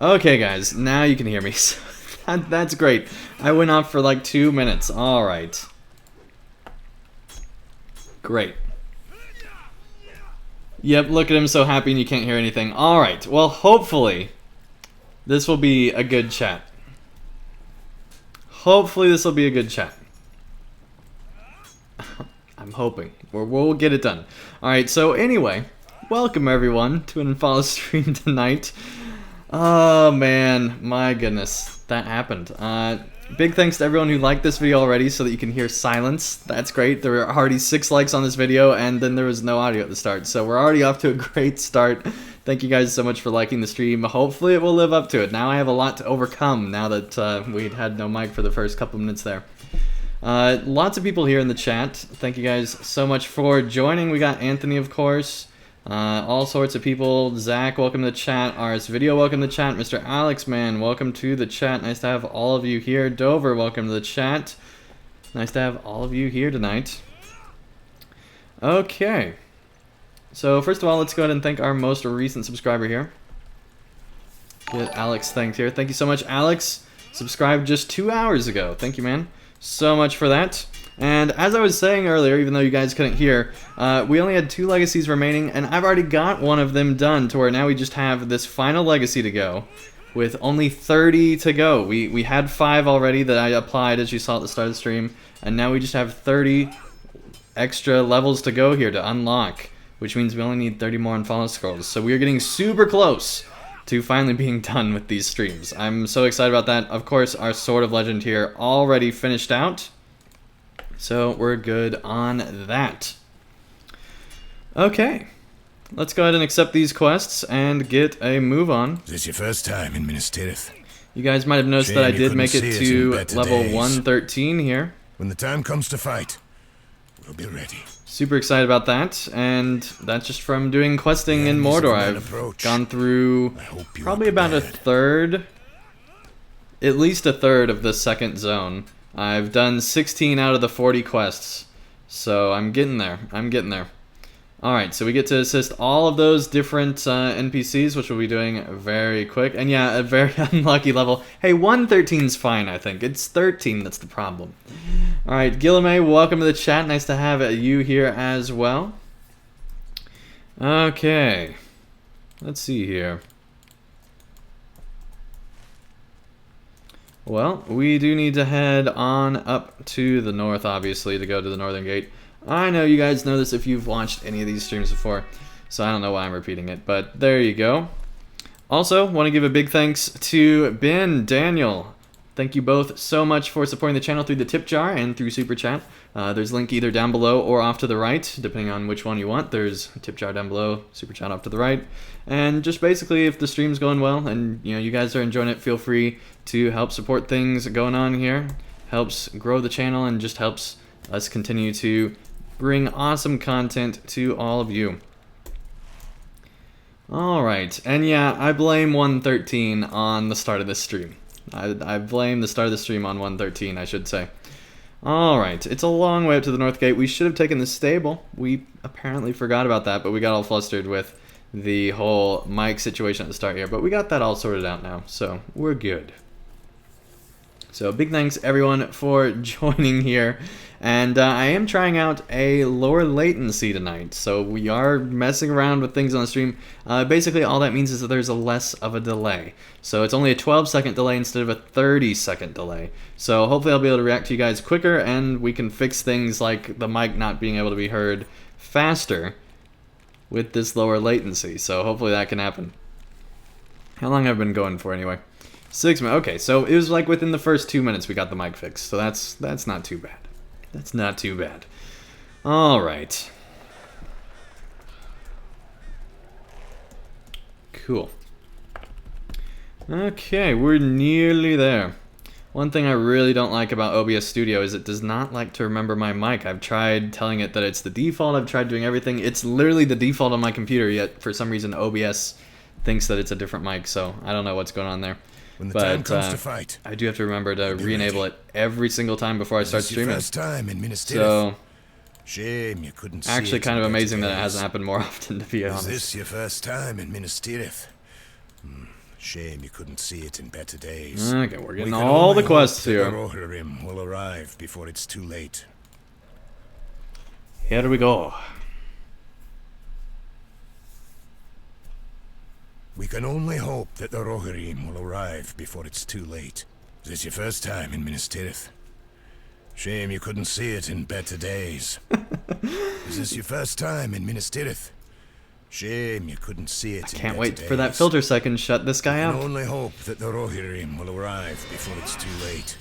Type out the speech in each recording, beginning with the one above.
Okay, guys, now you can hear me. That's great. I went off for like 2 minutes. All right. Great. Yep, look at him so happy and you can't hear anything. All right. Well, hopefully this will be a good chat. Hopefully this will be a good chat. I'm hoping. We'll get it done. All right. So anyway, welcome everyone to an Anfalas stream tonight. Oh man, my goodness, that happened. Big thanks to everyone who liked this video already so that you can hear silence. That's great. There were already 6 likes on this video and then there was no audio at the start. So we're already off to a great start. Thank you guys so much for liking the stream. Hopefully it will live up to it. Now I have a lot to overcome now that we had no mic for the first couple minutes there. Lots of people here in the chat. Thank you guys so much for joining. We got Anthony, of course. All sorts of people. Zach, welcome to the chat. RS Video, welcome to the chat. Mr. Alex, man, welcome to the chat. Nice to have all of you here. Dover, welcome to the chat. Nice to have all of you here tonight. Okay. So, first of all, let's go ahead and thank our most recent subscriber here. Get Alex thanked here. Thank you so much, Alex. Subscribed just 2 hours ago. Thank you, man. So much for that. And as I was saying earlier, even though you guys couldn't hear, we only had 2 legacies remaining, and I've already got one of them done to where now we just have this final legacy to go, with only 30 to go. We had 5 already that I applied, as you saw at the start of the stream, and now we just have 30 extra levels to go here to unlock, which means we only need 30 more Anfalas scrolls. So we are getting super close to finally being done with these streams. I'm so excited about that. Of course, our Sword of Legend here already finished out. So we're good on that. Okay, let's go ahead and accept these quests and get a move on. Is this your first time in Minas Tirith? You guys might have noticed that I did make it to level 113 here. When the time comes to fight, we'll be ready. Super excited about that, and that's just from doing questing in Mordor. I've gone through probably about a third, at least a third of the second zone. I've done 16 out of the 40 quests, so I'm getting there. I'm getting there. Alright, so we get to assist all of those different NPCs, which we'll be doing very quick. And yeah, a very unlucky level. Hey, 113's fine, I think. It's 13 that's the problem. Alright, Gilame, welcome to the chat. Nice to have you here as well. Okay. Let's see here. Well, we do need to head on up to the north, obviously, to go to the northern gate. I know you guys know this if you've watched any of these streams before, so I don't know why I'm repeating it, but there you go. Also, want to give a big thanks to Ben, Daniel. Thank you both so much for supporting the channel through the tip jar and through Super Chat. There's a link either down below or off to the right, depending on which one you want. There's a tip jar down below, Super Chat off to the right. And just basically, if the stream's going well and you guys are enjoying it, feel free to help support things going on here. Helps grow the channel and just helps us continue to bring awesome content to all of you. Alright, and yeah, I blame 113 on the start of this stream. I blame the start of the stream on 113, I should say. Alright, it's a long way up to the North Gate. We should have taken the stable. We apparently forgot about that, but we got all flustered with the whole mic situation at the start here. But we got that all sorted out now, so we're good. So big thanks everyone for joining here. And I am trying out a lower latency tonight, so we are messing around with things on the stream. Basically all that means is that there's a less of a delay. So it's only a 12-second delay instead of a 30-second delay. So hopefully I'll be able to react to you guys quicker and we can fix things like the mic not being able to be heard faster with this lower latency. So hopefully that can happen. How long have I been going for anyway? 6 minutes. Okay, so it was like within the first 2 minutes we got the mic fixed. So that's not too bad. That's not too bad. Alright. Cool. Okay, we're nearly there. One thing I really don't like about OBS Studio is it does not like to remember my mic. I've tried telling it that it's the default, I've tried doing everything. It's literally the default on my computer, yet for some reason OBS thinks that it's a different mic, so I don't know what's going on there. When the time comes to fight, I do have to remember to re-enable it every single time before I start streaming. First time in Minas Tirith. So, shame you couldn't see actually it kind of amazing that it days. hasn't happened more often, to be honest. Is this your first time in Minas Tirith? Shame you couldn't see it in better days. Okay, we're getting We can all only the quests hope that here. the Rohirrim will arrive before it's too late. Here we go. We can only hope that the Rohirrim will arrive before it's too late. Is this your first time in Minas Tirith? Shame you couldn't see it in better days. Is this your first time in Minas Tirith? Shame you couldn't see it in Can't better wait days. for that filter second. Shut this guy We can up. only hope that the Rohirrim will arrive before it's too late.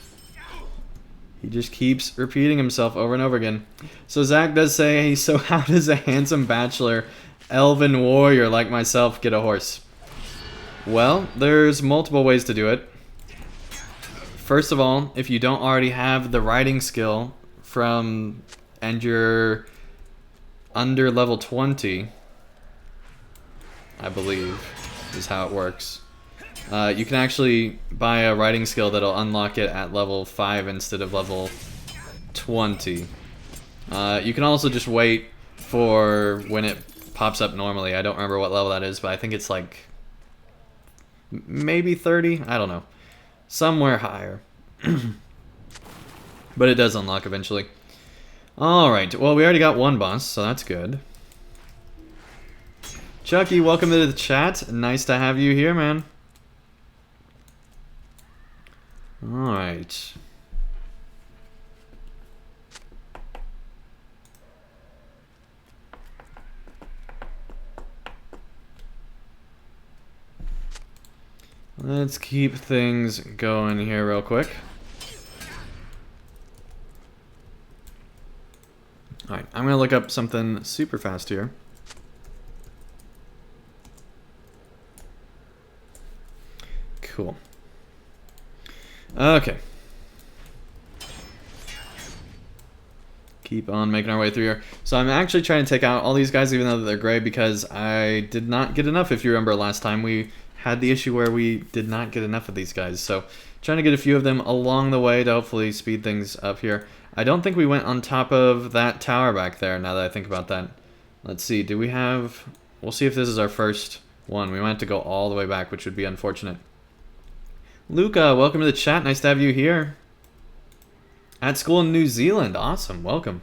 He just keeps repeating himself over and over again. So Zach does say, hey, so how does a handsome bachelor, elven warrior like myself get a horse? Well, there's multiple ways to do it. First of all, if you don't already have the riding skill and you're under level 20, I believe is how it works. You can actually buy a riding skill that'll unlock it at level 5 instead of level 20. You can also just wait for when it pops up normally. I don't remember what level that is, but I think it's like maybe 30? I don't know. Somewhere higher. But it does unlock eventually. Alright, well we already got one boss, so that's good. Chucky, welcome to the chat. Nice to have you here, man. Alright. Let's keep things going here real quick. Alright, I'm going to look up something super fast here. Cool. Okay. Keep on making our way through here. So I'm actually trying to take out all these guys even though they're gray because I did not get enough. If you remember last time we had the issue where we did not get enough of these guys. So trying to get a few of them along the way to hopefully speed things up here. I don't think we went on top of that tower back there now that I think about that. Let's see, do we have... We'll see if this is our first one. We might have to go all the way back, which would be unfortunate. Luca, welcome to the chat. Nice to have you here. At school in New Zealand. Awesome. Welcome.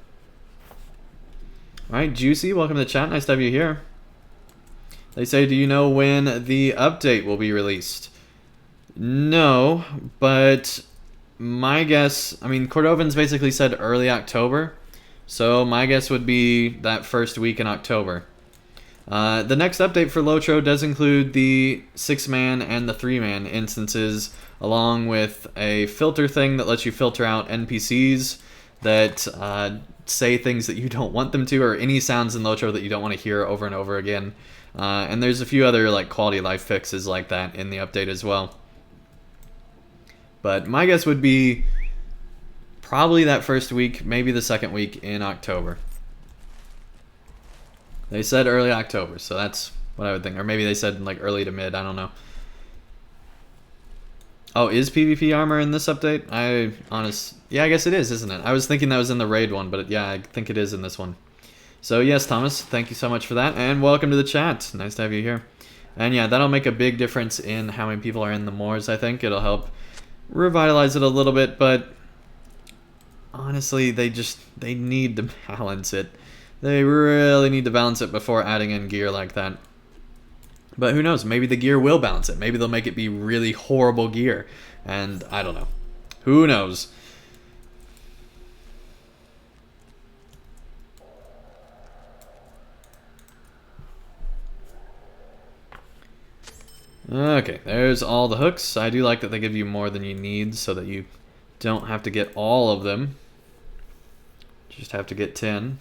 Alright, Juicy, welcome to the chat. Nice to have you here. They say, do you know when the update will be released? No, but my guess... I mean, Cordovan's basically said early October. So my guess would be that first week in October. The next update for LOTRO does include the 6-man and the 3-man instances, along with a filter thing that lets you filter out NPCs that say things that you don't want them to, or any sounds in LOTRO that you don't want to hear over and over again. And there's a few other like quality of life fixes like that in the update as well. But my guess would be probably that first week, maybe the second week in October. They said early October, so that's what I would think. Or maybe they said like early to mid, I don't know. Oh, is PvP armor in this update? Yeah, I guess it is, isn't it? I was thinking that was in the raid one, but yeah, I think it is in this one. So yes, Thomas, thank you so much for that, and welcome to the chat. Nice to have you here. And yeah, that'll make a big difference in how many people are in the moors, I think. It'll help revitalize it a little bit, but honestly, they need to balance it. They really need to balance it before adding in gear like that. But who knows, maybe the gear will balance it. Maybe they'll make it be really horrible gear. And I don't know. Who knows? Okay, there's all the hooks. I do like that they give you more than you need so that you don't have to get all of them. Just have to get 10.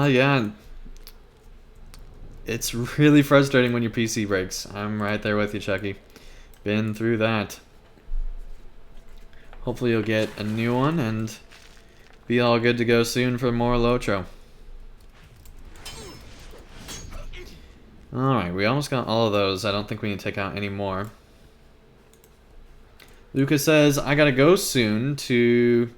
Yeah. It's really frustrating when your PC breaks. I'm right there with you, Chucky. Been through that. Hopefully you'll get a new one and be all good to go soon for more LOTRO. Alright, we almost got all of those. I don't think we need to take out any more. Lucas says, I gotta go soon to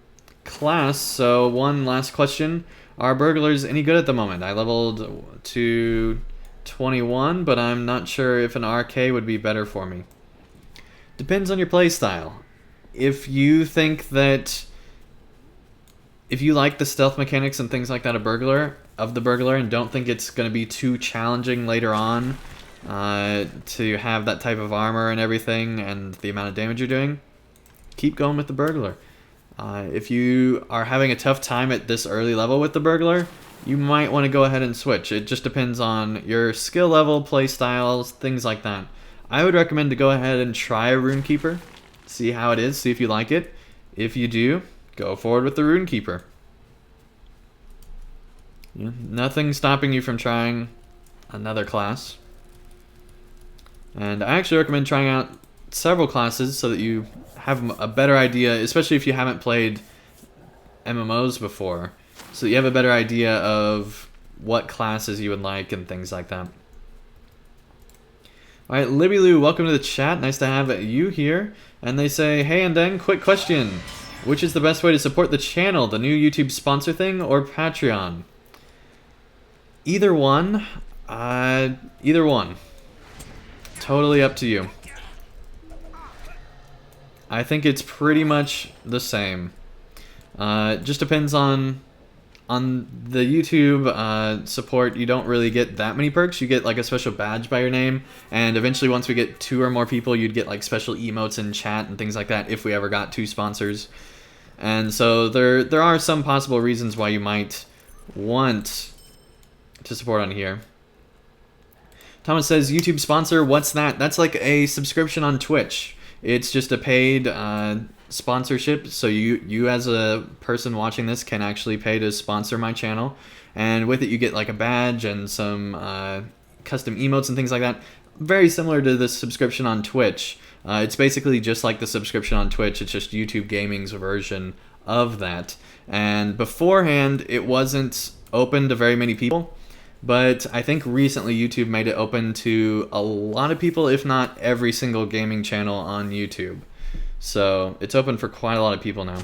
class, so one last question. Are burglars any good at the moment? I leveled to 21, but I'm not sure if an RK would be better for me. Depends on your playstyle. If you think that... If you like the stealth mechanics and things like that of the burglar and don't think it's going to be too challenging later on to have that type of armor and everything and the amount of damage you're doing, keep going with the burglar. If you are having a tough time at this early level with the burglar, you might want to go ahead and switch. It just depends on your skill level, play styles, things like that. I would recommend to go ahead and try a Runekeeper, see how it is, see if you like it. If you do, go forward with the Runekeeper. Yeah, nothing stopping you from trying another class. And I actually recommend trying out several classes so that you have a better idea, especially if you haven't played MMOs before, so that you have a better idea of what classes you would like and things like that. Alright, Libby Lou, welcome to the chat. Nice to have you here. And they say, hey Andang, quick question. Which is the best way to support the channel? The new YouTube sponsor thing or Patreon? Either one. Either one. Totally up to you. I think it's pretty much the same. Just depends on the YouTube support. You don't really get that many perks. You get like a special badge by your name, and eventually once we get 2 or more people, you'd get like special emotes in chat and things like that if we ever got 2 sponsors. And so there are some possible reasons why you might want to support on here. Thomas says, YouTube sponsor, what's that? That's like a subscription on Twitch. It's just a paid sponsorship, so you as a person watching this can actually pay to sponsor my channel, and with it you get like a badge and some custom emotes and things like that. Very similar to the subscription on Twitch. It's basically just like the subscription on Twitch, it's just YouTube Gaming's version of that. And beforehand, it wasn't open to very many people, but I think recently YouTube made it open to a lot of people, if not every single gaming channel on YouTube. So it's open for quite a lot of people now.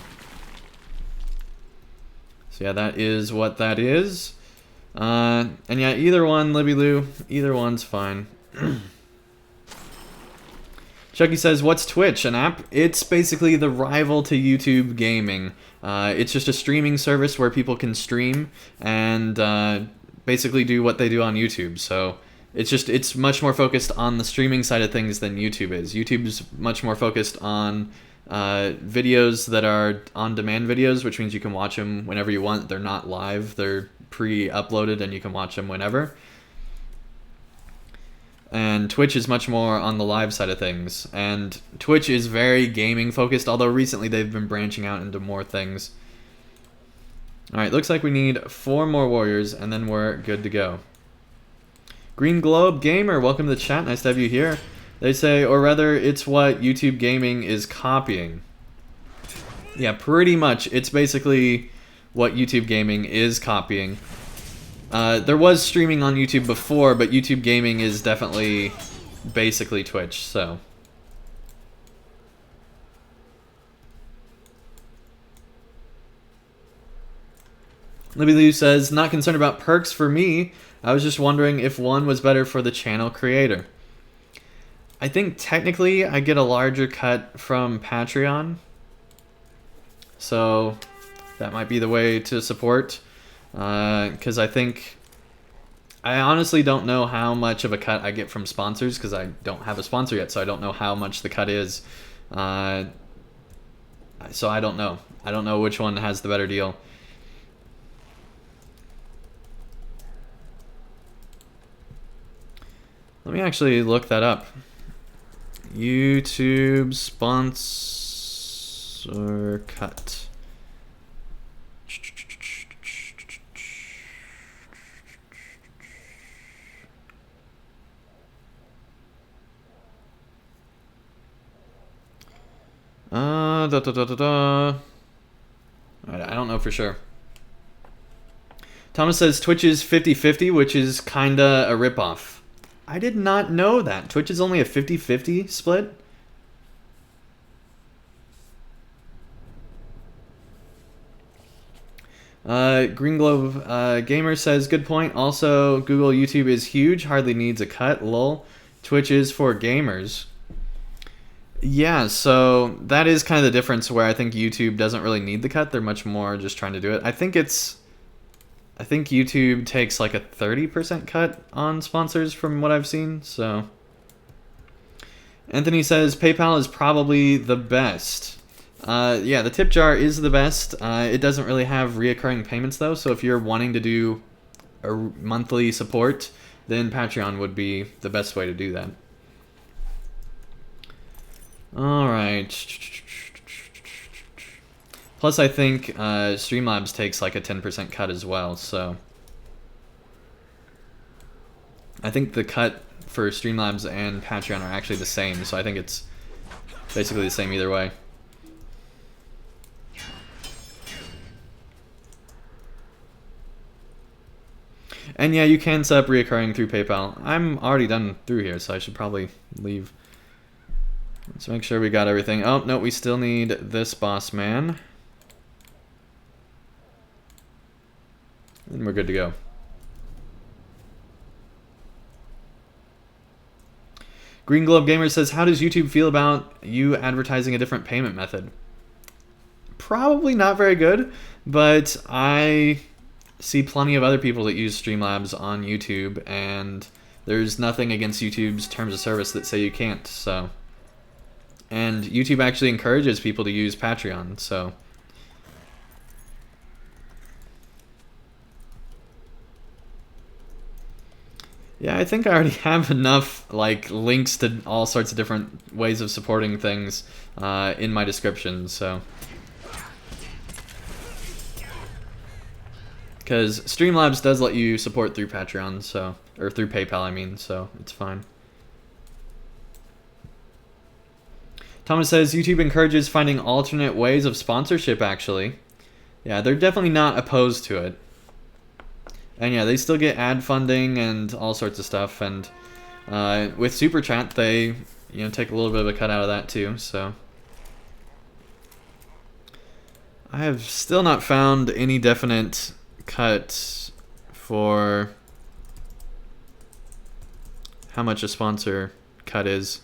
So yeah, that is what that is. And yeah, either one, Libby Lou, either one's fine. Chucky says, what's Twitch? An app? It's basically the rival to YouTube Gaming. It's just a streaming service where people can stream and basically do what they do on YouTube. So it's much more focused on the streaming side of things than YouTube is. YouTube's much more focused on videos that are on-demand videos, which means you can watch them whenever you want. They're not live. They're pre-uploaded and you can watch them whenever. And Twitch is much more on the live side of things. And Twitch is very gaming focused, although recently they've been branching out into more things. Alright, looks like we need 4 more warriors and then we're good to go. Green Globe Gamer, welcome to the chat. Nice to have you here. They say, or rather, it's what YouTube Gaming is copying. Yeah, pretty much. It's basically what YouTube Gaming is copying. There was streaming on YouTube before, but YouTube Gaming is definitely basically Twitch, so. Libby Lou says, not concerned about perks for me. I was just wondering if one was better for the channel creator. I think technically I get a larger cut from Patreon. So that might be the way to support. Because I honestly don't know how much of a cut I get from sponsors because I don't have a sponsor yet, so I don't know how much the cut is. So I don't know. I don't know which one has the better deal. Let me actually look that up. YouTube sponsor cut. I don't know for sure. Thomas says Twitch is 50-50, which is kinda a ripoff. I did not know that. Twitch is only a 50-50 split? Green Globe Gamer says, good point. Also, Google YouTube is huge, hardly needs a cut. Lol. Twitch is for gamers. Yeah, so that is kind of the difference where I think YouTube doesn't really need the cut. They're much more just trying to do it. I think YouTube takes like a 30% cut on sponsors from what I've seen, so. Anthony says, PayPal is probably the best. Yeah, the tip jar is the best. It doesn't really have reoccurring payments though, so if you're wanting to do a monthly support, then Patreon would be the best way to do that. Alright. Plus I think Streamlabs takes like a 10% cut as well, so. I think the cut for Streamlabs and Patreon are actually the same, so I think it's basically the same either way. And yeah, you can set up reoccurring through PayPal. I'm already done through here, so I should probably leave. Let's make sure we got everything. Oh, no, we still need this boss man. And we're good to go. Green Globe Gamer says, how does YouTube feel about you advertising a different payment method? Probably not very good, but I see plenty of other people that use Streamlabs on YouTube, and there's nothing against YouTube's terms of service that say you can't, so. And YouTube actually encourages people to use Patreon, so. Yeah, I think I already have enough like links to all sorts of different ways of supporting things in my description, so. Because Streamlabs does let you support through Patreon, so, or through PayPal, I mean, so it's fine. Thomas says, YouTube encourages finding alternate ways of sponsorship, actually. Yeah, they're definitely not opposed to it. And yeah, they still get ad funding and all sorts of stuff, and with Super Chat, they take a little bit of a cut out of that too, so. I have still not found any definite cut for how much a sponsor cut is.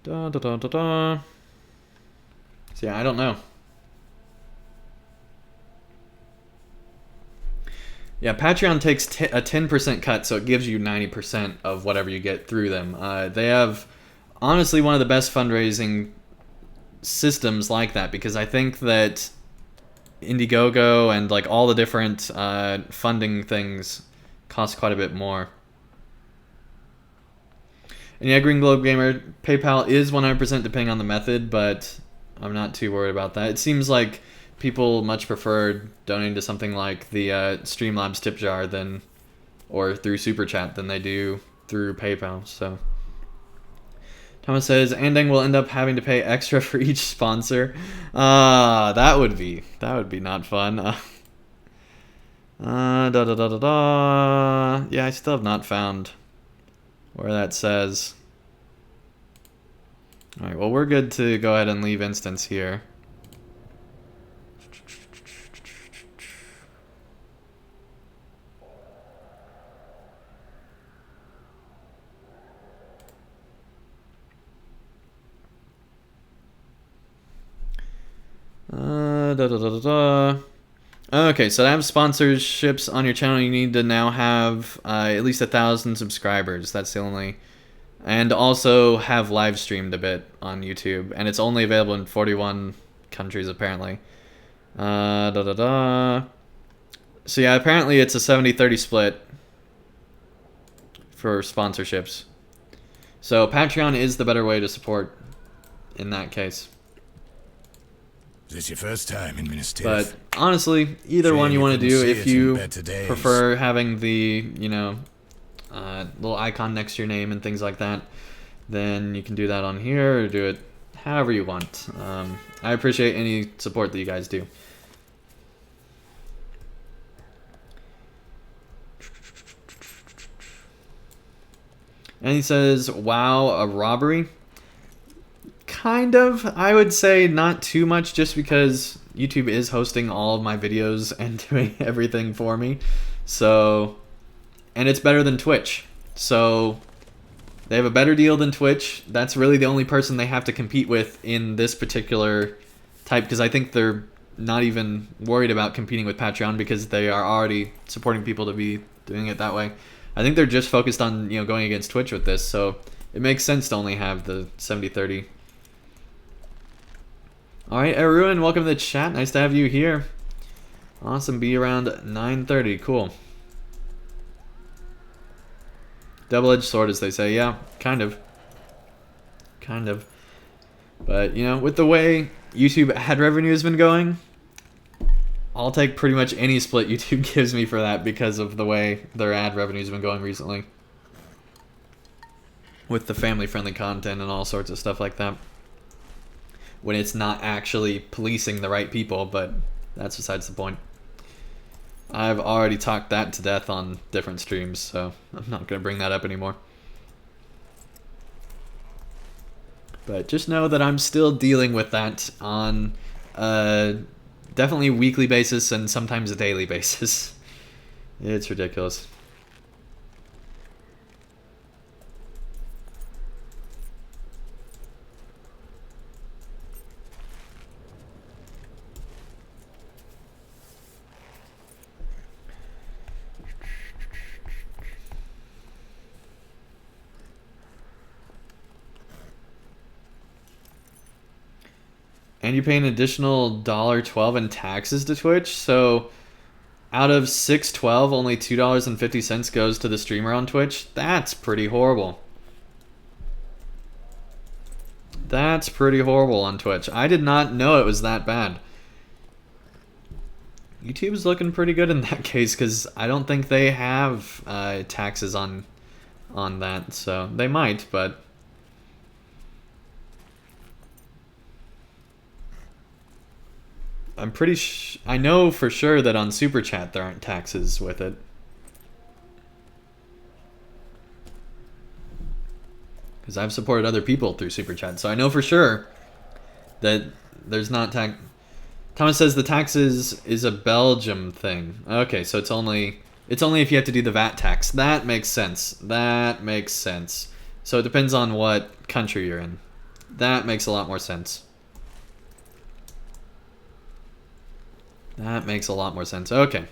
Da da da da da. So yeah, I don't know. Yeah, Patreon takes a 10% cut, so it gives you 90% of whatever you get through them. They have, honestly, one of the best fundraising systems like that, because I think that Indiegogo and like all the different funding things cost quite a bit more. And yeah, Green Globe Gamer, PayPal is 100% depending on the method, but I'm not too worried about that. It seems like people much prefer donating to something like the Streamlabs tip jar than, or through Super Chat than they do through PayPal. So Thomas says, Andang will end up having to pay extra for each sponsor. That would be not fun. Da da da da da. Yeah, I still have not found where that says. Alright, well, we're good to go ahead and leave instance here. Da, da, da, da, da. Okay, so to have sponsorships on your channel, you need to now have at least 1,000 subscribers. That's the only... And also have live streamed a bit on YouTube. And it's only available in 41 countries, apparently. Da, da, da. So yeah, apparently it's a 70-30 split for sponsorships. So Patreon is the better way to support in that case. Is this your first time in Minas Tirith? But honestly, either one you want to do. If you prefer having the, little icon next to your name and things like that, then you can do that on here, or do it however you want. I appreciate any support that you guys do. And he says, wow, a robbery? Kind of. I would say not too much, just because YouTube is hosting all of my videos and doing everything for me. So, and it's better than Twitch. So, they have a better deal than Twitch. That's really the only person they have to compete with in this particular type, because I think they're not even worried about competing with Patreon because they are already supporting people to be doing it that way. I think they're just focused on, you know, going against Twitch with this, so it makes sense to only have the 70-30. Alright, Erwin, welcome to the chat. Nice to have you here. Awesome, be around 9:30. Cool. Double-edged sword, as they say. Yeah, kind of. Kind of. But, you know, with the way YouTube ad revenue has been going, I'll take pretty much any split YouTube gives me for that because of the way their ad revenue has been going recently. With the family-friendly content and all sorts of stuff like that. When it's not actually policing the right people, but that's besides the point. I've already talked that to death on different streams, so I'm not going to bring that up anymore. But just know that I'm still dealing with that on definitely a weekly basis and sometimes a daily basis. It's ridiculous. And you pay an additional $1.12 in taxes to Twitch, so out of $6.12, only $2.50 goes to the streamer on Twitch. That's pretty horrible. That's pretty horrible on Twitch. I did not know it was that bad. YouTube's looking pretty good in that case, because I don't think they have taxes on that, so they might, but I'm pretty I know for sure that on Super Chat there aren't taxes with it. Because I've supported other people through Super Chat, so I know for sure that there's not tax. Thomas says the taxes is a Belgium thing. Okay, so it's only if you have to do the VAT tax. That makes sense. That makes sense. So it depends on what country you're in. That makes a lot more sense. That makes a lot more sense. Okay.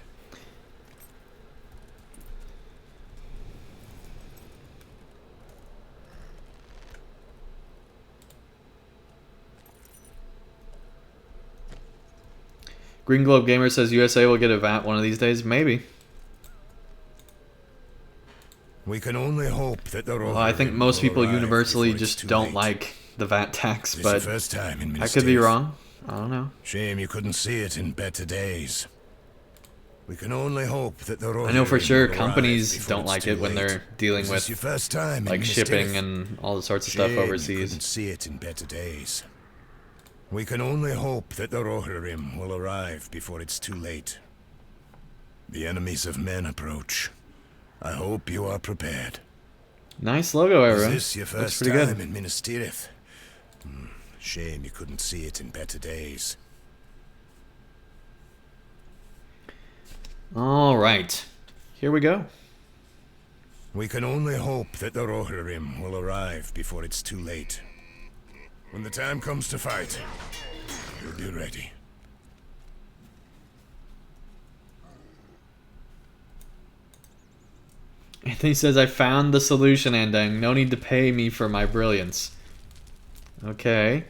Green Globe Gamer says USA will get a VAT one of these days. Maybe. We can only hope that the Well, I think most people universally just don't like the VAT tax, but first time in I could be wrong. I don't know. Shame you couldn't see it in better days. We can only hope that the I know for sure companies don't like it when they're dealing with like shipping and all the sorts of stuff overseas. Couldn't see it in better days. We can only hope that the Rohirrim will arrive before it's too late. The enemies of men approach. I hope you are prepared. Nice logo, Era. Is this your first time in Minas Tirith? Shame you couldn't see it in better days. All right, here we go. We can only hope that the Rohirrim will arrive before it's too late. When the time comes to fight, we'll be ready. Anthony says, I found the solution, Andang. No need to pay me for my brilliance. Okay.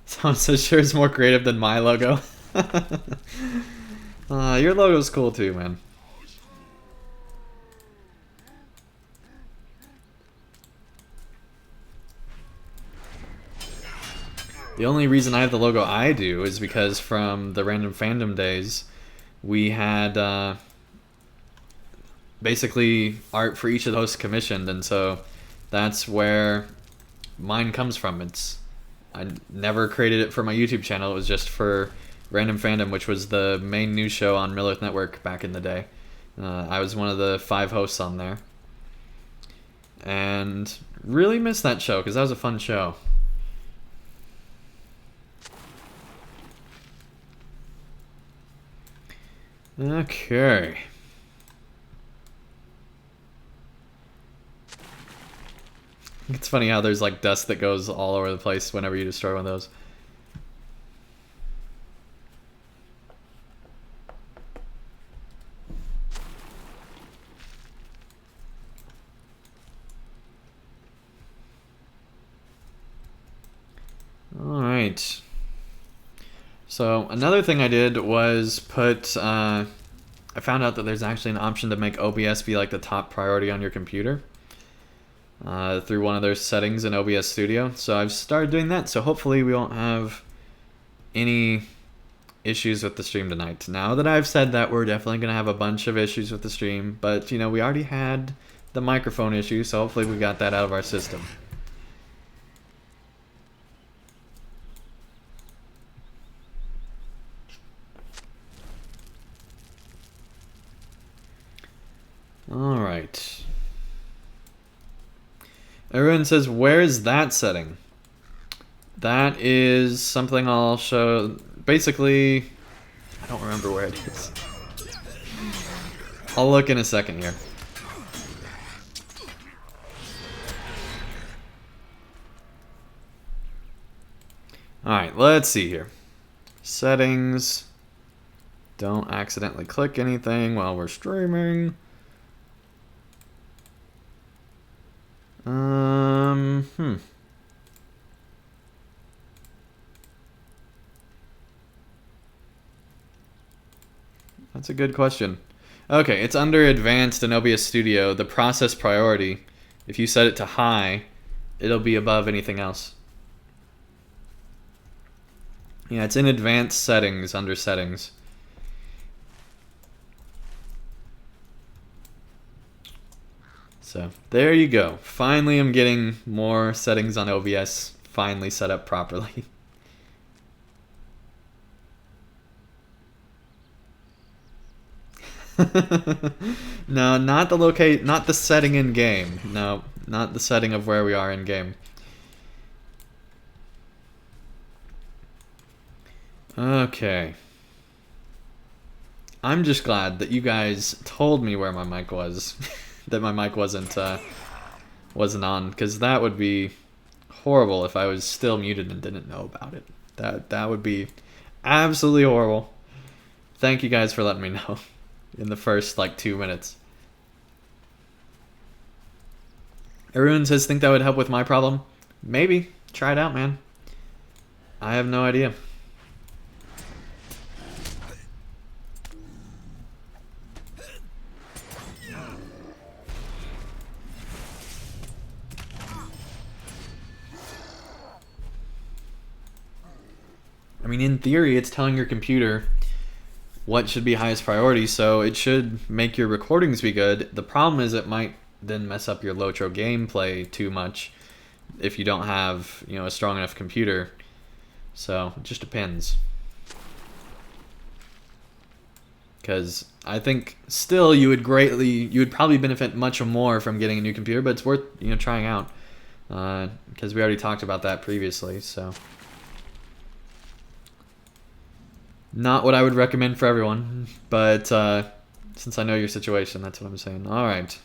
Someone says, sure is more creative than my logo. Your logo's cool too, man. The only reason I have the logo I do is because from the random fandom days, we had basically art for each of the hosts commissioned, and so that's where mine comes from. I never created it for my YouTube channel. It was just for Random Fandom, which was the main news show on Middle Earth Network back in the day. I was one of the 5 hosts on there. And really missed that show because that was a fun show. Okay. It's funny how there's like dust that goes all over the place whenever you destroy one of those. Alright. So another thing I did was put, I found out that there's actually an option to make OBS be like the top priority on your computer. Through one of their settings in OBS Studio. So I've started doing that, so hopefully we won't have any issues with the stream tonight. Now that I've said that, we're definitely going to have a bunch of issues with the stream, but you know, we already had the microphone issue, so hopefully we got that out of our system. Alright. Everyone says, where is that setting? That is something I'll show. Basically, I don't remember where it is. I'll look in a second here. Alright, let's see here. Settings. Don't accidentally click anything while we're streaming. That's a good question. Okay, it's under Advanced in OBS Studio, the process priority. If you set it to high, it'll be above anything else. Yeah, it's in Advanced Settings, under Settings. So, there you go. Finally, I'm getting more settings on OBS finally set up properly. No, not the setting in game. No, not the setting of where we are in game. Okay. I'm just glad that you guys told me where my mic was. That my mic wasn't on, because that would be horrible if I was still muted and didn't know about it. That would be absolutely horrible. Thank you guys for letting me know in the first like 2 minutes. Everyone says think that would help with my problem. Maybe. Try it out, man. I have no idea. I mean, in theory, it's telling your computer what should be highest priority, so it should make your recordings be good. The problem is it might then mess up your LOTRO gameplay too much if you don't have, you know, a strong enough computer. So, it just depends. Because I think still you would probably benefit much more from getting a new computer, but it's worth, you know, trying out. Because we already talked about that previously, so... Not what I would recommend for everyone, but since I know your situation, that's what I'm saying. All right.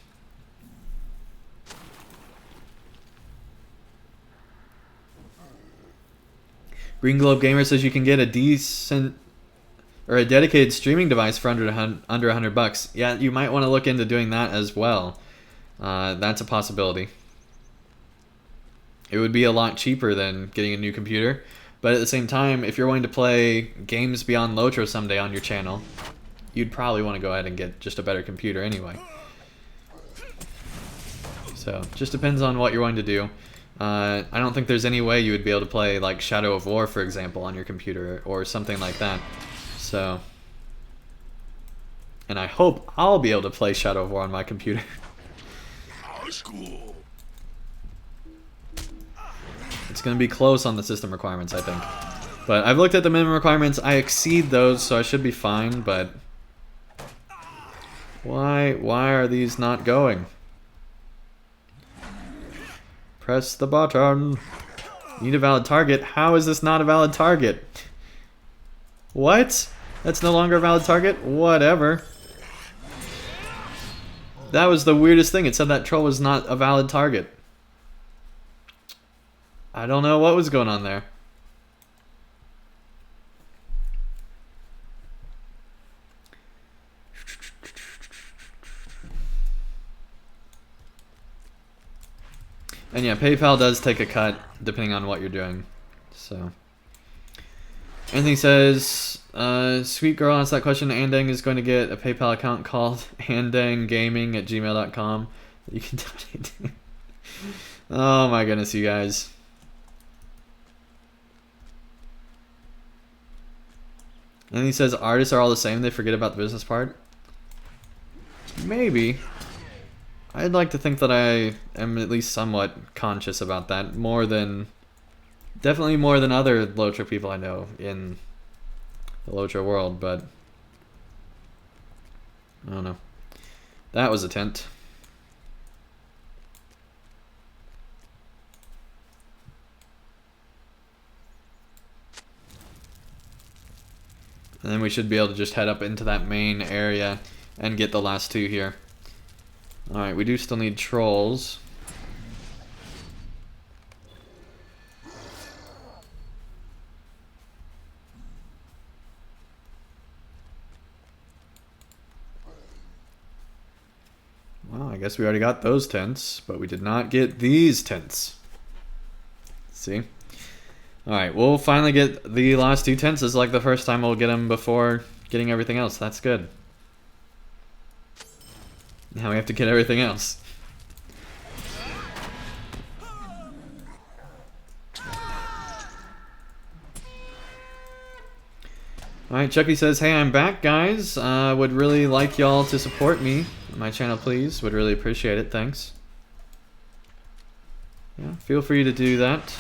Green Globe Gamer says you can get a decent or a dedicated streaming device for under $100. Yeah, you might want to look into doing that as well. That's a possibility. It would be a lot cheaper than getting a new computer. But at the same time, if you're wanting to play games beyond LOTRO someday on your channel, you'd probably want to go ahead and get just a better computer anyway. So, just depends on what you're wanting to do. I don't think there's any way you would be able to play like Shadow of War, for example, on your computer or something like that. So, and I hope I'll be able to play Shadow of War on my computer. It's gonna be close on the system requirements, I think. But I've looked at the minimum requirements. I exceed those, so I should be fine. But why are these not going? Press the button. Need a valid target. How is this not a valid target? What? That's no longer a valid target? Whatever. That was the weirdest thing. It said that troll was not a valid target. I don't know what was going on there. And yeah, PayPal does take a cut depending on what you're doing. So, Anthony says, sweet girl asked that question. Andang is going to get a PayPal account called andanggaming@gmail.com that you can donate to. Oh my goodness, you guys. And he says artists are all the same, they forget about the business part. Maybe. I'd like to think that I am at least somewhat conscious about that, definitely more than other LOTRO people I know in the LOTRO world, but I don't know. That was a tent. And then we should be able to just head up into that main area and get the last two here. Alright, we do still need trolls. Well, I guess we already got those tents, but we did not get these tents. See? Alright, we'll finally get the last two tents. This is like the first time we'll get them before getting everything else. That's good. Now we have to get everything else. Alright, Chucky says, hey, I'm back, guys. Would really like y'all to support me on my channel, please. Would really appreciate it. Thanks. Yeah, feel free to do that.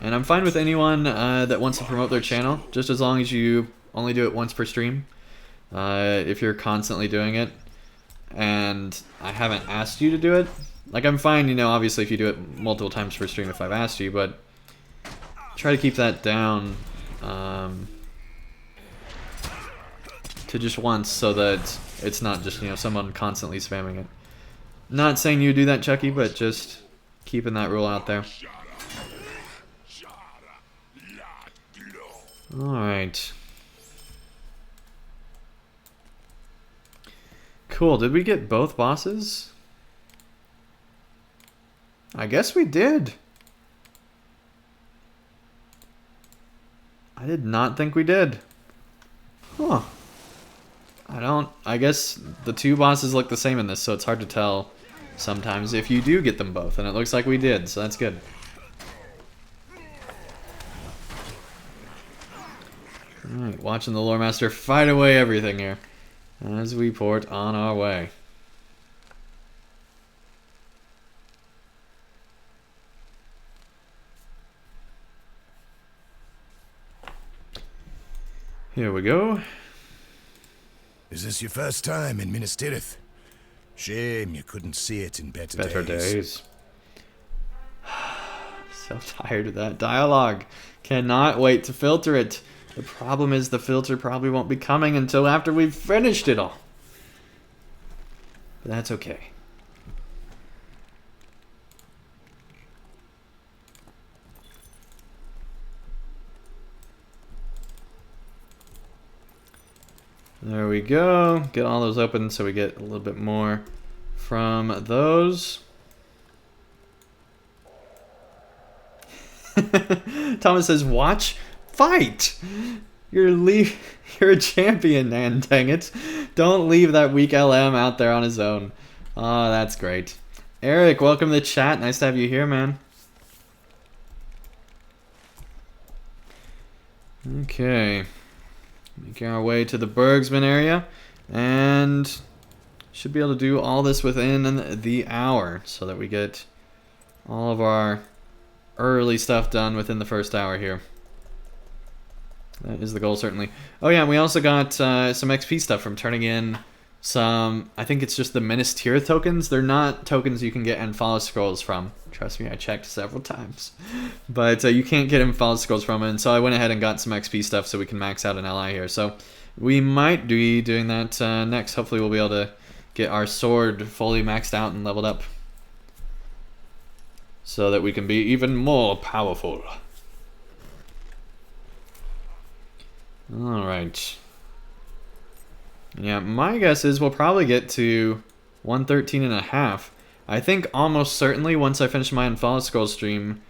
And I'm fine with anyone that wants to promote their channel, just as long as you only do it once per stream. If you're constantly doing it, and I haven't asked you to do it, like I'm fine, you know, obviously if you do it multiple times per stream if I've asked you, but try to keep that down to just once so that it's not just, you know, someone constantly spamming it. Not saying you do that, Chucky, but just keeping that rule out there. Alright. Cool, did we get both bosses? I guess we did. I did not think we did. Huh. I guess the two bosses look the same in this, so it's hard to tell sometimes if you do get them both, and it looks like we did, so that's good. Alright, watching the Lore Master fight away everything here as we port on our way. Here we go. Is this your first time in Minas Tirith? Shame you couldn't see it in better days. So tired of that dialogue. Cannot wait to filter it. The problem is the filter probably won't be coming until after we've finished it all. But that's okay. There we go. Get all those open so we get a little bit more from those. Thomas says, watch, fight! You're a champion, man, dang it. Don't leave that weak LM out there on his own. Oh, that's great. Eric, welcome to the chat. Nice to have you here, man. Okay. Making our way to the Bergsman area. And should be able to do all this within the hour so that we get all of our early stuff done within the first hour here. That is the goal, certainly. Oh yeah, we also got some XP stuff from turning in some, I think it's just the Menace tier tokens. They're not tokens you can get Anfalas scrolls from. Trust me, I checked several times. But you can't get Anfalas scrolls from it, and so I went ahead and got some XP stuff so we can max out an ally here. So we might be doing that next. Hopefully we'll be able to get our sword fully maxed out and leveled up, so that we can be even more powerful. Alright. Yeah, my guess is we'll probably get to 113.5. I think almost certainly once I finish my Anfalas scroll stream,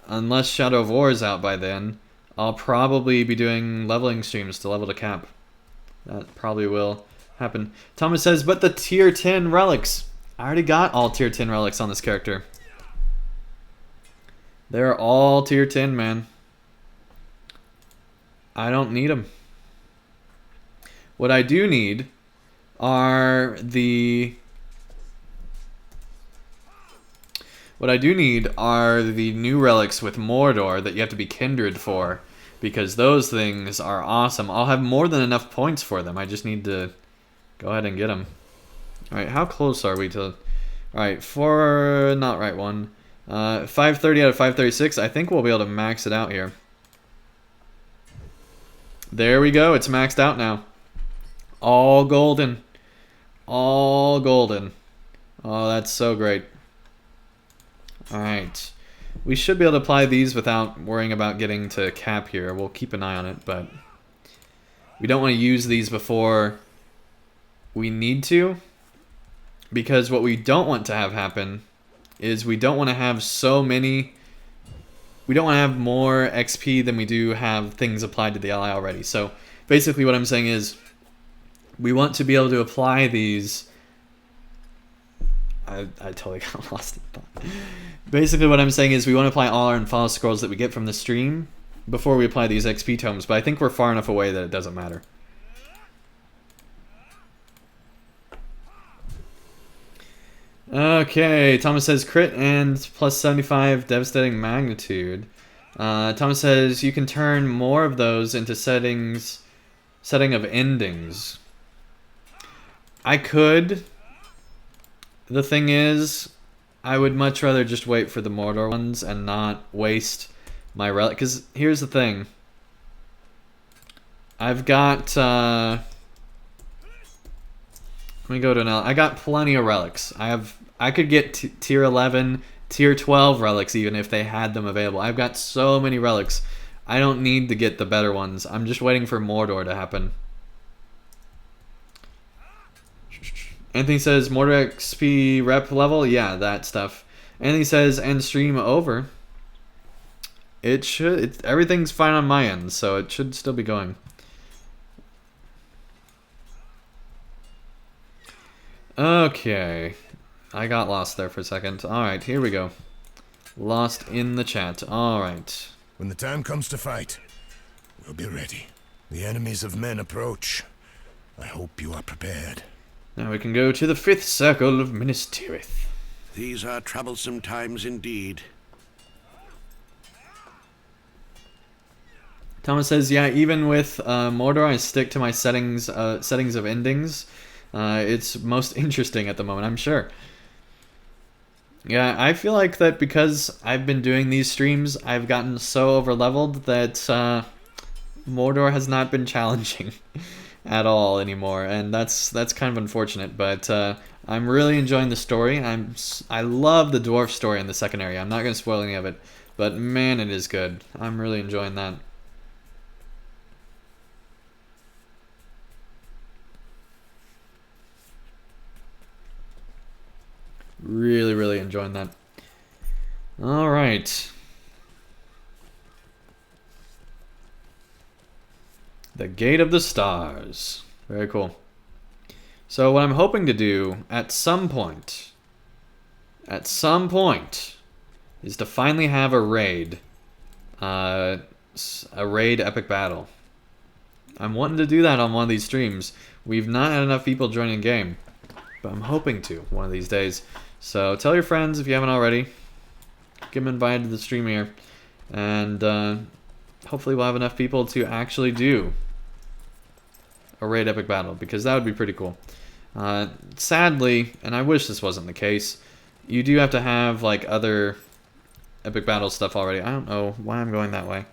unless Shadow of War is out by then, I'll probably be doing leveling streams to level to cap. That probably will happen. Thomas says, but the tier 10 relics. I already got all tier 10 relics on this character. They're all tier 10, man. I don't need them. What I do need are the... new relics with Mordor that you have to be kindred for, because those things are awesome. I'll have more than enough points for them. I just need to go ahead and get them. Alright, how close are we to... Alright, for... not right one. 530 out of 536. I think we'll be able to max it out here. There we go. It's maxed out now. All golden. All golden. Oh, that's so great. Alright. We should be able to apply these without worrying about getting to cap here. We'll keep an eye on it, but we don't want to use these before we need to, because what we don't want to have happen is we don't want to have so many... We don't want to have more XP than we do have things applied to the ally already. So basically what I'm saying is we want to be able to apply these... I totally got lost in thought. Basically what I'm saying is we want to apply all our Anfalas scrolls that we get from the stream before we apply these XP tomes, but I think we're far enough away that it doesn't matter. Okay, Thomas says crit and plus 75 devastating magnitude. Thomas says you can turn more of those into setting of endings. I could. The thing is, I would much rather just wait for the Mordor ones and not waste my relic. Because here's the thing. I've got... let me go to I got plenty of relics. I could get tier 11, tier 12 relics even if they had them available. I've got so many relics. I don't need to get the better ones. I'm just waiting for Mordor to happen. Anthony says Mordor XP rep level. Yeah, that stuff. Anthony says and stream over. It should. Everything's fine on my end, so it should still be going. Okay. I got lost there for a second. Alright, here we go. Lost in the chat. Alright. When the time comes to fight, we'll be ready. The enemies of men approach. I hope you are prepared. Now we can go to the 5th circle of Minas Tirith. These are troublesome times indeed. Thomas says, yeah, even with Mordor, I stick to my settings of endings. It's most interesting at the moment, I'm sure. Yeah, I feel like that because I've been doing these streams, I've gotten so over-leveled that Mordor has not been challenging at all anymore, and that's kind of unfortunate, but I'm really enjoying the story. I love the dwarf story in the second area. I'm not going to spoil any of it, but man, it is good. I'm really enjoying that. Really, really enjoying that. Alright. The Gate of the Stars. Very cool. So what I'm hoping to do at some point at some point is to finally have a raid. A raid epic battle. I'm wanting to do that on one of these streams. We've not had enough people joining the game, but I'm hoping to one of these days. So tell your friends if you haven't already. Get them invited to the stream here. And hopefully we'll have enough people to actually do a raid epic battle, because that would be pretty cool. Sadly, and I wish this wasn't the case, you do have to have like other epic battle stuff already. I don't know why I'm going that way.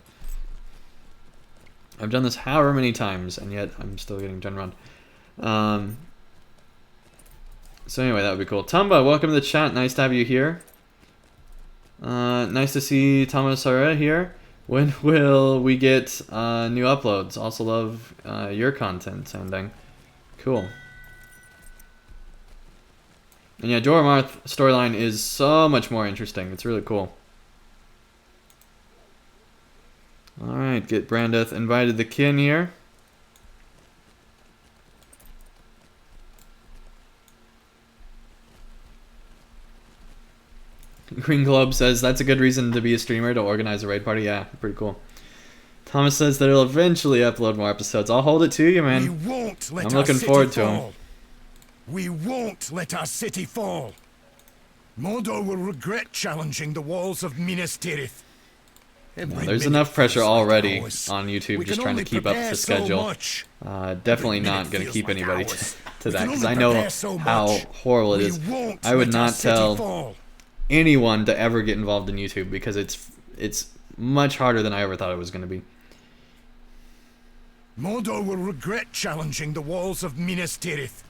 I've done this however many times, and yet I'm still getting turned around. So anyway, that would be cool. Tumba, welcome to the chat. Nice to have you here. Nice to see Thomas Sara here. When will we get new uploads? Also love your content, Andang. Cool. And yeah, Jorah Marth storyline is so much more interesting. It's really cool. Alright, get Brandeth invited the kin here. Green Globe says, that's a good reason to be a streamer, to organize a raid party. Yeah, pretty cool. Thomas says that he'll eventually upload more episodes. I'll hold it to you, man. We won't let I'm our looking city forward to fall. him. We won't let our city fall. Mordor will regret challenging the walls of Minas Tirith. Every There's minute enough pressure feels like already hours. on YouTube We just can trying to only keep up prepare the so schedule. much. Definitely Every not minute going to feels keep like anybody hours. to We that, can because only I know prepare so how much. horrible it We is. won't I would let our not city tell fall. anyone to ever get involved in YouTube, because it's much harder than I ever thought it was going to be. Mordor will regret challenging the walls of Minas Tirith.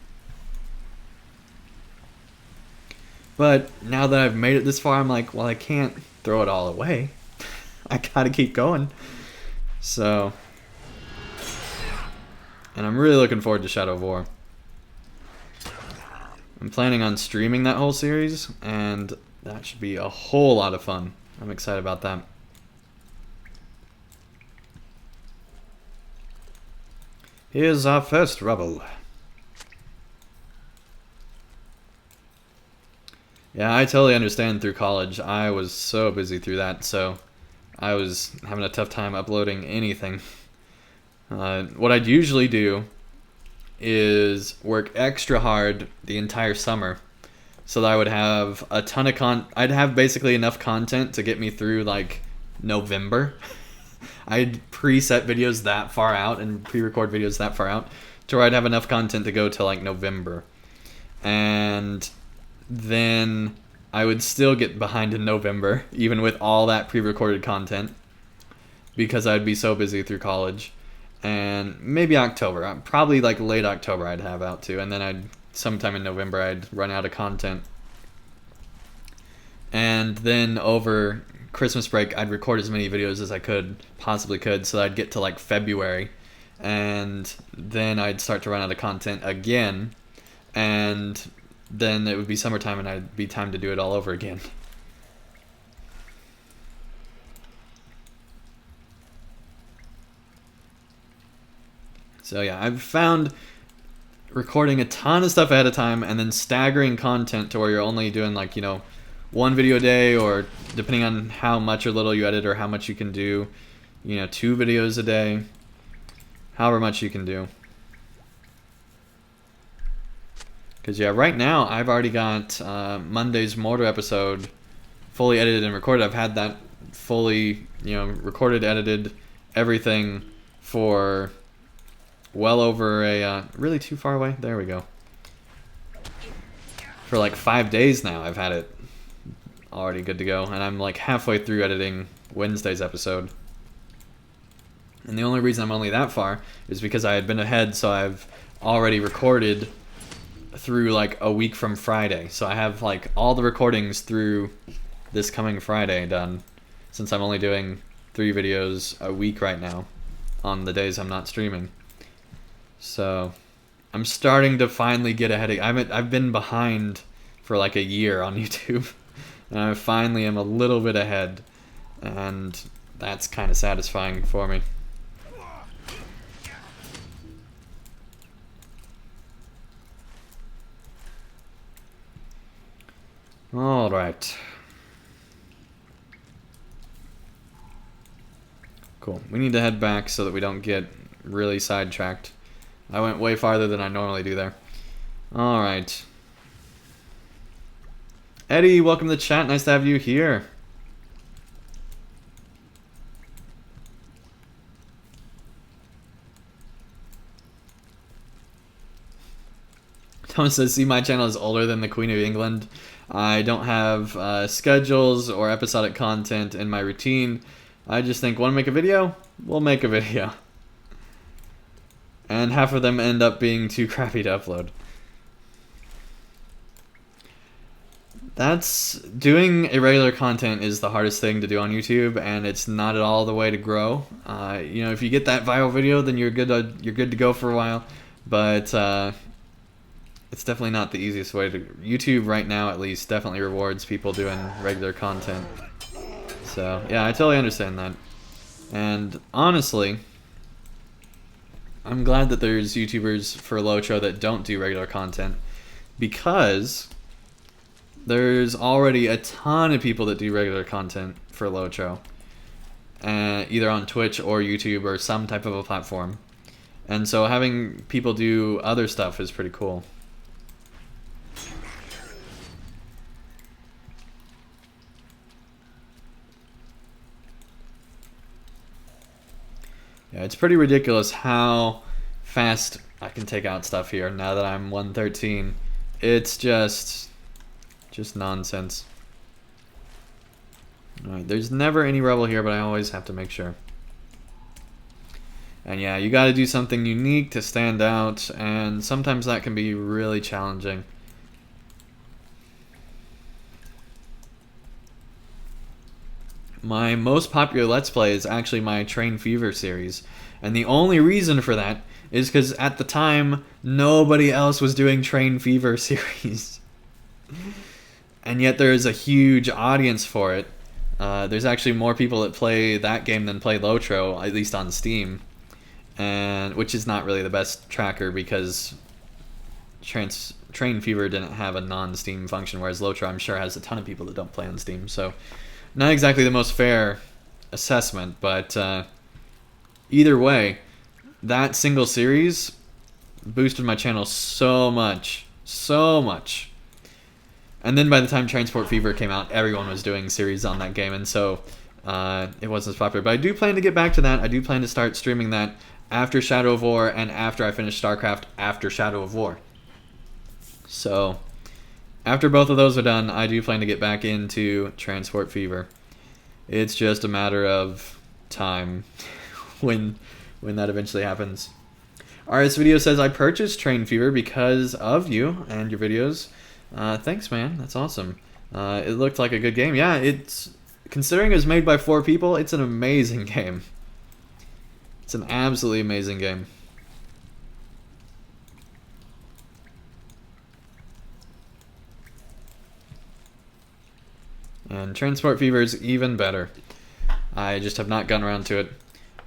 But now that I've made it this far, I'm like, well, I can't throw it all away. I gotta keep going. So, and I'm really looking forward to Shadow of War. I'm planning on streaming that whole series, and that should be a whole lot of fun. I'm excited about that. Here's our first rebel. Yeah, I totally understand. Through college, I was so busy through that, so I was having a tough time uploading anything. What I'd usually do is work extra hard the entire summer, so that I would have a ton of I'd have basically enough content to get me through like November. I'd preset videos that far out and pre-record videos that far out to where I'd have enough content to go to like November. And then I would still get behind in November, even with all that pre-recorded content, because I'd be so busy through college. And maybe October, probably like late October I'd have out too, and then sometime in November I'd run out of content. And then over Christmas break I'd record as many videos as I possibly could, so I'd get to like February, and then I'd start to run out of content again, and then it would be summertime and I'd be time to do it all over again. So yeah, I've found recording a ton of stuff ahead of time and then staggering content to where you're only doing like, one video a day, or depending on how much or little you edit or how much you can do, 2 videos a day, however much you can do. Because yeah, right now I've already got Monday's Mordor episode fully edited and recorded. I've had that fully, recorded, edited, everything for well over really too far away. There we go. For like 5 days now, I've had it already good to go, and I'm like halfway through editing Wednesday's episode. And the only reason I'm only that far is because I had been ahead, so I've already recorded through like a week from Friday. So I have like all the recordings through this coming Friday done, since I'm only doing 3 videos a week right now on the days I'm not streaming. So I'm starting to finally get ahead. I've been behind for like a year on YouTube, and I finally am a little bit ahead, and that's kind of satisfying for me. Alright. Cool. We need to head back so that we don't get really sidetracked. I went way farther than I normally do there. Alright. Eddie, welcome to the chat. Nice to have you here. Thomas says, see, my channel is older than the Queen of England. I don't have schedules or episodic content in my routine. I just think, want to make a video? We'll make a video. And half of them end up being too crappy to upload. Doing irregular content is the hardest thing to do on YouTube, and it's not at all the way to grow. You know, if you get that viral video, then you're good to go for a while. But it's definitely not the easiest way to. YouTube right now, at least, definitely rewards people doing regular content. So yeah, I totally understand that. And honestly, I'm glad that there's YouTubers for LOTRO that don't do regular content, because there's already a ton of people that do regular content for LOTRO, either on Twitch or YouTube or some type of a platform. And so having people do other stuff is pretty cool. Yeah, it's pretty ridiculous how fast I can take out stuff here now that I'm 113. It's just nonsense. Alright, there's never any rebel here, but I always have to make sure. And yeah, you gotta do something unique to stand out, and sometimes that can be really challenging. My most popular Let's Play is actually my Train Fever series, and the only reason for that is because at the time, nobody else was doing Train Fever series. And yet there is a huge audience for it. There's actually more people that play that game than play LOTRO, at least on Steam, and which is not really the best tracker because Train Fever didn't have a non-Steam function, whereas LOTRO, I'm sure, has a ton of people that don't play on Steam. So not exactly the most fair assessment, but either way, that single series boosted my channel so much. And then by the time Transport Fever came out, everyone was doing series on that game, and so it wasn't as popular. But I do plan to get back to that. I do plan to start streaming that after Shadow of War and after I finish StarCraft after Shadow of War. So after both of those are done, I do plan to get back into Transport Fever. It's just a matter of time when that eventually happens. RS Video says, I purchased Train Fever because of you and your videos. Thanks, man. That's awesome. It looked like a good game. Yeah, it's, considering it was made by 4 people, it's an amazing game. It's an absolutely amazing game. And Transport Fever is even better. I just have not gotten around to it.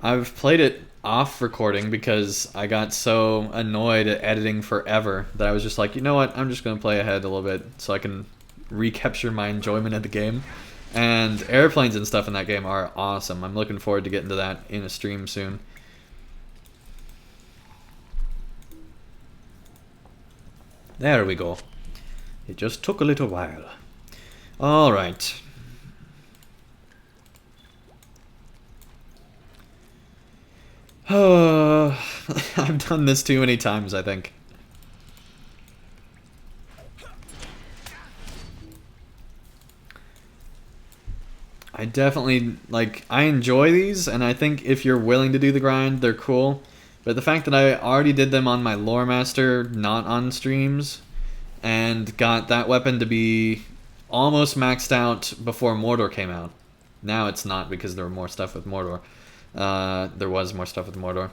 I've played it off recording because I got so annoyed at editing forever that I was just like, you know what, I'm just going to play ahead a little bit so I can recapture my enjoyment of the game. And airplanes and stuff in that game are awesome. I'm looking forward to getting to that in a stream soon. There we go. It just took a little while. Alright. Oh, I've done this too many times, I think. I definitely, like, I enjoy these, and I think if you're willing to do the grind, they're cool. But the fact that I already did them on my Lore Master, not on streams, and got that weapon to be almost maxed out before Mordor came out. Now it's not because there were more stuff with Mordor. There was more stuff with Mordor.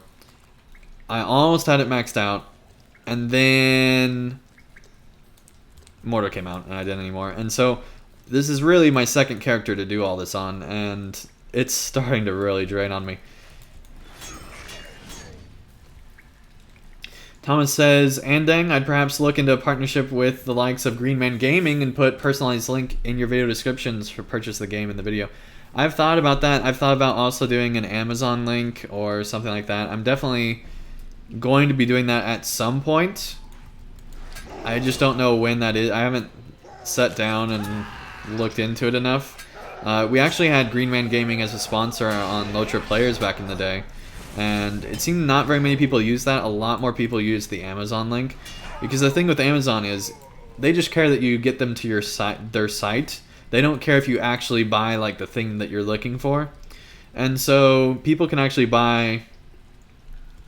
I almost had it maxed out, and then Mordor came out, and I didn't anymore. And so this is really my second character to do all this on, and it's starting to really drain on me. Thomas says, Andang, I'd perhaps look into a partnership with the likes of Green Man Gaming and put personalized link in your video descriptions for purchase of the game in the video. I've thought about that. I've thought about also doing an Amazon link or something like that. I'm definitely going to be doing that at some point. I just don't know when that is. I haven't sat down and looked into it enough. We actually had Green Man Gaming as a sponsor on LOTRO Players back in the day. And it seemed not very many people use that. A lot more people use the Amazon link, because the thing with Amazon is they just care that you get them to your site, their site. They don't care if you actually buy like the thing that you're looking for. And so people can actually buy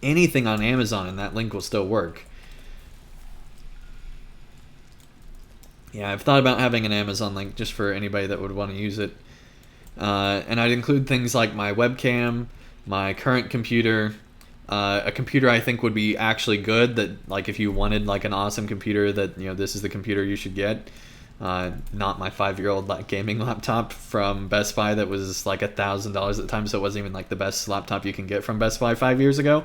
anything on Amazon and that link will still work. Yeah, I've thought about having an Amazon link just for anybody that would want to use it. And I'd include things like my webcam, my current computer, a computer I think would be actually good, that like if you wanted like an awesome computer, that this is the computer you should get, not my 5-year-old like gaming laptop from Best Buy that was like $1,000 at the time, so it wasn't even like the best laptop you can get from Best Buy 5 years ago,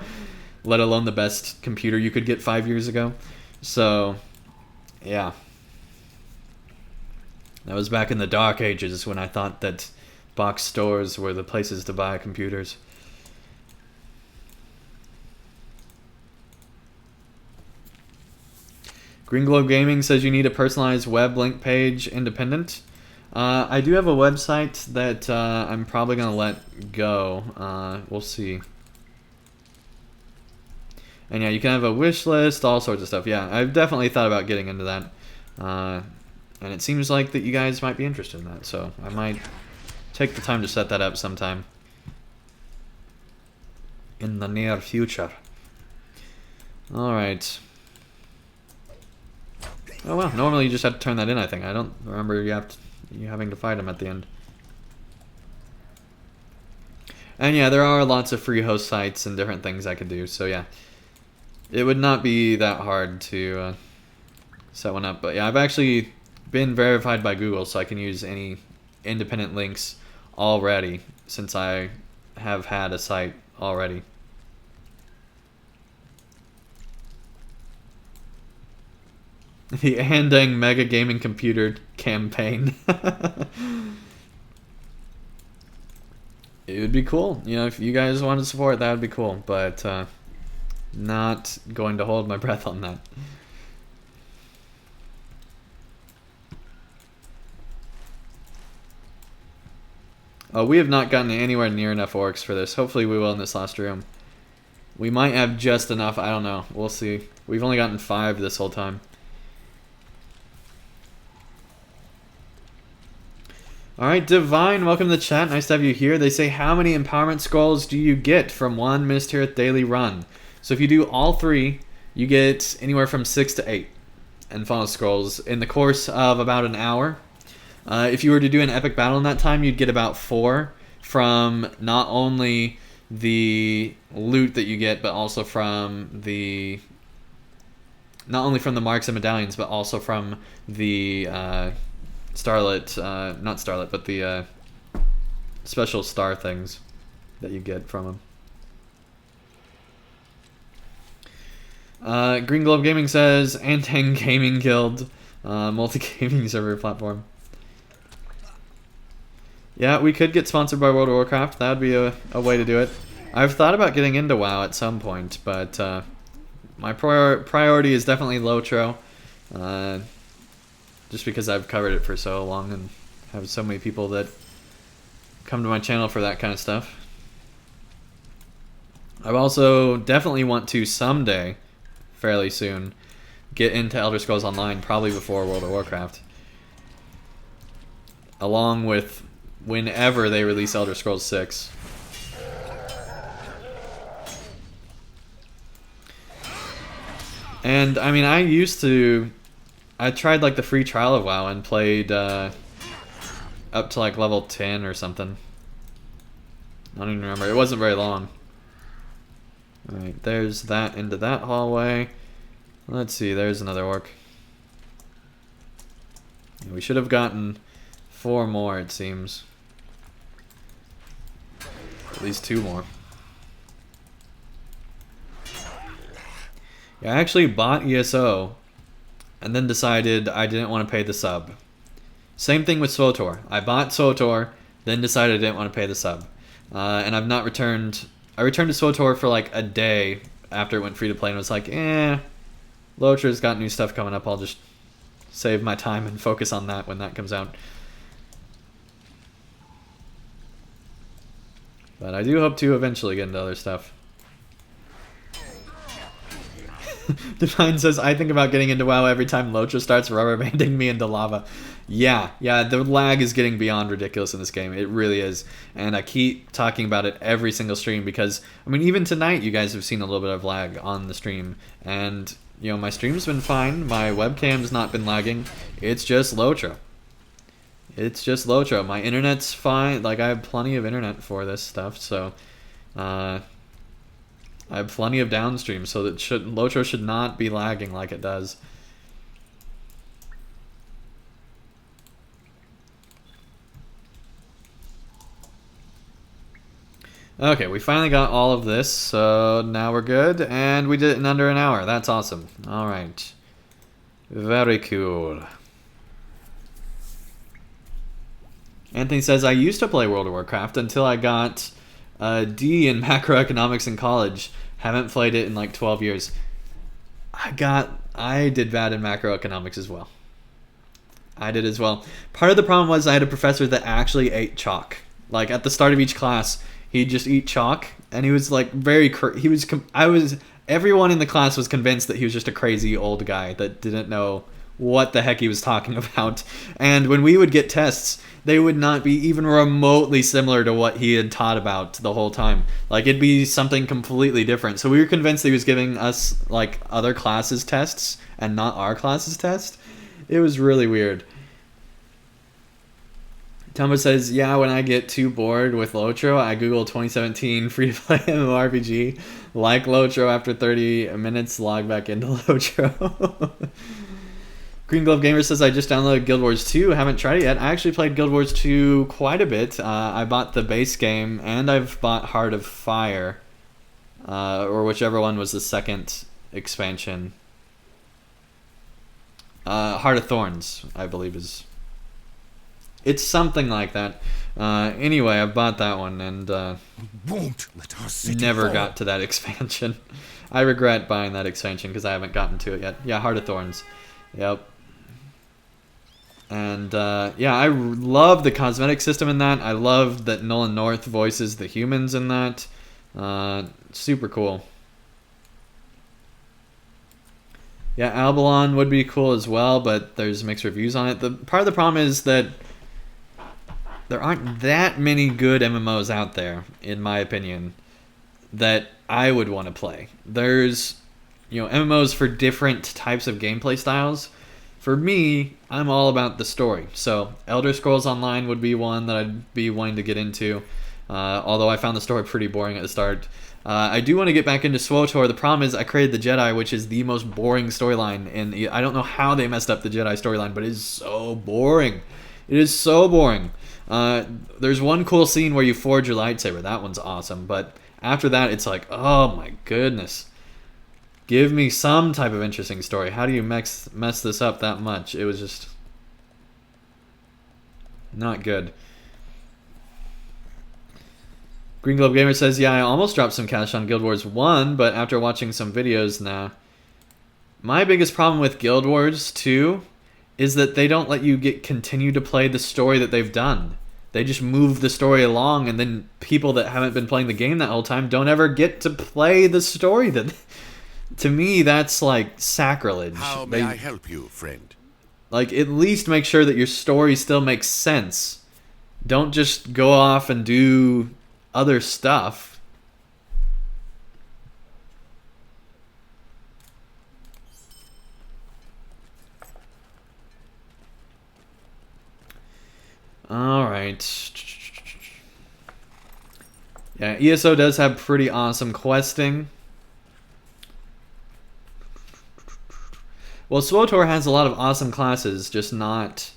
let alone the best computer you could get 5 years ago. So yeah, that was back in the dark ages when I thought that box stores were the places to buy computers. Green Globe Gaming says you need a personalized web link page independent. I do have a website that I'm probably going to let go. We'll see. And yeah, you can have a wish list, all sorts of stuff. Yeah, I've definitely thought about getting into that. And it seems like that you guys might be interested in that. So I might take the time to set that up sometime in the near future. Alright. Oh well, normally you just have to turn that in, I think. I don't remember you having to fight him at the end. And yeah, there are lots of free host sites and different things I could do, so yeah. It would not be that hard to set one up. But yeah, I've actually been verified by Google, so I can use any independent links already, since I have had a site already. The Andang Mega Gaming Computer campaign. It would be cool. If you guys want to support, that would be cool. But not going to hold my breath on that. We have not gotten anywhere near enough orcs for this. Hopefully we will in this last room. We might have just enough. I don't know. We'll see. We've only gotten 5 this whole time. Alright, Divine, welcome to the chat. Nice to have you here. They say, how many empowerment scrolls do you get from one Minas Tirith daily run? So if you do all 3, you get anywhere from 6 to 8 Anfalas scrolls in the course of about an hour. If you were to do an epic battle in that time, you'd get about 4 from not only the loot that you get, but also from the... not only from the marks and medallions, but also from the... Starlit, not Starlit, but the special star things that you get from them. Green Globe Gaming says, Andang Gaming Guild, multi-gaming server platform. Yeah, we could get sponsored by World of Warcraft. That would be a way to do it. I've thought about getting into WoW at some point, but my priority is definitely LOTRO. Just because I've covered it for so long and have so many people that come to my channel for that kind of stuff. I also definitely want to someday, fairly soon, get into Elder Scrolls Online, probably before World of Warcraft. Along with whenever they release Elder Scrolls 6. And, I mean, I tried like the free trial of WoW and played up to like level 10 or something. I don't even remember. It wasn't very long. Alright, there's that into that hallway. Let's see, there's another orc. We should have gotten 4 more, it seems. At least 2 more. I actually bought ESO and then decided I didn't want to pay the sub. Same thing with SWTOR. I bought SWTOR, then decided I didn't want to pay the sub. And I've not returned. I returned to SWTOR for like a day after it went free to play and was like, LOTRO's got new stuff coming up. I'll just save my time and focus on that when that comes out. But I do hope to eventually get into other stuff. Divine says, I think about getting into WoW every time LOTRO starts rubber banding me into lava. Yeah, the lag is getting beyond ridiculous in this game. It really is. And I keep talking about it every single stream because, I mean, even tonight you guys have seen a little bit of lag on the stream. And, you know, my stream's been fine. My webcam's not been lagging. It's just LOTRO. It's just LOTRO. My internet's fine. Like, I have plenty of internet for this stuff, so... I have plenty of downstream, so that LOTRO should not be lagging like it does. Okay, we finally got all of this, so now we're good, and we did it in under an hour. That's awesome. Alright. Very cool. Anthony says, I used to play World of Warcraft until I got a D in macroeconomics in college. Haven't played it in like 12 years. I did bad in macroeconomics as well. I did as well. Part of the problem was I had a professor that actually ate chalk. Like at the start of each class, he'd just eat chalk, and he was like everyone in the class was convinced that he was just a crazy old guy that didn't know what the heck he was talking about. And when we would get tests, they would not be even remotely similar to what he had taught about the whole time. Like, it'd be something completely different. So we were convinced he was giving us, like, other classes' tests and not our class's test. It was really weird. Tumba says, yeah, when I get too bored with LOTRO, I Google 2017 free-to-play MMORPG, like LOTRO after 30 minutes, log back into LOTRO. Green Glove Gamer says, I just downloaded Guild Wars 2. Haven't tried it yet. I actually played Guild Wars 2 quite a bit. I bought the base game, and I've bought Heart of Fire, or whichever one was the second expansion. Heart of Thorns, I believe is... It's something like that. Anyway, I bought that one, and Won't let our city never fall. got to that expansion. I regret buying that expansion, because I haven't gotten to it yet. Yeah, Heart of Thorns. Yep. And, yeah, I love the cosmetic system in that. I love that Nolan North voices the humans in that. Super cool. Yeah, Albalon would be cool as well, but there's mixed reviews on it. Part of the problem is that there aren't that many good MMOs out there, in my opinion, that I would want to play. There's, you know, MMOs for different types of gameplay styles. For me, I'm all about the story. So Elder Scrolls Online would be one that I'd be wanting to get into, although I found the story pretty boring at the start. I do want to get back into SWTOR. The problem is I created the Jedi, which is the most boring storyline, and I don't know how they messed up the Jedi storyline, but it is so boring. It is so boring. There's one cool scene where you forge your lightsaber. That one's awesome, but after that, it's like, oh my goodness. Give me some type of interesting story. How do you mess this up that much? It was just not good. Green Globe Gamer says, yeah, I almost dropped some cash on Guild Wars 1, but after watching some videos, nah. My biggest problem with Guild Wars 2 is that they don't let you continue to play the story that they've done. They just move the story along, and then people that haven't been playing the game that whole time don't ever get to play the story that... To me, that's like sacrilege. How may I help you, friend? Like, at least make sure that your story still makes sense. Don't just go off and do other stuff. Alright. Yeah, ESO does have pretty awesome questing. Well, SWTOR has a lot of awesome classes, just not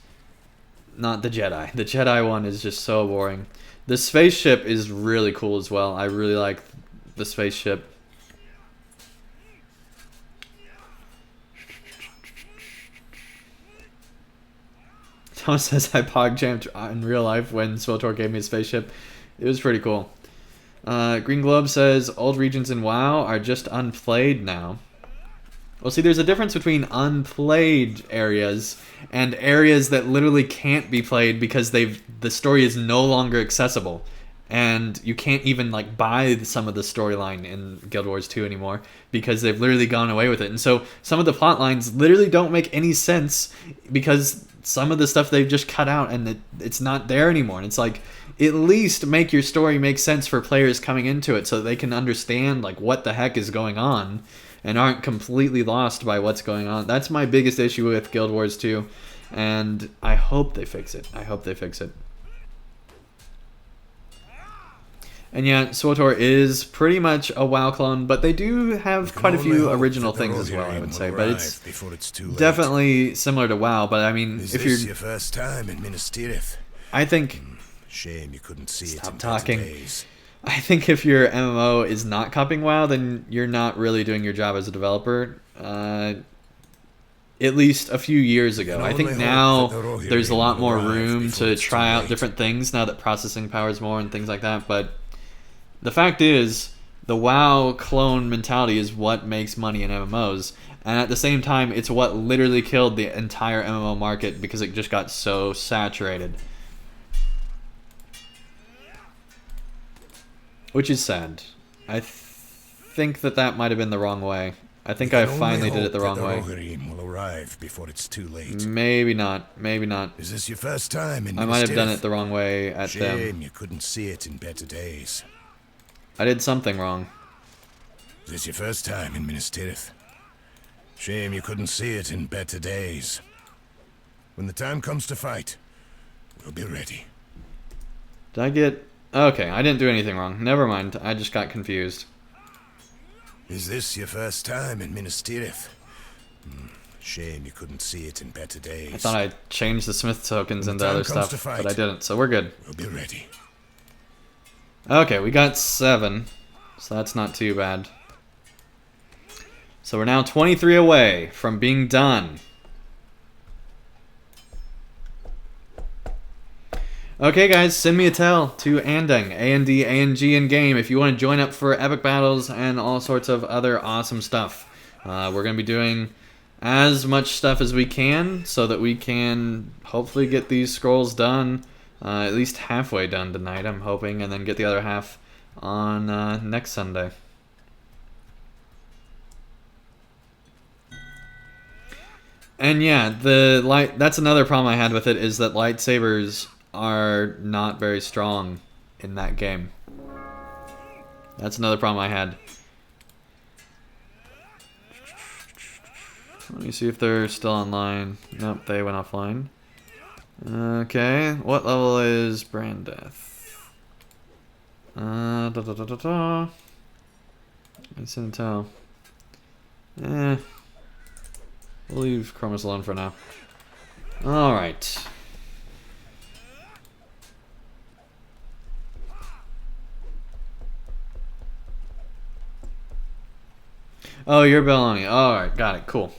the Jedi. The Jedi one is just so boring. The spaceship is really cool as well. I really like the spaceship. Thomas says I pog jammed in real life when SWTOR gave me a spaceship. It was pretty cool. Green Globe says old regions in WoW are just unplayed now. Well, see, there's a difference between unplayed areas and areas that literally can't be played because the story is no longer accessible, and you can't even like buy some of the storyline in Guild Wars 2 anymore because they've literally gone away with it. And so some of the plot lines literally don't make any sense because some of the stuff they've just cut out and it's not there anymore. And it's like, at least make your story make sense for players coming into it so they can understand like what the heck is going on and aren't completely lost by what's going on. That's my biggest issue with Guild Wars 2, and I hope they fix it. I hope they fix it. And yeah, SWTOR is pretty much a WoW clone, but they do have quite a few original things as well, I would say. But it's definitely similar to WoW. But I mean, Is if this you're, your first time in Minas Tirith? I think, Shame you couldn't see it stop in talking. better days. I think if your MMO is not copying WoW, then you're not really doing your job as a developer. At least a few years ago. I think now there's a lot more room to try out different things now that processing power is more and things like that. But the fact is, the WoW clone mentality is what makes money in MMOs. And at the same time, it's what literally killed the entire MMO market because it just got so saturated. Which is sad. I think that might have been the wrong way. I think I finally did it the wrong way. Will arrive before it's too late. Maybe not. Maybe not. Is this your first time in I might have done it the wrong way at them. Shame you couldn't see it in better days. I did something wrong. Is this your first time in Minas Tirith? Shame you couldn't see it in better days. When the time comes to fight, we'll be ready. Did I get... Okay, I didn't do anything wrong. Never mind. I just got confused. Is this your first time in Minas Tirith? Shame you couldn't see it in better days. I thought I changed the Smith tokens When into the time other comes stuff, to fight, but I didn't, so we're good. We'll be ready. Okay, we got 7, so that's not too bad. So we're now 23 away from being done. Okay, guys, send me a tell to Andang, A-N-D-A-N-G in game, if you want to join up for epic battles and all sorts of other awesome stuff. We're going to be doing as much stuff as we can so that we can hopefully get these scrolls done, at least halfway done tonight, I'm hoping, and then get the other half on next Sunday. And yeah, that's another problem I had with it, is that lightsabers are not very strong in that game. That's another problem I had. Let me see if they're still online. Nope, they went offline. Okay, what level is Brandeth? It's in tell. We'll leave Chromus alone for now. Alright. Oh, you're Belloni. Alright, got it. Cool.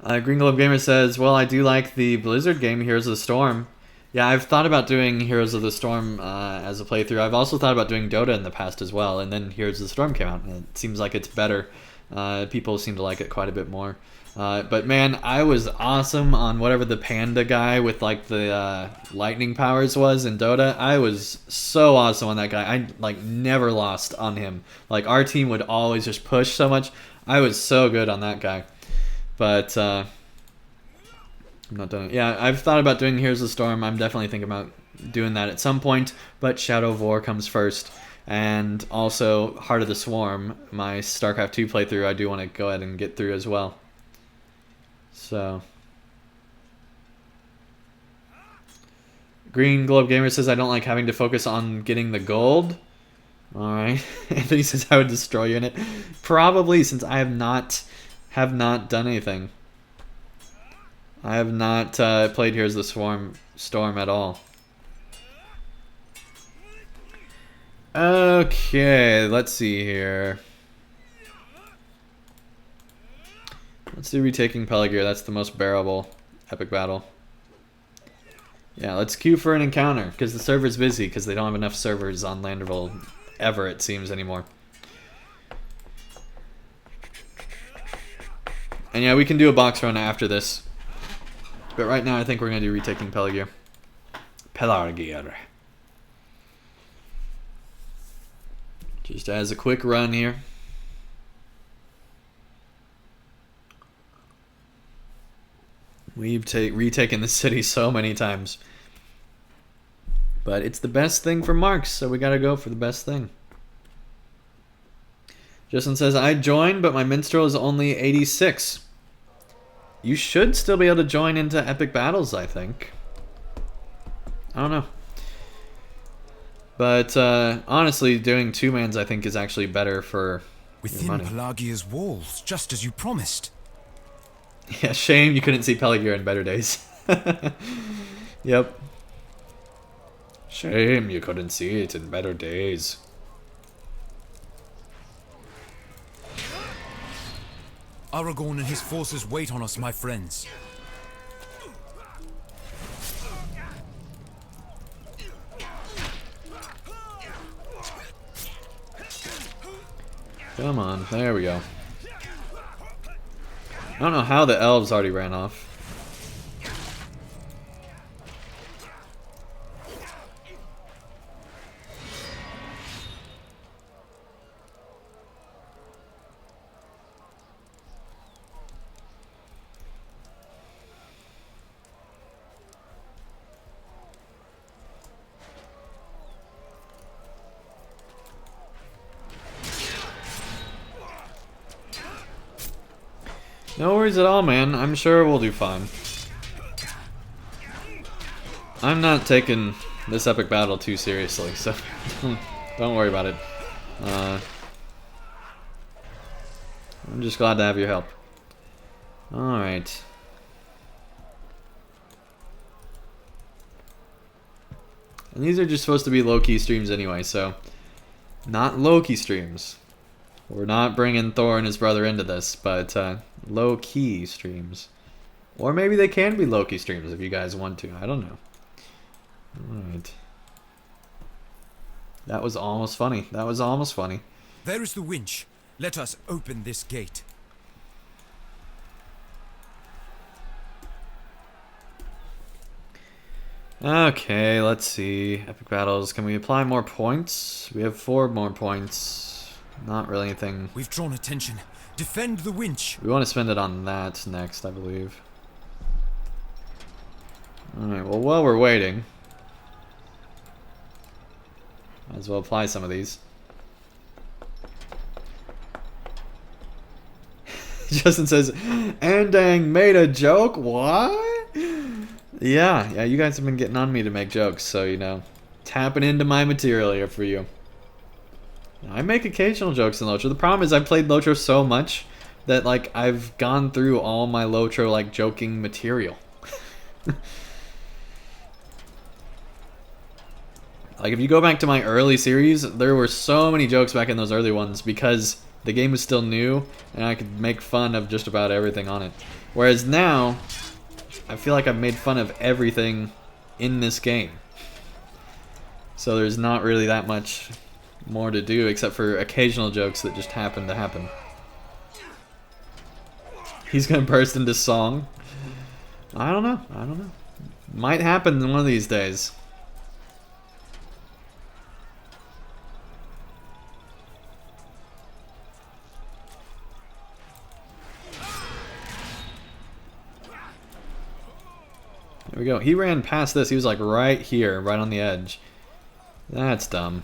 Green Globe Gamer says, well, I do like the Blizzard game, Heroes of the Storm. Yeah, I've thought about doing Heroes of the Storm as a playthrough. I've also thought about doing Dota in the past as well, and then Heroes of the Storm came out, and it seems like it's better. People seem to like it quite a bit more. But man, I was awesome on whatever the panda guy with like the lightning powers was in Dota. I was so awesome on that guy. I like never lost on him. Like our team would always just push so much. I was so good on that guy. But I'm not doing it. Yeah, I've thought about doing Heroes of the Storm. I'm definitely thinking about doing that at some point. But Shadow of War comes first. And also Heart of the Swarm, my StarCraft 2 playthrough, I do want to go ahead and get through as well. So, Green Globe Gamer says, I don't like having to focus on getting the gold. Alright. Anthony says, I would destroy you in it. Probably, since I have not done anything. I have not played Heroes of the Storm at all. Okay, let's see here. Let's do Retaking Peligir. That's the most bearable epic battle. Yeah, let's queue for an encounter, because the server's busy, because they don't have enough servers on Landerville ever, it seems, anymore. And yeah, we can do a box run after this. But right now, I think we're going to do retaking Pelargir. Pelargir. Just as a quick run here. We've retaken the city so many times. But it's the best thing for marks, so we gotta go for the best thing. Justin says, I joined, but my minstrel is only 86. You should still be able to join into epic battles, I think. I don't know. But honestly, doing two-mans I think is actually better for Within your money. Pelargia's walls, just as you promised. Yeah, shame you couldn't see Pelargir in better days. Yep. Shame you couldn't see it in better days. Aragorn and his forces wait on us, my friends. Come on, there we go. I don't know how the elves already ran off. No worries at all, man. I'm sure we'll do fine. I'm not taking this epic battle too seriously, so don't worry about it. I'm just glad to have your help. Alright. And these are just supposed to be low-key streams anyway, so... Not low-key streams. We're not bringing Thor and his brother into this, but low-key streams. Or maybe they can be low-key streams if you guys want to. I don't know. Alright. That was almost funny. That was almost funny. There is the winch. Let us open this gate. Okay, let's see. Epic battles. Can we apply more points? We have 4 more points. Not really anything. We've drawn attention. Defend the winch. We want to spend it on that next, I believe. Alright, well, while we're waiting, might as well apply some of these. Justin says, Andang made a joke? What? Yeah, you guys have been getting on me to make jokes, so, you know, tapping into my material here for you. I make occasional jokes in LOTRO. The problem is I've played LOTRO so much that, like, I've gone through all my LOTRO, like, joking material. Like, if you go back to my early series, there were so many jokes back in those early ones because the game was still new and I could make fun of just about everything on it. Whereas now, I feel like I've made fun of everything in this game. So there's not really that much more to do except for occasional jokes that just happen to happen. He's gonna burst into song. I don't know. Might happen one of these days. There we go. He ran past this. He was like right here, right on the edge. That's dumb.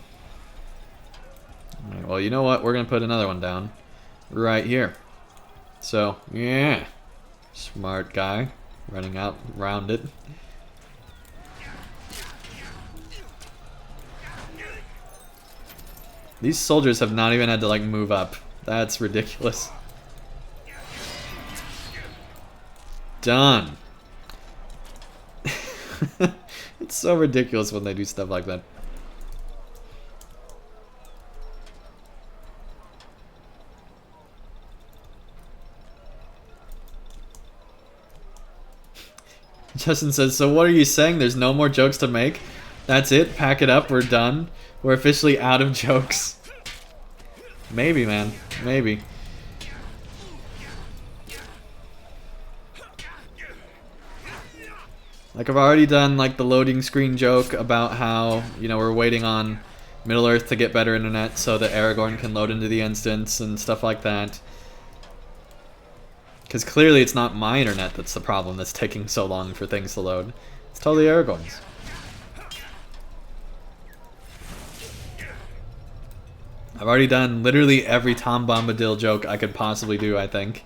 Alright, well, you know what? We're going to put another one down. Right here. So, yeah. Smart guy. Running out around it. These soldiers have not even had to, like, move up. That's ridiculous. Done. It's so ridiculous when they do stuff like that. Justin says, so what are you saying? There's no more jokes to make? That's it? Pack it up, we're done? We're officially out of jokes. Maybe, man. Maybe. Like, I've already done, like, the loading screen joke about how, you know, we're waiting on Middle-earth to get better internet so that Aragorn can load into the instance and stuff like that. Because clearly it's not my internet that's the problem that's taking so long for things to load. It's totally Aragorn's. I've already done literally every Tom Bombadil joke I could possibly do, I think.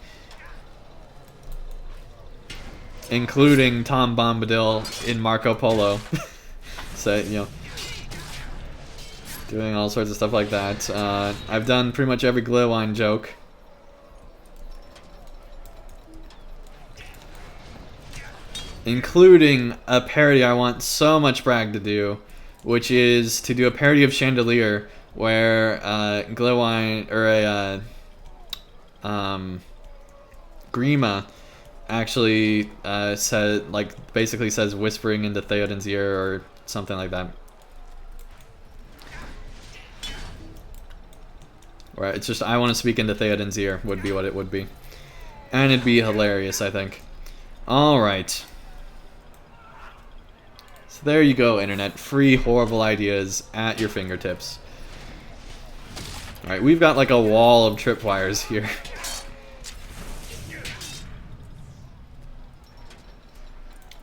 Including Tom Bombadil in Marco Polo. So, you know, doing all sorts of stuff like that. I've done pretty much every Glühwein joke. Including a parody I want so much Bragg to do, which is to do a parody of Chandelier, where Glühwein, or Grima actually said, like, basically says whispering into Theoden's ear or something like that. Or it's just, I want to speak into Theoden's ear would be what it would be. And it'd be hilarious, I think. Alright. So there you go, internet. Free horrible ideas at your fingertips. Alright, we've got like a wall of tripwires here.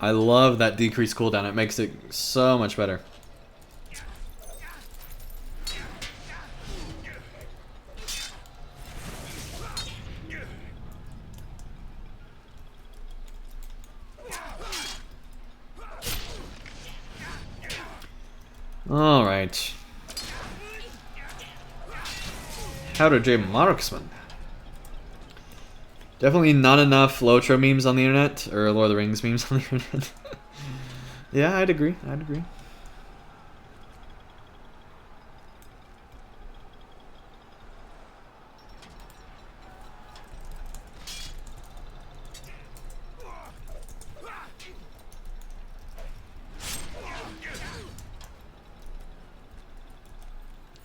I love that decreased cooldown. It makes it so much better. Alright. Powder J Marksman. Definitely not enough LOTRO memes on the internet, or Lord of the Rings memes on the internet. Yeah, I'd agree. I'd agree.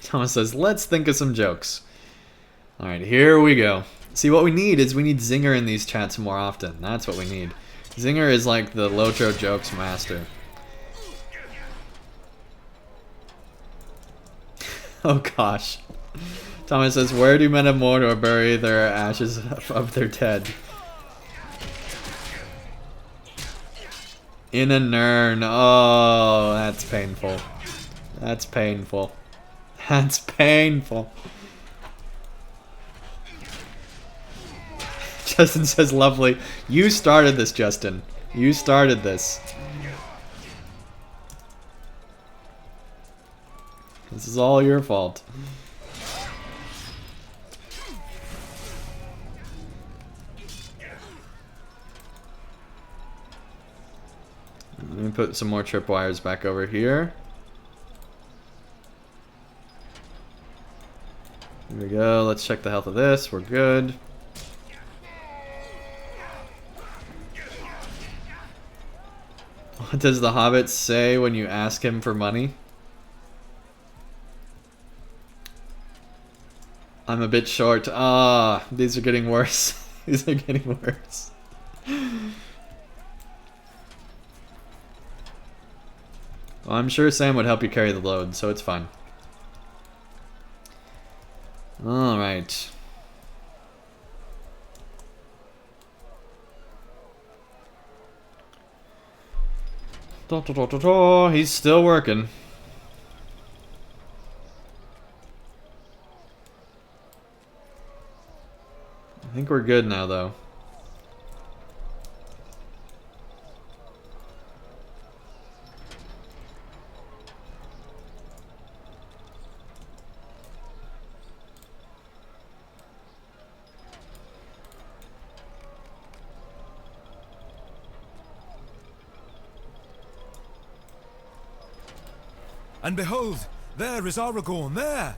Thomas says, let's think of some jokes. Alright, here we go. See, what we need is we need Zinger in these chats more often. That's what we need. Zinger is like the LOTRO jokes master. Oh gosh. Thomas says, where do men of Mordor bury their ashes of their dead? In a Nern. Oh, that's painful. That's painful. That's painful. Justin says, lovely. You started this, Justin. You started this. This is all your fault. Let me put some more tripwires back over here. Here we go. Let's check the health of this. We're good. What does the Hobbit say when you ask him for money? I'm a bit short. Ah, these are getting worse. These are getting worse. Well, I'm sure Sam would help you carry the load, so it's fine. Alright. He's still working. I think we're good now, though. And behold, there is Aragorn, there!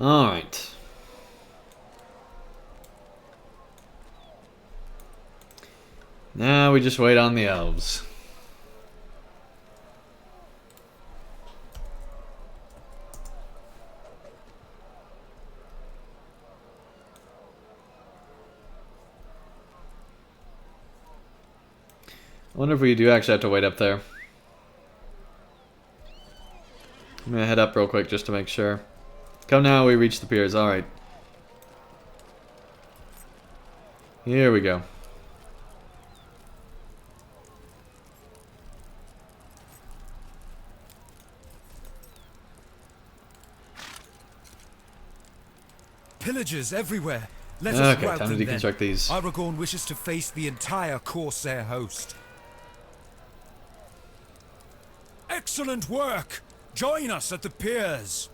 Alright. Now we just wait on the elves. I wonder if we do actually have to wait up there. I'm gonna head up real quick just to make sure. Come now, we reach the piers. Alright. Here we go. Pillagers everywhere. Let us Okay, rout time to them then. deconstruct these. Aragorn wishes to face the entire Corsair host. Excellent work! Join us at the piers.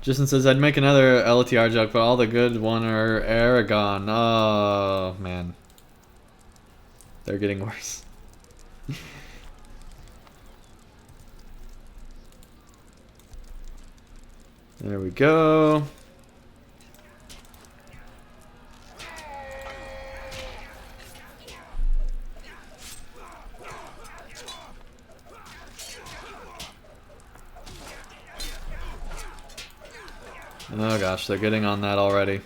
Justin says, I'd make another LTR joke, but all the good one are Aragon. Oh, man. They're getting worse. There we go. Oh gosh, they're getting on that already.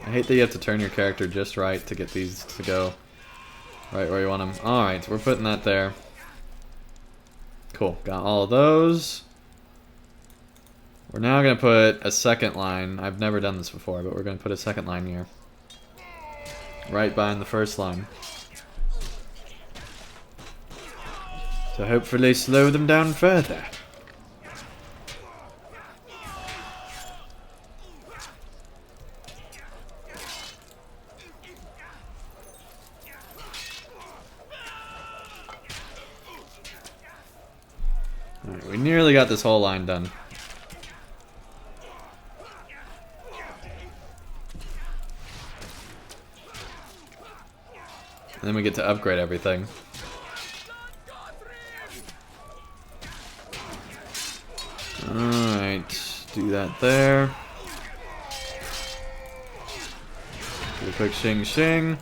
I hate that you have to turn your character just right to get these to go right where you want them. Alright, we're putting that there. Cool, got all of those. We're now going to put a second line. I've never done this before, but we're going to put a second line here. Right behind the first line. To hopefully slow them down further. Alright, we nearly got this whole line done. And then we get to upgrade everything. Alright, do that there. Do a quick shing shing.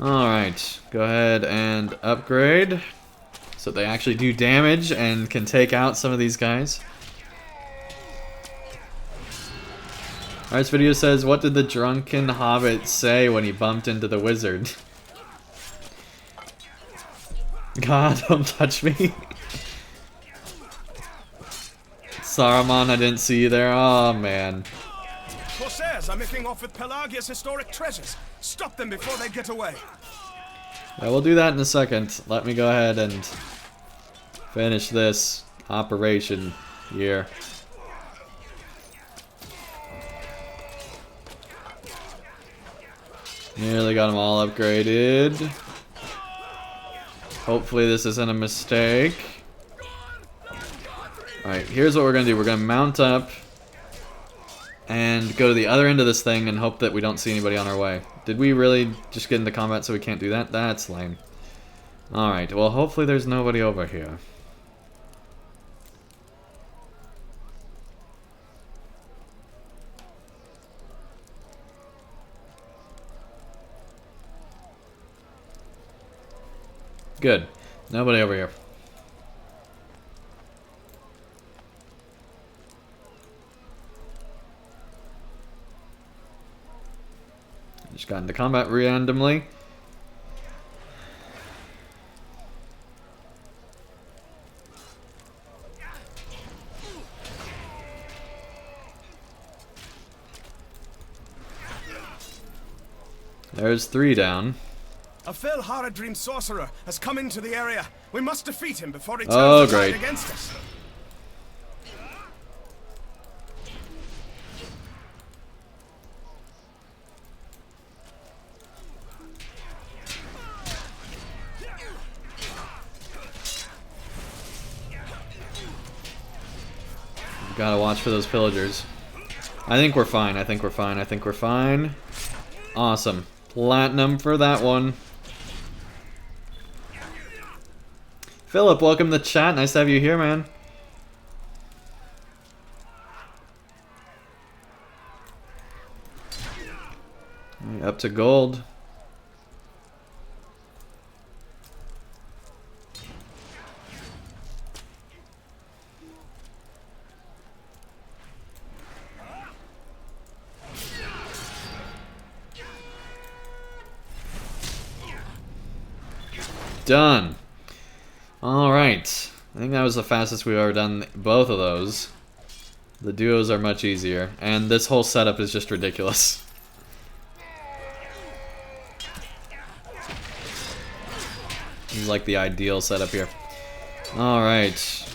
Alright, go ahead and upgrade. So they actually do damage and can take out some of these guys. Alright, this video says, what did the drunken hobbit say when he bumped into the wizard? God, don't touch me. Saruman, I didn't see you there. Oh, man. Corsairs are making off with Pelagia's historic treasures. Stop them before they get away. Yeah, we'll do that in a second. Let me go ahead and finish this operation here. Nearly got them all upgraded. Hopefully this isn't a mistake. Alright, here's what we're going to do. We're going to mount up and go to the other end of this thing and hope that we don't see anybody on our way. Did we really just get into combat so we can't do that? That's lame. Alright, well hopefully there's nobody over here. Good. Nobody over here. Just got into combat randomly. There's 3 down. A Fel Haradrim sorcerer has come into the area. We must defeat him before he turns Oh, the tide great. against us. Gotta watch for those pillagers. I think we're fine. I think we're fine. I think we're fine. Awesome. Platinum for that one. Philip, welcome to the chat. Nice to have you here, man. Up to gold. Done. Alright. I think that was the fastest we've ever done both of those. The duos are much easier. And this whole setup is just ridiculous. This is like the ideal setup here. Alright.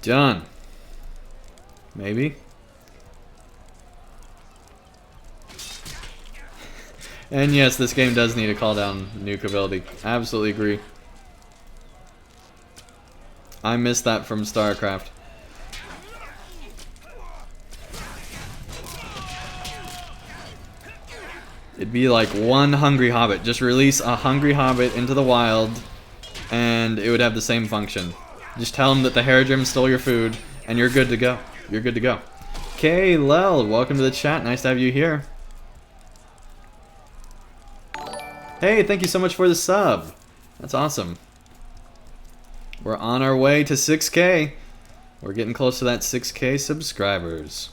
Done. Maybe. And yes, this game does need a call down nuke ability. Absolutely agree. I missed that from StarCraft. It'd be like one hungry hobbit. Just release a hungry hobbit into the wild and it would have the same function. Just tell them that the Haradrim stole your food, and you're good to go. You're good to go. Okay, Lel, welcome to the chat. Nice to have you here. Hey, thank you so much for the sub. That's awesome. We're on our way to 6K. We're getting close to that 6K subscribers.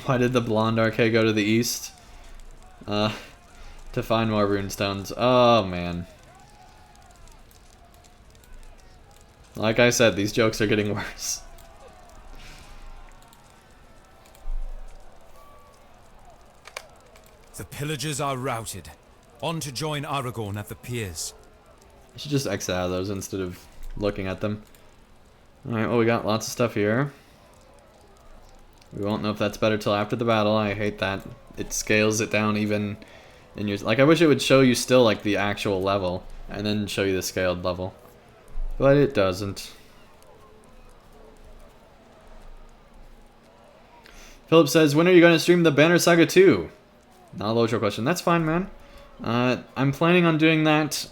Why did the blonde RK go to the east? To find more runestones. Oh, man. Like I said, these jokes are getting worse. The pillagers are routed. On to join Aragorn at the piers. I should just exit out of those instead of looking at them. Alright, well, we got lots of stuff here. We won't know if that's better till after the battle. I hate that. It scales it down even in your... Like, I wish it would show you still, like, the actual level, and then show you the scaled level. But it doesn't. Philip says, when are you going to stream the Banner Saga 2? Not a LOTRO question. That's fine, man. I'm planning on doing that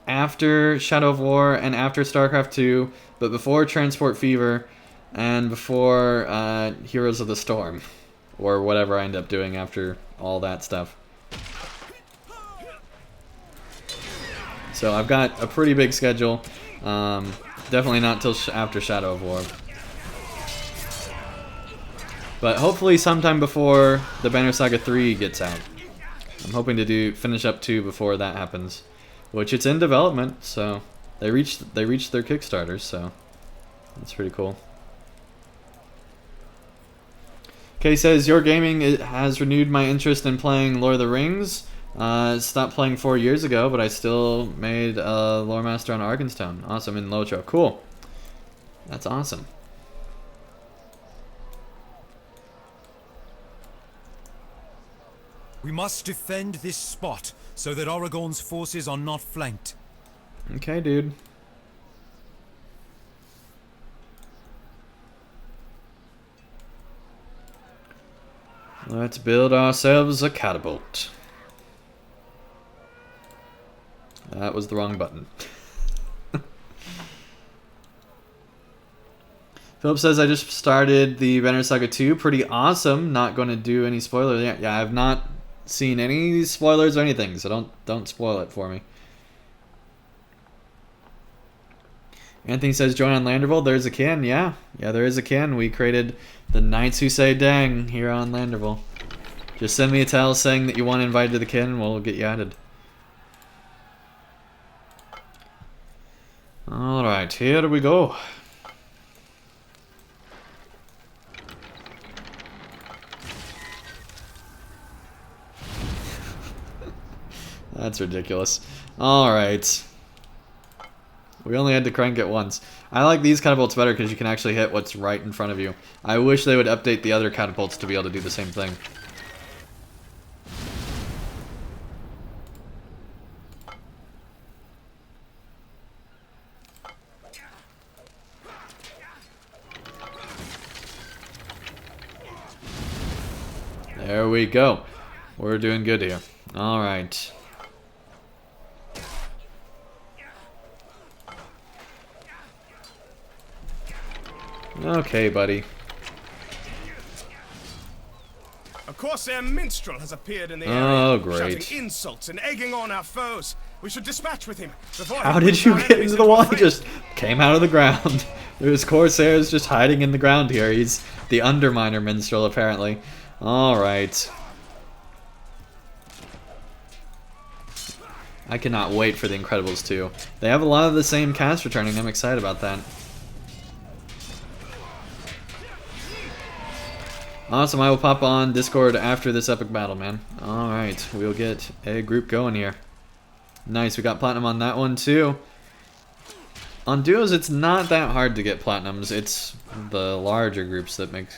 after Shadow of War and after StarCraft 2, but before Transport Fever and before Heroes of the Storm, or whatever I end up doing after all that stuff. So I've got a pretty big schedule. Definitely not till after Shadow of War. But hopefully sometime before the Banner Saga 3 gets out. I'm hoping to finish up 2 before that happens. Which it's in development, so they reached their Kickstarters, so that's pretty cool. Kay says, your gaming has renewed my interest in playing Lord of the Rings. Stopped playing 4 years ago, but I still made a lore master on Arkenstone. Awesome, in LOTRO. Cool. That's awesome. We must defend this spot so that Aragorn's forces are not flanked. Okay, dude. Let's build ourselves a catapult. That was the wrong button. Philip says, I just started the Banner Saga 2. Pretty awesome. Not going to do any spoilers yet. Yeah, I've not seen any spoilers or anything, so don't spoil it for me. Anthony says join on Landerville. There's a kin. Yeah, there is a kin. We created the Knights Who Say Dang here on Landerville. Just send me a tell saying that you want to invite to the kin, and we'll get you added. All right, here we go. That's ridiculous. Alright. We only had to crank it once. I like these catapults better because you can actually hit what's right in front of you. I wish they would update the other catapults to be able to do the same thing. There we go. We're doing good here. Alright. Okay, buddy. A Corsair minstrel has appeared in the area, Oh, great. shouting insults and egging on our foes. We should dispatch with him before How he did brings you our get enemies into the wall? a He fray. just came out of the ground. There's Corsairs just hiding in the ground here. He's the Underminer minstrel, apparently. Alright. I cannot wait for the Incredibles 2. They have a lot of the same cast returning. I'm excited about that. Awesome, I will pop on Discord after this epic battle, man. Alright, we'll get a group going here. Nice, we got platinum on that one too. On duos, it's not that hard to get platinums. It's the larger groups that make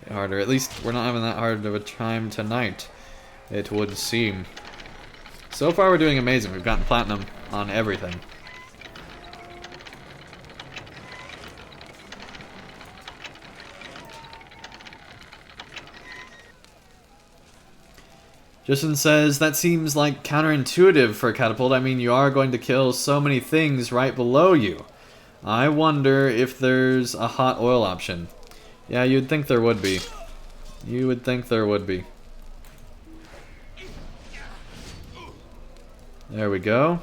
it harder. At least we're not having that hard of a time tonight, it would seem. So far we're doing amazing. We've gotten platinum on everything. Justin says, that seems like counterintuitive for a catapult. I mean, you are going to kill so many things right below you. I wonder if there's a hot oil option. Yeah, you'd think there would be. You would think there would be. There we go.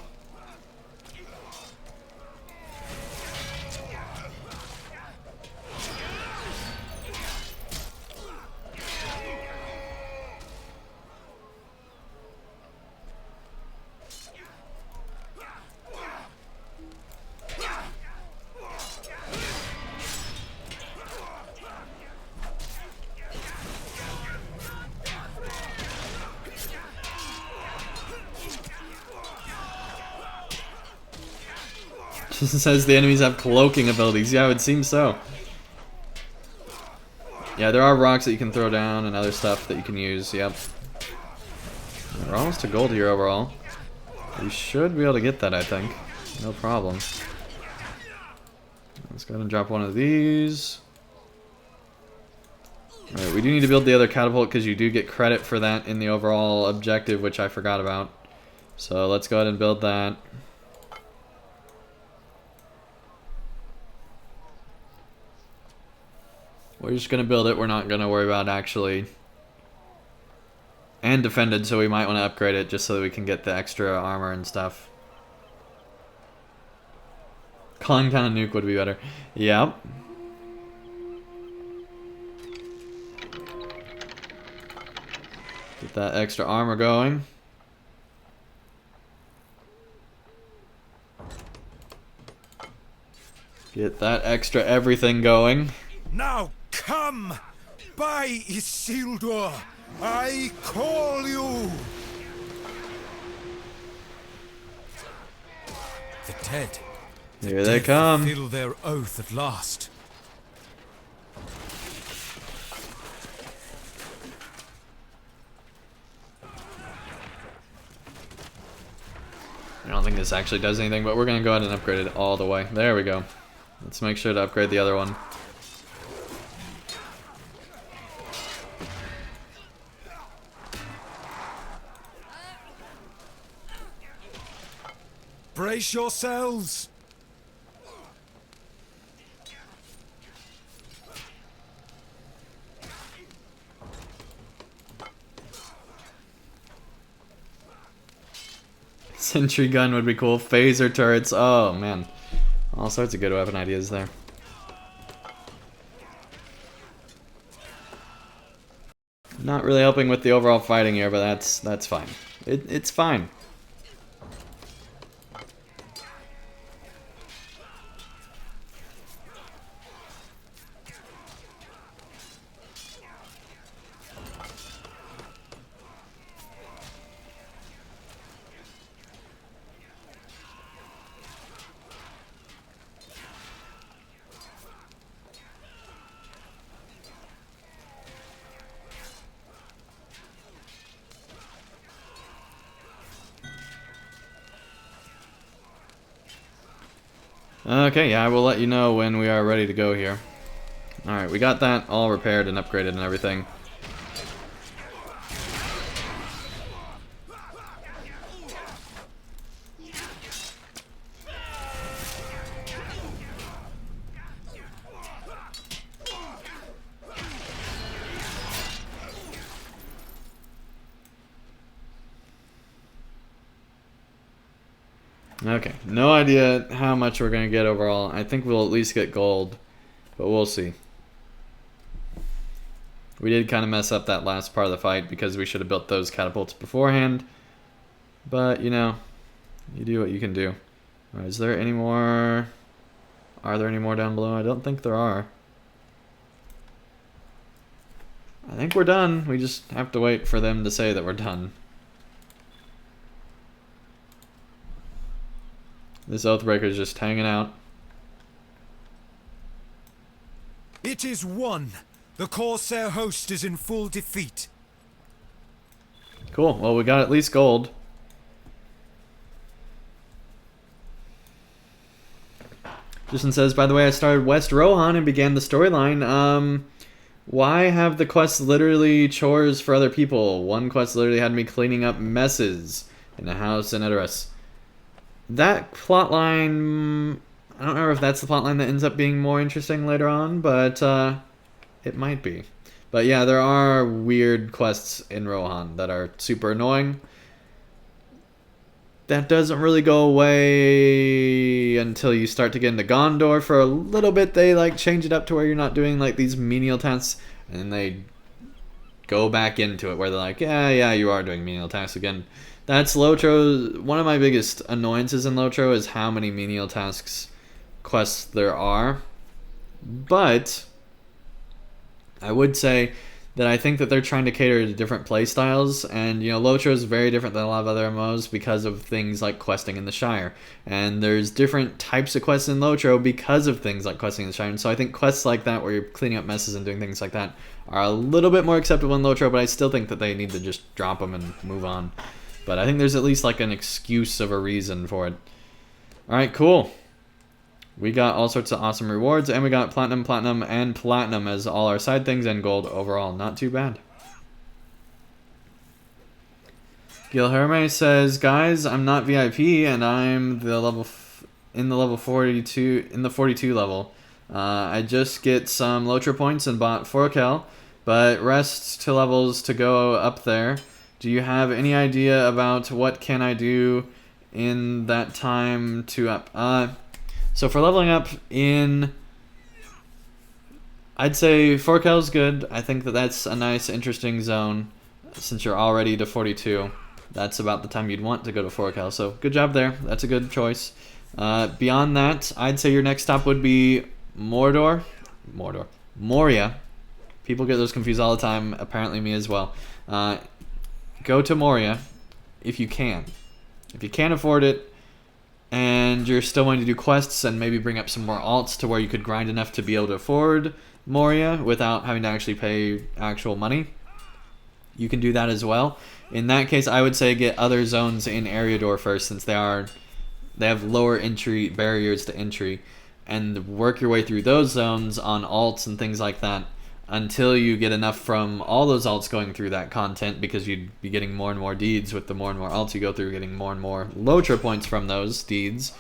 Justin says the enemies have cloaking abilities. Yeah, it would seem so. Yeah, there are rocks that you can throw down and other stuff that you can use. Yep. We're almost to gold here overall. We should be able to get that, I think. No problem. Let's go ahead and drop one of these. Alright, we do need to build the other catapult because you do get credit for that in the overall objective, which I forgot about. So let's go ahead and build that. We're just going to build it. We're not going to worry about actually... And defended, so we might want to upgrade it just so that we can get the extra armor and stuff. Calling down a nuke would be better. Yep. Get that extra armor going. Get that extra everything going. Now come! By Isildur, I call you! The dead. Here they come. Fulfill their oath at last. I don't think this actually does anything, but we're going to go ahead and upgrade it all the way. There we go. Let's make sure to upgrade the other one. Brace yourselves! Sentry gun would be cool. Phaser turrets. Oh, man. All sorts of good weapon ideas there. Not really helping with the overall fighting here, but that's fine. It's fine. Okay, yeah, I will let you know when we are ready to go here. Alright, we got that all repaired and upgraded and everything. Okay, no idea how much we're going to get overall. I think we'll at least get gold, but we'll see. We did kind of mess up that last part of the fight because we should have built those catapults beforehand. But, you know, you do what you can do. Alright, is there any more? Are there any more down below? I don't think there are. I think we're done. We just have to wait for them to say that we're done. This Oathbreaker is just hanging out. It is won. The Corsair host is in full defeat. Cool. Well, we got at least gold. Justin says, by the way, I started West Rohan and began the storyline. Why have the quests literally chores for other people? One quest literally had me cleaning up messes in a house in Edoras. That plotline, I don't remember if that's the plotline that ends up being more interesting later on, but it might be. But yeah, there are weird quests in Rohan that are super annoying. That doesn't really go away until you start to get into Gondor. For a little bit, they like change it up to where you're not doing like these menial tasks, and then they go back into it where they're like, yeah, you are doing menial tasks again. That's LOTRO. One of my biggest annoyances in LOTRO is how many menial tasks quests there are. But I would say that I think that they're trying to cater to different play styles, and you know, LOTRO is very different than a lot of other MMOs because of things like questing in the Shire, and there's different types of quests in LOTRO because of things like questing in the Shire. And so I think quests like that, where you're cleaning up messes and doing things like that, are a little bit more acceptable in LOTRO, but I still think that they need to just drop them and move on. But I think there's at least like an excuse of a reason for it. Alright, cool. We got all sorts of awesome rewards, and we got platinum, platinum, and platinum as all our side things, and gold overall. Not too bad. Gil Herme says, guys, I'm not VIP, and I'm the in the level 42 level. I just get some LOTRO points and bought 4Kel, but rest to levels to go up there. Do you have any idea about what can I do in that time to up? So for leveling up in, I'd say 4Kel is good. I think that that's a nice, interesting zone. Since you're already to 42, that's about the time you'd want to go to 4Kel. So good job there. That's a good choice. Beyond that, I'd say your next stop would be Moria. People get those confused all the time. Apparently me as well. Go to Moria if you can. If you can't afford it, and you're still wanting to do quests and maybe bring up some more alts to where you could grind enough to be able to afford Moria without having to actually pay actual money, you can do that as well. In that case, I would say get other zones in Eriador first, since they have lower entry barriers to entry, and work your way through those zones on alts and things like that until you get enough from all those alts going through that content, because you'd be getting more and more deeds with the more and more alts you go through, getting more and more LOTRO points from those deeds.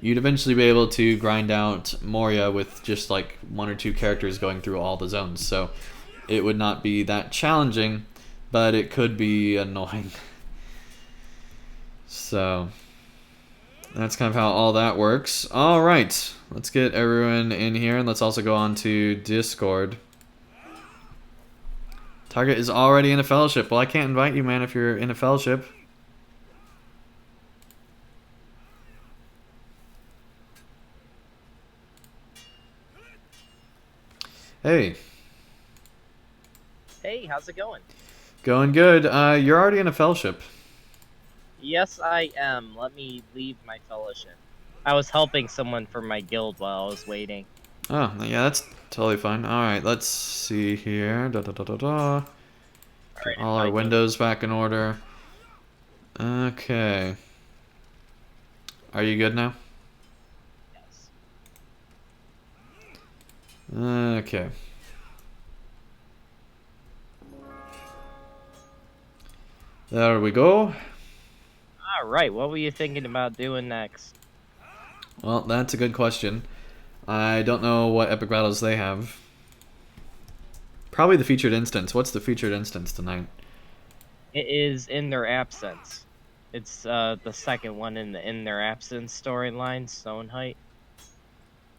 You'd eventually be able to grind out Moria with just like 1 or 2 characters going through all the zones. So it would not be that challenging, but it could be annoying. So That's kind of how all that works. All right, let's get everyone in here, and let's also go on to Discord. Target is already in a fellowship. Well, I can't invite you, man, if you're in a fellowship. Hey. Hey, how's it going? Going good. You're already in a fellowship. Yes, I am. Let me leave my fellowship. I was helping someone from my guild while I was waiting. Oh, yeah, that's totally fine. All right, let's see here. Da, da, da, da, da. Get all our windows back in order. Okay. Are you good now? Yes. Okay. There we go. Alright, what were you thinking about doing next? Well, that's a good question. I don't know what epic battles they have. Probably the featured instance. What's the featured instance tonight? It is In Their Absence. It's the second one in the In Their Absence storyline, Stone Height.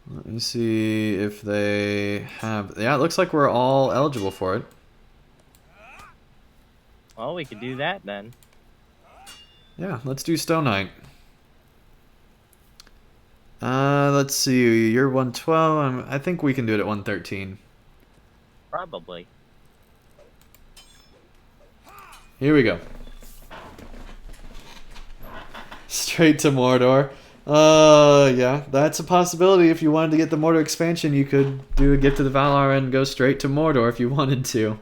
Let me see if they have... Yeah, it looks like we're all eligible for it. Well, we could do that then. Yeah, let's do Stone Knight. Let's see. You're 112. I think we can do it at 113. Probably. Here we go. Straight to Mordor. Yeah, that's a possibility. If you wanted to get the Mordor expansion, you could do a Gift of the Valar and go straight to Mordor if you wanted to.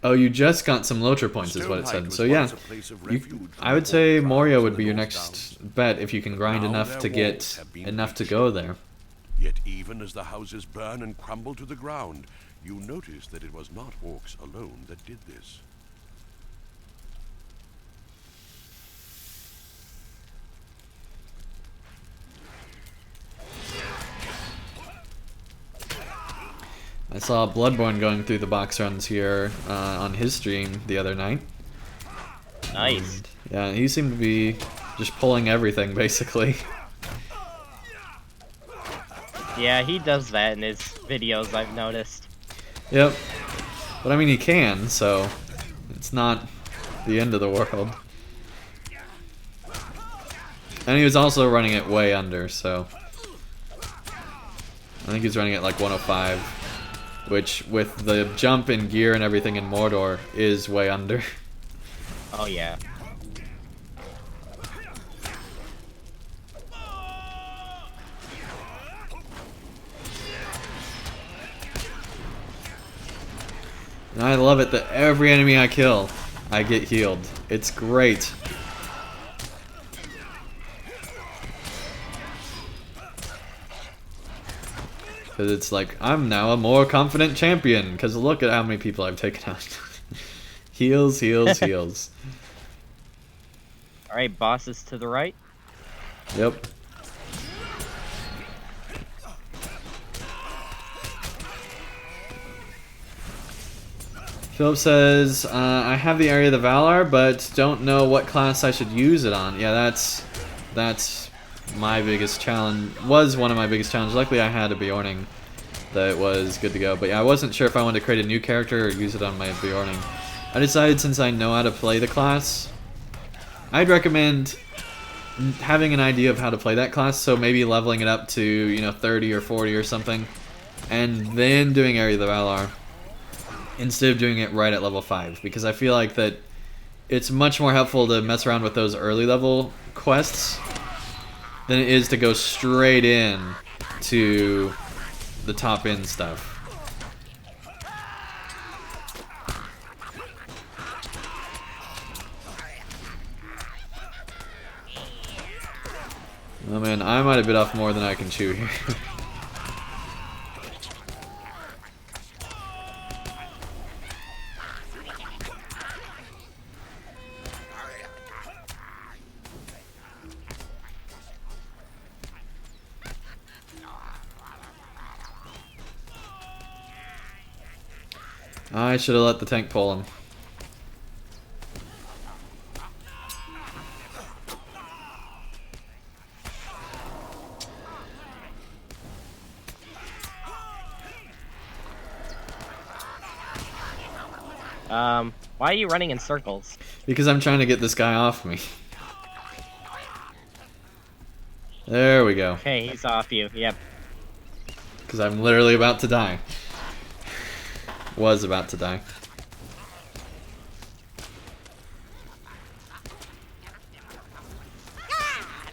Oh, you just got some LOTRO points is what it said. So yeah, I would say Moria would be your next bet if you can grind enough to get enough to go there. Yet even as the houses burn and crumble to the ground, you notice that it was not orcs alone that did this. I saw Bloodborne going through the box runs here on his stream the other night. Nice. And, yeah, he seemed to be just pulling everything, basically. Yeah, he does that in his videos, I've noticed. Yep. But I mean, he can, so it's not the end of the world. And he was also running it way under, so... I think he's running it like 105. Which, with the jump in gear and everything in Mordor, is way under. Oh, yeah. And I love it that every enemy I kill, I get healed. It's great. Because it's like, I'm now a more confident champion. Because look at how many people I've taken out. Heals, heals, heals. Alright, bosses to the right. Yep. Philip says, I have the Area of the Valar, but don't know what class I should use it on. Yeah, that's my biggest challenge. Was one of my biggest challenges. Luckily, I had a Bjorning that was good to go. But yeah, I wasn't sure if I wanted to create a new character or use it on my Bjorning. I decided since I know how to play the class, I'd recommend having an idea of how to play that class. So maybe leveling it up to, you know, 30 or 40 or something, and then doing Area of the Valar instead of doing it right at level 5, because I feel like that it's much more helpful to mess around with those early level quests than it is to go straight in to the top end stuff. Oh man, I might have bit off more than I can chew here. I should have let the tank pull him. Why are you running in circles? Because I'm trying to get this guy off me. There we go. Okay, he's off you. Yep. Because I'm literally about to die. Was about to die.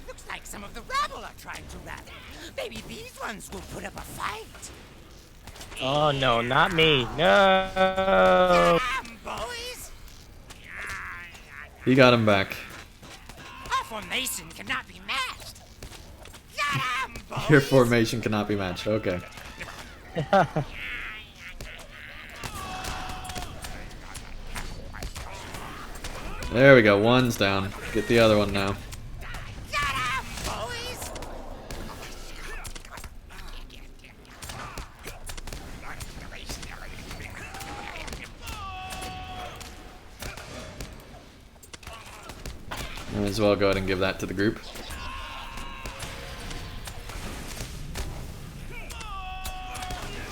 Looks like some of the rabble are trying to rally. Maybe these ones will put up a fight. Oh no, not me. No. Boys! He got him back. Our formation cannot be matched. Get 'em, boys! Your formation cannot be matched. Okay. There we go. One's down. Get the other one now. Get 'em, boys! Might as well go ahead and give that to the group.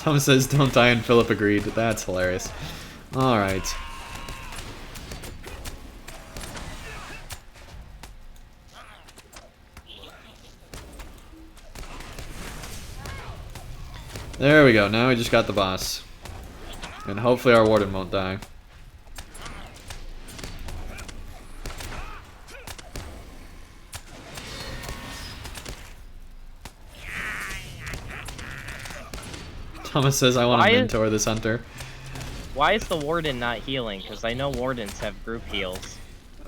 Thomas says, "Don't die," and Philip agreed. That's hilarious. Alright. There we go. Now we just got the boss. And hopefully our warden won't die. Thomas says, "I want to mentor this hunter." Why is the warden not healing? Because I know wardens have group heals.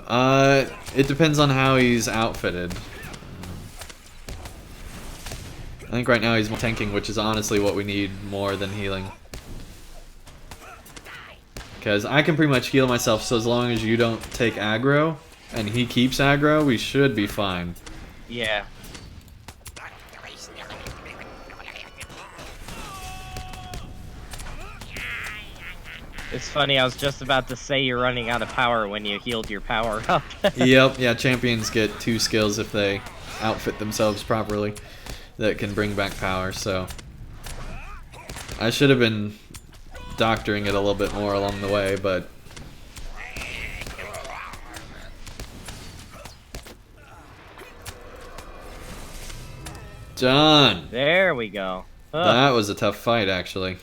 It depends on how he's outfitted. I think right now he's tanking, which is honestly what we need more than healing. Because I can pretty much heal myself, so as long as you don't take aggro, and he keeps aggro, we should be fine. Yeah. It's funny, I was just about to say you're running out of power when you healed your power up. Yep, yeah, champions get 2 skills if they outfit themselves properly that can bring back power, so I should have been doctoring it a little bit more along the way, but done. There we go. Ugh. That was a tough fight, actually.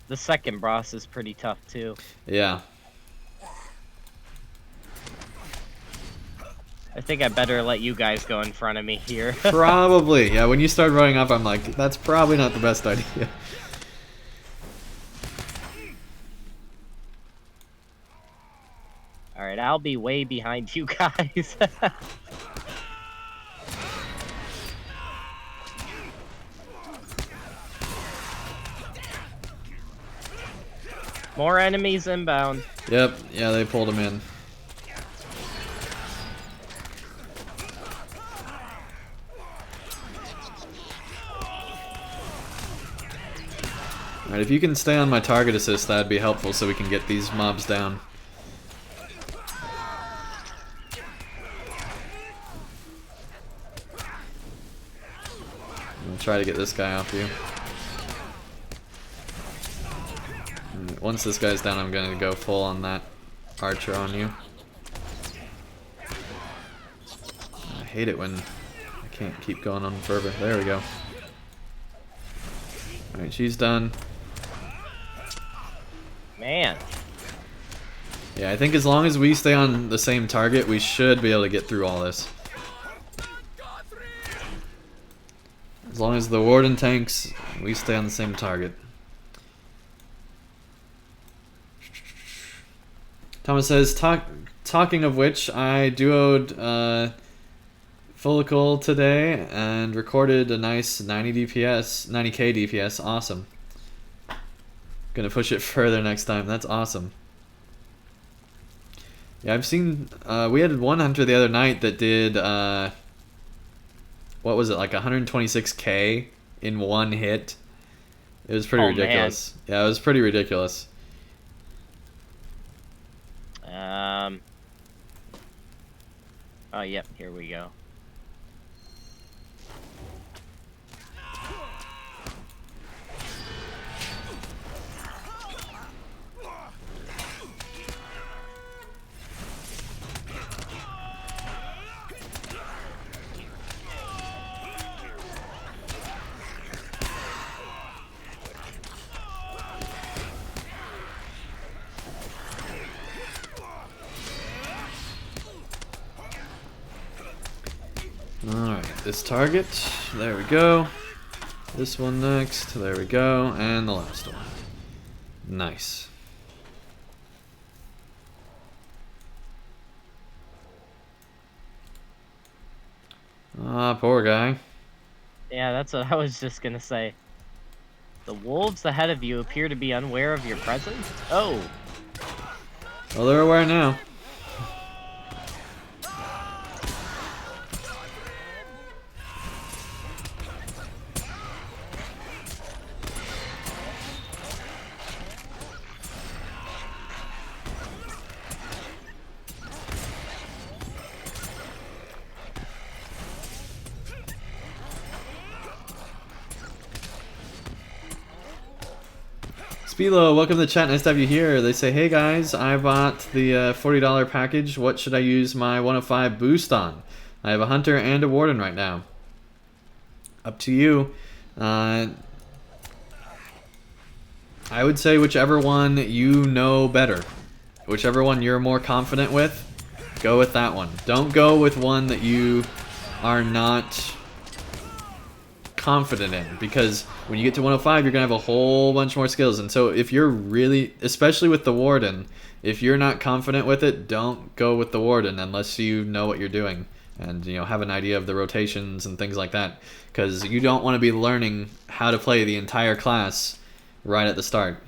The second boss is pretty tough too. Yeah. I think I better let you guys go in front of me here. Probably. Yeah, when you start running up, I'm like, that's probably not the best idea. Alright, I'll be way behind you guys. More enemies inbound. Yep, yeah, they pulled him in. Alright, if you can stay on my target assist, that'd be helpful so we can get these mobs down. I'll try to get this guy off you. Once this guy's down, I'm gonna go full on that archer on you. I hate it when I can't keep going on forever. There we go. Alright, she's done. Man. Yeah, I think as long as we stay on the same target, we should be able to get through all this. As long as the warden tanks, we stay on the same target. Thomas says, talking of which, I duoed Follicle today and recorded a nice 90k DPS. Awesome. Gonna push it further next time. That's awesome. Yeah, I've seen, we had one hunter the other night that did, what was it, like 126k in one hit. It was pretty Oh, man. ridiculous. Yeah, it was pretty ridiculous. Oh, yep, here we go. Alright, this target. There we go. This one next. There we go. And the last one. Nice. Ah, poor guy. Yeah, that's what I was just gonna say. The wolves ahead of you appear to be unaware of your presence. Oh, Well, they're aware now. Spilo, welcome to the chat. Nice to have you here. They say, hey guys, I bought the $40 package. What should I use my 105 boost on? I have a hunter and a warden right now. Up to you. I would say whichever one you know better. Whichever one you're more confident with, go with that one. Don't go with one that you are not confident in, because when you get to 105 you're gonna have a whole bunch more skills, and so if you're really, especially with the warden, if you're not confident with it, don't go with the warden unless you know what you're doing and have an idea of the rotations and things like that, because you don't want to be learning how to play the entire class right at the start.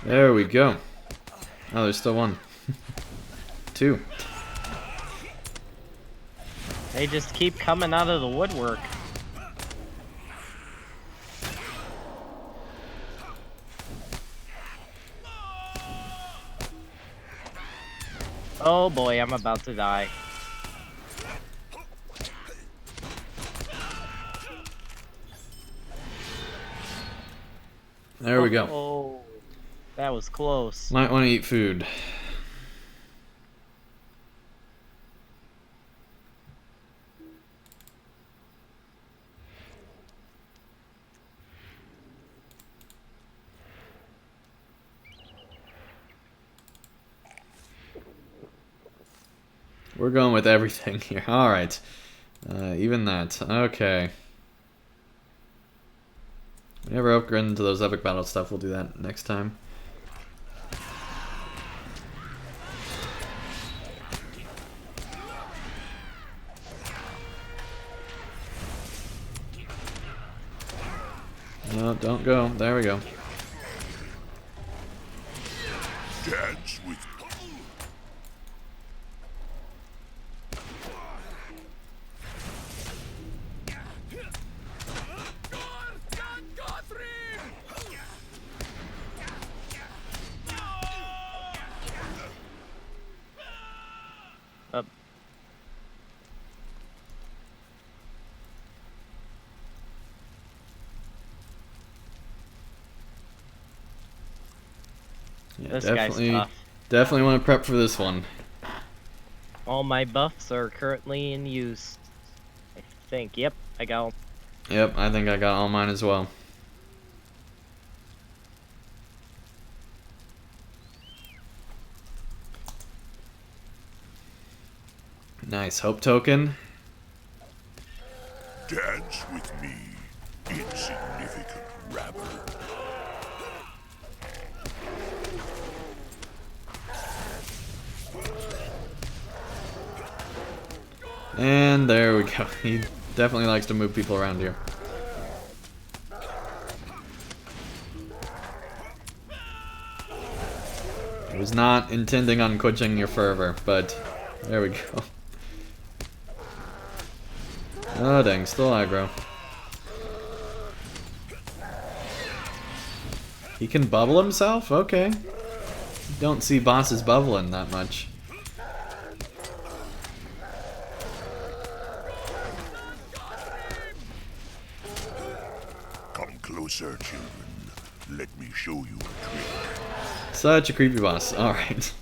There we go. Oh, there's still one. Two. they just keep coming out of the woodwork. Oh boy, I'm about to die. There we go. Oh, that was close. Might want to eat food. We're going with everything here. Alright. Even that. Okay. We never upgrade into those epic battle stuff. We'll do that next time. No, don't go. There we go. Dance with Up. Yeah, This guy's tough. definitely want to prep for this one. All my buffs are currently in use. I think. Yep, I got 'em. Yep, I think I got all mine as well. Nice hope token. Dance with me, insignificant rabble. And there we go. He definitely likes to move people around here. I was not intending on quenching your fervor, but there we go. Oh dang, still aggro. He can bubble himself? Okay. Don't see bosses bubbling that much. Come closer, children. Let me show you a trick. Such a creepy boss. Alright.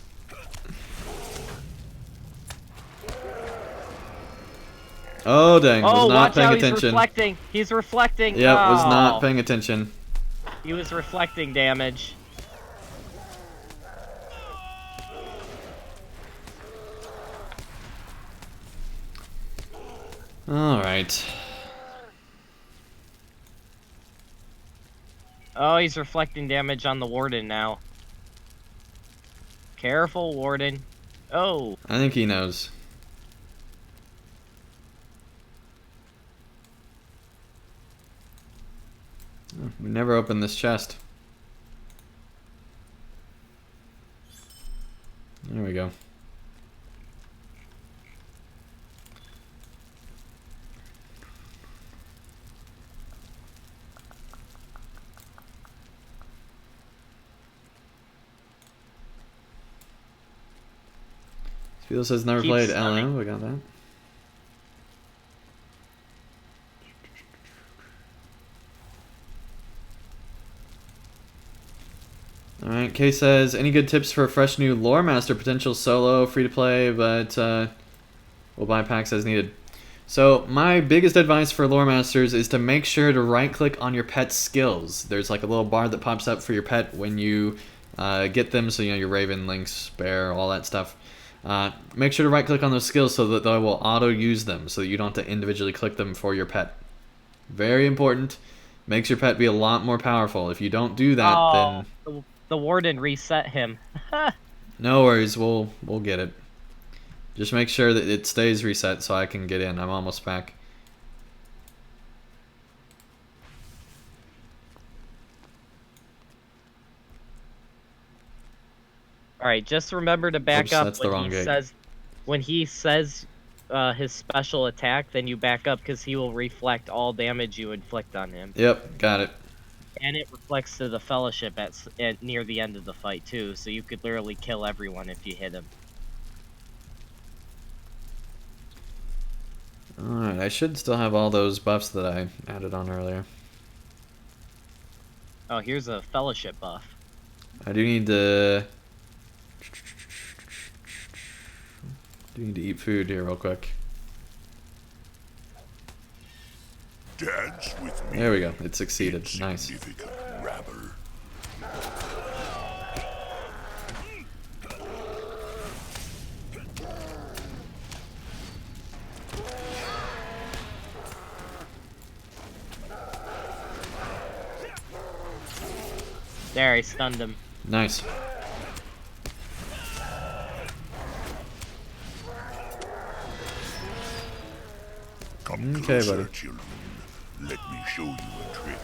Oh dang, was Oh, not watch paying out, he's attention. reflecting. He's reflecting. Yep, was not Oh. paying attention. He was reflecting damage. Alright. Oh, he's reflecting damage on the warden now. Careful, warden. Oh. I think he knows. Oh, we never opened this chest. There we go. Phil says never Keep played stunning. LM. We got that. Alright, Kay says, any good tips for a fresh new lore master? Potential solo, free to play, but we'll buy packs as needed. So, my biggest advice for lore masters is to make sure to right click on your pet's skills. There's like a little bar that pops up for your pet when you get them, so you know, your Raven, Lynx, Bear, all that stuff. Make sure to right click on those skills so that they will auto use them, so that you don't have to individually click them for your pet. Very important. Makes your pet be a lot more powerful. If you don't do that, Oh, then the warden reset him. no worries, we'll get it. Just make sure that it stays reset so I can get in. I'm almost back. All right, just remember to back Oops, up that's the wrong gate. when he says his special attack. Then you back up because he will reflect all damage you inflict on him, Yep, got it. and it reflects to the Fellowship at near the end of the fight too. So you could literally kill everyone if you hit him. Alright, I should still have all those buffs that I added on earlier. Oh, here's a Fellowship buff. I do need to eat food here real quick. Dance with me. There we go. It succeeded. Nice. Insignificant rabble. There, I stunned him. Nice. Come Okay, closer, buddy. children. Let me show you a trick.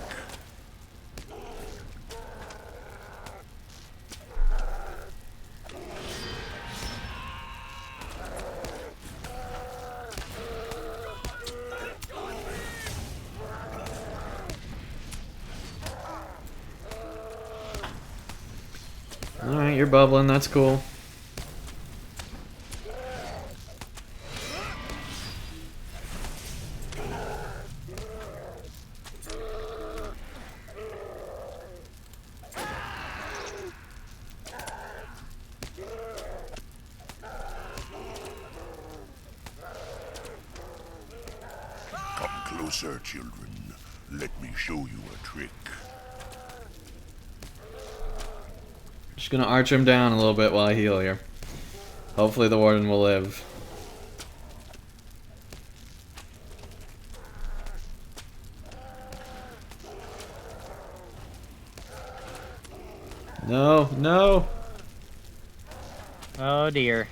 Alright, you're bubbling. That's cool. Come closer, children. Let me show you a trick. Just gonna arch him down a little bit while I heal here. Hopefully the warden will live. No, no. Oh dear.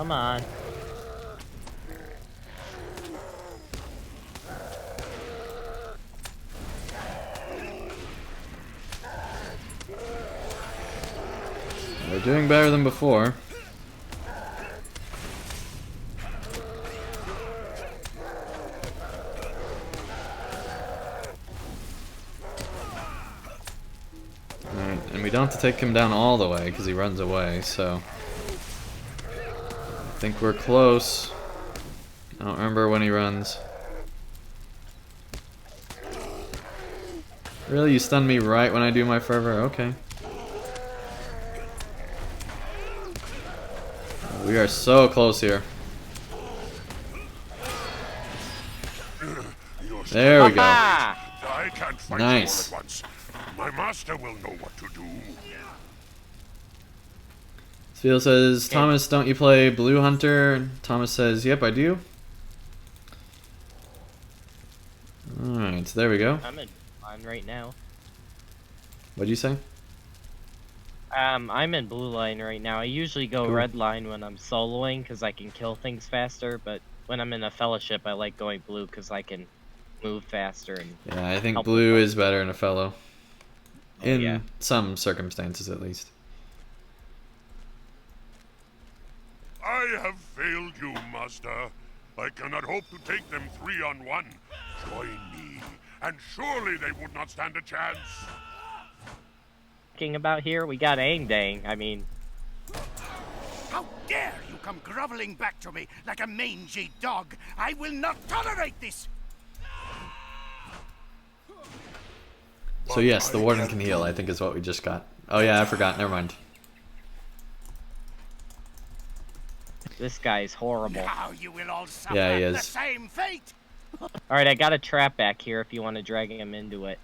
Come on. They're doing better than before. Alright, and we don't have to take him down all the way because he runs away, so I think we're close. I don't remember when he runs. Really? You stun me right when I do my fervor? Okay. We are so close here. There we go. I can't fight Nice. you all at once. My master will know what to do. Spiel says, Thomas, don't you play Blue Hunter? Thomas says, yep, I do. Alright, so there we go. I'm in line right now. What'd you say? I'm in blue line right now. I usually go Cool. red line when I'm soloing because I can kill things faster, but when I'm in a fellowship, I like going blue because I can move faster. And Yeah, I think help blue with is better in a fellow. In yeah. some circumstances, at least. I have failed you, master. I cannot hope to take them 3-on-1. Join me, and surely they would not stand a chance. Talking about here, we got Andang. I mean, How dare you come groveling back to me like a mangy dog? I will not tolerate this! So yes, the warden can heal, I think is what we just got. Oh yeah, I forgot, never mind. this guy's horrible. Now you will all suffer Yeah, he the is. same fate! Alright, I got a trap back here if you want to drag him into it.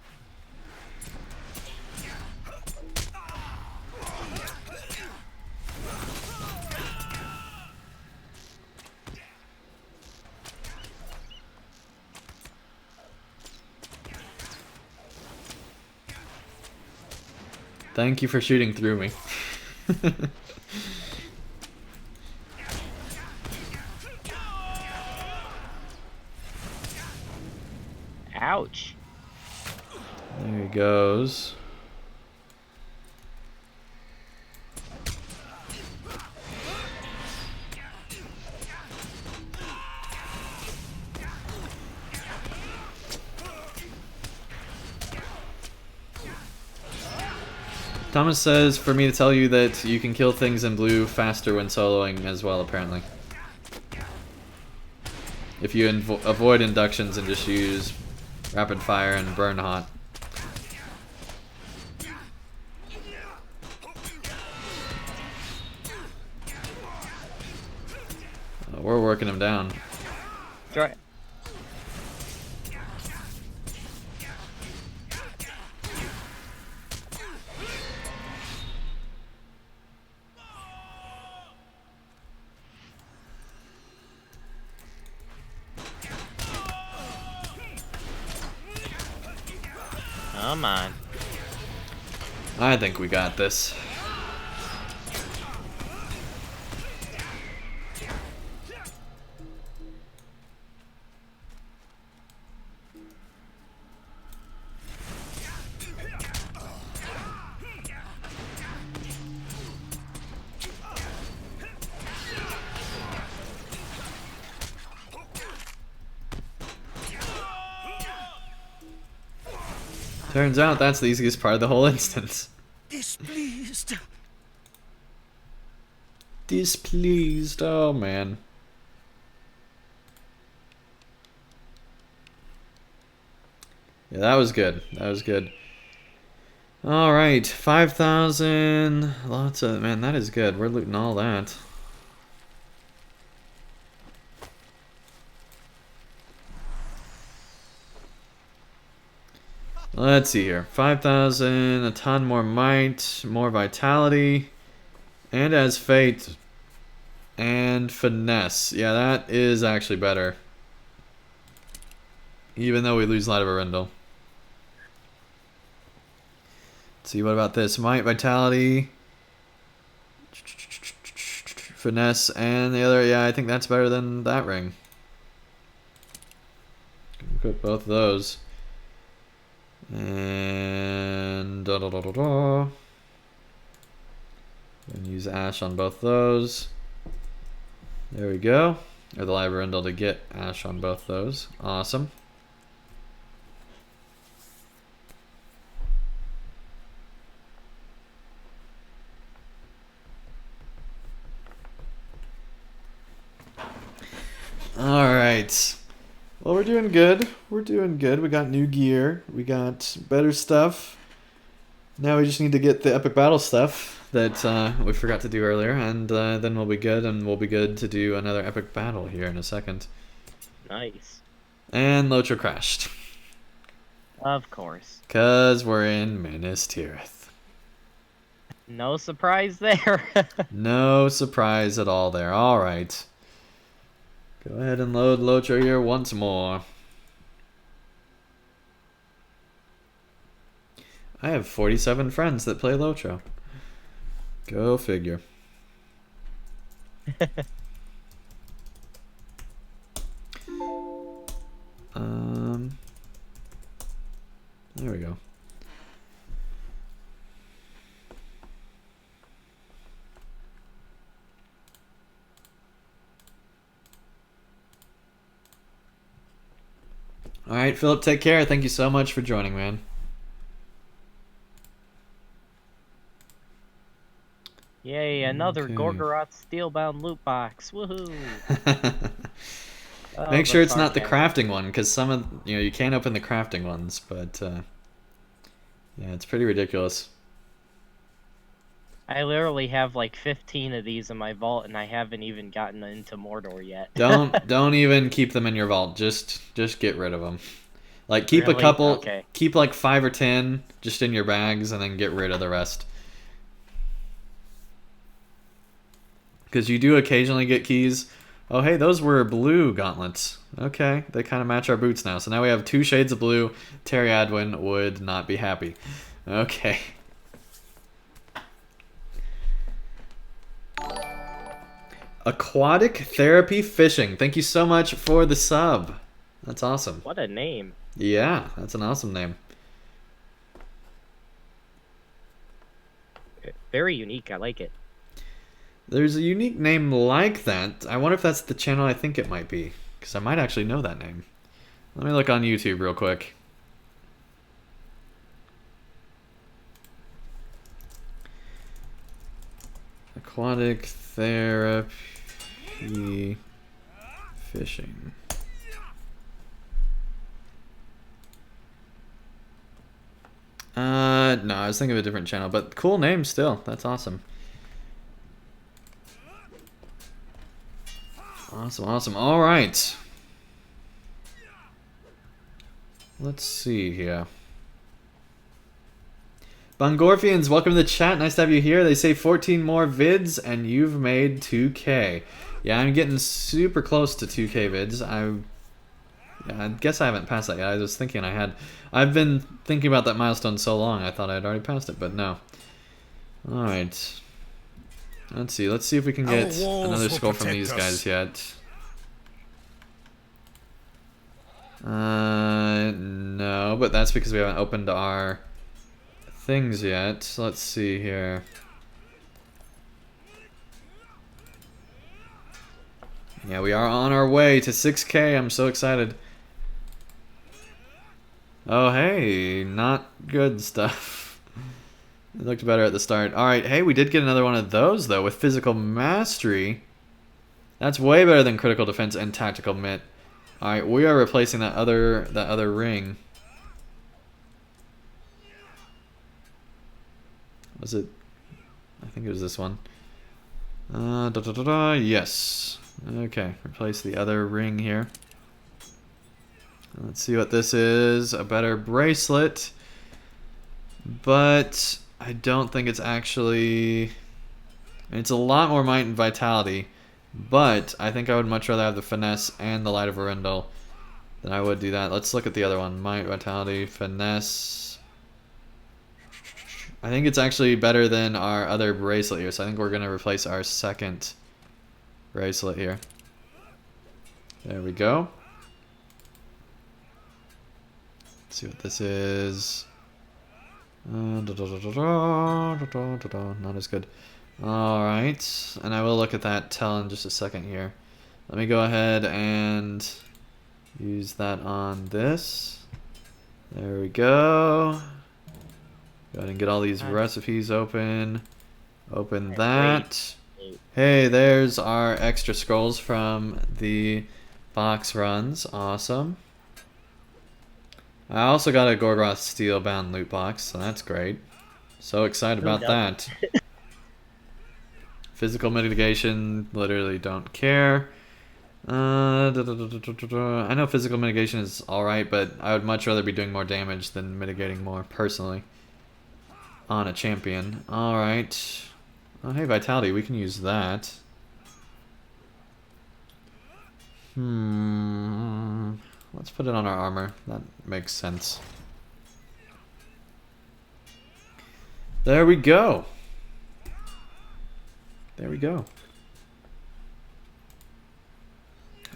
Thank you for shooting through me. Ouch. There he goes. Thomas says for me to tell you that you can kill things in blue faster when soloing as well, apparently. If you avoid inductions and just use rapid fire and burn hot. We're working him down. Try. Come on. I think we got this. Turns out that's the easiest part of the whole instance. Displeased. Displeased, oh man. Yeah, that was good. That was good. Alright, 5,000. Lots of, man, that is good. We're looting all that. Let's see here. 5,000, a ton more might, more vitality, and as fate, and finesse. Yeah, that is actually better. Even though we lose Light of Arundel. Let's see, what about this? Might, vitality, finesse, and the other. Yeah, I think that's better than that ring. Equip both of those. And and use Ash on both those. There we go. Or the Light of Arundel to get Ash on both those. Awesome. Alright. Well, we're doing good. We're doing good. We got new gear. We got better stuff. Now we just need to get the epic battle stuff that we forgot to do earlier, and then we'll be good, and we'll be good to do another epic battle here in a second. Nice. And LOTRO crashed. Of course. Because we're in Minas Tirith. No surprise there. No surprise at all there. Alright. Go ahead and load LOTRO here once more. I have 47 friends that play LOTRO. Go figure. There we go. Alright, Philip, take care. Thank you so much for joining, man. Yay, another Okay. Gorgoroth Steelbound loot box. Woohoo! Oh, Make sure it's not the sarcasm. crafting one, because some of you can't open the crafting ones, but yeah, it's pretty ridiculous. I literally have like 15 of these in my vault, and I haven't even gotten into Mordor yet. Don't even keep them in your vault. Just get rid of them. Like keep a Really? couple, Okay. keep like 5 or 10 just in your bags, and then get rid of the rest. Because you do occasionally get keys. Oh, hey, those were blue gauntlets. Okay, they kind of match our boots now. So now we have 2 shades of blue. Terry Adwin would not be happy. Okay. Aquatic Therapy Fishing. Thank you so much for the sub. That's awesome. What a name. Yeah, that's an awesome name. Very unique. I like it. There's a unique name like that. I wonder if that's the channel I think it might be. Because I might actually know that name. Let me look on YouTube real quick. Aquatic Therapy Fishing. No, I was thinking of a different channel, but cool name still. That's awesome. Awesome, awesome. All right. Let's see here. Bungorfians, welcome to the chat. Nice to have you here. They say 14 more vids and you've made 2K. Yeah, I'm getting super close to 2K vids. I guess I haven't passed that yet. I was thinking I had. I've been thinking about that milestone so long, I thought I'd already passed it, but no. Alright. Let's see. Let's see if we can get Our walls another will skull from protect these us. guys yet. No, but that's because we haven't opened our things yet. So let's see here. Yeah, we are on our way to 6K. I'm so excited. Oh, hey, not good stuff. It looked better at the start. Alright, hey, we did get another one of those, though, with Physical Mastery. That's way better than Critical Defense and Tactical Mitt. Alright, we are replacing that other ring. Was it? I think it was this one. Yes. Okay, replace the other ring here. Let's see what this is. A better bracelet. but I don't think it's actually... It's a lot more might and vitality, but I think I would much rather have the finesse and the light of Arundel than I would do that. Let's look at the other one. Might, vitality, finesse. I think it's actually better than our other bracelet here, so I think we're going to replace our second bracelet here. There we go. Let's see what this is. Not as good. Alright, and I will look at that tell in just a second here. Let me go ahead and use that on this. There we go. Go ahead and get all these recipes open. Open that. Hey, there's our extra scrolls from the box runs. Awesome. I also got a Gorgoth Steelbound loot box, so that's great. So excited about that. Physical mitigation, literally don't care. I know physical mitigation is alright, but I would much rather be doing more damage than mitigating more, personally. On a champion. Alright. Oh, hey, vitality, we can use that. Let's put it on our armor. That makes sense. There we go. There we go.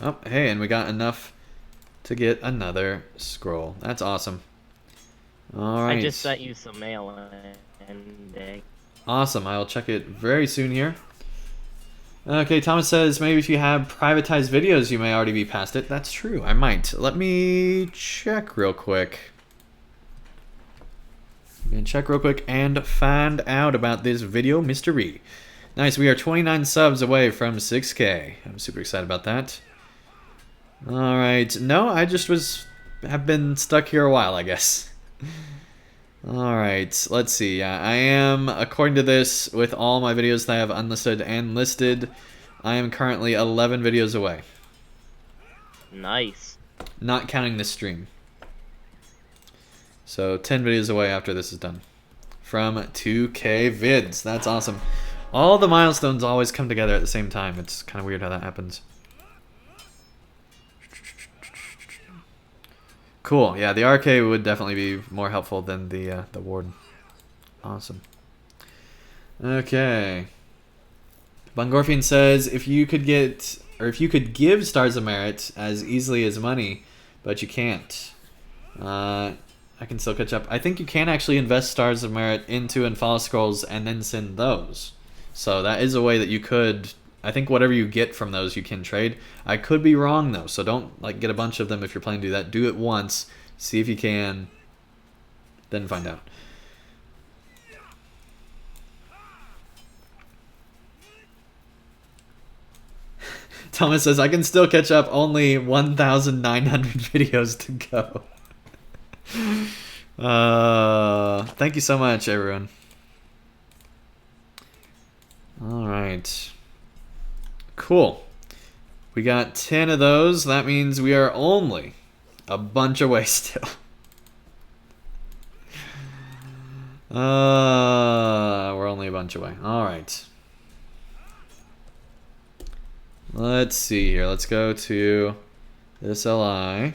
Oh, hey, and we got enough to get another scroll. That's awesome. Alright. I just sent you some mail and awesome. I'll check it very soon here. Okay, Thomas says maybe if you have privatized videos, you may already be past it. That's true. I might. Let me check real quick. I'm gonna check real quick and find out about this video mystery. Nice. We are 29 subs away from 6K. I'm super excited about that. All right. No, I just have been stuck here a while, I guess. Alright, let's see. I am, according to this, with all my videos that I have unlisted and listed, I am currently 11 videos away. Nice. Not counting this stream. So 10 videos away after this is done. From 2K vids. That's awesome. All the milestones always come together at the same time. It's kind of weird how that happens. Cool. Yeah, the RK would definitely be more helpful than the Warden. Awesome. Okay. Bungorfian says if you could give Stars of Merit as easily as money, but you can't. I can still catch up. I think you can actually invest Stars of Merit into Anfalas scrolls and then send those. So that is a way that you could. I think whatever you get from those you can trade. I could be wrong though, so don't like get a bunch of them if you're planning to do that. Do it once, see if you can, then find out. Thomas says I can still catch up, only 1,900 videos to go. Thank you so much, everyone. All right. Cool. We got 10 of those. That means we are only a bunch away still. We're only a bunch away. Alright. Let's see here. Let's go to this LI.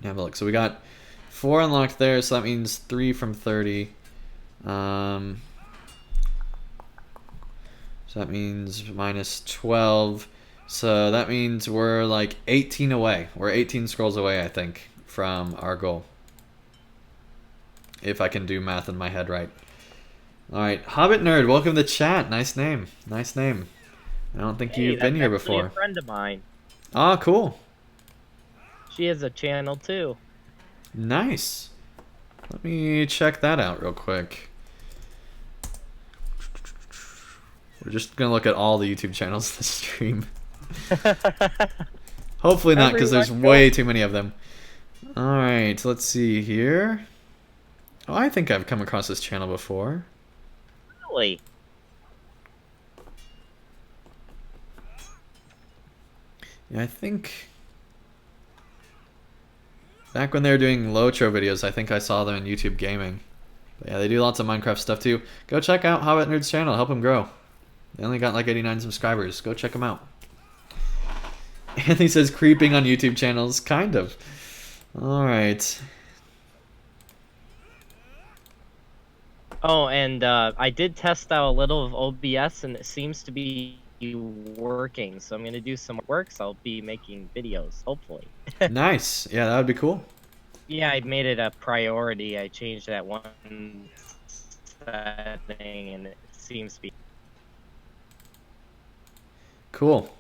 Have a look. So we got 4 unlocked there, so that means 3 from 30. So that means minus 12. So that means we're like 18 away. We're 18 scrolls away, I think, from our goal. If I can do math in my head right. Alright, Hobbit Nerd, welcome to the chat. Nice name. Nice name. I don't think you've been here before. A friend of mine. Ah, cool. She has a channel too. Nice. Let me check that out real quick. We're just gonna look at all the YouTube channels this stream. Hopefully not, because there's way too many of them. Alright, let's see here. Oh, I think I've come across this channel before. Really? Yeah, I think Back when they were doing LOTRO videos, I think I saw them in YouTube Gaming. But yeah, they do lots of Minecraft stuff too. Go check out Hobbit Nerd's channel. Help him grow. They only got like 89 subscribers. Go check them out. Anthony says creeping on YouTube channels. Kind of. Alright. Oh, and I did test out a little of OBS, and it seems to be working. So I'm gonna do some work. So I'll be making videos, hopefully. Nice. Yeah, that would be cool. Yeah, I made it a priority. I changed that one setting, and it seems to be Cool.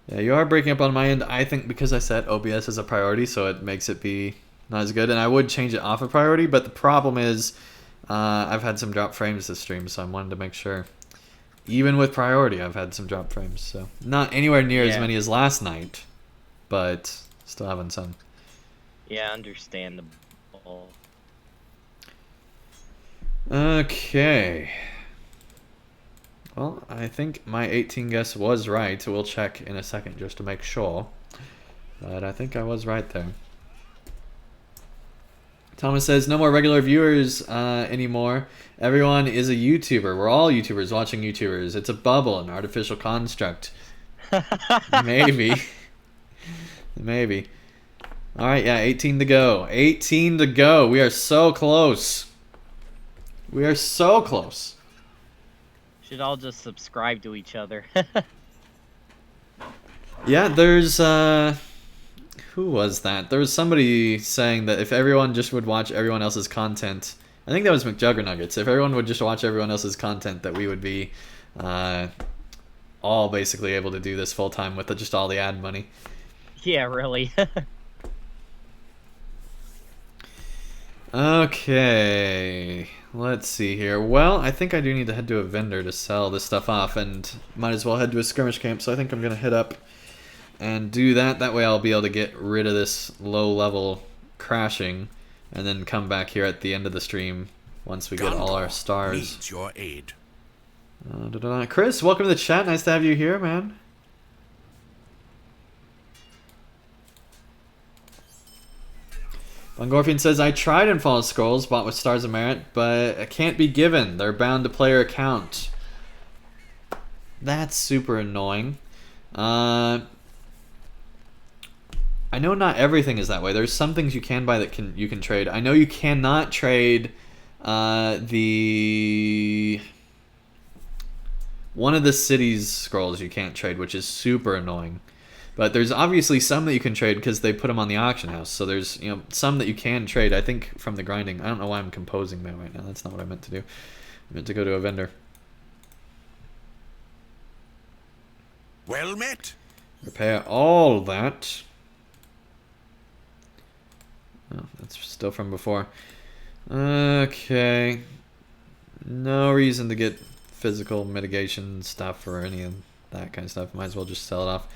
Yeah, you are breaking up on my end. I think because I set OBS as a priority, so it makes it be not as good. And I would change it off of priority, but the problem is I've had some drop frames this stream, so I wanted to make sure. Even with priority, I've had some drop frames, so not anywhere near as many as last night, but still having some. Yeah, understandable. Okay. Well, I think my 18 guess was right. We'll check in a second just to make sure. But I think I was right there. Thomas says, no more regular viewers anymore. Everyone is a YouTuber. We're all YouTubers watching YouTubers. It's a bubble, an artificial construct. Maybe. Maybe. Alright, yeah, 18 to go. 18 to go. We are so close. We are so close. Should all just subscribe to each other. Yeah, there's who was that? There was somebody saying that if everyone just would watch everyone else's content, I think that was McJuggernuggets. If everyone would just watch everyone else's content, that we would be all basically able to do this full time with just all the ad money. Yeah, really. Okay, let's see here. Well, I think I do need to head to a vendor to sell this stuff off, and might as well head to a skirmish camp, so I think I'm going to head up and do that. That way I'll be able to get rid of this low-level crashing, and then come back here at the end of the stream once we get all our stars. Needs your aid. Chris, welcome to the chat. Nice to have you here, man. Bungorfian says, I tried Anfalas scrolls bought with Stars of Merit, but it can't be given. They're bound to player account. That's super annoying. I know not everything is that way. There's some things you can buy that you can trade. I know you cannot trade the one of the cities scrolls you can't trade, which is super annoying. But there's obviously some that you can trade because they put them on the auction house. So there's some that you can trade. I think from the grinding. I don't know why I'm composing that right now. That's not what I meant to do. I meant to go to a vendor. Well met. Repair all that. Oh, that's still from before. Okay. No reason to get physical mitigation stuff or any of that kind of stuff. Might as well just sell it off.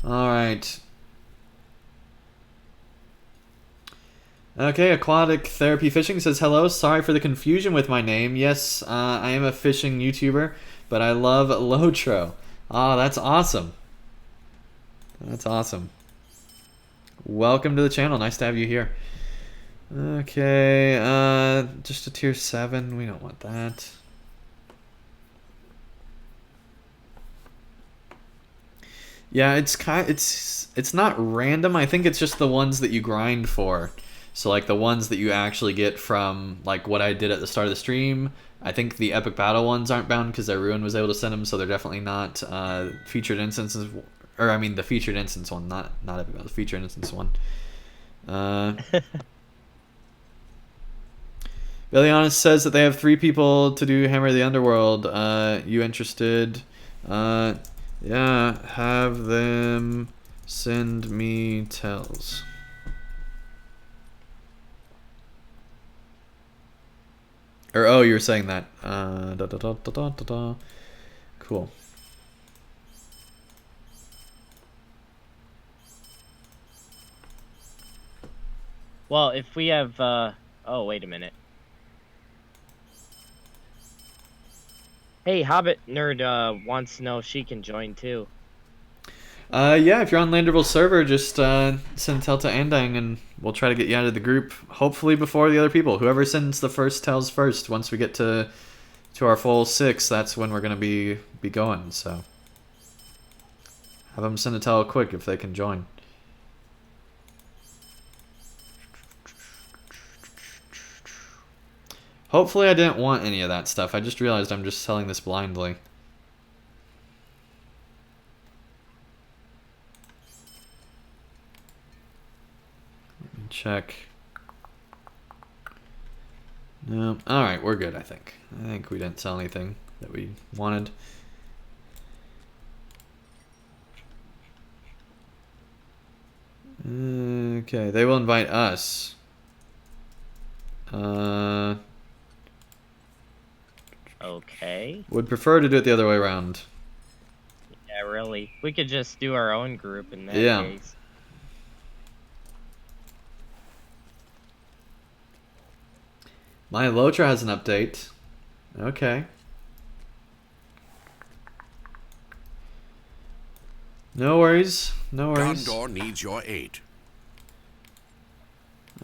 Alright. Okay, Aquatic Therapy Fishing says, hello, sorry for the confusion with my name. Yes, I am a fishing YouTuber, but I love LOTRO. Oh, that's awesome. That's awesome. Welcome to the channel. Nice to have you here. Okay, just a tier 7. We don't want that. Yeah, it's not random. I think it's just the ones that you grind for. So like the ones that you actually get from like what I did at the start of the stream. I think the epic battle ones aren't bound because their ruin was able to send them, so they're definitely not featured instances. Or I mean the featured instance one, not epic battle, the featured instance one. Billy Honest says that they have 3 people to do Hammer of the Underworld. You interested? Yeah, have them send me tells. Or, oh, you were saying that. Cool. Well, if we have, oh, wait a minute. Hey, Hobbit Nerd wants to know if she can join too. Yeah, if you're on Landerville server, just send a tell to Andang and we'll try to get you out of the group, hopefully before the other people. Whoever sends the first tells first, once we get to our full 6, that's when we're going to be going, so. Have them send a tell quick if they can join. Hopefully I didn't want any of that stuff. I just realized I'm just selling this blindly. Let me check. No. Alright, we're good, I think. I think we didn't sell anything that we wanted. Okay, they will invite us. Okay. Would prefer to do it the other way around. Yeah, really. We could just do our own group in that Yeah. case. My LOTRO has an update. Okay. No worries. No worries. Gondor needs your aid.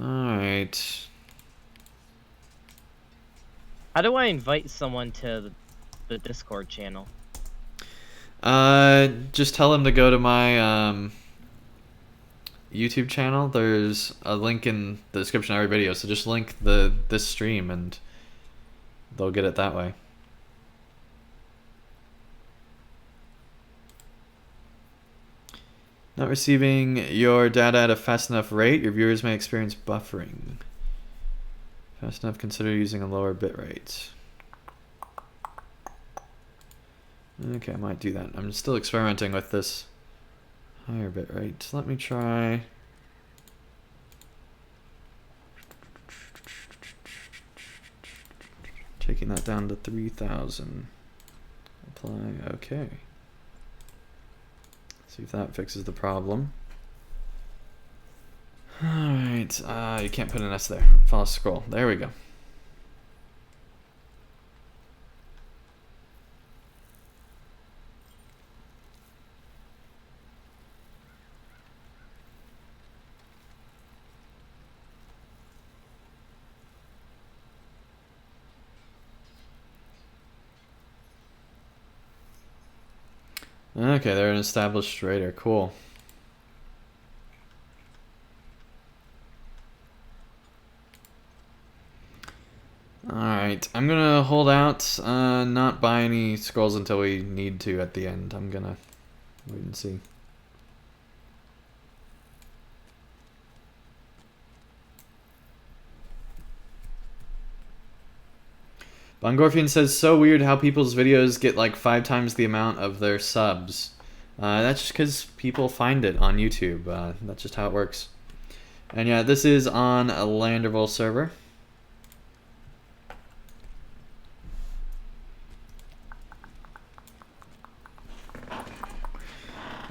Alright. How do I invite someone to the Discord channel? Just tell them to go to my YouTube channel. There's a link in the description of every video, so just link this stream and they'll get it that way. Not receiving your data at a fast enough rate, your viewers may experience buffering. Fast enough, consider using a lower bitrate. Okay, I might do that. I'm still experimenting with this higher bitrate. Let me try. Taking that down to 3000. Apply, okay. See if that fixes the problem. Alright, you can't put an S there. Follow scroll. There we go. Okay, they're an established raider. Cool. Alright, I'm gonna hold out, not buy any scrolls until we need to at the end. I'm gonna wait and see. Bongorfian says, so weird how people's videos get like 5 times the amount of their subs. That's just because people find it on YouTube. That's just how it works. And yeah, this is on a Landerville server.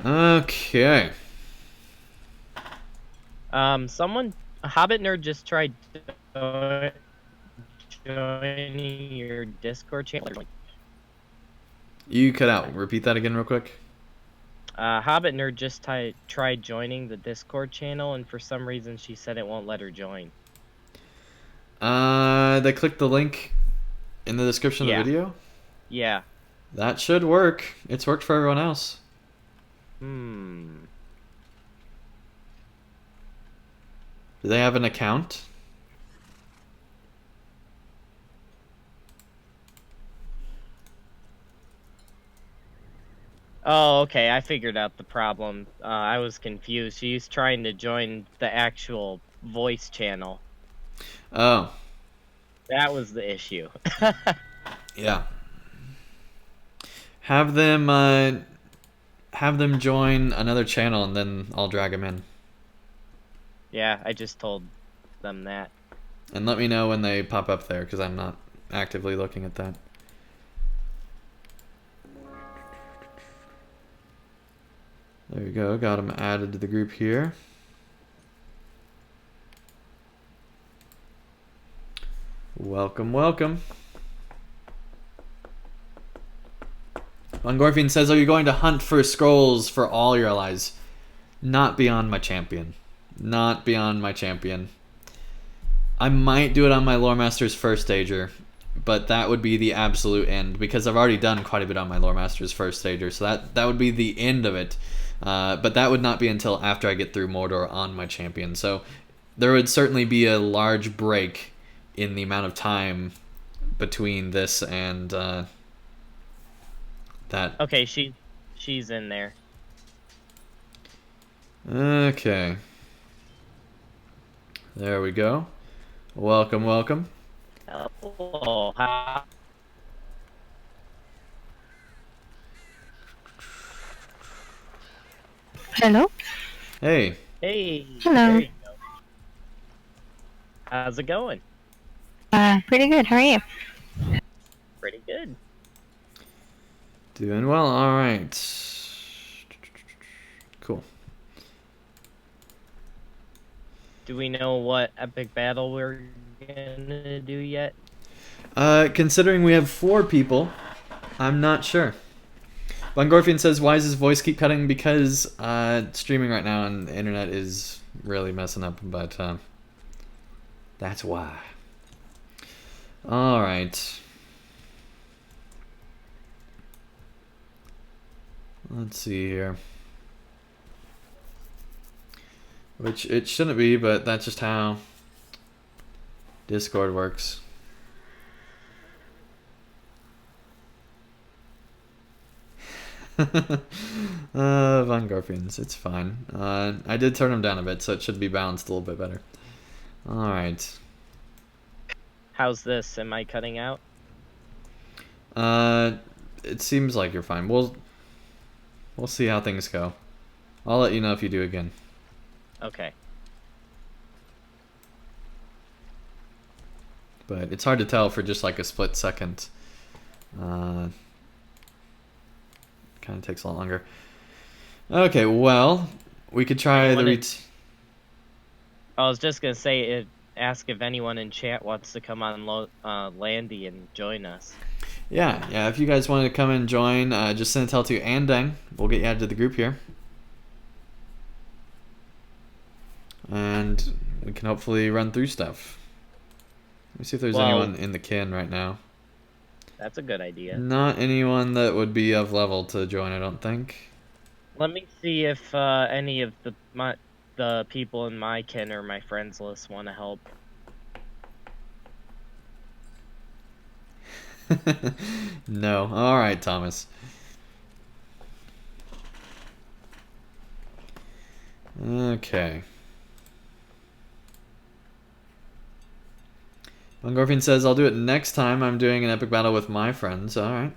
Okay. Someone, a Hobbit nerd just tried joining your Discord channel. You cut out. Repeat that again real quick. Hobbit nerd just tried joining the Discord channel, and for some reason she said it won't let her join. They clicked the link in the description of the video? Yeah. That should work. It's worked for everyone else. Hmm. Do they have an account? Oh, okay, I figured out the problem. I was confused. She's trying to join the actual voice channel. Oh. That was the issue. Yeah. Have them join another channel and then I'll drag them in. Yeah, I just told them that. And let me know when they pop up there, because I'm not actively looking at that. There you go, got them added to the group here. Welcome, welcome. Von says, are you going to hunt for scrolls for all your allies? Not beyond my champion. Not beyond my champion. I might do it on my Lore Master's first stager, but that would be the absolute end, because I've already done quite a bit on my Lore Master's first stager, so that would be the end of it. But that would not be until after I get through Mordor on my champion, so there would certainly be a large break in the amount of time between this and that. Okay, she's in there. Okay. There we go. Welcome, welcome. Oh, hi. Hello? Hey. Hey. Hello. There you go. How's it going? Pretty good. How are you? Pretty good. Doing well. All right. Cool. Do we know what epic battle we're gonna do yet? Considering we have 4 people, I'm not sure. Von says, why does his voice keep cutting? Because streaming right now and the internet is really messing up, but that's why. All right. Let's see here. Which it shouldn't be, but that's just how Discord works. Von Garfians, it's fine. I did turn him down a bit, so it should be balanced a little bit better. Alright. How's this? Am I cutting out? It seems like you're fine. We'll see how things go. I'll let you know if you do again. Okay. But it's hard to tell for just like a split second. Kind of takes a lot longer. Okay, well, we could try the I was just gonna say, ask if anyone in chat wants to come on Landy and join us. Yeah, if you guys want to come and join, just send a tell to Andang. We'll get you added to the group here. And we can hopefully run through stuff. Let me see if there's anyone in the kin right now. That's a good idea. Not anyone that would be of level to join, I don't think. Let me see if any of the people in my kin or my friends list want to help. No. Alright, Thomas. Okay. Von says, I'll do it next time I'm doing an epic battle with my friends. Alright.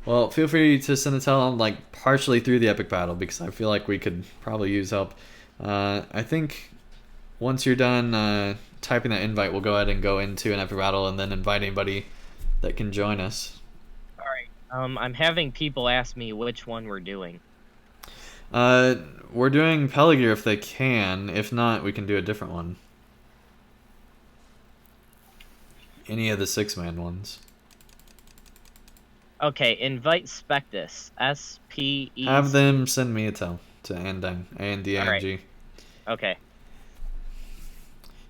Well, feel free to send a tell like partially through the epic battle, because I feel like we could probably use help. I think once you're done typing that invite, we'll go ahead and go into an epic battle and then invite anybody that can join us. Alright. I'm having people ask me which one we're doing. We're doing Peligir if they can. If not, we can do a different one. Any of the 6-man ones. Okay, invite Spectus. S-P-E... Have them send me a tell to Andang. A-N-D-A-N-G. Okay.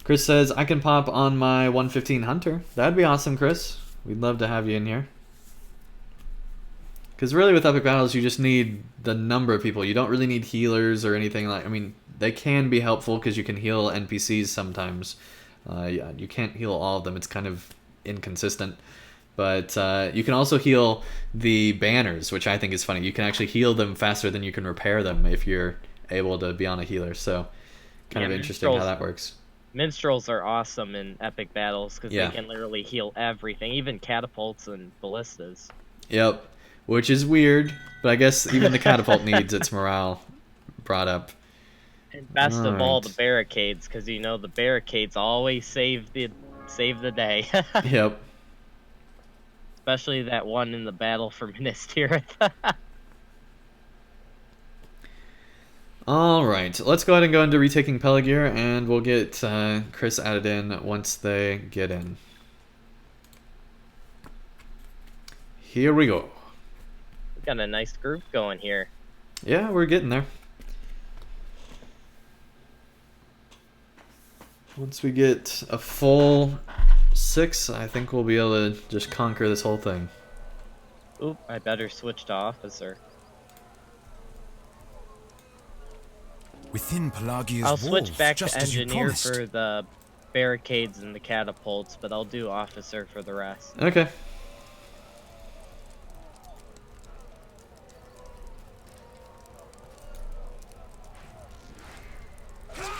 Chris says, I can pop on my 115 Hunter. That'd be awesome, Chris. We'd love to have you in here. Because really with epic battles, you just need the number of people. You don't really need healers or anything like... I mean, they can be helpful because you can heal NPCs sometimes. Yeah, you can't heal all of them. It's kind of inconsistent. But you can also heal the banners, which I think is funny. You can actually heal them faster than you can repair them if you're able to be on a healer. So kind of interesting how that works. Minstrels are awesome in epic battles because Yeah. they can literally heal everything, even catapults and ballistas. Yep, which is weird, but I guess even the catapult needs its morale brought up. And best of all, the Alright. barricades, because you know the barricades always save the day. Yep. Especially that one in the battle for Minas Tirith. Alright, let's go ahead and go into retaking Peligir, and we'll get Chris added in once they get in. Here we go. Got a nice group going here. Yeah, we're getting there. Once we get a full 6, I think we'll be able to just conquer this whole thing. Oop, I better switch to officer. Within Pelagia's I'll walls, switch back just to as you engineer promised. for the barricades and the catapults, but I'll do officer for the rest. Okay.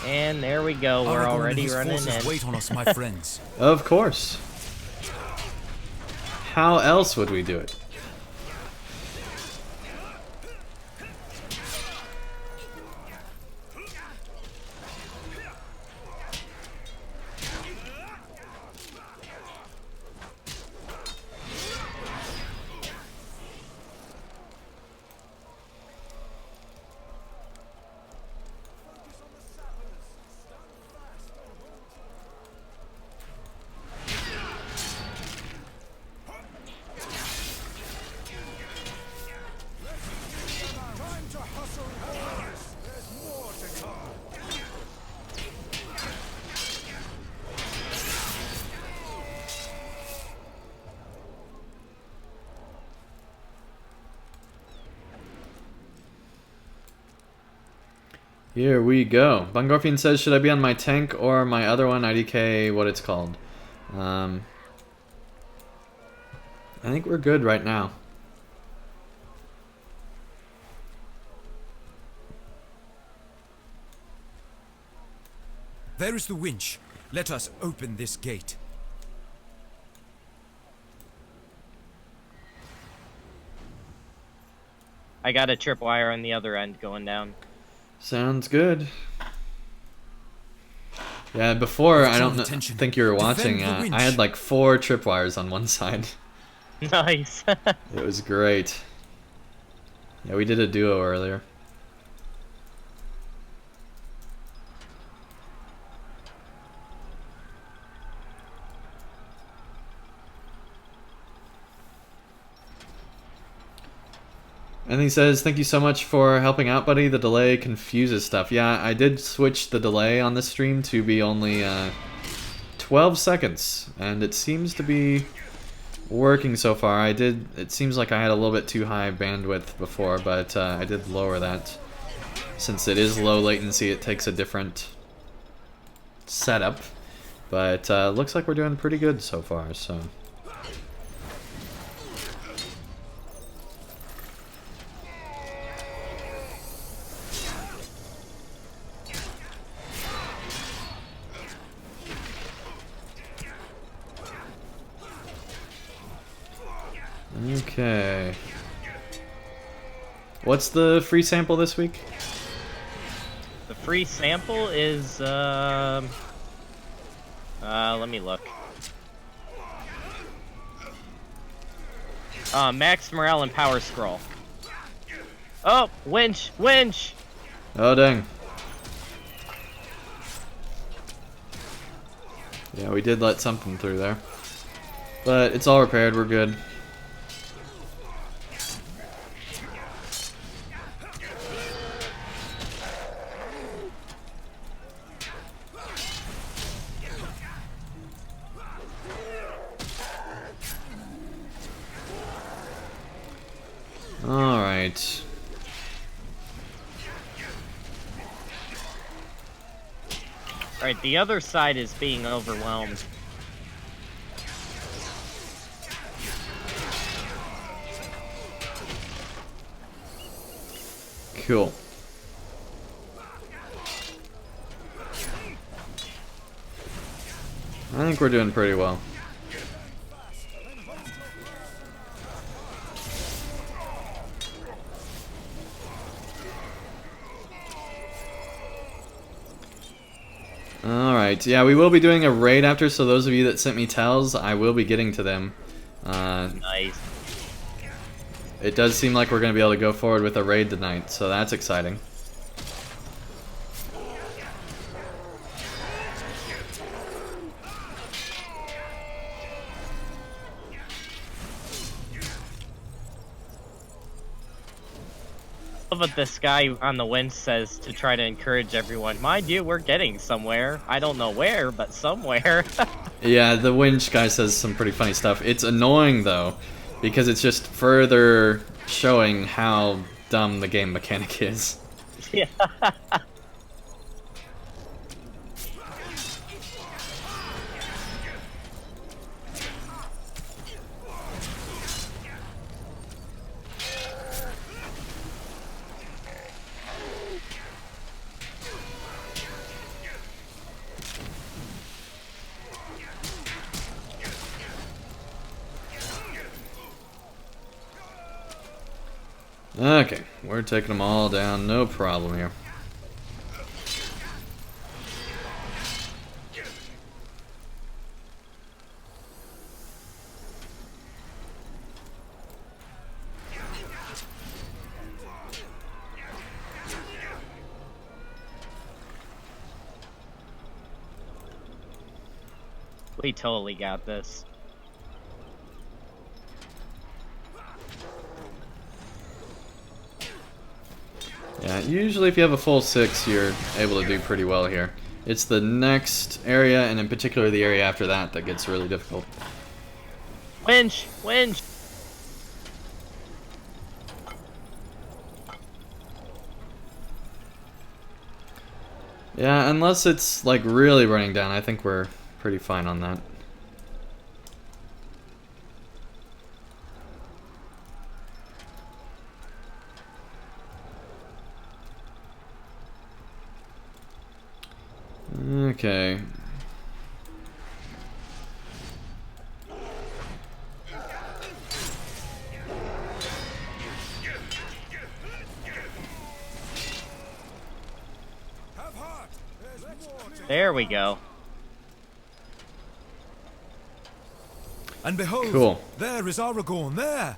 And there we go. We're Aragorn and already his running forces in. wait on us, my friends. Of course. How else would we do it? Here we go. Bungorfian says, should I be on my tank or my other one, IDK, what it's called? I think we're good right now. There is the winch. Let us open this gate. I got a tripwire on the other end going down. Sounds good. Yeah, before, I don't attention. think you were watching, Defend the winch. I had like 4 tripwires on one side. Nice. It was great. Yeah, we did a duo earlier. And he says, thank you so much for helping out, buddy. The delay confuses stuff. Yeah, I did switch the delay on this stream to be only 12 seconds. And it seems to be working so far. It seems like I had a little bit too high bandwidth before, but I did lower that. Since it is low latency, it takes a different setup. But looks like we're doing pretty good so far, so... Okay. What's the free sample this week? The free sample is, let me look. Max morale and power scroll. Oh, winch, winch! Oh, dang. Yeah, we did let something through there. But it's all repaired, we're good. Alright. Alright, the other side is being overwhelmed. Cool. I think we're doing pretty well. Alright, yeah, we will be doing a raid after, so those of you that sent me tells, I will be getting to them. Nice. It does seem like we're going to be able to go forward with a raid tonight, so that's exciting. what this guy on the winch says to try to encourage everyone. Mind you, we're getting somewhere. I don't know where, but somewhere. Yeah, the winch guy says some pretty funny stuff. It's annoying though, because it's just further showing how dumb the game mechanic is. Yeah. Okay, we're taking them all down, no problem here. We totally got this. Yeah, usually if you have a full 6, you're able to do pretty well here. It's the next area, and in particular the area after that, that gets really difficult. Winch! Winch! Yeah, unless it's like really running down, I think we're pretty fine on that. Okay. There we go. And behold, Cool. there is Aragorn, there!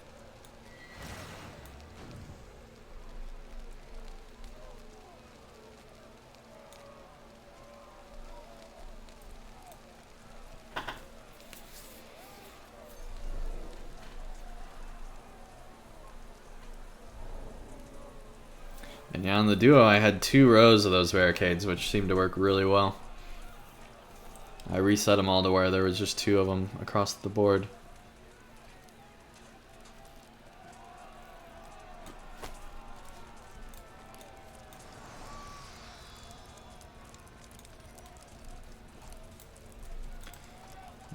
And yeah, on the duo, I had 2 rows of those barricades, which seemed to work really well. I reset them all to where there was just 2 of them across the board.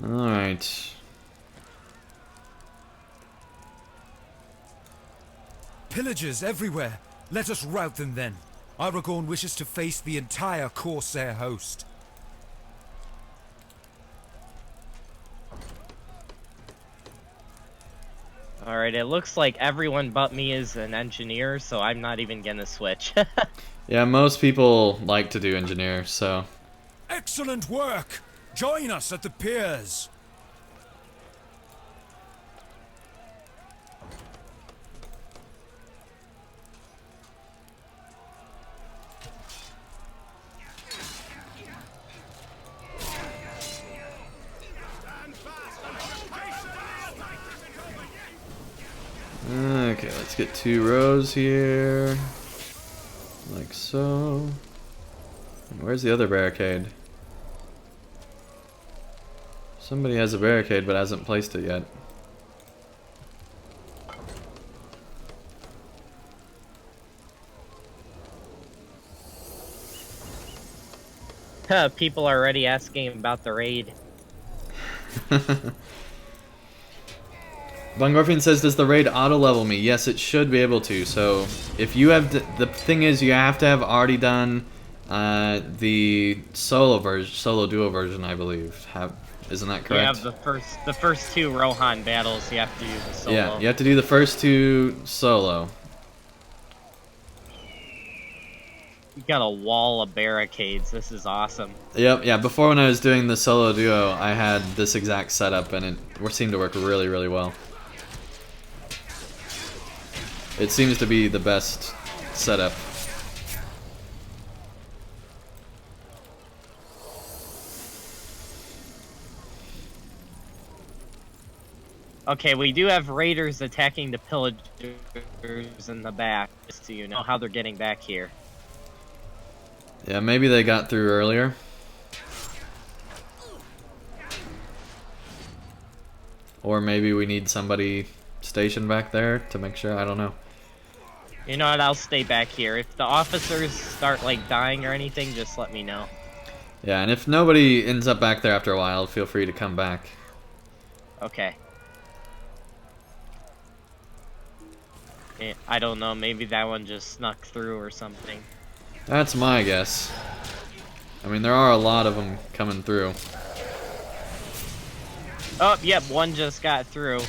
Alright. Pillagers everywhere! Let us rout them then. Aragorn wishes to face the entire Corsair host. Alright, it looks like everyone but me is an engineer, so I'm not even gonna switch. Yeah, most people like to do engineer, so... Excellent work! Join us at the piers! Okay, let's get 2 rows here. Like so. And where's the other barricade? Somebody has a barricade but hasn't placed it yet. People are already asking about the raid. Bungorfian says, does the raid auto-level me? Yes, it should be able to. So, if you have... The thing is, you have to have already done the solo duo version, I believe. Isn't that correct? You have the first 2 Rohan battles, you have to do the solo. Yeah, you have to do the first 2 solo. You got a wall of barricades, this is awesome. Yep, yeah, before when I was doing the solo duo, I had this exact setup, and it seemed to work really, really well. It seems to be the best setup. Okay, we do have raiders attacking the pillagers in the back, just so you know how they're getting back here. Yeah, maybe they got through earlier. Or maybe we need somebody stationed back there to make sure. I don't know. You know what? I'll stay back here. If the officers start like dying or anything, just let me know. Yeah, and if nobody ends up back there after a while, feel free to come back. Okay. I don't know. Maybe that one just snuck through or something. That's my guess. I mean, there are a lot of them coming through. Oh, yep. One just got through.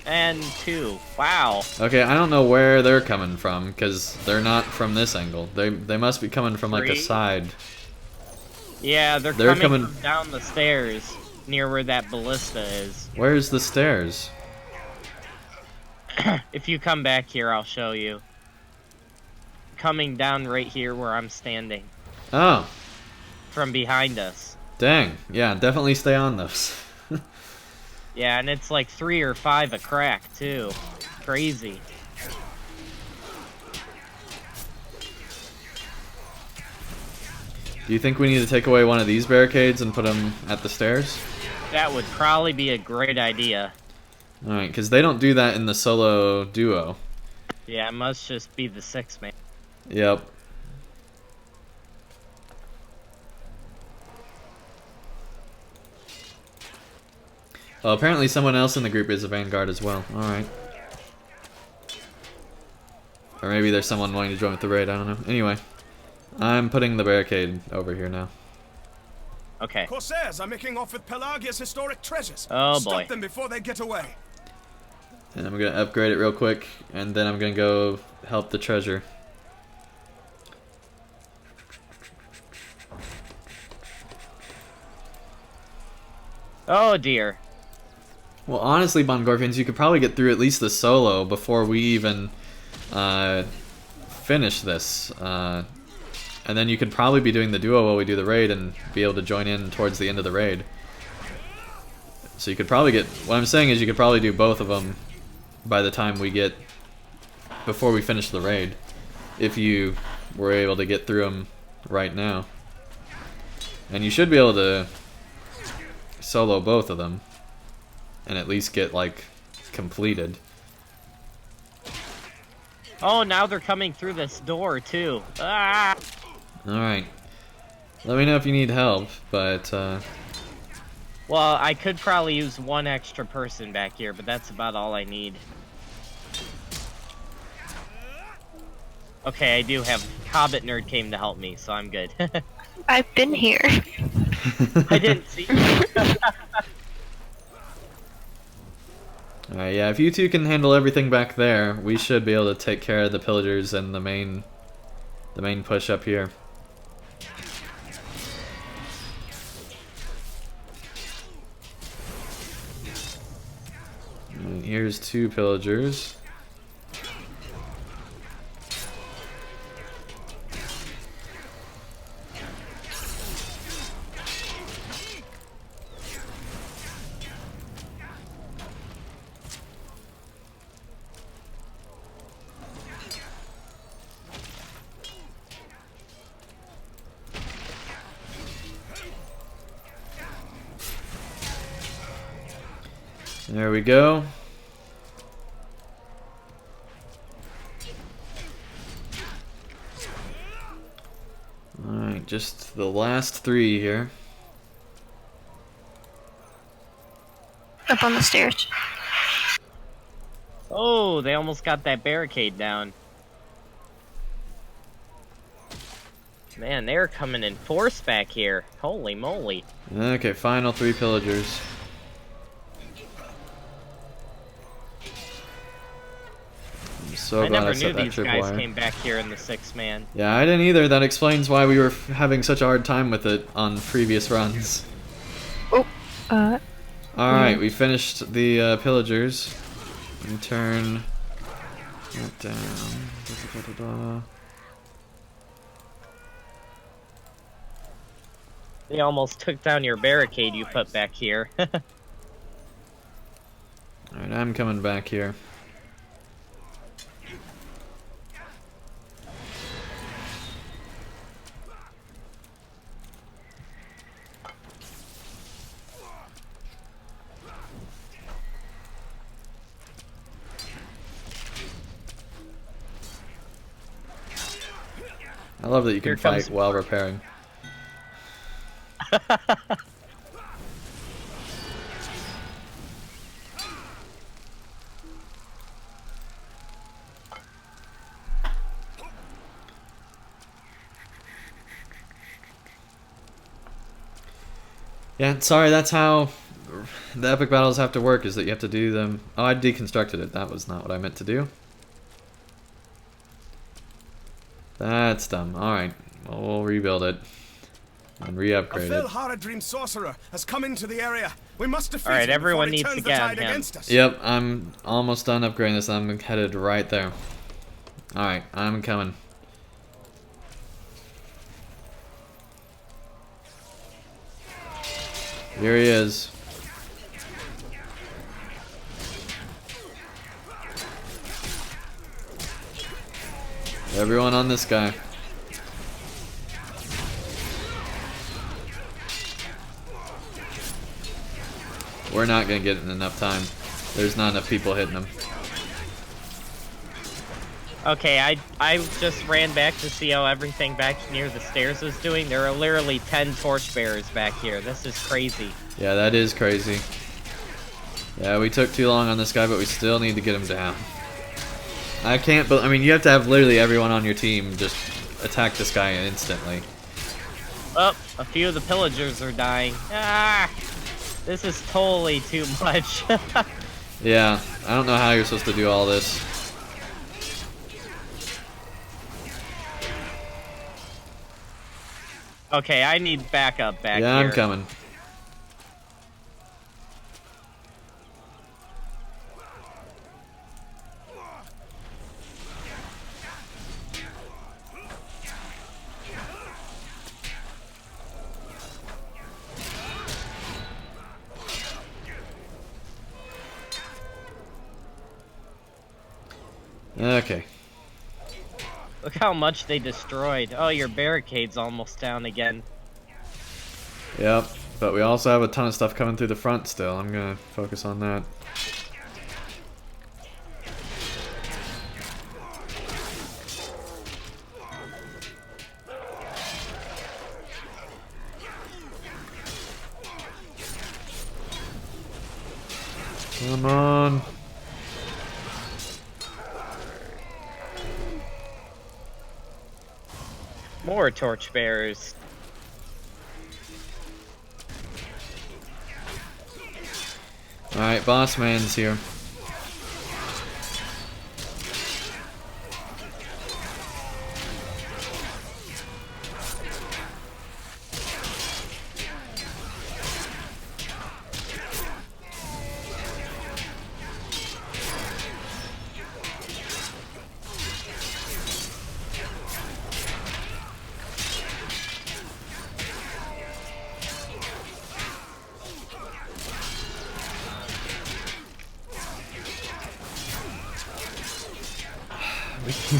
And two. Wow. Okay, I don't know where they're coming from, because they're not from this angle. They must be coming from, like, a Three? side. Yeah, they're coming from down the stairs near where that ballista is. Where's the stairs? If you come back here, I'll show you. Coming down right here where I'm standing. Oh. From behind us. Dang. Yeah, definitely stay on those. Yeah, and it's like 3 or 5 a crack, too. Crazy. Do you think we need to take away one of these barricades and put them at the stairs? That would probably be a great idea. Alright, because they don't do that in the solo duo. Yeah, it must just be the 6-man. Yep. Well, apparently someone else in the group is a vanguard as well. Alright. Or maybe there's someone wanting to join with the raid, I don't know. Anyway, I'm putting the barricade over here now. Okay. Corsairs are making off with Pelagia's historic treasures. Oh boy. Stop them before they get away. And I'm gonna upgrade it real quick, and then I'm gonna go help the treasure. Oh dear. Well, honestly, Bongorfians, you could probably get through at least the solo before we even finish this. And then you could probably be doing the duo while we do the raid and be able to join in towards the end of the raid. So you could probably get... What I'm saying is you could probably do both of them by the time we get... Before we finish the raid. If you were able to get through them right now. And you should be able to solo both of them. And at least get, like, completed. Oh, now they're coming through this door, too. Ah! Alright. Let me know if you need help, but, Well, I could probably use one extra person back here, but that's about all I need. Okay, I do have... Hobbit Nerd came to help me, so I'm good. I've been here. I didn't see you. Alright, yeah, if you two can handle everything back there, we should be able to take care of the pillagers and the main push up here. Alright, here's 2 pillagers. There we go. Alright, just the last 3 here. Up on the stairs. Oh, they almost got that barricade down. Man, they're coming in force back here. Holy moly. Okay, final 3 pillagers. I'm so I glad never I knew set that these guys tripwire. came back here in the 6-man. Yeah, I didn't either. That explains why we were having such a hard time with it on previous runs. Oh, Alright, we finished the pillagers. And turn that down. Da-da-da-da-da. They almost took down your barricade you put back here. Alright, I'm coming back here. I love that you can Here comes fight while repairing. Yeah, sorry, that's how the epic battles have to work, is that you have to do them... Oh, I deconstructed it. That was not what I meant to do. That's dumb. Alright, well, we'll rebuild it. And A re-upgrade Phil it. Haradrim sorcerer has come into the area. We must defeat Alright, him everyone before he needs turns to the get on tide him. against us. Yep, I'm almost done upgrading this. I'm headed right there. Alright, I'm coming. Here he is. Everyone on this guy. We're not gonna get it in enough time. There's not enough people hitting him. Okay, I just ran back to see how everything back near the stairs was doing. There are literally 10 torchbearers back here. This is crazy. Yeah, that is crazy. Yeah, we took too long on this guy, but we still need to get him down. I can't, but I mean, you have to have literally everyone on your team just attack this guy instantly. Oh, a few of the pillagers are dying. Ah! This is totally too much. Yeah, I don't know how you're supposed to do all this. Okay, I need backup back Yeah, here. I'm coming. Okay. Look how much they destroyed. Oh, your barricade's almost down again. Yep, but we also have a ton of stuff coming through the front still. I'm gonna focus on that. Come on. More torchbearers. Alright, boss man's here.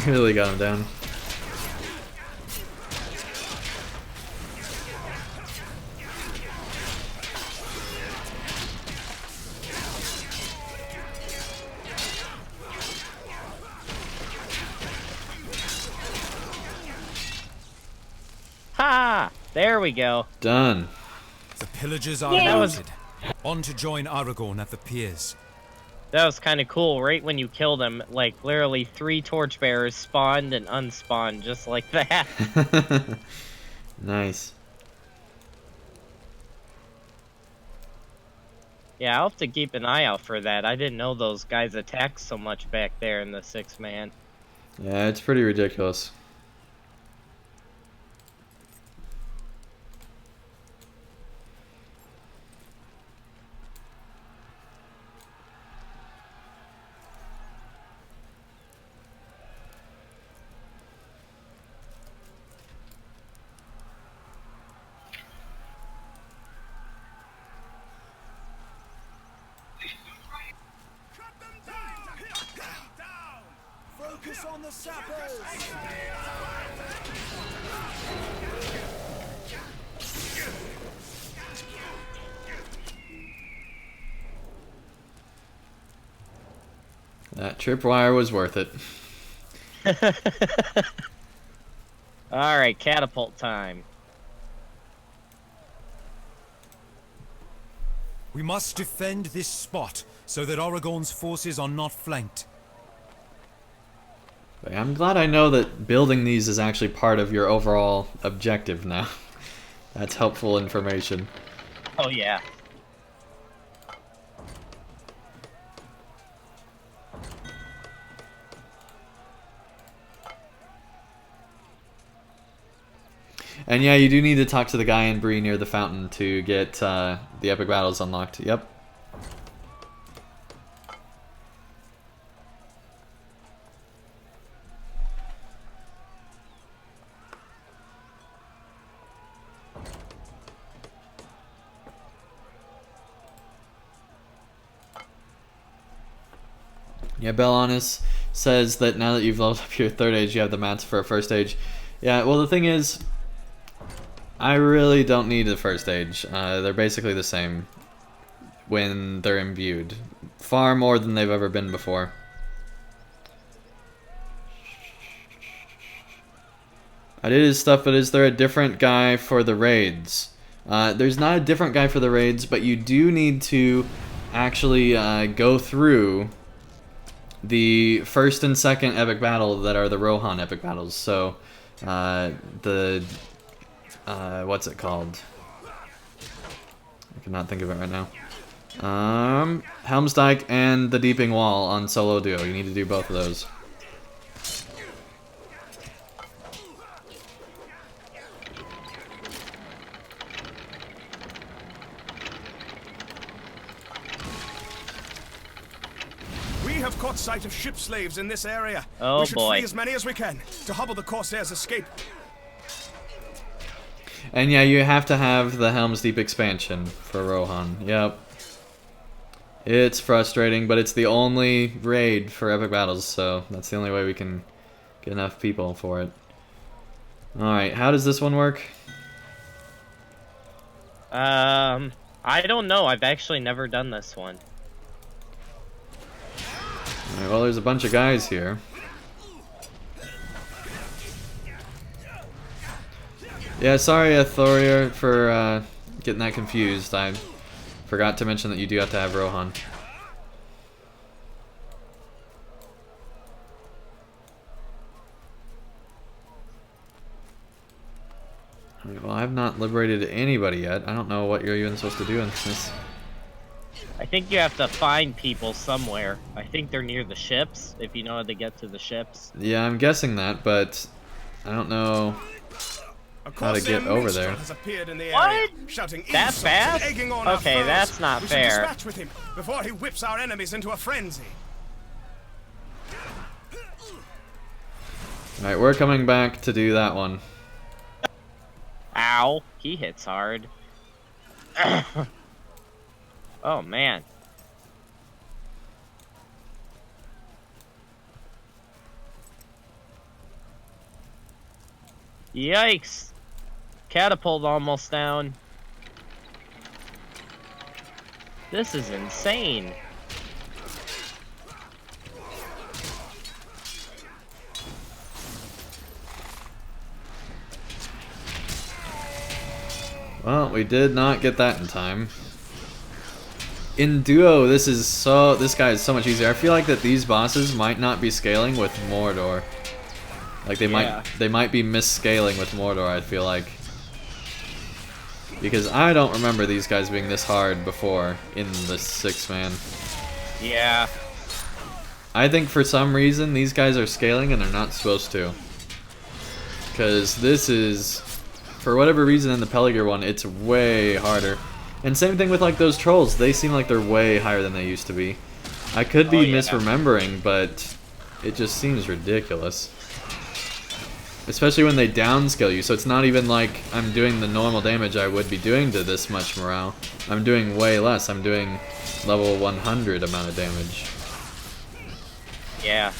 We really got him down. Ha! There we go. Done. The pillagers are That was- routed. On to join Aragorn at the piers. That was kind of cool. Right when you killed him, like literally 3 torchbearers spawned and unspawned just like that. Nice. Yeah, I'll have to keep an eye out for that. I didn't know those guys attacked so much back there in the 6-man. Yeah, it's pretty ridiculous. That tripwire was worth it. Alright, catapult time. We must defend this spot so that Aragorn's forces are not flanked. I'm glad I know that building these is actually part of your overall objective now. That's helpful information. Oh yeah. And yeah, you do need to talk to the guy in Bree near the fountain to get the epic battles unlocked. Yep. Yeah, Bellanis says that now that you've leveled up your 3rd age, you have the mats for a 1st age. Yeah, well the thing is, I really don't need the 1st age. They're basically the same when they're imbued. Far more than they've ever been before. I did his stuff, but is there a different guy for the raids? There's not a different guy for the raids, but you do need to actually go through the 1st and 2nd epic battle that are the Rohan epic battles. So, what's it called? I cannot think of it right now. Helm's Dyke and the Deeping Wall on solo duo. You need to do both of those. We have caught sight of ship slaves in this area. Oh, we should boy. free as many as we can to hobble the Corsairs' escape. And yeah, you have to have the Helm's Deep expansion for Rohan. Yep. It's frustrating, but it's the only raid for epic battles, so that's the only way we can get enough people for it. Alright, how does this one work? I don't know. I've actually never done this one. Alright, well, there's a bunch of guys here. Yeah, sorry, Thorier, for getting that confused. I forgot to mention that you do have to have Rohan. Alright, well, I've not liberated anybody yet. I don't know what you're even supposed to do in this. I think you have to find people somewhere. I think they're near the ships, if you know how to get to the ships. Yeah, I'm guessing that, but I don't know how to get over there. Has appeared in the What? area, shouting That insults fast? and egging on our Okay, foes. that's not We should fair. dispatch with him before he whips our enemies into a frenzy. Alright, we're coming back to do that one. Ow. He hits hard. Oh, man. Yikes. Catapult almost down. This is insane. Well, we did not get that in time. In duo, this guy is so much easier. I feel like that these bosses might not be scaling with Mordor. Like they might be misscaling with Mordor, I feel like. Because I don't remember these guys being this hard before in the 6-man. Yeah. I think for some reason these guys are scaling and they're not supposed to. Because this is, for whatever reason in the Peligir one, it's way harder. And same thing with like those trolls, they seem like they're way higher than they used to be. I could be misremembering, but it just seems ridiculous. Especially when they downscale you, so it's not even like I'm doing the normal damage I would be doing to this much morale. I'm doing way less, I'm doing level 100 amount of damage. Yeah.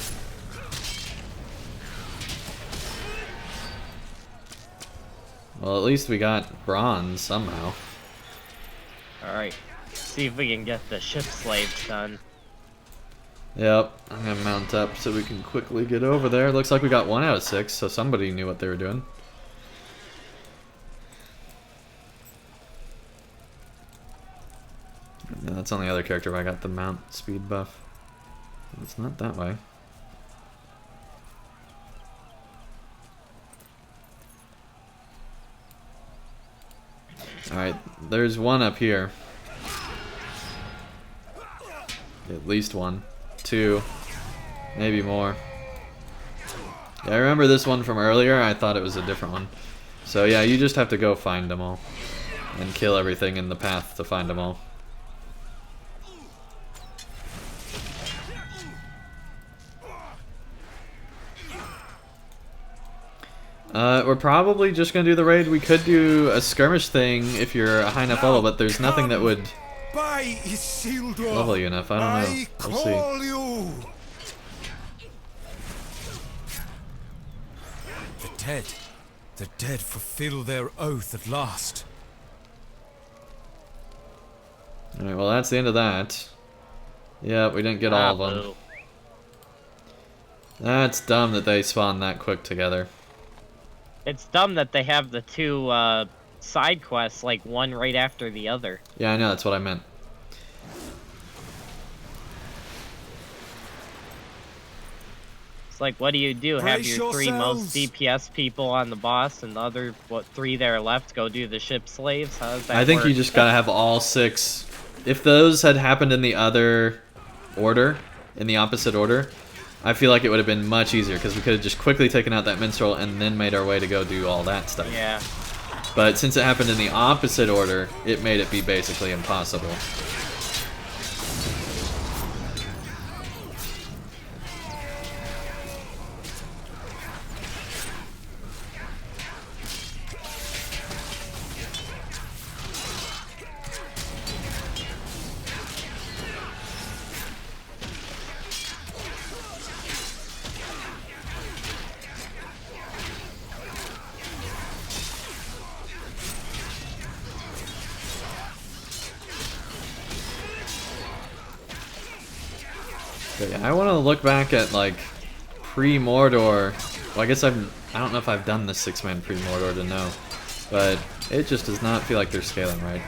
Well, at least we got bronze somehow. Alright. See if we can get the ship slaves done. Yep, I'm gonna mount up so we can quickly get over there. Looks like we got 1 out of 6, so somebody knew what they were doing. Yeah, that's on the other character where I got the mount speed buff. It's not that way. Alright, there's one up here. At least 1. 2. Maybe more. Yeah, I remember this one from earlier. I thought it was a different one. So yeah, you just have to go find them all. And kill everything in the path to find them all. We're probably just gonna do the raid. We could do a skirmish thing if you're a high enough level, but there's nothing that would level you enough. I don't know. We'll see. You. The dead fulfill their oath at last. Alright, well that's the end of that. Yeah, we didn't get all of them. Boo. That's dumb that they spawn that quick together. It's dumb that they have the two side quests, like one right after the other. Yeah, I know, that's what I meant. It's like, what do? Have Brace your 3 most yourselves. DPS people on the boss, and the other, 3 that are left go do the ship slaves? How does that I think work? you just gotta have all 6. If those had happened in the other order, in the opposite order, I feel like it would have been much easier because we could have just quickly taken out that minstrel and then made our way to go do all that stuff. Yeah. But since it happened in the opposite order, it made it be basically impossible. But yeah, I want to look back at like pre-Mordor. Well, I guess I don't know if I've done the 6-man pre-Mordor to know, but it just does not feel like they're scaling right.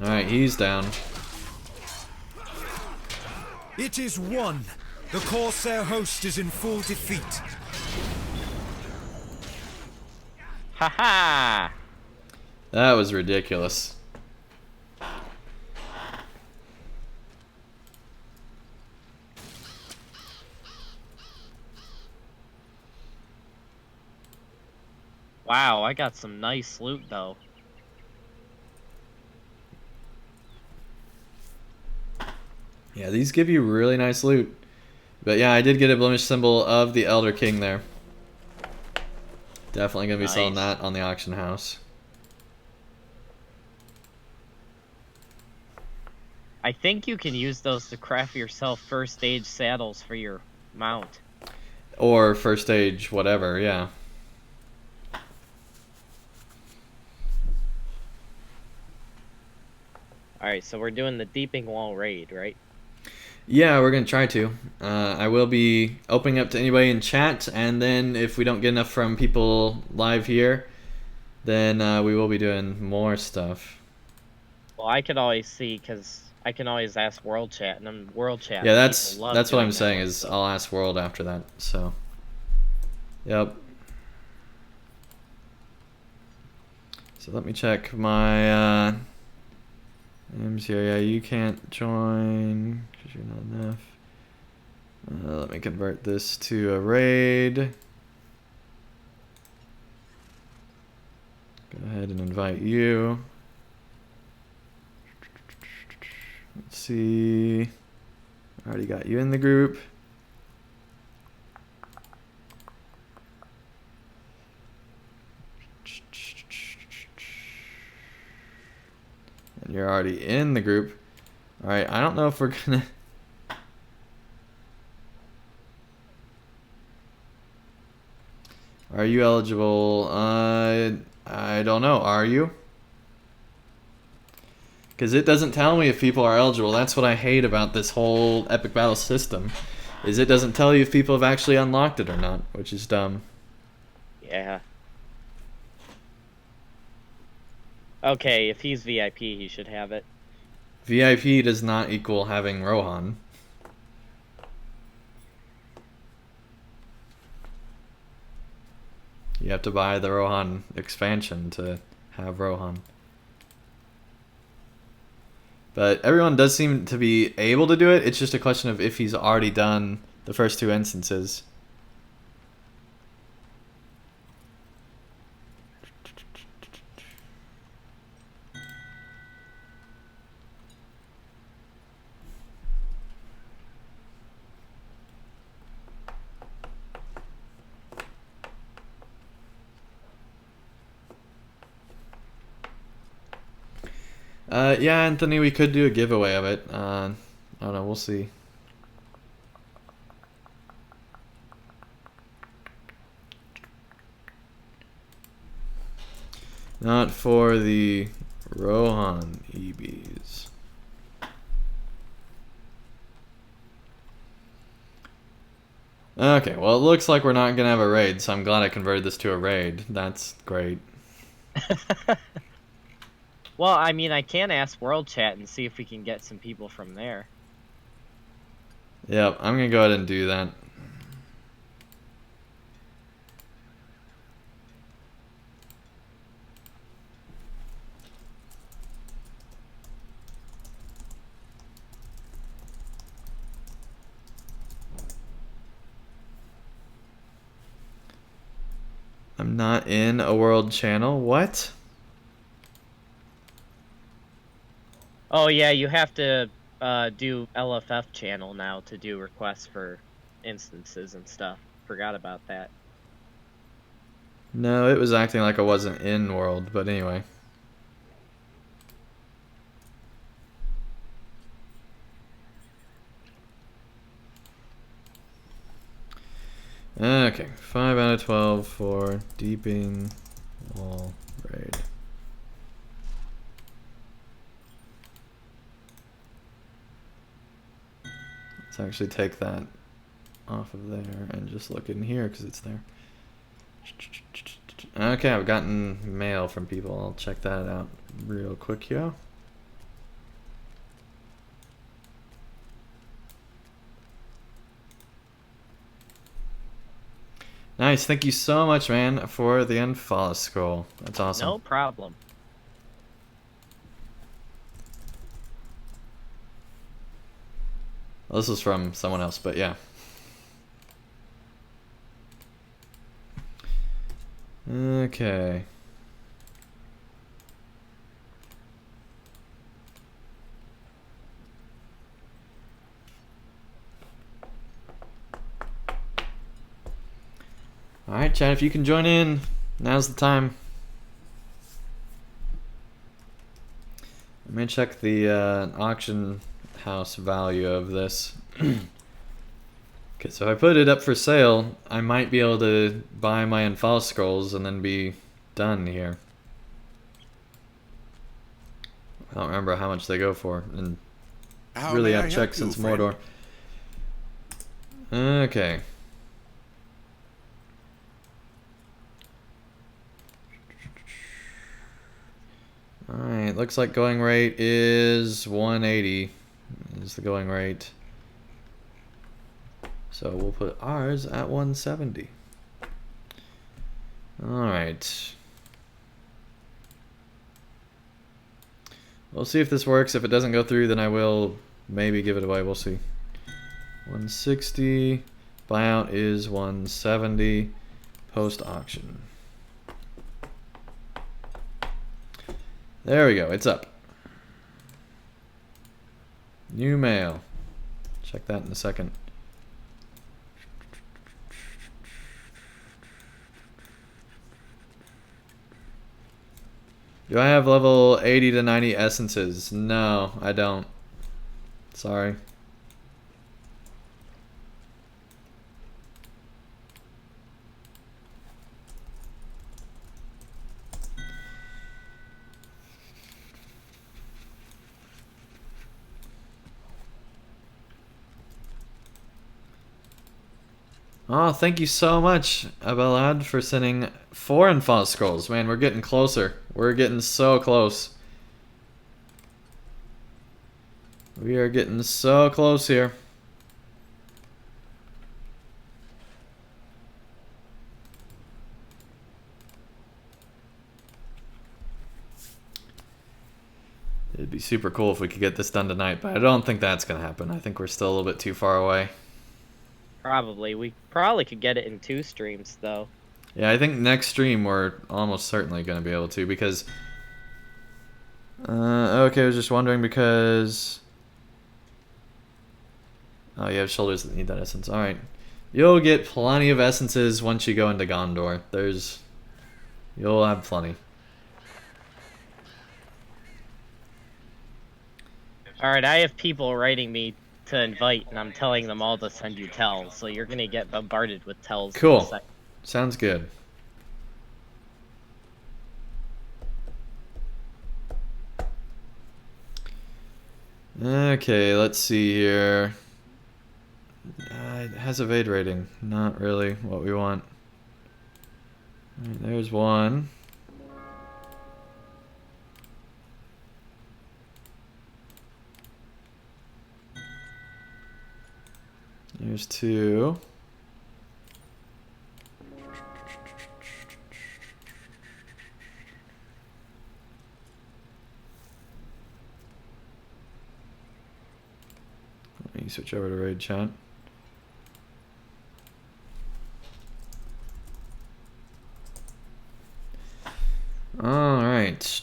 Alright, he's down. It is won. The Corsair host is in full defeat. Haha! That was ridiculous. Wow, I got some nice loot though. Yeah, these give you really nice loot. But yeah, I did get a blemish symbol of the Elder King there. Definitely gonna be selling Nice. that on the auction house. I think you can use those to craft yourself first stage saddles for your mount. Or first stage, whatever, yeah. Alright, so we're doing the Deeping Wall raid, right? Yeah, we're gonna try to. I will be opening up to anybody in chat, and then if we don't get enough from people live here, then we will be doing more stuff. Well, I could always see, because I can always ask World Chat, and then World Chat. Yeah, that's people love what doing I'm that saying one, is so- I'll ask World after that. So, yep. So let me check my names here. Yeah, you can't join because you're not enough. Let me convert this to a raid. Go ahead and invite you. Let's see. Already got you in the group. And you're already in the group. Alright, I don't know if we're gonna... Are you eligible? I don't know. Are you? Because it doesn't tell me if people are eligible. That's what I hate about this whole epic battle system. Is it doesn't tell you if people have actually unlocked it or not, which is dumb. Yeah. Okay, if he's VIP, he should have it. VIP does not equal having Rohan. You have to buy the Rohan expansion to have Rohan. But everyone does seem to be able to do it. It's just a question of if he's already done the first 2 instances. Yeah, Anthony, we could do a giveaway of it. I don't know, we'll see. Not for the Rohan EBs. Okay, well, it looks like we're not going to have a raid, so I'm glad I converted this to a raid. That's great. Well, I mean, I can ask World Chat and see if we can get some people from there. Yep, I'm going to go ahead and do that. I'm not in a world channel. What? Oh yeah, you have to do LFF channel now to do requests for instances and stuff. Forgot about that. No, it was acting like I wasn't in world, but anyway. Okay, 5 out of 12 for Deeping Wall Raid. Let's actually take that off of there and just look in here because it's there. Okay, I've gotten mail from people. I'll check that out real quick here. Nice, thank you so much, man, for the Anfalas scroll. That's awesome. No problem. Well, this was from someone else, but yeah. Okay. Alright, Chad, if you can join in, now's the time. Let me check the auction house value of this. Okay, so if I put it up for sale, I might be able to buy my Anfalas scrolls and then be done here. I don't remember how much they go for, and really have checked since Mordor. Okay. Alright, looks like going rate is 180 is the going rate. So we'll put ours at 170. Alright. We'll see if this works. If it doesn't go through, then I will maybe give it away. We'll see. 160. Buyout is 170. Post auction. There we go. It's up. New mail. Check that in a second. Do I have level 80 to 90 essences? No, I don't. Sorry. Oh, thank you so much, Abelad, for sending 4 Anfalas scrolls. Man, we're getting closer. We're getting so close. We are getting so close here. It'd be super cool if we could get this done tonight, but I don't think that's going to happen. I think we're still a little bit too far away. Probably. We probably could get it in 2 streams, though. Yeah, I think next stream we're almost certainly going to be able to, because... okay, I was just wondering because... Oh, you have shoulders that need that essence. Alright. You'll get plenty of essences once you go into Gondor. You'll have plenty. Alright, I have people writing me to invite, and I'm telling them all to send you tells, so you're gonna get bombarded with tells. Cool. In a second. Sounds good. Okay, let's see here. It has evade rating. Not really what we want. Alright, there's one. There's 2. Let me switch over to raid chat. Alright.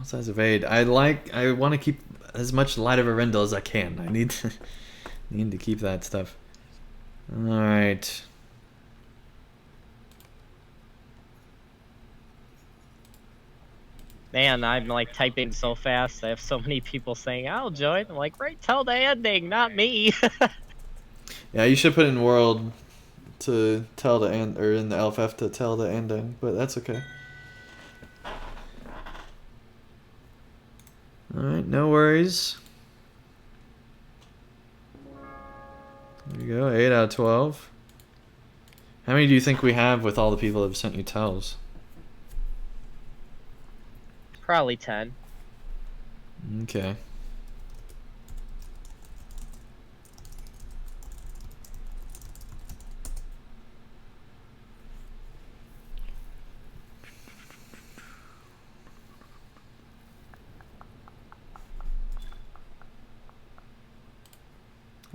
Size evade. I want to keep as much light of Arendelle as I can. I need to keep that stuff. Alright. Man, I'm like typing so fast. I have so many people saying, I'll join. I'm like, right, tell the ending, not me. Yeah, you should put in world to tell the end, or in the LFF to tell the ending, but that's okay. Alright, no worries. There you go, 8 out of 12. How many do you think we have with all the people that have sent you tells? Probably 10. Okay.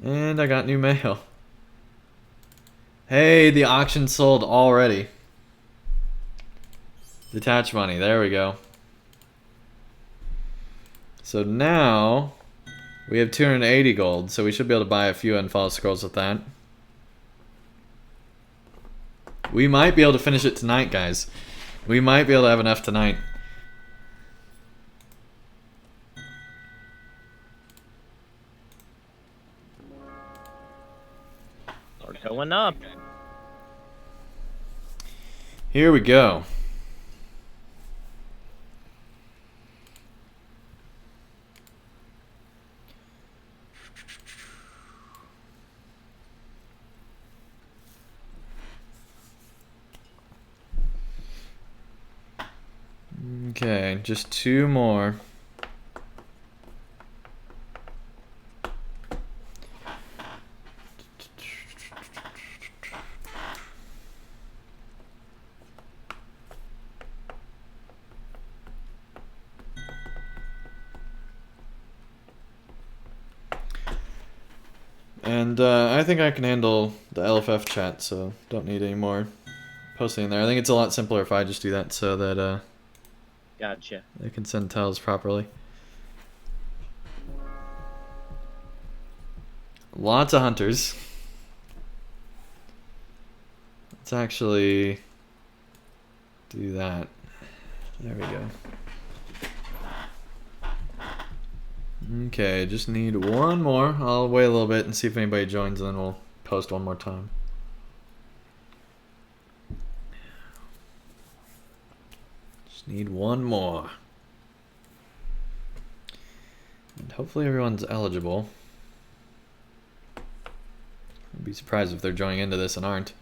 And I got new mail. Hey, the auction sold already. Detach money, there we go. So now we have 280 gold, so we should be able to buy a few Anfalas scrolls with that. We might be able to finish it tonight, guys. We might be able to have enough tonight. We're going up. Here we go. Okay, just 2 more. And I think I can handle the LFF chat, so don't need any more posting in there. I think it's a lot simpler if I just do that so that Gotcha. They can send tells properly. Lots of hunters. Let's actually do that. There we go. Okay, just need one more. I'll wait a little bit and see if anybody joins, and then we'll post one more time. Just need one more. And hopefully everyone's eligible. I'd be surprised if they're joining into this and aren't.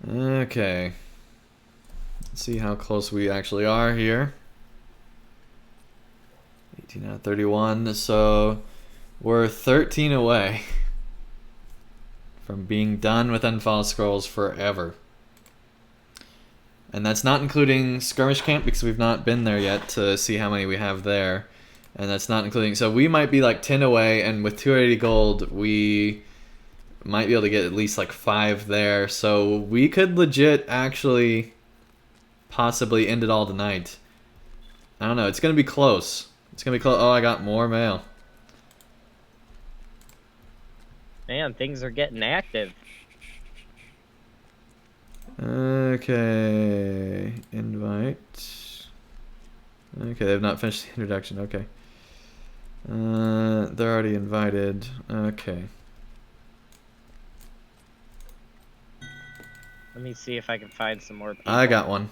Okay. Let's see how close we actually are here. 18 out of 31, so we're 13 away from being done with Anfalas scrolls forever. And that's not including skirmish camp, because we've not been there yet to see how many we have there. And that's not including, so we might be like 10 away, and with 280 gold we might be able to get at least like 5 there. So we could legit actually possibly end it all tonight. I don't know, it's gonna be close. It's gonna be close. Oh, I got more mail. Man, things are getting active. Okay, invite. Okay, they've not finished the introduction. Okay, they're already invited. Okay. Let me see if I can find some more people. I got one.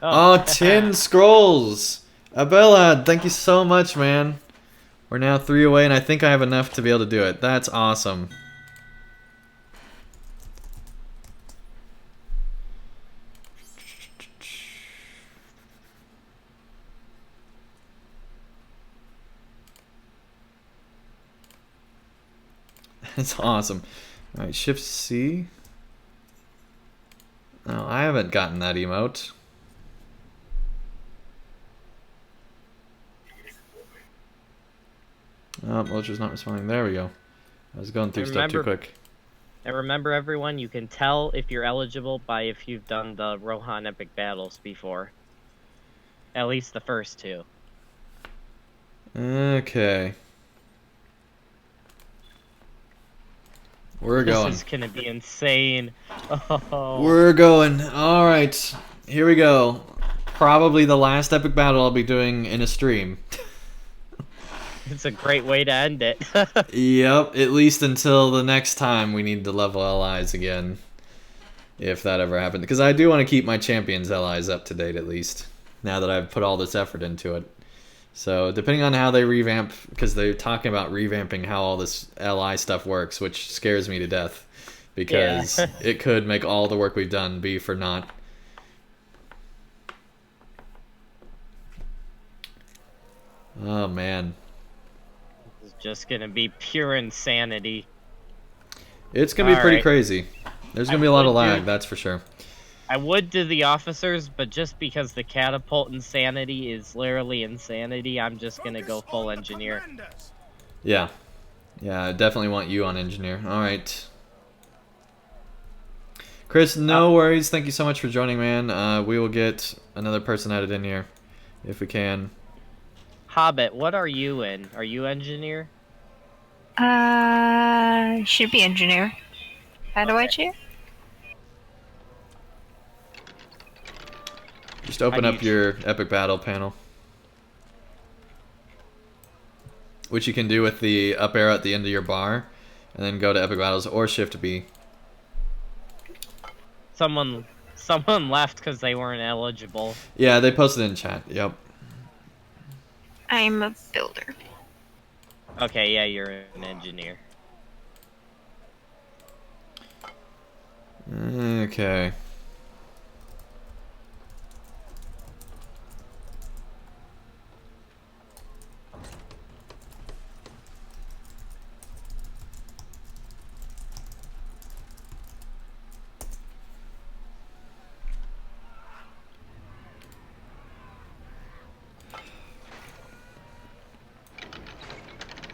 Oh, 10 scrolls! Abelad, thank you so much, man. We're now 3 away, and I think I have enough to be able to do it. That's awesome. That's awesome. Alright, Shift C. Oh, I haven't gotten that emote. Oh, LOTRO's not responding. There we go. I was going through stuff too quick. And remember, everyone, you can tell if you're eligible by if you've done the Rohan Epic Battles before. At least the first 2. Okay. We're going. This is gonna be insane. Oh. We're going. Alright. Here we go. Probably the last epic battle I'll be doing in a stream. It's a great way to end it. Yep, at least until the next time we need to level allies again. If that ever happened. Because I do want to keep my champions allies up to date at least. Now that I've put all this effort into it. So, depending on how they revamp, because they're talking about revamping how all this LI stuff works, which scares me to death. Because it could make all the work we've done be for naught. Oh, man. It's just gonna be pure insanity. It's gonna be pretty crazy. There's gonna be a lot of lag, that's for sure. I would do the officers, but just because the catapult insanity is literally insanity, I'm just gonna go full engineer. Yeah. Yeah, I definitely want you on engineer. Alright. Chris, no worries. Thank you so much for joining, man. We will get another person added in here if we can. Hobbit, what are you in? Are you engineer? Should be engineer. How do I choose? Just open up your epic battle panel. Which you can do with the up arrow at the end of your bar. And then go to epic battles or shift B. Someone left because they weren't eligible. Yeah, they posted in chat. Yep. I'm a builder. Okay, yeah, you're an engineer. Okay.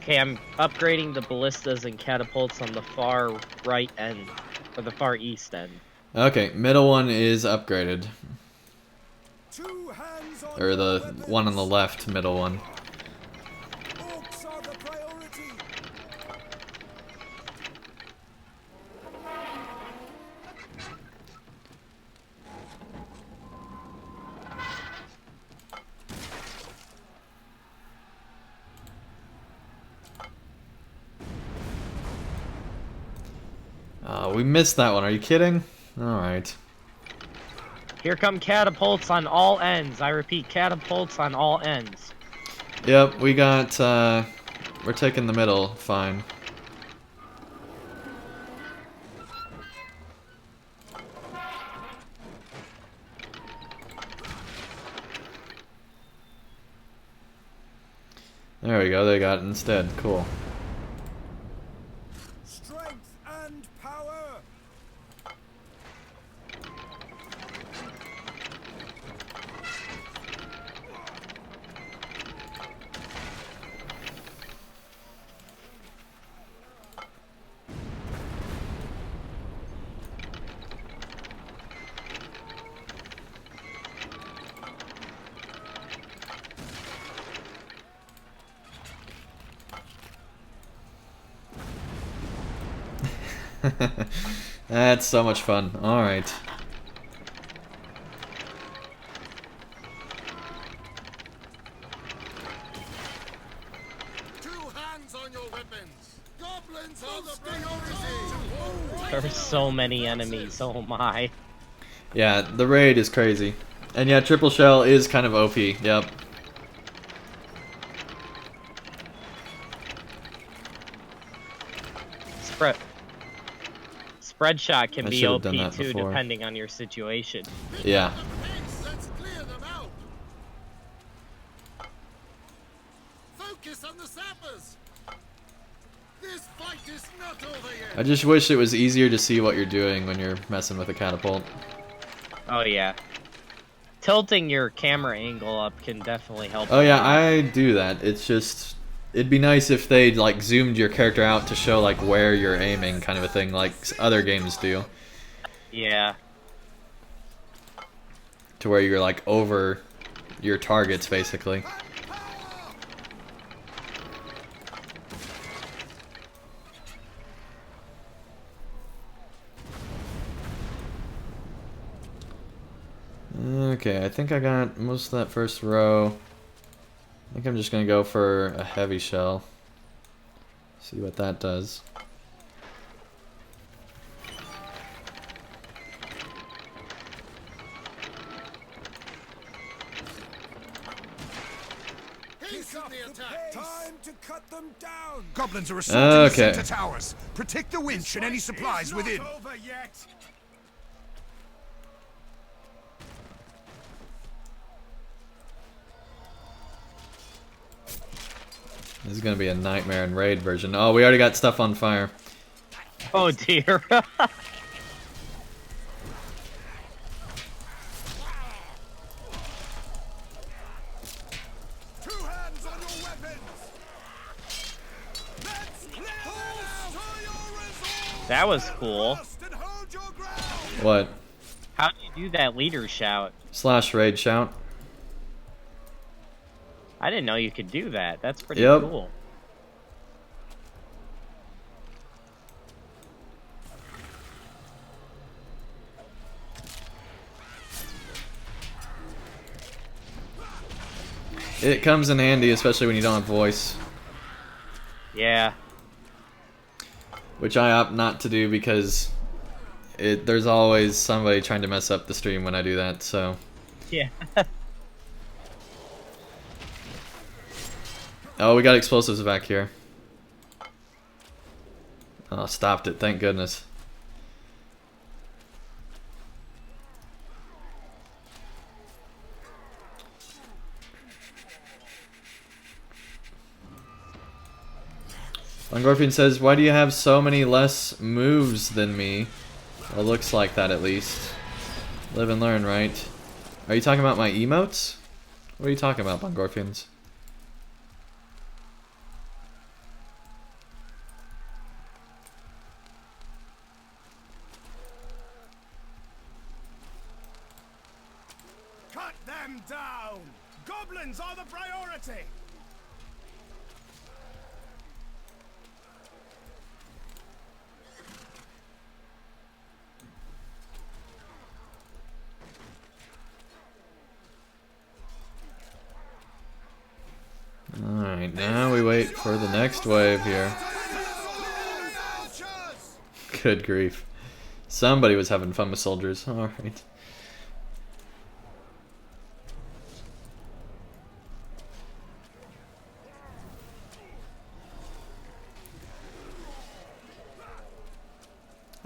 Okay, I'm upgrading the ballistas and catapults on the far right end, or the far east end. Okay, middle one is upgraded. Two hands on Or your the weapons. one on the left, middle one. Orcs are the priority. We missed that one. Are you kidding? Alright. Here come catapults on all ends. I repeat, catapults on all ends. Yep, we got, we're taking the middle. Fine. There we go, they got it instead. Cool. Strength and power. That's so much fun. Alright. Two hands on your weapons. Goblins are the priority. There's so many enemies. Oh my. Yeah, the raid is crazy. And yeah, triple shell is kind of OP. Yep. Spread shot can I be should've OP done that too, before. depending on your situation. Yeah. Let's clear them out. Focus on the sappers. This fight is not over yet. I just wish it was easier to see what you're doing when you're messing with a catapult. Oh yeah. Tilting your camera angle up can definitely help. Oh yeah, I do that. It's just, it'd be nice if they like zoomed your character out to show like where you're aiming, kind of a thing, like other games do. Yeah. To where you're like over your targets, basically. Okay, I think I got most of that first row. I think I'm just gonna go for a heavy shell. See what that does. Hasten the attack. Time to cut them down. Goblins are assaulting the Okay. center towers. Protect the winch and any supplies within. Over yet. This is gonna be a nightmare and raid version. Oh, we already got stuff on fire. Oh dear. Two hands on your weapons. Let's clear them out. That was cool. And hold your ground. What? How do you do that leader shout? Slash raid shout. I didn't know you could do that. That's pretty Yep. cool. It comes in handy, especially when you don't have voice. Yeah. Which I opt not to do because there's always somebody trying to mess up the stream when I do that, so. Yeah. Oh, we got explosives back here. Oh, stopped it, thank goodness. Langorfian says, why do you have so many less moves than me? Well, it looks like that at least. Live and learn, right? Are you talking about my emotes? What are you talking about, Bongorfians? Cut them down! Goblins are the priority! Alright, now we wait for the next wave here. Good grief. Somebody was having fun with soldiers. Alright.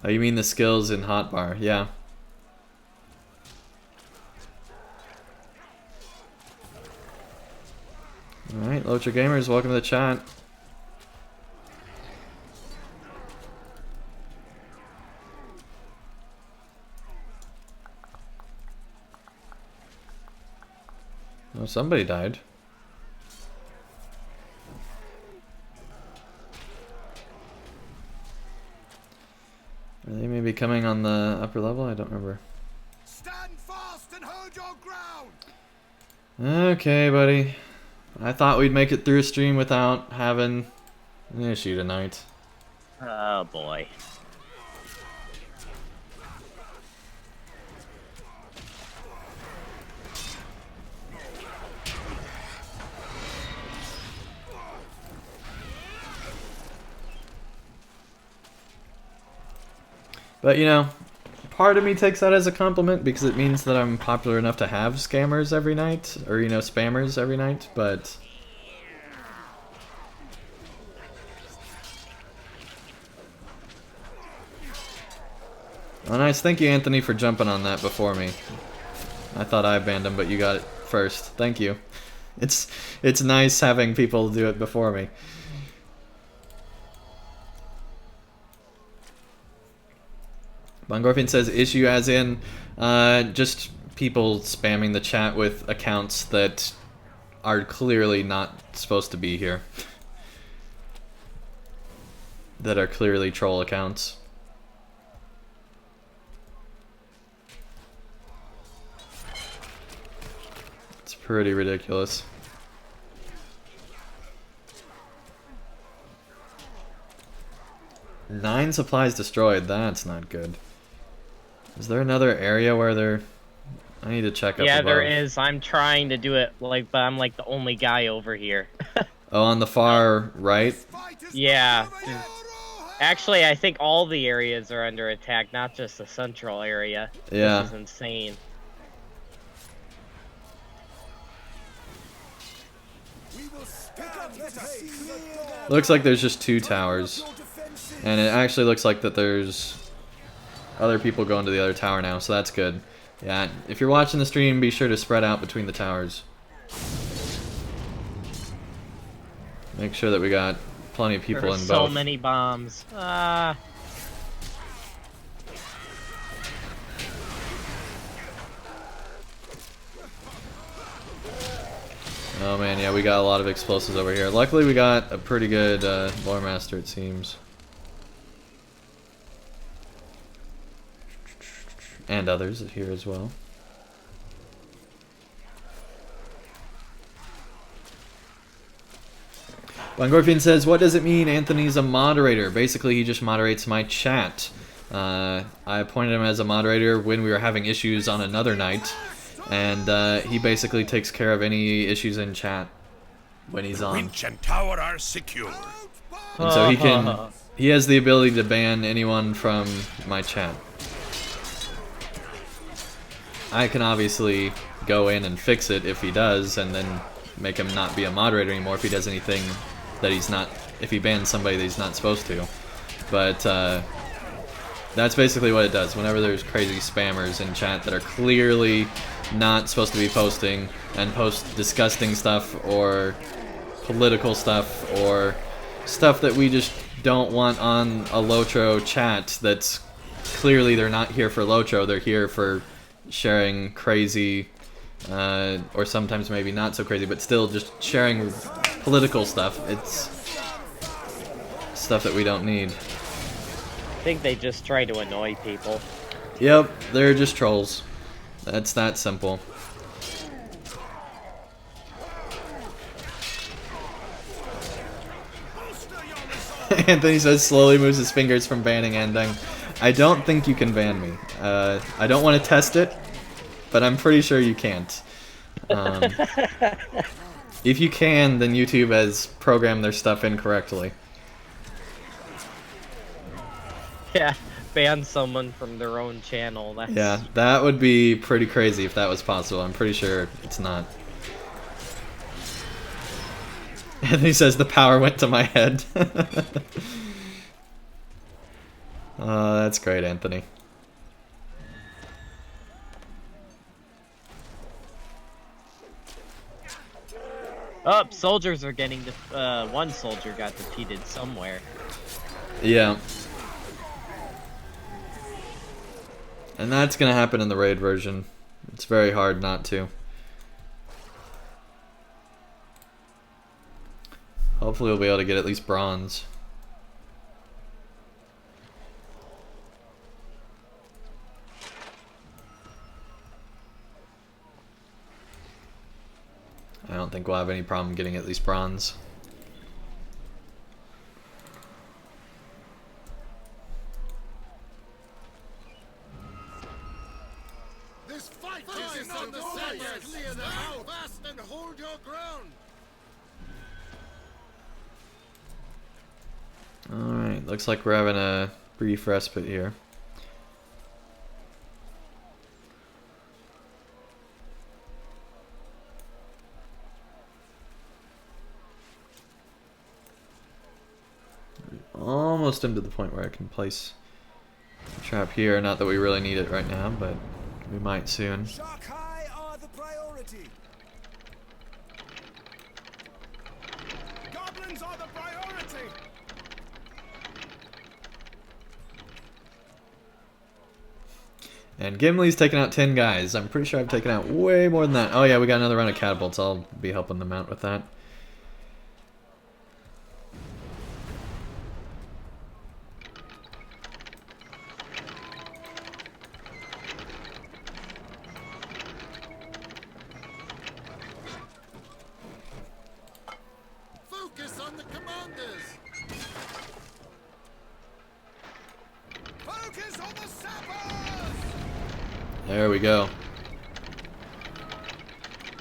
Oh, you mean the skills in hotbar? Yeah. Alright, LOTRO gamers, welcome to the chat. Oh, somebody died. Are they maybe coming on the upper level? I don't remember. Stand fast and hold your ground! Okay, buddy. I thought we'd make it through a stream without having an issue tonight. Oh boy. But you know, part of me takes that as a compliment because it means that I'm popular enough to have scammers every night, or you know, spammers every night, but oh, nice. Thank you, Anthony, for jumping on that before me. I thought I banned him, but you got it first. Thank you. It's nice having people do it before me. Bongorfian says issue as in just people spamming the chat with accounts that are clearly not supposed to be here. That are clearly troll accounts. It's pretty ridiculous. Nine supplies destroyed. That's not good. Is there another area where they're... I need to check up Yeah, above. there is. I'm trying to do it, like, but I'm like the only guy over here. Oh, on the far right? Yeah. Actually, I think all the areas are under attack, not just the central area. Yeah. This is insane. Looks like there's just 2 towers. And it actually looks like that there's other people going to the other tower now, so that's good. Yeah, if you're watching the stream, be sure to spread out between the towers. Make sure that we got plenty of people in both. So many bombs. Oh man, yeah, we got a lot of explosives over here. Luckily, we got a pretty good lore master, it seems. And others here as well. Bongorfian says, what does it mean Anthony's a moderator? Basically, he just moderates my chat. I appointed him as a moderator when we were having issues on another night. And he basically takes care of any issues in chat when he's on. Winch and tower are secure. And so he has the ability to ban anyone from my chat. I can obviously go in and fix it if he does, and then make him not be a moderator anymore if he does anything that he's not, if he bans somebody that he's not supposed to. But that's basically what it does. Whenever there's crazy spammers in chat that are clearly not supposed to be posting and post disgusting stuff or political stuff or stuff that we just don't want on a LOTRO chat, that's clearly they're not here for LOTRO, they're here for sharing crazy or sometimes maybe not so crazy, but still just sharing political stuff. It's stuff that we don't need. I think they just try to annoy people. Yep, they're just trolls. That's that simple. Anthony says slowly moves his fingers from banning Andang. I don't think you can ban me. I don't want to test it, but I'm pretty sure you can't. If you can, then YouTube has programmed their stuff incorrectly. Yeah, ban someone from their own channel. That's... Yeah, that would be pretty crazy if that was possible. I'm pretty sure it's not. Anthony says the power went to my head. Oh, that's great, Anthony. Oh, soldiers are getting one soldier got defeated somewhere. Yeah. And that's gonna happen in the raid version. It's very hard not to. Hopefully we'll be able to get at least bronze. I don't think we'll have any problem getting at least bronze. This fight is on the side. Clear them out fast and hold your ground. Alright, looks like we're having a brief respite here. Almost into the point where I can place a trap here. Not that we really need it right now, but we might soon. Sharkai are the priority. Goblins are the priority. And Gimli's taken out 10 guys. I'm pretty sure I've taken out way more than that. Oh yeah, we got another round of catapults. I'll be helping them out with that. Focus on the commanders. Focus on the sappers. There we go.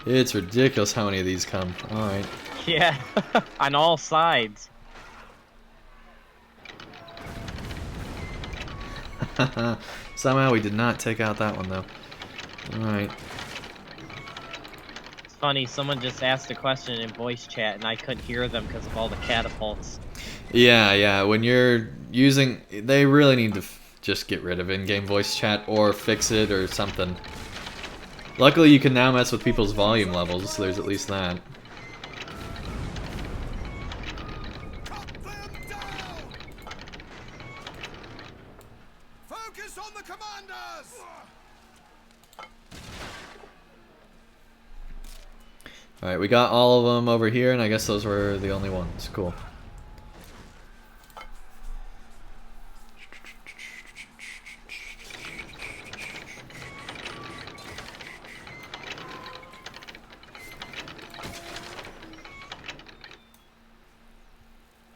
It's ridiculous how many of these come. Alright. Yeah, on all sides. Somehow we did not take out that one though. Alright. It's funny, someone just asked a question in voice chat and I couldn't hear them because of all the catapults. Yeah, when you're using... They really need to just get rid of in-game voice chat or fix it or something. Luckily you can now mess with people's volume levels, so there's at least that. Cut them down. Focus on the commanders. Alright, we got all of them over here, and I guess those were the only ones. Cool.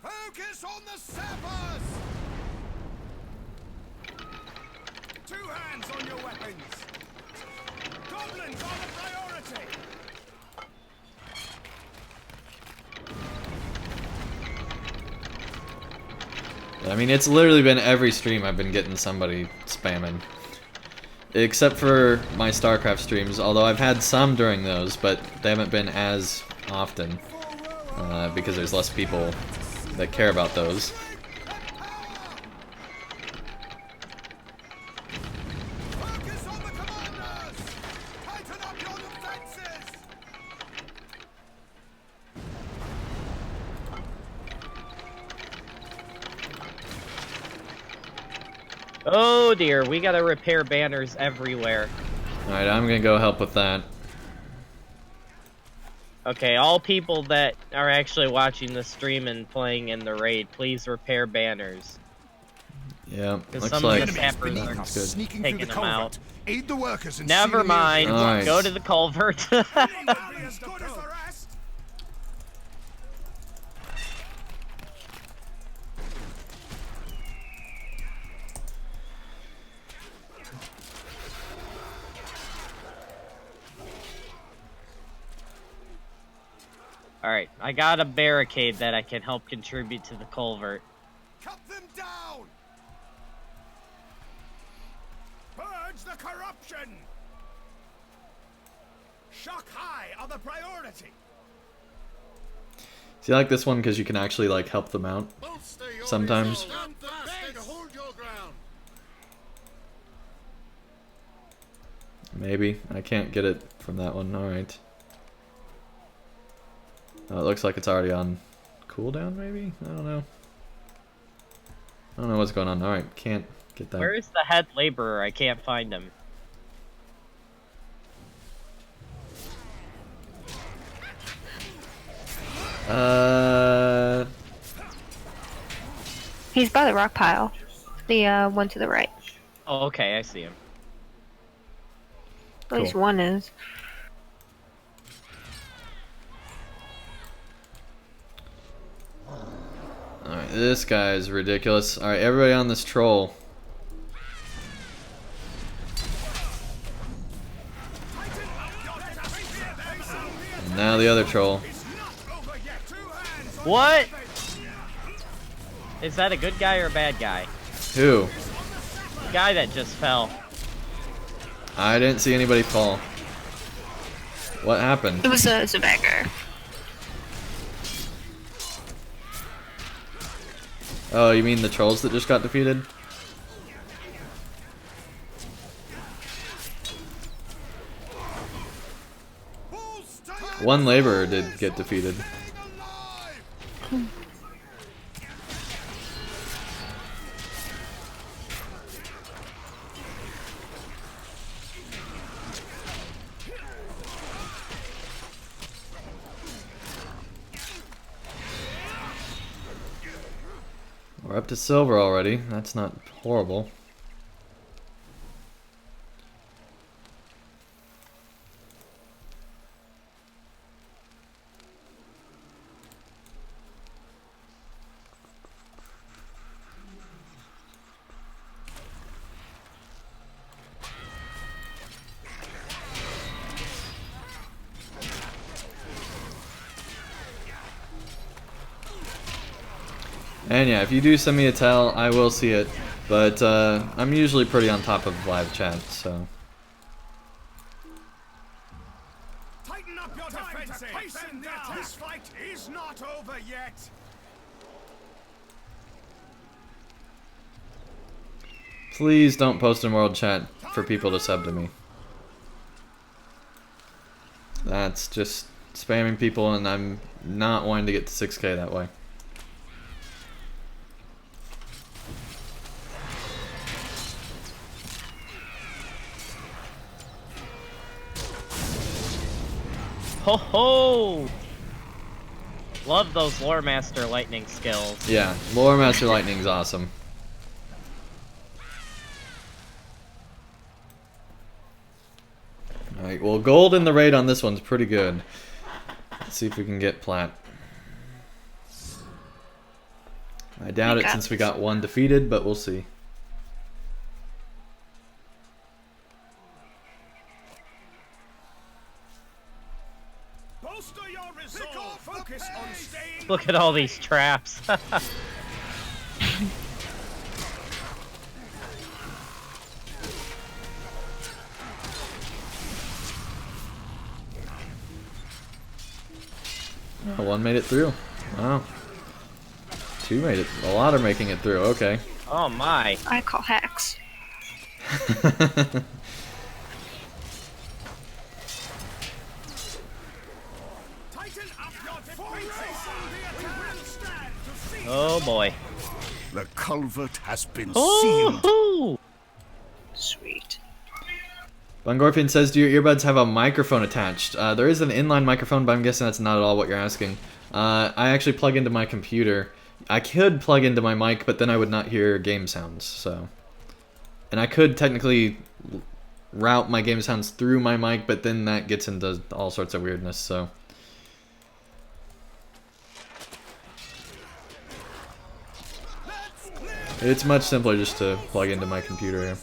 Focus on the sappers. 2 hands on your weapons. Goblins are the priority. I mean, it's literally been every stream I've been getting somebody spamming. Except for my StarCraft streams, although I've had some during those, but they haven't been as often. Because there's less people that care about those. Focus on the commanders. Tighten up your defenses. Oh dear, we gotta repair banners everywhere. Alright, I'm gonna go help with that. Okay, all people that are actually watching the stream and playing in the raid, please repair banners. Yeah, Because looks some like... of the sappers are That's good. Sneaking taking through the them out. culvert. Aid the workers and Never mind, Alright. go to the culvert. As good as the rest. Alright, I got a barricade that I can help contribute to the culvert. Cut them down! Purge the corruption! Shock high are the priority! See, I like this one because you can actually like help them out Bolster your sometimes. resolve. Stand fast and hold your ground. Maybe. I can't get it from that one. Alright. Oh, it looks like it's already on cooldown, maybe? I don't know. I don't know what's going on. Alright, can't get that. Where is the head laborer? I can't find him. He's by the rock pile. The one to the right. Oh, okay, I see him. At least Cool. one is. Alright, this guy is ridiculous. Alright, everybody on this troll. And now the other troll. What? Is that a good guy or a bad guy? Who? The guy that just fell. I didn't see anybody fall. What happened? It was a bad guy. Oh, you mean the trolls that just got defeated? One laborer did get defeated. We're up to silver already. That's not horrible. And yeah, if you do send me a tell, I will see it. But I'm usually pretty on top of live chat, so. Tighten up your defenses! This fight is not over yet! Please don't post in world chat for people to sub to me. That's just spamming people, and I'm not wanting to get to 6K that way. Ho ho! Love those Lore Master lightning skills. Yeah, Lore Master Lightning's awesome. Alright, well, gold in the raid on this one's pretty good. Let's see if we can get plat. I doubt it since we got one defeated, but we'll see. Bolster your resolve! Focus on staying... Look at all these traps. Oh, one made it through. Wow. Two made it. A lot are making it through. Okay. Oh my. I call hacks. Oh boy. The culvert has been sealed. Oh, Sweet. Bungorfian says, do your earbuds have a microphone attached? There is an inline microphone, but I'm guessing that's not at all what you're asking. I actually plug into my computer. I could plug into my mic, but then I would not hear game sounds, so. And I could technically route my game sounds through my mic, but then that gets into all sorts of weirdness, so. It's much simpler just to plug into my computer here.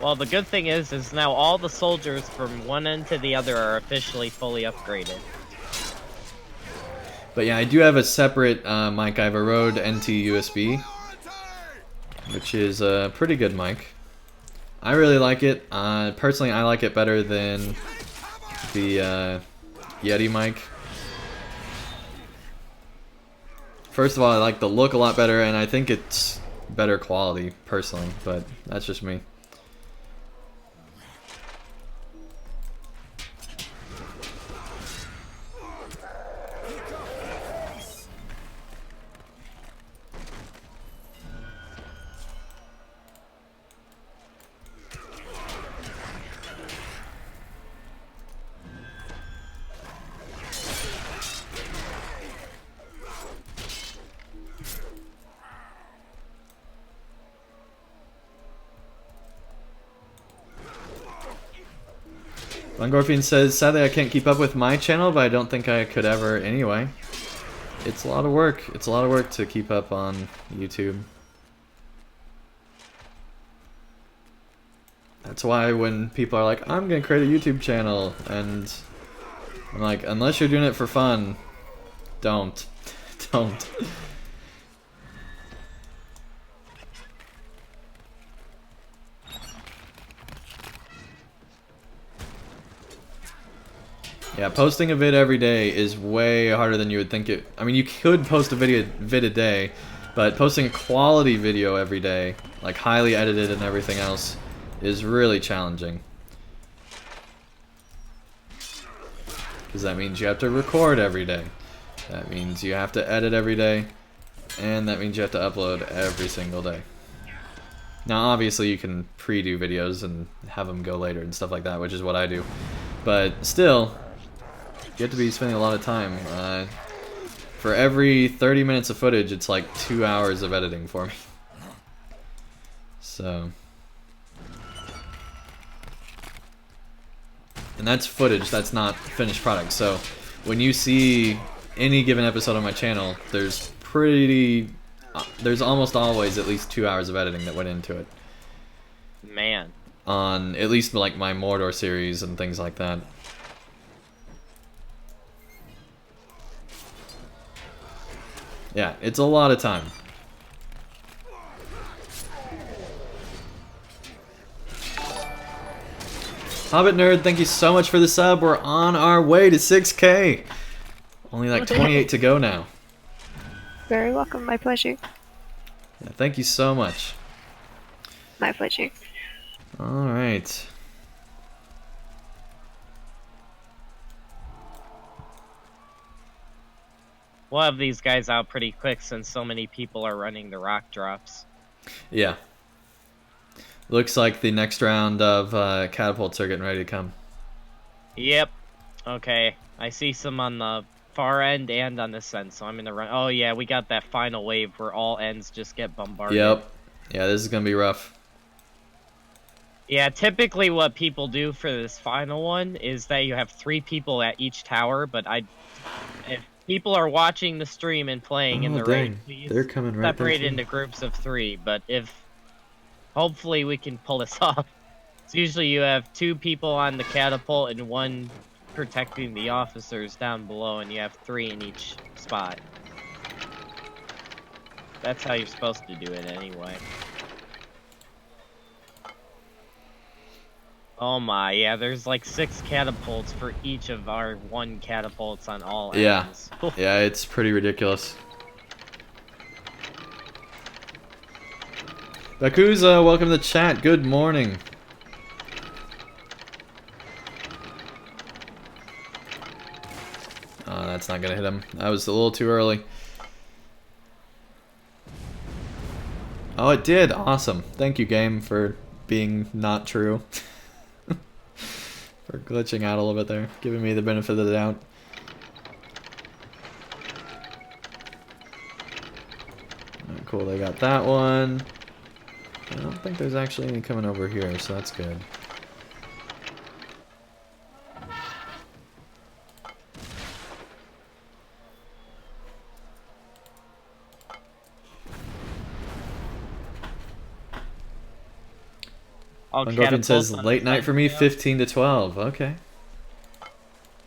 Well, the good thing is now all the soldiers from one end to the other are officially fully upgraded. But yeah, I do have a separate mic. I have a Rode NT USB, which is a pretty good mic. I really like it. Personally, I like it better than the Yeti mic. First of all, I like the look a lot better, and I think it's better quality, personally, but that's just me. Lungorfian says, sadly I can't keep up with my channel, but I don't think I could ever anyway. It's a lot of work. It's a lot of work to keep up on YouTube. That's why when people are like, I'm gonna create a YouTube channel, and I'm like, unless you're doing it for fun, don't. Don't. Yeah, posting a vid every day is way harder than you would think it. I mean, you could post a vid a day, but posting a quality video every day, like highly edited and everything else, is really challenging. Because that means you have to record every day. That means you have to edit every day, and that means you have to upload every single day. Now, obviously, you can pre-do videos and have them go later and stuff like that, which is what I do. But still, you have to be spending a lot of time. For every 30 minutes of footage, it's like 2 hours of editing for me. So. And that's footage, that's not finished product. So when you see any given episode on my channel, there's almost always at least 2 hours of editing that went into it. Man. On at least like my Mordor series and things like that. Yeah, it's a lot of time. Hobbit Nerd, thank you so much for the sub. We're on our way to 6K. Only like 28 to go now. Very welcome. My pleasure. Yeah, thank you so much. My pleasure. Alright. We'll have these guys out pretty quick since so many people are running the rock drops. Yeah. Looks like the next round of catapults are getting ready to come. Yep. Okay. I see some on the far end and on this end, so I'm gonna run. Oh yeah, we got that final wave where all ends just get bombarded. Yep. Yeah, this is gonna be rough. Yeah, typically what people do for this final one is that you have 3 people at each tower, but if people are watching the stream and playing in the raid, please they're coming right separate into groups of 3, but hopefully we can pull this off. So usually you have 2 people on the catapult and 1 protecting the officers down below, and you have 3 in each spot. That's how you're supposed to do it anyway. Oh my, yeah, there's like 6 catapults for each of our 1 catapults on all ends. Yeah, it's pretty ridiculous. Bakuza, welcome to the chat. Good morning. Oh, that's not gonna hit him. That was a little too early. Oh, it did. Awesome. Thank you, game, for being not true. For glitching out a little bit there, giving me the benefit of the doubt. Alright, cool, they got that one. I don't think there's actually any coming over here, so that's good. All Ungorfian says catapults on late the night for me, fence, 15 to 12. Okay.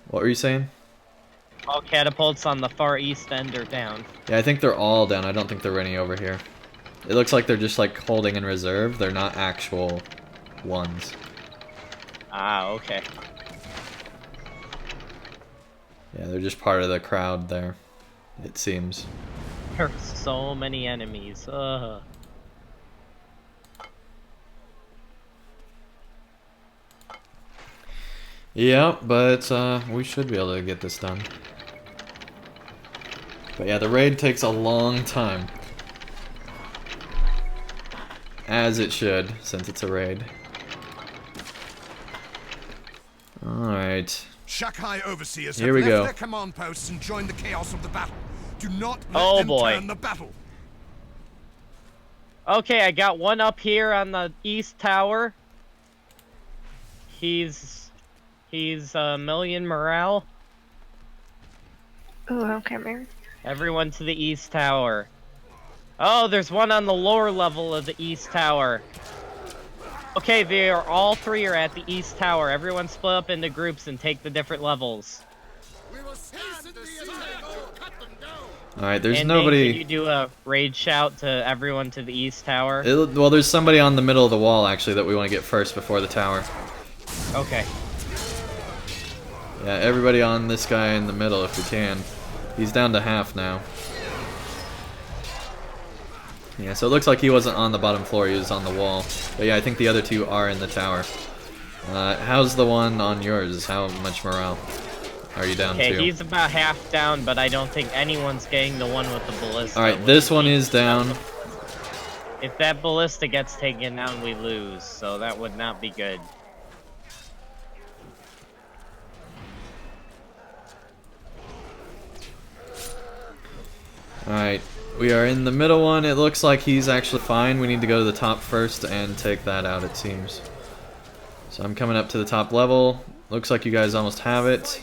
What were you saying? all catapults on the far east end are down. Yeah, I think they're all down. I don't think there are any over here. It looks like they're just like holding in reserve. They're not actual ones. Ah, okay. Yeah, they're just part of the crowd there, it seems. There's so many enemies. Yeah, but we should be able to get this done. But yeah, the raid takes a long time. As it should, since it's a raid. Alright. Shakai overseers Here have we left go. their command posts and joined the chaos of the battle. Do not let Oh, them boy. turn the battle. Okay, I got one up here on the east tower. He's a million morale. Ooh, I'm coming. Everyone to the east tower. Oh, there's one on the lower level of the east tower. Okay, all three are at the east tower. Everyone split up into groups and take the different levels. We will hasten the attack or cut them down. Alright, there's Andang, nobody... Can you do a raid shout to everyone to the east tower? Well, there's somebody on the middle of the wall, actually, that we want to get first before the tower. Okay. Yeah, everybody on this guy in the middle if we can. He's down to half now. Yeah, so it looks like he wasn't on the bottom floor, he was on the wall. But yeah, I think the other two are in the tower. How's the one on yours? How much morale are you down to? Okay, he's about half down, but I don't think anyone's getting the one with the ballista. Alright, this one is down. If that ballista gets taken down, we lose, so that would not be good. Alright, we are in the middle one. It looks like he's actually fine. We need to go to the top first and take that out, it seems. So I'm coming up to the top level. Looks like you guys almost have it.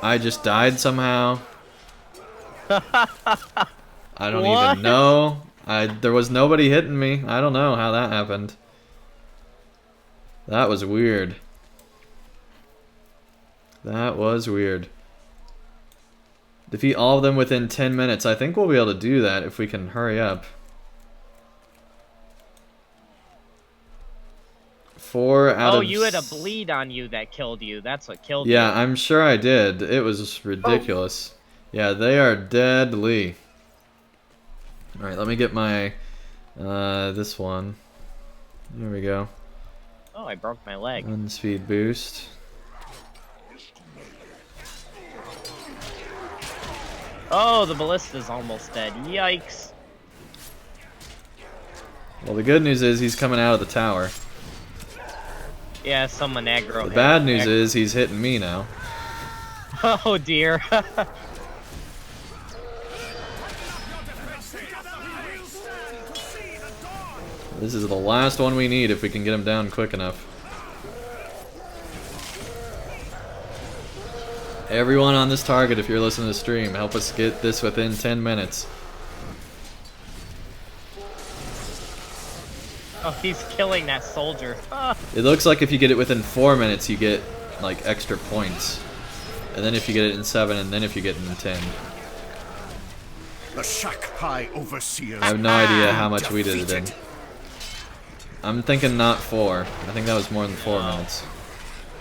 I just died somehow. I don't even know. There was nobody hitting me. I don't know how that happened. That was weird. That was weird. Defeat all of them within 10 minutes. I think we'll be able to do that if we can hurry up. 4 out of... Oh, you had a bleed on you that killed you. That's what killed you. Yeah, I'm sure I did. It was ridiculous. Yeah, they are deadly. Alright, let me get my... this one. There we go. Oh, I broke my leg. One speed boost. Oh, the ballista's almost dead. Yikes. Well, the good news is he's coming out of the tower. Yeah, someone aggro The him. bad news is he's hitting me now. Oh dear. This is the last one we need if we can get him down quick enough. Everyone on this target, if you're listening to the stream, help us get this within 10 minutes. Oh, he's killing that soldier. Ah. It looks like if you get it within 4 minutes, you get like extra points. And then if you get it in 7, and then if you get it in 10. The Shakai overseers. I have no idea how much we did it in. I'm thinking not 4. I think that was more than 4 minutes.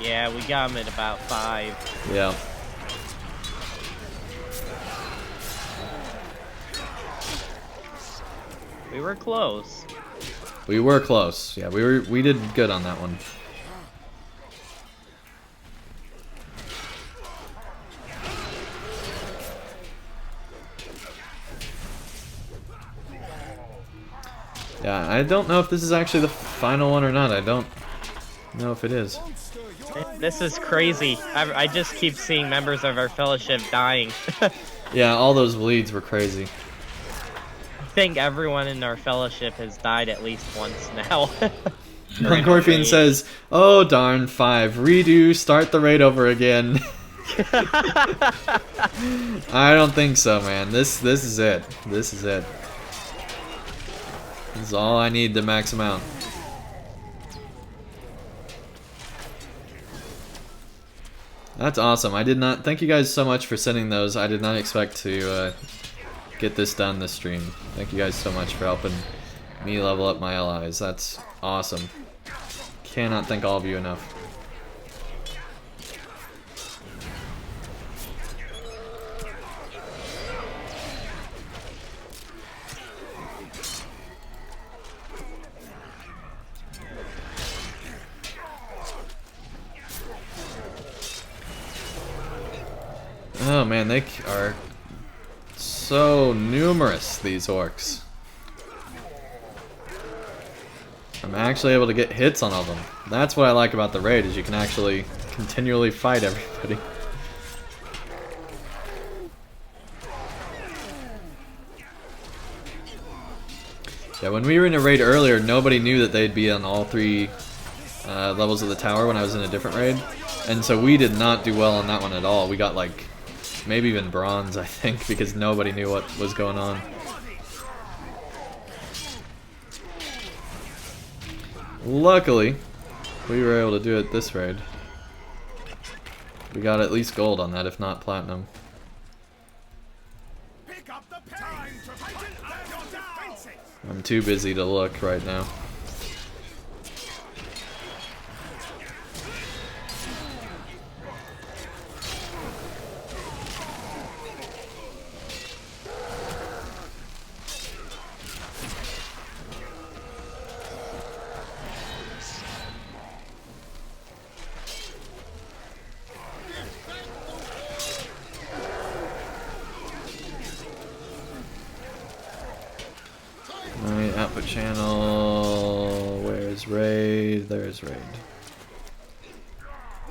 Yeah, we got him at about 5. Yeah. We were close. We were close. Yeah, we did good on that one. Yeah, I don't know if this is actually the final one or not. I don't know if it is. This is crazy. I just keep seeing members of our fellowship dying. Yeah, all those bleeds were crazy. I think everyone in our fellowship has died at least once now. Corfian says, "Oh darn, 5. Redo, start the raid over again." I don't think so, man. This is it. This is it. This is all I need to max them out. That's awesome. I did not... Thank you guys so much for sending those. I did not expect to get this done this stream. Thank you guys so much for helping me level up my allies. That's awesome. Cannot thank all of you enough. Oh man, they are so numerous, these orcs. I'm actually able to get hits on all of them. That's what I like about the raid, is you can actually continually fight everybody. Yeah, when we were in a raid earlier, nobody knew that they'd be on all 3 levels of the tower when I was in a different raid. And so we did not do well on that one at all. We got like, maybe even bronze, I think, because nobody knew what was going on. Luckily, we were able to do it this raid. We got at least gold on that, if not platinum. I'm too busy to look right now. Alright, output channel. Where's raid? There's raid.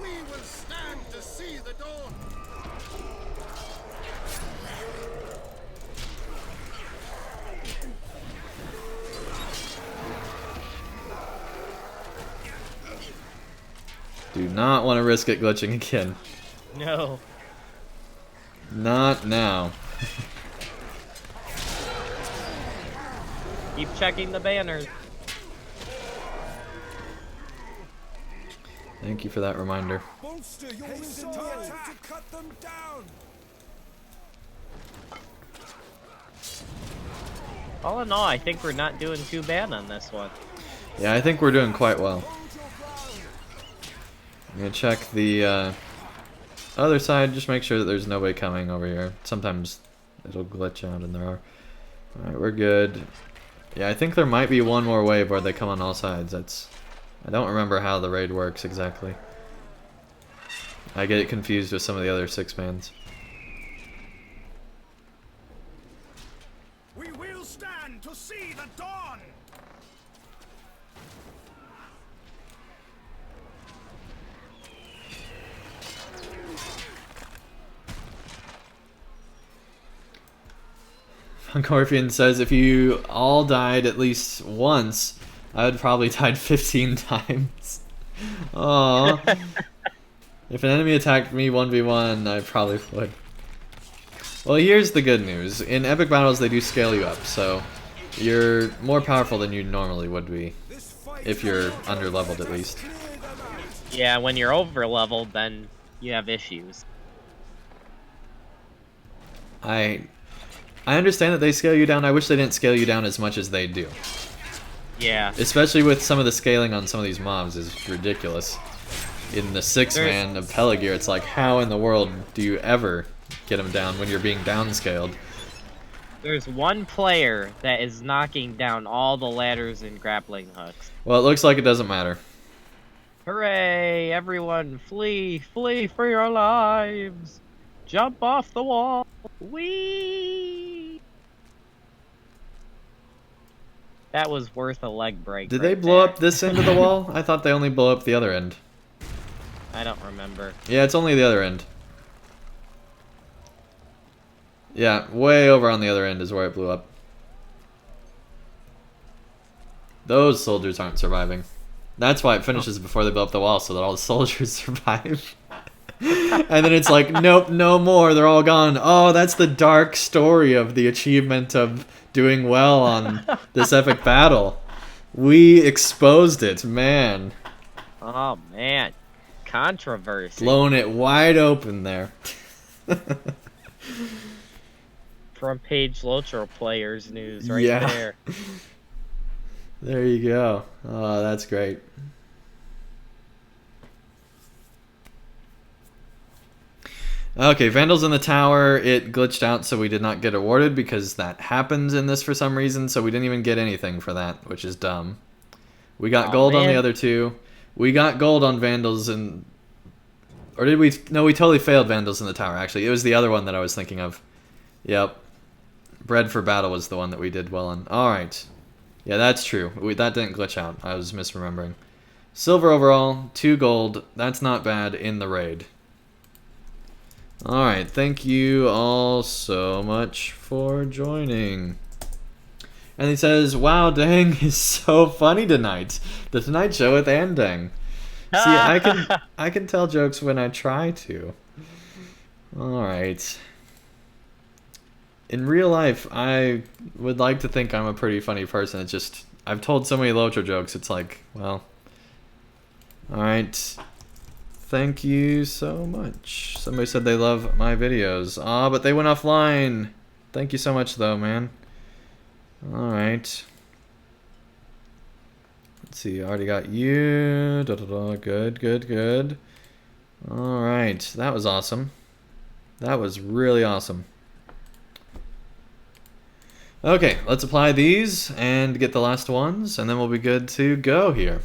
We will stand to see the dawn. Do not want to risk it glitching again. No. Not now. Keep checking the banners. Thank you for that reminder. Bolster your resolve to cut them down. All in all, I think we're not doing too bad on this one. Yeah, I think we're doing quite well. I'm gonna check the other side, just make sure that there's nobody coming over here. Sometimes it'll glitch out and there are. Alright, we're good. Yeah, I think there might be one more wave where they come on all sides. I don't remember how the raid works exactly. I get it confused with some of the other 6-mans. We will stand to see the dawn. Funkorpian says if you all died at least once, I would probably died 15 times. Aww. If an enemy attacked me 1v1, I probably would. Well, here's the good news. In epic battles, they do scale you up, so you're more powerful than you normally would be. If you're under-leveled, at least. Yeah, when you're over-leveled, then you have issues. I understand that they scale you down. I wish they didn't scale you down as much as they do. Yeah. Especially with some of the scaling on some of these mobs is ridiculous. In the 6-man of Pelagir, it's like, how in the world do you ever get them down when you're being downscaled? There's one player that is knocking down all the ladders and grappling hooks. Well, it looks like it doesn't matter. Hooray! Everyone, flee! Flee for your lives! Jump off the wall! Whee! That was worth a leg break. Did right they blow there. up this end of the wall? I thought they only blow up the other end. I don't remember. Yeah, it's only the other end. Yeah, way over on the other end is where it blew up. Those soldiers aren't surviving. That's why it finishes before they blow up the wall, so that all the soldiers survive. And then it's like, nope, no more. They're all gone. Oh, that's the dark story of the achievement of doing well on this epic battle. We exposed it, man. Oh man, controversy. Blown it wide open there. Front page LOTRO players news right Yeah. there. There you go. Oh, that's great. Okay, Vandals in the tower. It glitched out, so we did not get awarded because that happens in this for some reason, so we didn't even get anything for that, which is dumb. We got gold on the other two. We got gold on Vandals and... Or did we... No, we totally failed Vandals in the tower, actually. It was the other one that I was thinking of. Yep. Bread for Battle was the one that we did well on. Alright. Yeah, that's true. That didn't glitch out. I was misremembering. Silver overall, 2 gold. That's not bad in the raid. Alright, thank you all so much for joining. And he says, wow, Dang is so funny tonight. The Tonight Show with Andang. See, I can tell jokes when I try to. Alright. In real life, I would like to think I'm a pretty funny person. It's just, I've told so many LOTRO jokes, it's like, well... Alright. Thank you so much. Somebody said they love my videos. Ah, but they went offline. Thank you so much, though, man. Alright. Let's see, I already got you. Good, good, good. Alright, that was awesome. That was really awesome. Okay, let's apply these and get the last ones, and then we'll be good to go here.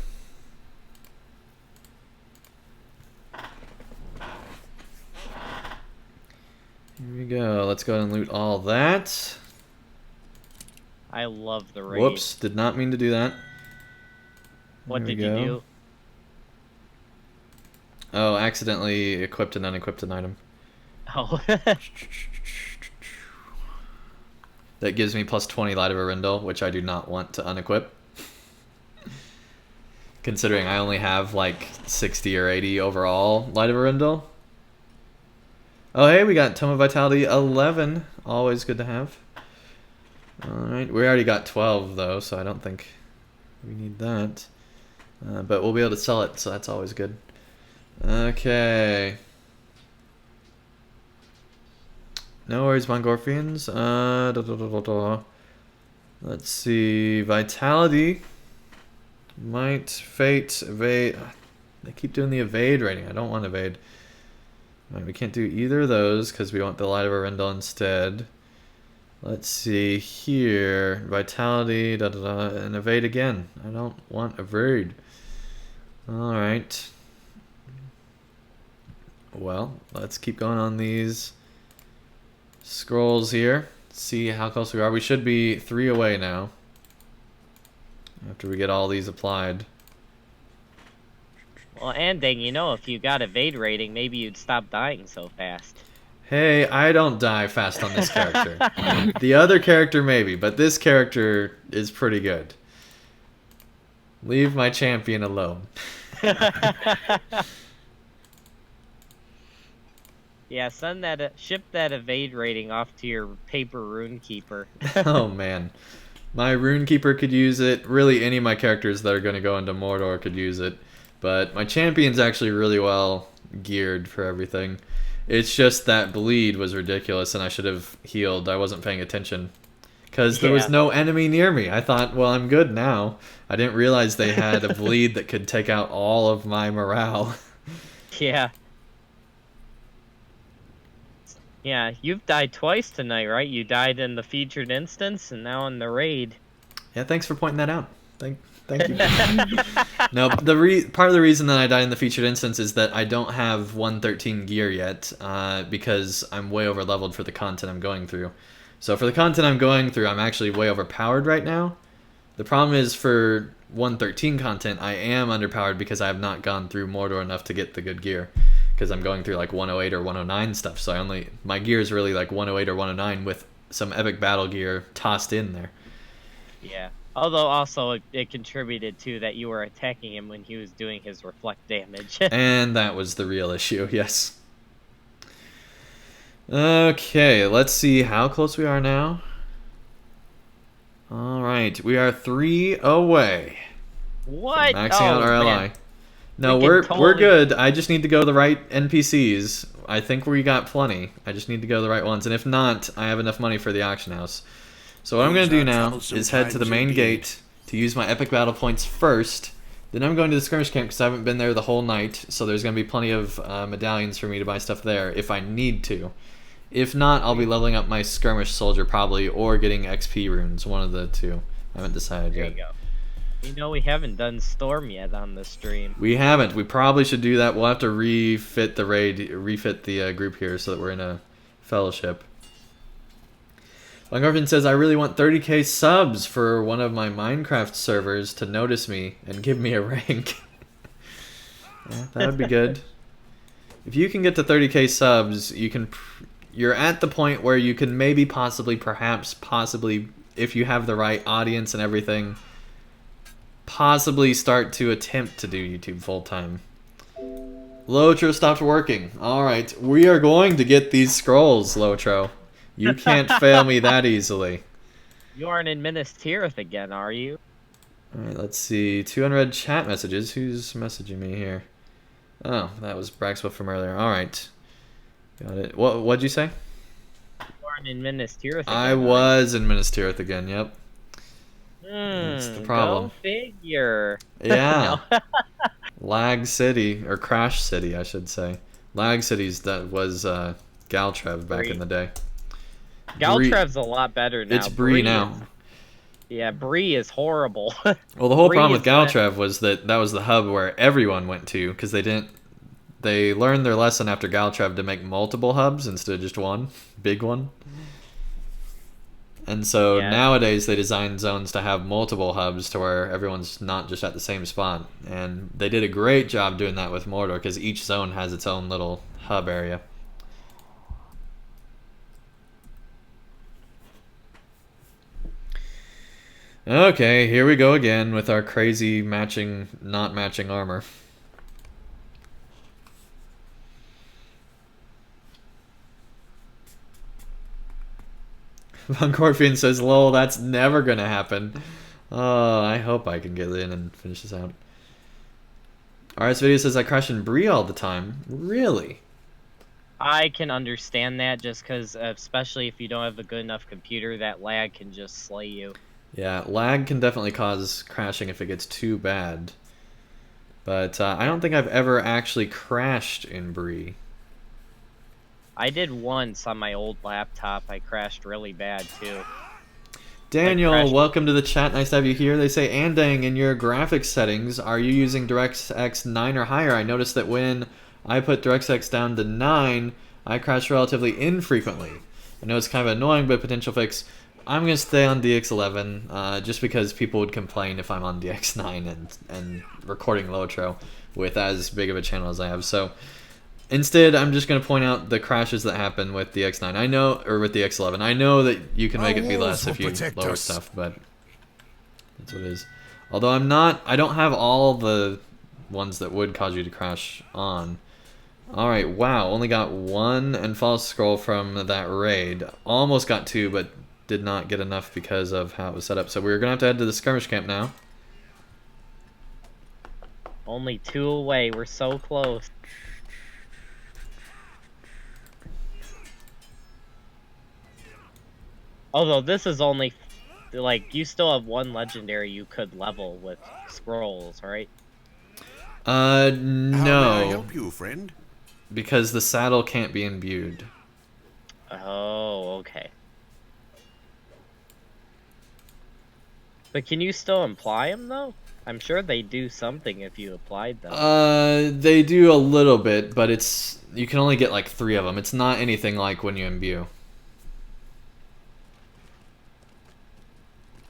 Here we go. Let's go and loot all that. I love the raid. Whoops, did not mean to do that. What There we did you go. do? Oh, accidentally equipped and unequipped an item. Oh. That gives me plus 20 Light of Arundel, which I do not want to unequip. Considering I only have like 60 or 80 overall Light of Arundel. Oh hey, we got Tome of Vitality 11. Always good to have. Alright, we already got 12 though, so I don't think we need that. But we'll be able to sell it, so that's always good. Okay. No worries, Mongorfians. Let's see. Vitality. Might, Fate, Evade. They keep doing the Evade rating. I don't want Evade. Alright, we can't do either of those because we want the Light of Arundel instead. Let's see here. Vitality, and Evade again. I don't want Evade. Alright. Well, let's keep going on these scrolls here. See how close we are. We should be 3 away now. After we get all these applied. Well, Andang, you know, if you got evade rating, maybe you'd stop dying so fast. Hey, I don't die fast on this character. The other character maybe, but this character is pretty good. Leave my champion alone. Yeah, ship that evade rating off to your paper rune keeper. Oh man. My rune keeper could use it. Really any of my characters that are going to go into Mordor could use it. But my champion's actually really well geared for everything. It's just that bleed was ridiculous and I should have healed. I wasn't paying attention. Because there was no enemy near me. I thought, well, I'm good now. I didn't realize they had a bleed that could take out all of my morale. Yeah. Yeah, you've died twice tonight, right? You died in the featured instance and now in the raid. Yeah, thanks for pointing that out. Thank you. No, part of the reason that I died in the featured instance is that I don't have 113 gear yet, because I'm way over leveled for the content I'm going through. So for the content I'm going through, I'm actually way overpowered right now. The problem is for 113 content, I am underpowered because I have not gone through Mordor enough to get the good gear. Because I'm going through like 108 or 109 stuff, so my gear is really like 108 or 109 with some epic battle gear tossed in there. Yeah. Although also it contributed to that you were attacking him when he was doing his reflect damage. And that was the real issue, yes. Okay, let's see how close we are now. Alright, we are 3 away. What? Maxing out our man. LI. No, We can we're totally- good. I just need to go to the right NPCs. I think we got plenty. I just need to go to the right ones. And if not, I have enough money for the auction house. So what I'm going to do now is head to the main gate to use my epic battle points first. Then I'm going to the skirmish camp because I haven't been there the whole night. So there's going to be plenty of medallions for me to buy stuff there if I need to. If not, I'll be leveling up my skirmish soldier probably, or getting XP runes. One of the two. I haven't decided There yet. you go. You know we haven't done Storm yet on the stream. We haven't. We probably should do that. We'll have to refit the raid, refit the group here so that we're in a fellowship. Langorfin says, I really want 30k subs for one of my Minecraft servers to notice me and give me a rank. Yeah, that would be good. If you can get to 30k subs, you can... You're at the point where you can maybe, possibly, if you have the right audience and everything, possibly start to attempt to do YouTube full-time. LOTRO stopped working. Alright, we are going to get these scrolls, LOTRO. You can't fail me that easily. You aren't in Minas Tirith again, are you? Alright, let's see. 200 chat messages. Who's messaging me here? Oh, that was Braxwell from earlier. Alright. Got it. What'd you say? You aren't in Minas Tirith again. I was in Minas Tirith again, yep. That's the problem. Go figure. Yeah. Lag City, or Crash City, I should say. Lag City's that was Galtrev back in the day. Galtrev's a lot better now. It's Bree now. Yeah, Bree is horrible. Well, the whole problem with Galtrev was that was the hub where everyone went to, because they learned their lesson after Galtrev to make multiple hubs instead of just one big one. And so nowadays they design zones to have multiple hubs to where everyone's not just at the same spot. And they did a great job doing that with Mordor because each zone has its own little hub area. Okay, here we go again with our crazy not matching armor. Von Corfian says, lol, that's never gonna happen. Oh, I hope I can get in and finish this out. RS Video says, I crash in Bree all the time. Really? I can understand that just because, especially if you don't have a good enough computer, that lag can just slay you. Yeah, lag can definitely cause crashing if it gets too bad. But I don't think I've ever actually crashed in Bree. I did once on my old laptop. I crashed really bad too. Daniel, welcome to the chat. Nice to have you here. They say, Andang, in your graphics settings, are you using DirectX 9 or higher? I noticed that when I put DirectX down to 9, I crash relatively infrequently. I know it's kind of annoying, but potential fix. I'm going to stay on DX11 just because people would complain if I'm on DX9 and recording LOTRO with as big of a channel as I have. So instead, I'm just going to point out the crashes that happen with the X9. I know, or with the X11. I know that you can make it be less if you lower stuff, but that's what it is. Although I don't have all the ones that would cause you to crash on. Alright, wow, only got one Anfalas scroll from that raid. Almost got two, but did not get enough because of how it was set up. So we're going to have to head to the skirmish camp now. Only 2 away, we're so close. Although this is only, like, you still have 1 legendary you could level with scrolls, right? No. How may I help you, friend? Because the saddle can't be imbued. Oh, okay. But can you still imply them, though? I'm sure they do something if you applied them. They do a little bit, but you can only get like 3 of them. It's not anything like when you imbue.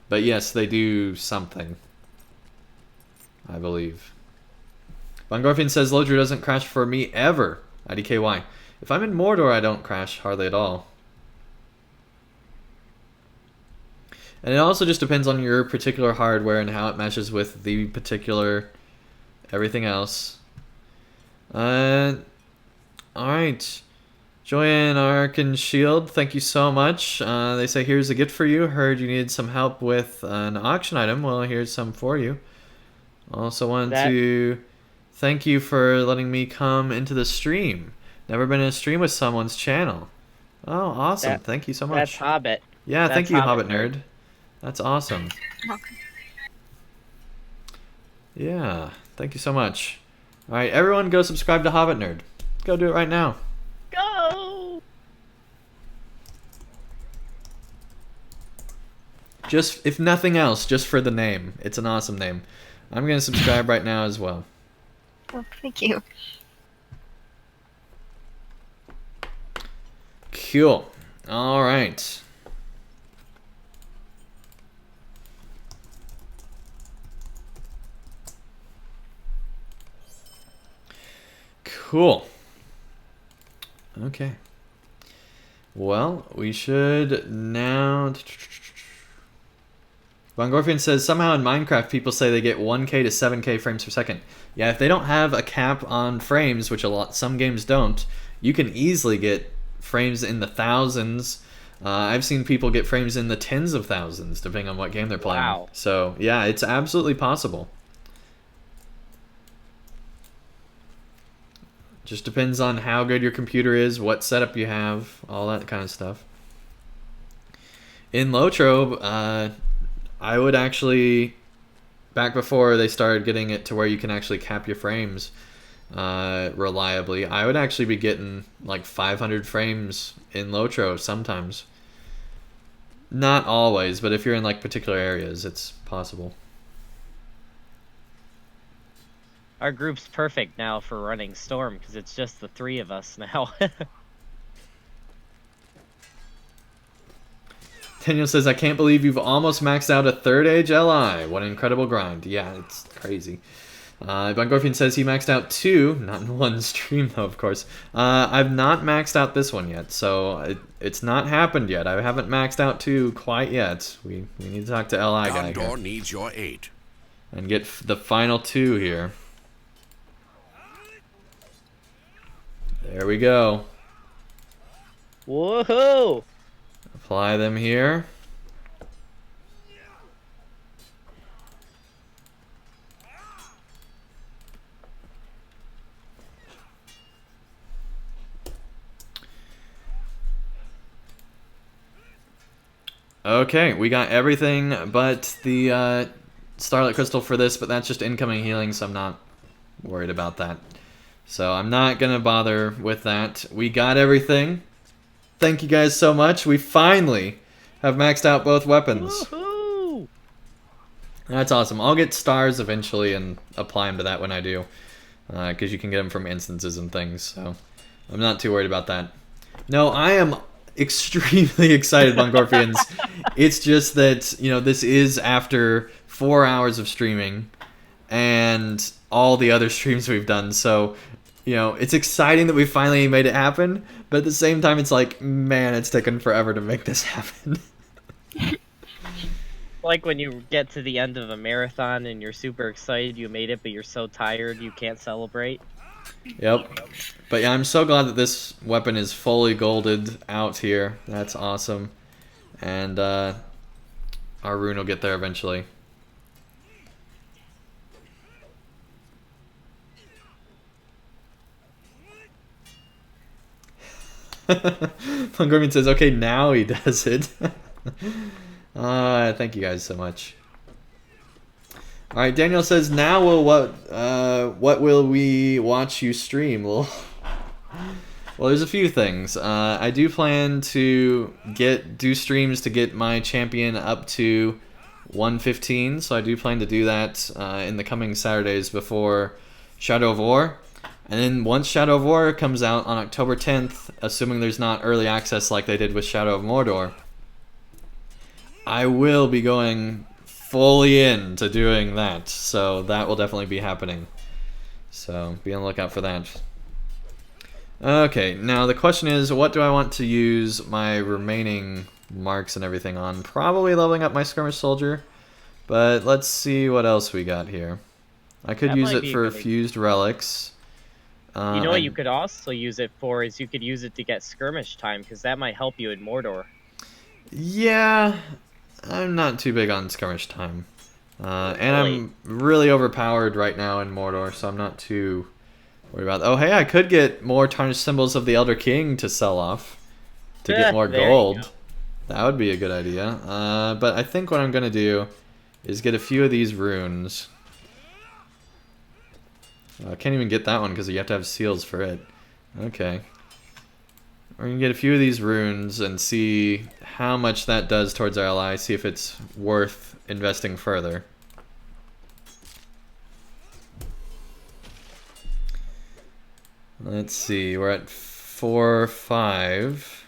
But yes, they do something. I believe. Von Gorfian says, LOTRO doesn't crash for me ever. IDKY. If I'm in Mordor, I don't crash hardly at all. And it also just depends on your particular hardware and how it meshes with the particular everything else. Alright. Joanne Arkin Shield, thank you so much. They say, here's a gift for you. Heard you needed some help with an auction item. Well, here's some for you. Also wanted to thank you for letting me come into the stream. Never been in a stream with someone's channel. Oh, awesome. Thank you so much. That's Hobbit. Yeah, That's thank you, Hobbit Nerd. That's awesome. Yeah, thank you so much. All right, everyone go subscribe to Hobbit Nerd. Go do it right now. Go! Just, if nothing else, just for the name. It's an awesome name. I'm going to subscribe right now as well. Oh, thank you. Cool. All right. Cool. Okay. Well, we should now... Von Gorfian says, somehow in Minecraft people say they get 1K to 7K frames per second. Yeah, if they don't have a cap on frames, which some games don't, you can easily get frames in the thousands. I've seen people get frames in the tens of thousands, depending on what game they're playing. Wow. So, yeah, it's absolutely possible. Just depends on how good your computer is, what setup you have, all that kind of stuff. In LOTRO, I would actually, back before they started getting it to where you can actually cap your frames reliably, I would actually be getting like 500 frames in LOTRO sometimes. Not always, but if you're in like particular areas, it's possible. Our group's perfect now for running Storm, because it's just the 3 of us now. Daniel says, I can't believe you've almost maxed out a 3rd age LI. What an incredible grind. Yeah, it's crazy. Von Gorfian says he maxed out 2, not in one stream though, of course. I've not maxed out this one yet, so it's not happened yet. I haven't maxed out 2 quite yet. We need to talk to LI guy here. Gondor needs your aid. And get the final 2 here. There we go. Woohoo! Apply them here. Okay, we got everything but the Starlight Crystal for this, but that's just incoming healing, so I'm not worried about that. So I'm not going to bother with that. We got everything. Thank you guys so much. We finally have maxed out both weapons. Woohoo! That's awesome. I'll get stars eventually and apply them to that when I do. Because you can get them from instances and things. So I'm not too worried about that. No, I am extremely excited, Bungorfians. It's just that, you know, this is after 4 hours of streaming and all the other streams we've done. So, you know, it's exciting that we finally made it happen, but at the same time, it's like, man, it's taken forever to make this happen. Like when you get to the end of a marathon and you're super excited you made it, but you're so tired you can't celebrate. Yep. But yeah, I'm so glad that this weapon is fully golded out here. That's awesome. And our rune will get there eventually. Pungormian says, okay, now he does it. Thank you guys so much. Alright, Daniel says, now what will we watch you stream? Well, there's a few things. I do plan to do streams to get my champion up to 115, so I do plan to do that in the coming Saturdays before Shadow of War. And then once Shadow of War comes out on October 10th, assuming there's not early access like they did with Shadow of Mordor, I will be going fully into doing that. So that will definitely be happening. So be on the lookout for that. Okay, now the question is, what do I want to use my remaining marks and everything on? Probably leveling up my Skirmish Soldier, but let's see what else we got here. I could use it for fused relics. You know what you could also use it for is you could use it to get skirmish time, because that might help you in Mordor. Yeah, I'm not too big on skirmish time. And Really? I'm really overpowered right now in Mordor, so I'm not too worried about that. Oh, hey, I could get more tarnished symbols of the Elder King to sell off to get more There you gold. go. That would be a good idea. But I think what I'm going to do is get a few of these runes. I can't even get that one because you have to have seals for it. Okay. We're going to get a few of these runes and see how much that does towards our ally, see if it's worth investing further. Let's see, we're at 4, 5.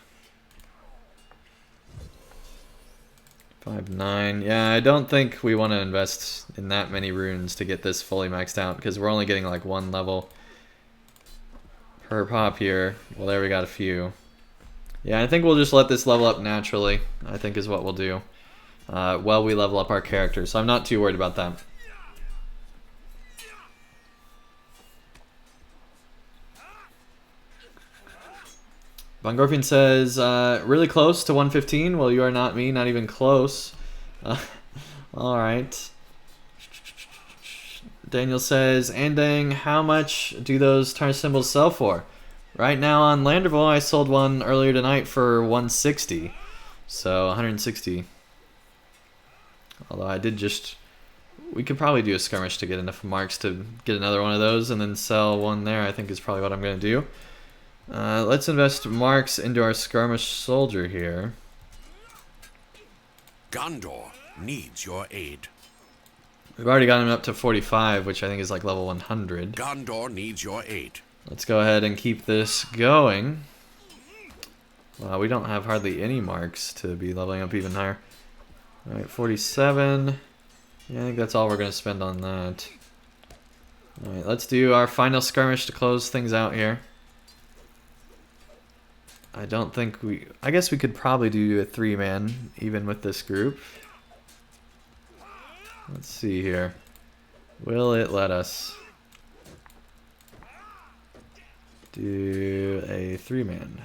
5, 9. Yeah, I don't think we want to invest in that many runes to get this fully maxed out because we're only getting like 1 level per pop here. Well, there we got a few. Yeah, I think we'll just let this level up naturally, I think is what we'll do. While we level up our character, so I'm not too worried about that. Bongorfian says, really close to 115. Well, you are not me, not even close. Alright. Daniel says, Andang, how much do those tarnished symbols sell for? Right now on Landerville, I sold one earlier tonight for 160. So, 160. Although I did just... We could probably do a skirmish to get enough marks to get another one of those and then sell one there, I think is probably what I'm going to do. Let's invest marks into our skirmish soldier here. Gondor needs your aid. We've already got him up to 45, which I think is like level 100. Gondor needs your aid. Let's go ahead and keep this going. Wow, we don't have hardly any marks to be leveling up even higher. Alright, 47. Yeah, I think that's all we're going to spend on that. Alright, let's do our final skirmish to close things out here. I don't think we... I guess we could probably do a 3-man, even with this group. Let's see here. Will it let us do a 3-man?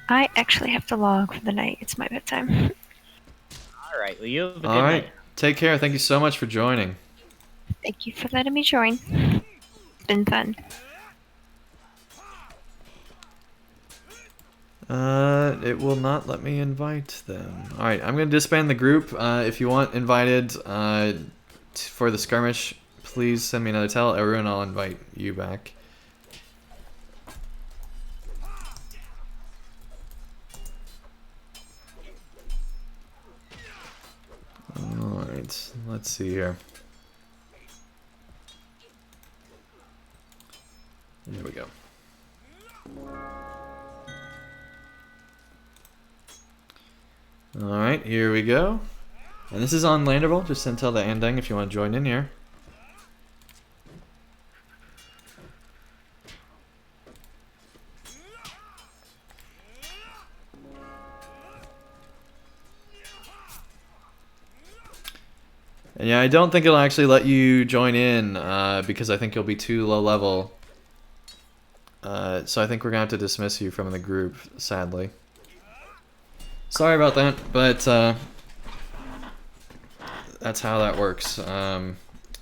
I actually have to log for the night. It's my bedtime. Alright, well you have a good Alright, night. take care. Thank you so much for joining. Thank you for letting me join. It's been fun. It will not let me invite them. Alright, I'm going to disband the group. If you want invited for the skirmish, please send me another tell. Everyone, I'll invite you back. Alright, let's see here. There we go. Alright, here we go. And this is on Landerville, just send tell the Andang if you want to join in here. And yeah, I don't think it'll actually let you join in because I think you'll be too low level. So I think we're going to have to dismiss you from the group, sadly. Sorry about that, but that's how that works.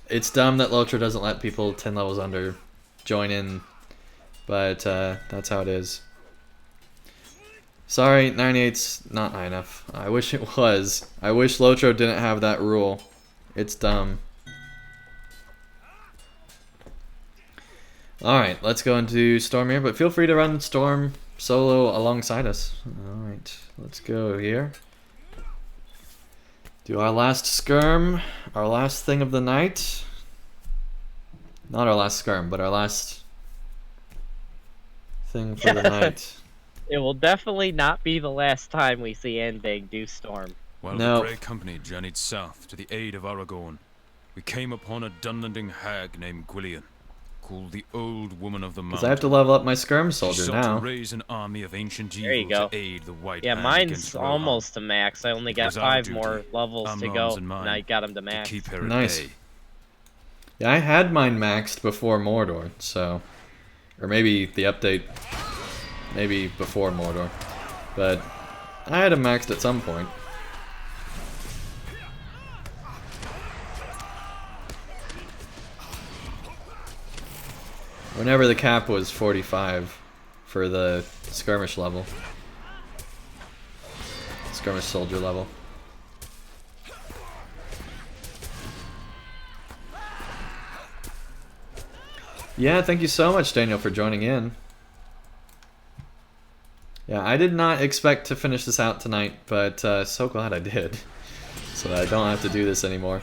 It's dumb that LOTRO doesn't let people 10 levels under join in, but that's how it is. Sorry, 98's not high enough. I wish it was. I wish LOTRO didn't have that rule. It's dumb. Alright, let's go into Storm here, but feel free to run Storm solo alongside us. Alright, let's go here. Do our last skirm, our last thing of the night. Not our last skirm, but our last thing for the night. It will definitely not be the last time we see Andang do Storm. While No. the Grey Company journeyed south to the aid of Aragorn, we came upon a Dunlanding hag named Gwillian. called the Old Woman of the Mountain. Because I have to level up my skirmish She soldier sought now. to raise an army of ancient There you evil go. to aid the White Yeah, Hand mine's against Rohan. almost to max. I only got was our 5 duty, more levels to Amnon's go, and and I mine, got them to to max. keep her at Nice. bay. Yeah, I had mine maxed before Mordor, so... Or maybe the update... Maybe before Mordor. But I had them maxed at some point. Whenever the cap was 45 for the skirmish level. Skirmish soldier level. Yeah, thank you so much, Daniel, for joining in. Yeah, I did not expect to finish this out tonight, but so glad I did. So that I don't have to do this anymore.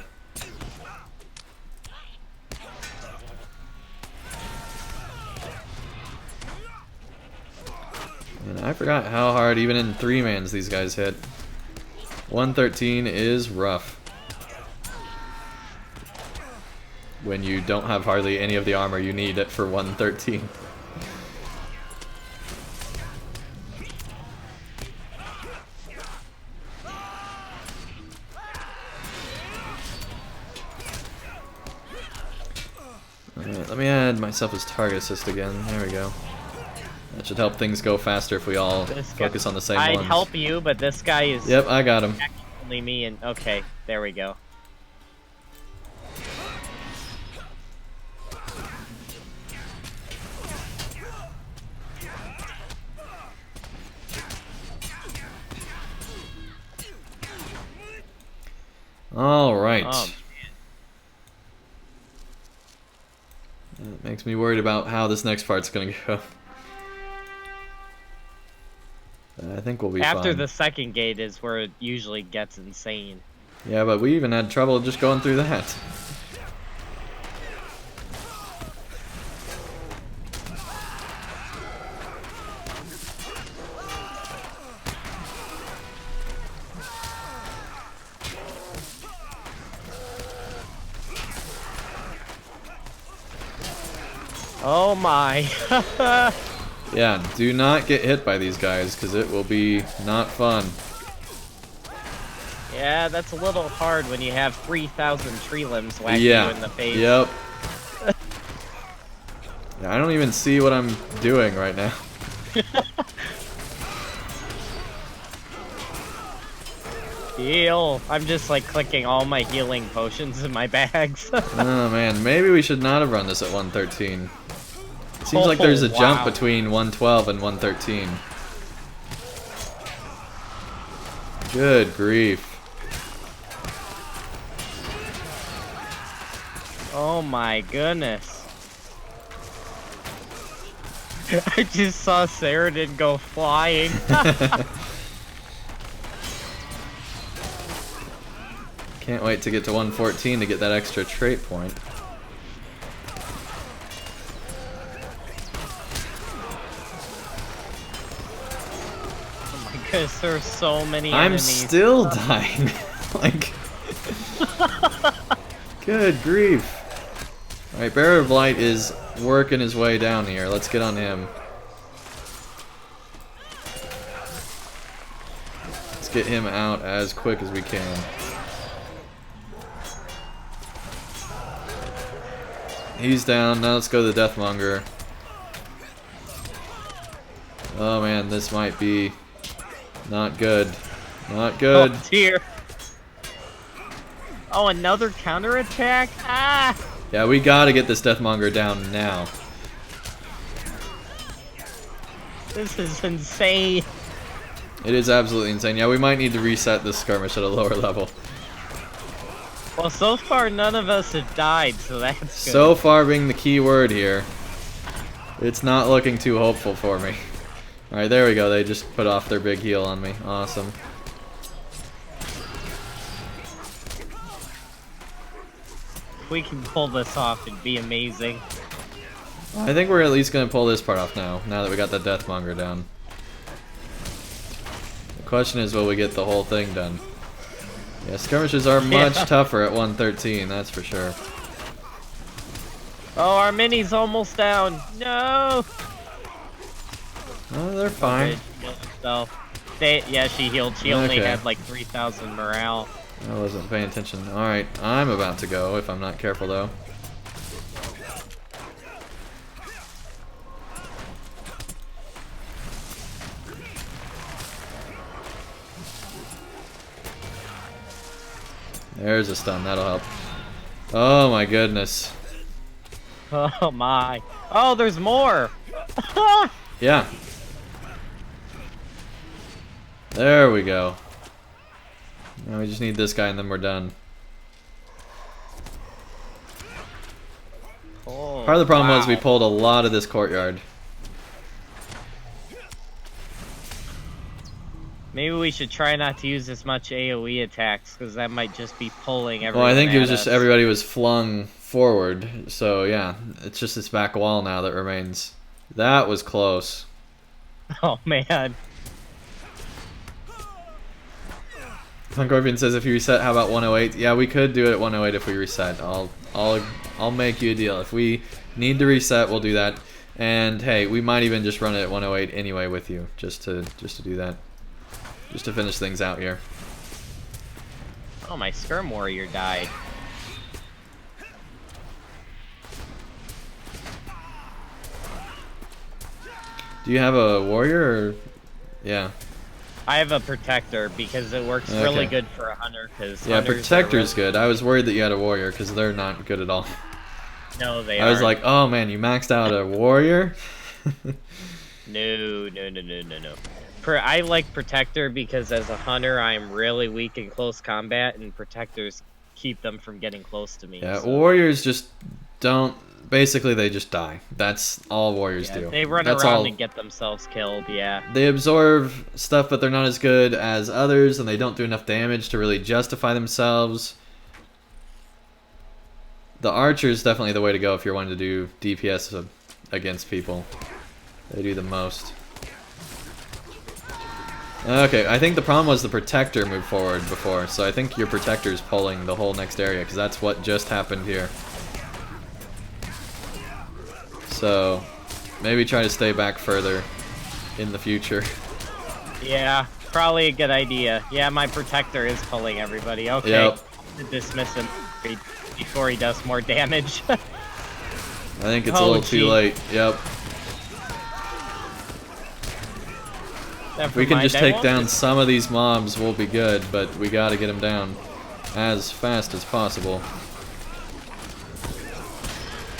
And I forgot how hard, even in 3-mans, these guys hit. 113 is rough. When you don't have hardly any of the armor you need it for 113. Alright, let me add myself as target assist again. There we go. That should help things go faster if we all focus on the same I'd ones. help you, but this guy is... Yep, I got him. Only me and... Okay, there we go. Alright. Oh, That makes me worried about how this next part's gonna go. I think we'll be fine. After the second gate is where it usually gets insane. Yeah, but we even had trouble just going through that. Oh my. Yeah, do not get hit by these guys, because it will be not fun. Yeah, that's a little hard when you have 3,000 tree limbs whacking Yeah. you in the face. Yep. Yeah, I don't even see what I'm doing right now. Heal. I'm just like clicking all my healing potions in my bags. Oh man, maybe we should not have run this at 113. It seems like there's a jump wow. between 112 and 113. Good grief. Oh my goodness. I just saw Saradin go flying. Can't wait to get to 114 to get that extra trait point. Oh my goodness, there's so many I'm enemies. still dying. Like, good grief. Alright, Bearer of Light is working his way down here. Let's get on him. Let's get him out as quick as we can. He's down. Now let's go to the Deathmonger. Oh man, this might be not good. Not good. Oh dear. Oh, another counterattack? Ah! Yeah, we gotta get this Deathmonger down now. This is insane. It is absolutely insane. Yeah, we might need to reset this skirmish at a lower level. Well, so far none of us have died, so that's good. So far being the key word here. It's not looking too hopeful for me. Alright, there we go. They just put off their big heal on me. Awesome. If we can pull this off, it'd be amazing. I think we're at least going to pull this part off now that we got the Deathmonger down. The question is, will we get the whole thing done? Yeah, skirmishes are much tougher at 113, that's for sure. Oh, our mini's almost down. No. Oh, they're fine. Okay, she healed herself. Yeah, she healed. She only Okay. had like 3,000 morale. I wasn't paying attention. Alright, I'm about to go if I'm not careful though. There's a stun, that'll help. Oh my goodness. Oh my. Oh, there's more. Yeah. There we go. Now we just need this guy and then we're done. Oh, Part of the problem was we wow. pulled a lot of this courtyard. Maybe we should try not to use as much AoE attacks, because that might just be pulling everyone Well, I think it was at just us. everybody was flung forward. So yeah, it's just this back wall now that remains. That was close. Oh man. Funkorpian says if you reset, how about 108? Yeah, we could do it at 108 if we reset. I'll make you a deal. If we need to reset, we'll do that. And hey, we might even just run it at 108 anyway with you, just to do that, just to finish things out here. Oh, my Skirm Warrior died. Do you have a warrior? Or... Yeah. I have a Protector because it works Okay. really good for a Hunter. Cause Yeah, hunters are Protector's really... good. I was worried that you had a warrior because they're not good at all. No, they I was aren't. like, oh man, you maxed out a warrior? No. I like Protector because as a Hunter, I'm really weak in close combat, and Protectors keep them from getting close to me. Yeah, so. warriors just don't... Basically, they just die. That's all warriors do. They run That's around all... and get themselves killed, yeah. They absorb stuff, but they're not as good as others, and they don't do enough damage to really justify themselves. The archer is definitely the way to go if you're wanting to do DPS against people. They do the most. Okay, I think the problem was the Protector moved forward before, so I think your Protector's pulling the whole next area, because that's what just happened here. So, maybe try to stay back further in the future. Yeah, probably a good idea. Yeah, my Protector is pulling everybody. Okay, Yep. dismiss him before he does more damage. I think it's a Oh, little too gee. late. Yep. If we can just take down some of these mobs, we'll be good, but we gotta get them down as fast as possible.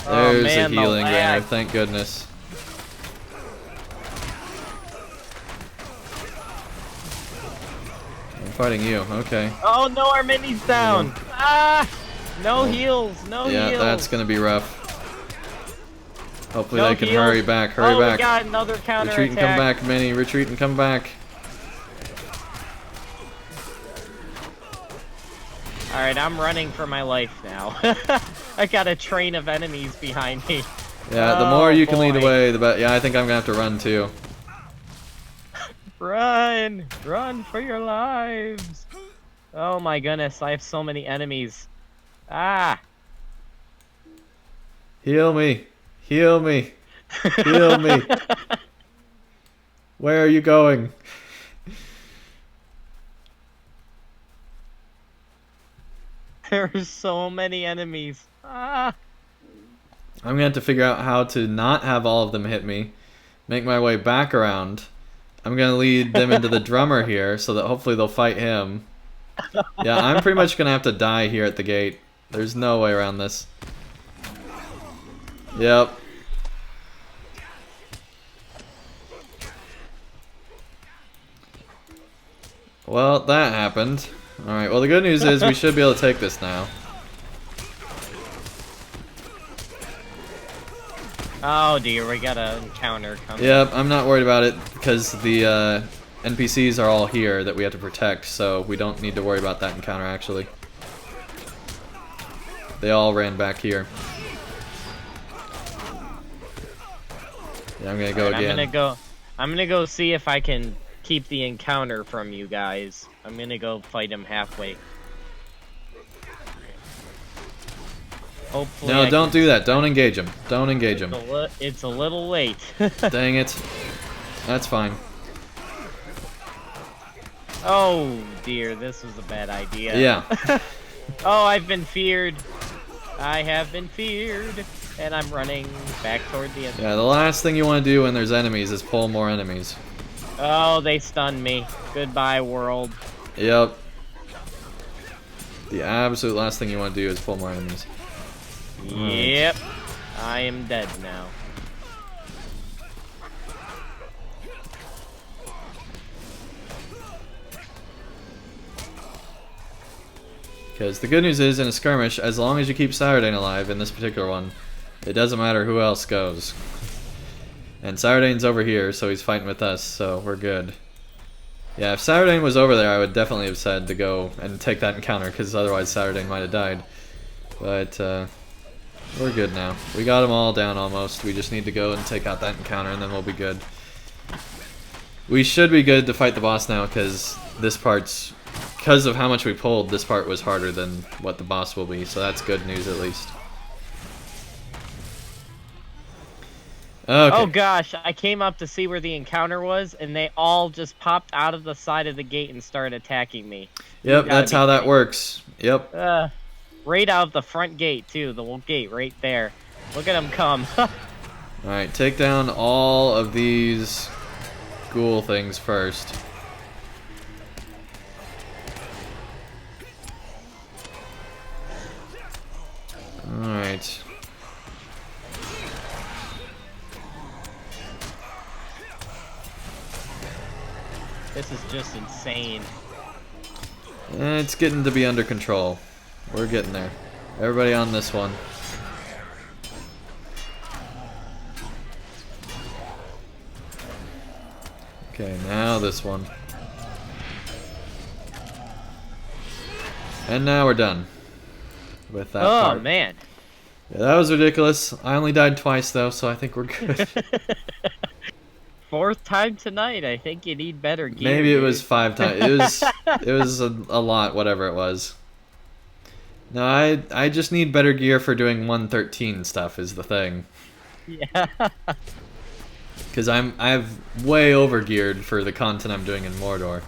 Oh, There's man, a the healing banner, lag. thank goodness. I'm fighting you, okay. Oh no, our mini's down! Ah! No heals, no Yeah, heals! that's gonna be rough. Hopefully No they can heals. hurry back, hurry Oh, back. we got another counter Retreat and come attack. back, Mini, retreat and come back. Alright, I'm running for my life now. I got a train of enemies behind me. Yeah, the Oh, more you can lead boy. away, the better. Yeah, I think I'm gonna have to run too. Run! Run for your lives! Oh my goodness, I have so many enemies. Ah! Heal me. Heal me. Heal me. Where are you going? There are so many enemies. Ah! I'm gonna have to figure out how to not have all of them hit me. Make my way back around. I'm gonna lead them into the drummer here so that hopefully they'll fight him. Yeah, I'm pretty much gonna have to die here at the gate. There's no way around this. Yep. Well, that happened. Alright, well the good news is we should be able to take this now. Oh dear, we got an encounter coming. Yep, I'm not worried about it because the NPCs are all here that we have to protect, so we don't need to worry about that encounter actually. They all ran back here. Yeah, I'm gonna go Alright, again. I'm gonna go see if I can keep the encounter from you guys. I'm gonna go fight him halfway. Hopefully No, I don't can- do that. Don't engage him. Don't engage him. It's a little late. Dang it. That's fine. Oh dear, this was a bad idea. Yeah. Oh, I've been feared. I have been feared. And I'm running back toward the end. Yeah, the last thing you want to do when there's enemies is pull more enemies. Oh, they stunned me. Goodbye, world. Yep. The absolute last thing you want to do is pull more enemies. Yep. I am dead now. Because the good news is, in a skirmish, as long as you keep Saturday alive, in this particular one, it doesn't matter who else goes. And Sardane's over here, so he's fighting with us, so we're good. Yeah, if Sardane was over there, I would definitely have said to go and take that encounter, because otherwise Sardane might have died. But, we're good now. We got them all down almost. We just need to go and take out that encounter, and then we'll be good. We should be good to fight the boss now, because this part's... Because of how much we pulled, this part was harder than what the boss will be, so that's good news at least. Okay. Oh gosh, I came up to see where the encounter was, and they all just popped out of the side of the gate and started attacking me. Yep, that's how that works. Yep. Right out of the front gate, too. The little gate right there. Look at them come. Alright, take down all of these ghoul things first. Alright. This is just insane. It's getting to be under control. We're getting there. Everybody on this one. Okay, now this one. And now we're done with that part. Oh, man. Yeah, that was ridiculous. I only died twice, though, so I think we're good. Fourth time tonight. I think you need better gear. Maybe it dude. was 5 times. It was a lot, whatever it was. No, I just need better gear for doing 113 stuff is the thing. Yeah. Because I've way over geared for the content I'm doing in Mordor.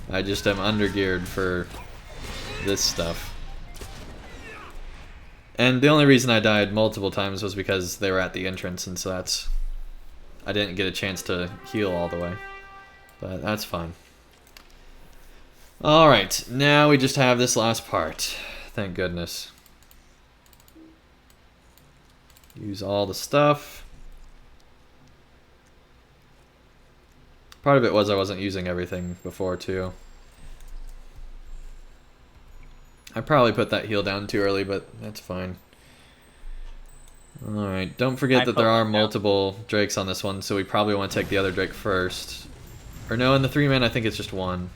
I just am under geared for this stuff. And the only reason I died multiple times was because they were at the entrance, and so that's... I didn't get a chance to heal all the way. But that's fine. Alright, now we just have this last part. Thank goodness. Use all the stuff. Part of it was I wasn't using everything before, too. I probably put that heal down too early, but that's fine. Alright, don't forget that there are multiple drakes on this one, so we probably want to take the other drake first. Or no, in the 3-man I think it's just one.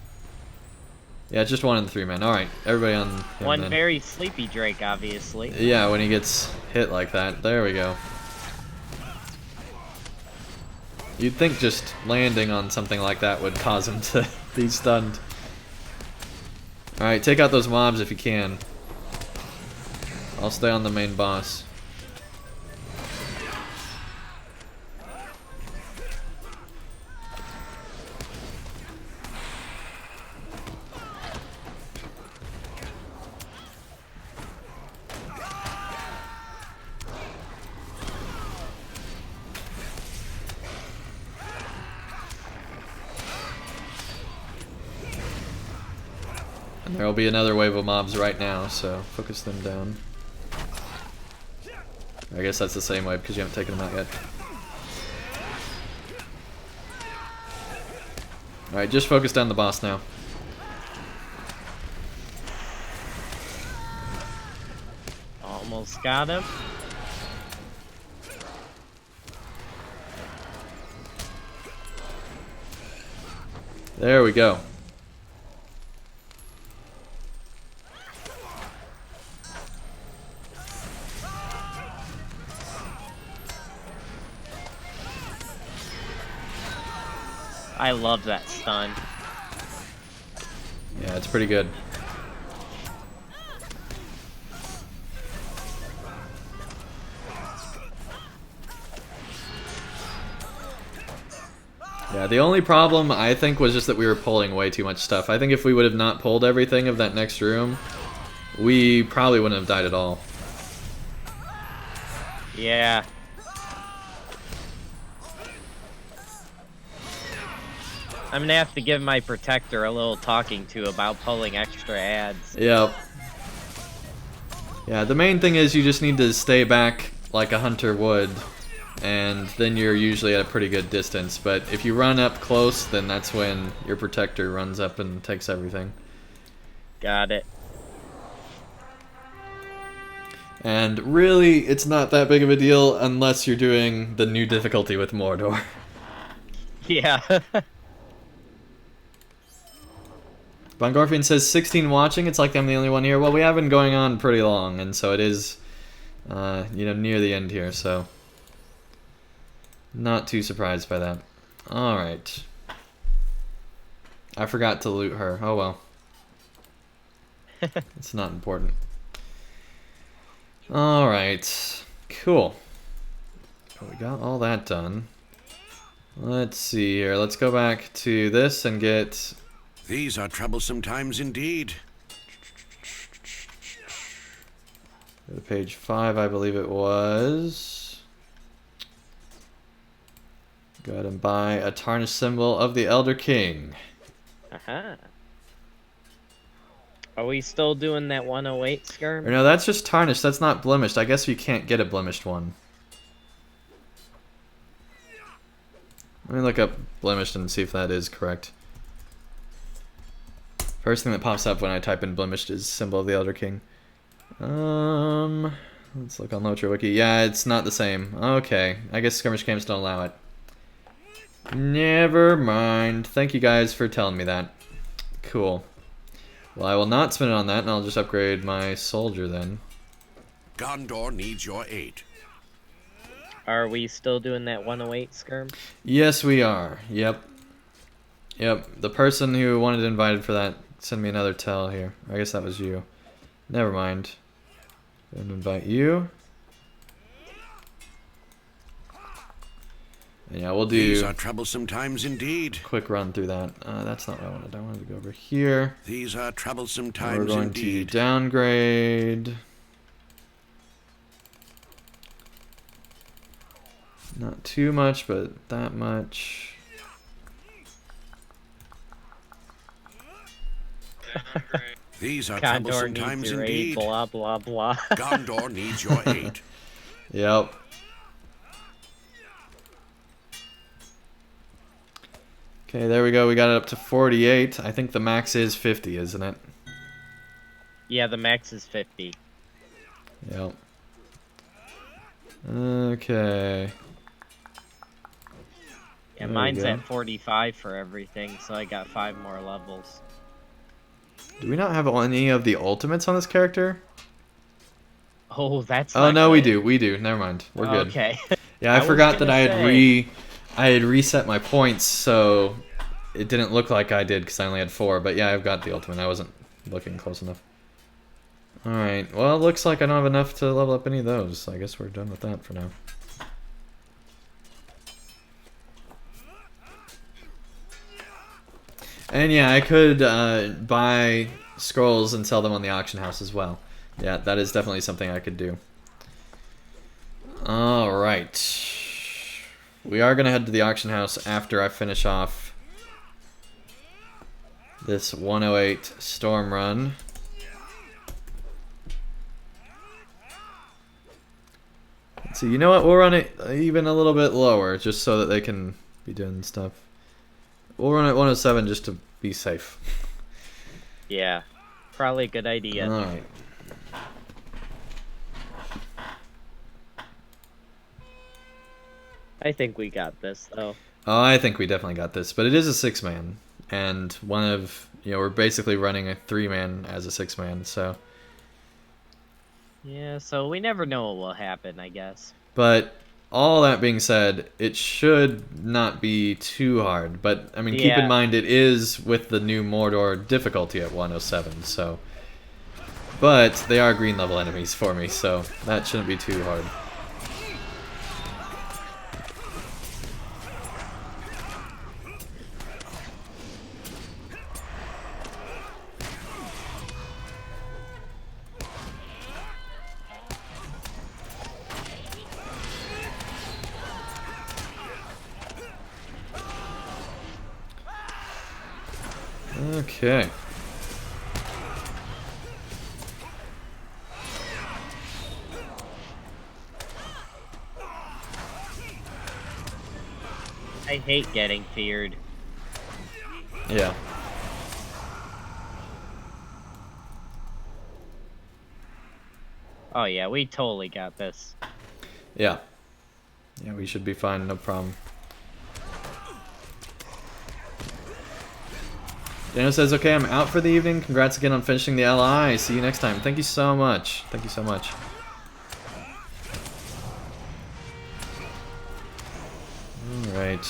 Yeah, it's just one in the 3-man. Alright, everybody on him One then. very sleepy Drake, obviously. Yeah, when he gets hit like that. There we go. You'd think just landing on something like that would cause him to be stunned. Alright, take out those mobs if you can. I'll stay on the main boss. And there will be another wave of mobs right now, so focus them down. I guess that's the same wave because you haven't taken them out yet. Alright, just focus down the boss now. Almost got him. There we go. I love that stun. Yeah, it's pretty good. Yeah, the only problem, I think, was just that we were pulling way too much stuff. I think if we would have not pulled everything of that next room, we probably wouldn't have died at all. Yeah. I'm gonna have to give my protector a little talking to about pulling extra ads. Yep. Yeah, the main thing is you just need to stay back like a hunter would, and then you're usually at a pretty good distance. But if you run up close, then that's when your protector runs up and takes everything. Got it. And really, it's not that big of a deal unless you're doing the new difficulty with Mordor. Yeah. Bongorfian says 16 watching. It's like I'm the only one here. Well, we have been going on pretty long, and so it is, you know, near the end here. So, not too surprised by that. All right. I forgot to loot her. Oh well. It's not important. All right. Cool. We got all that done. Let's see here. Let's go back to this and get... These are troublesome times indeed. Go to page 5, I believe it was. Go ahead and buy a tarnished symbol of the Elder King. Uh-huh. Are we still doing that 108 skirm? Or no, that's just tarnished. That's not blemished. I guess you can't get a blemished one. Let me look up blemished and see if that is correct. First thing that pops up when I type in blemished is symbol of the Elder King. Let's look on LOTRO Wiki. Yeah, it's not the same. Okay, I guess skirmish camps don't allow it. Never mind. Thank you guys for telling me that. Cool. Well, I will not spend it on that, and I'll just upgrade my soldier then. Gondor needs your aid. Are we still doing that 108 skirm? Yes, we are. Yep. Yep. The person who wanted invited for that, send me another tell here. I guess that was you. Never mind. And invite you. Yeah, we'll do... These are troublesome times indeed. Quick run through that. That's not what I wanted. I wanted to go over here. These are troublesome times We're going indeed. to downgrade. Not too much, but that much. These are Gondor troublesome needs times your indeed. aid, blah, blah, blah. Gondor needs your aid. Yep. Okay, there we go. We got it up to 48. I think the max is 50, isn't it? Yeah, the max is 50. Yep. Okay. Yeah, There we mine's go. at 45 for everything, so I got 5 more levels. Do we not have any of the ultimates on this character? Oh, that's Oh not no, we good. do. We do. Never mind. We're good. Okay. Yeah, I was forgot that gonna I had say. I had reset my points, so it didn't look like I did because I only had 4. But yeah, I've got the ultimate. I wasn't looking close enough. All right. Well, it looks like I don't have enough to level up any of those. I guess we're done with that for now. And yeah, I could buy scrolls and sell them on the auction house as well. Yeah, that is definitely something I could do. Alright. We are going to head to the auction house after I finish off this 108 storm run. Let's see, you know what? We'll run it even a little bit lower just so that they can be doing stuff. We'll run at 107 just to be safe. Yeah, probably a good idea. Alright. I think we got this, though. Oh, I think we definitely got this, but it is a 6-man, and one of, you know, we're basically running a 3-man as a 6-man, so. Yeah, so we never know what will happen, I guess. But all that being said, it should not be too hard, but I mean, keep in Yeah. mind it is with the new Mordor difficulty at 107, so. But they are green level enemies for me, so that shouldn't be too hard. Okay. I hate getting feared. Yeah. Oh yeah, we totally got this. Yeah. Yeah, we should be fine, no problem. Daniel says, okay, I'm out for the evening. Congrats again on finishing the LI. See you next time. Thank you so much. Thank you so much. Alright.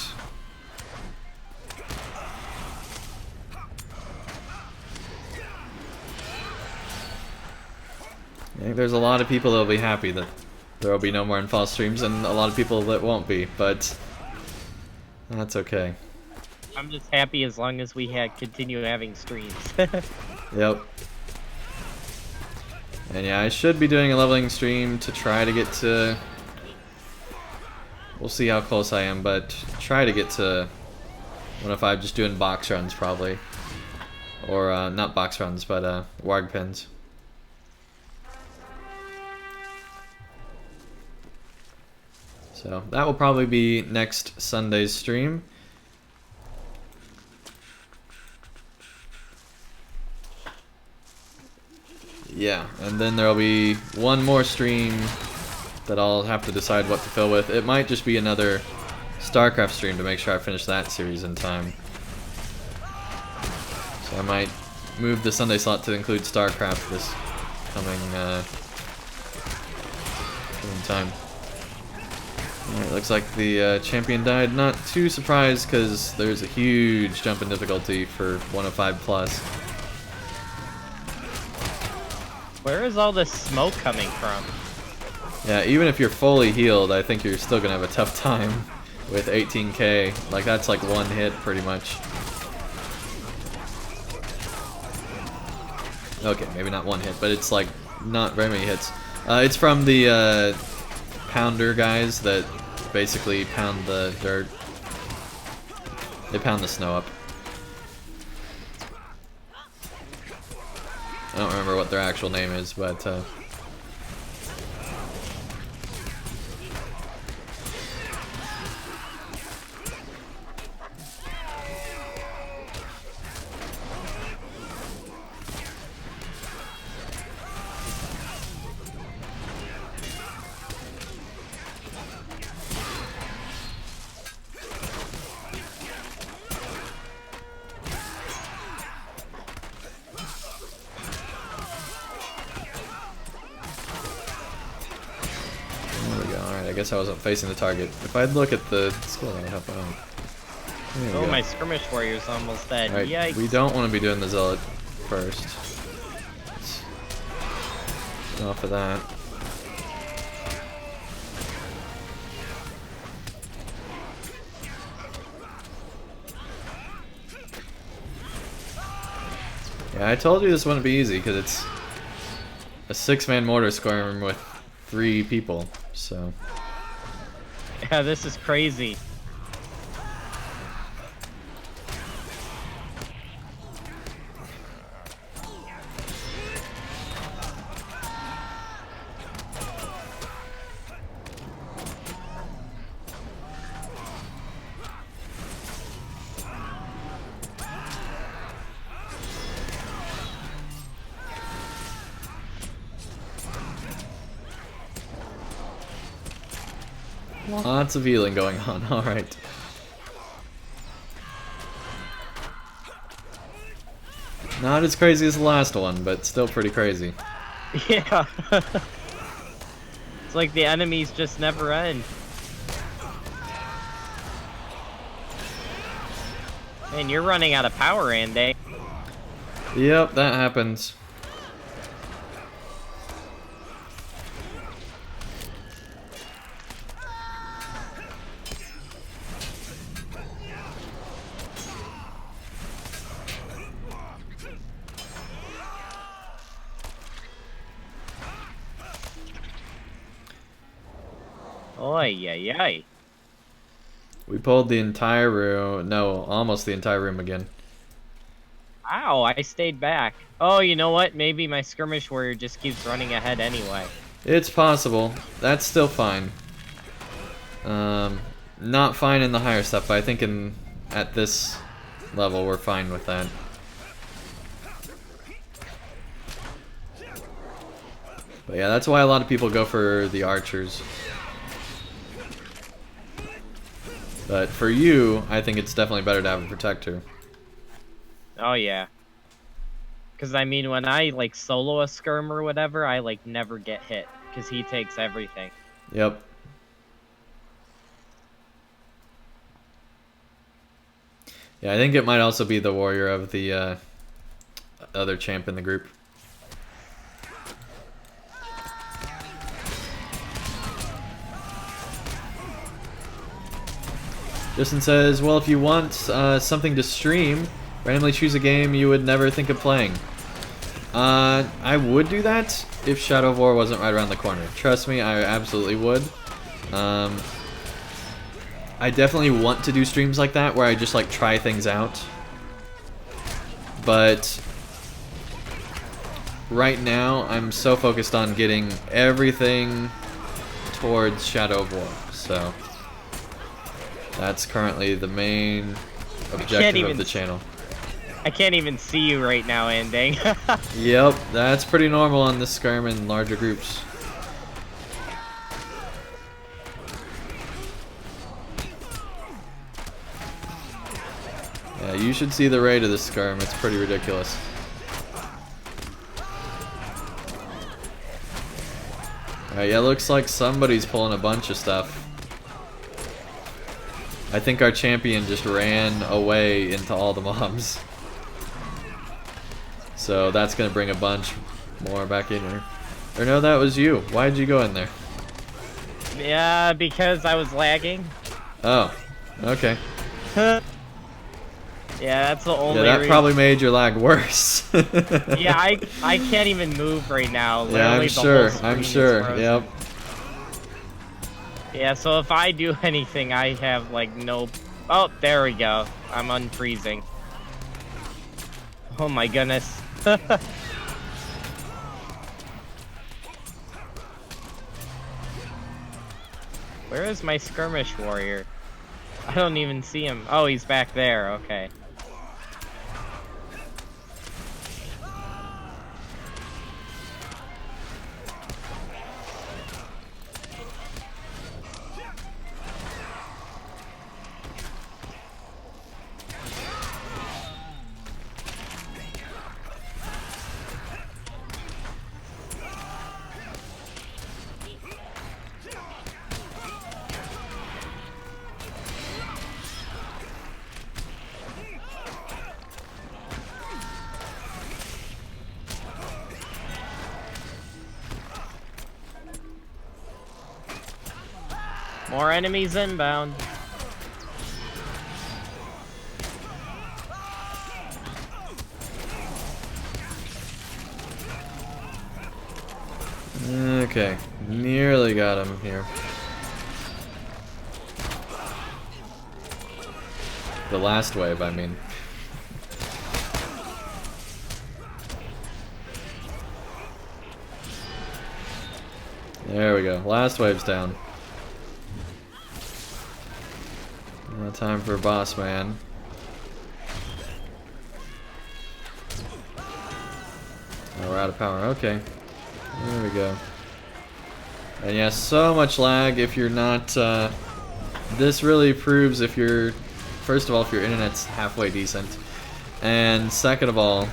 I think there's a lot of people that will be happy that there will be no more Anfalas streams, and a lot of people that won't be, but that's okay. I'm just happy as long as we continue having streams. Yep. And yeah, I should be doing a leveling stream to try to get to... We'll see how close I am, but try to get to 105 just doing box runs probably. Or, not box runs, but warg pins. So that will probably be next Sunday's stream. Yeah, and then there'll be one more stream that I'll have to decide what to fill with. It might just be another StarCraft stream to make sure I finish that series in time. So I might move the Sunday slot to include StarCraft this coming time. Alright, looks like the champion died. Not too surprised because there's a huge jump in difficulty for 105 plus. Where is all this smoke coming from? Yeah, even if you're fully healed, I think you're still gonna have a tough time with 18k. Like, that's like one hit pretty much. Okay, maybe not one hit, but it's like not very many hits. It's from the pounder guys that basically pound the dirt. They pound the snow up. I don't remember what their actual name is, but I guess I wasn't facing the target. If I'd look at the skill, that would help out. Oh, my skirmish warrior's almost dead. Right, Yikes. we don't want to be doing the zealot first. Let's get off of that. Yeah, I told you this wouldn't be easy because it's a 6-man mortar squirm with 3 people, so. Yeah, this is crazy. Lots of healing going on, alright. Not as crazy as the last one, but still pretty crazy. Yeah. It's like the enemies just never end. Man, you're running out of power, Andang. Yep, that happens. Oy, ay, ay. We pulled the entire room. No, almost the entire room again. Ow, I stayed back. Oh, you know what? Maybe my skirmish warrior just keeps running ahead anyway. It's possible. That's still fine. Not fine in the higher stuff, but I think at this level we're fine with that. But yeah, that's why a lot of people go for the archers. But for you, I think it's definitely better to have a protector. Oh yeah. Cause I mean, when I like solo a skirm or whatever, I like never get hit because he takes everything. Yep. Yeah, I think it might also be the warrior of the other champ in the group. Justin says, well, if you want something to stream, randomly choose a game you would never think of playing. I would do that if Shadow of War wasn't right around the corner. Trust me, I absolutely would. I definitely want to do streams like that where I just like try things out. But right now, I'm so focused on getting everything towards Shadow of War. So that's currently the main objective of the channel. I can't even see you right now, Andang. Yep, that's pretty normal on this skirm in larger groups. Yeah, you should see the rate of this skirm. It's pretty ridiculous. Alright, yeah, looks like somebody's pulling a bunch of stuff. I think our champion just ran away into all the mobs. So that's gonna bring a bunch more back in here. Or no, that was you. Why did you go in there? Yeah, because I was lagging. Oh, okay. Yeah, that's the only Yeah, that reason. probably made your lag worse. Yeah, I can't even move right now. Yeah, Literally I'm the sure. whole screen I'm is sure. frozen. Yep. Yeah, so if I do anything, I have like no. Oh, there we go. I'm unfreezing. Oh my goodness. Where is my skirmish warrior? I don't even see him. Oh, he's back there. Okay. More enemies inbound. Okay, nearly got him here. The last wave, I mean. There we go. Last wave's down. Now time for boss man. Oh, we're out of power. Okay. There we go. And yeah, so much lag if you're not... this really proves if you're... First of all, if your internet's halfway decent. And second of all,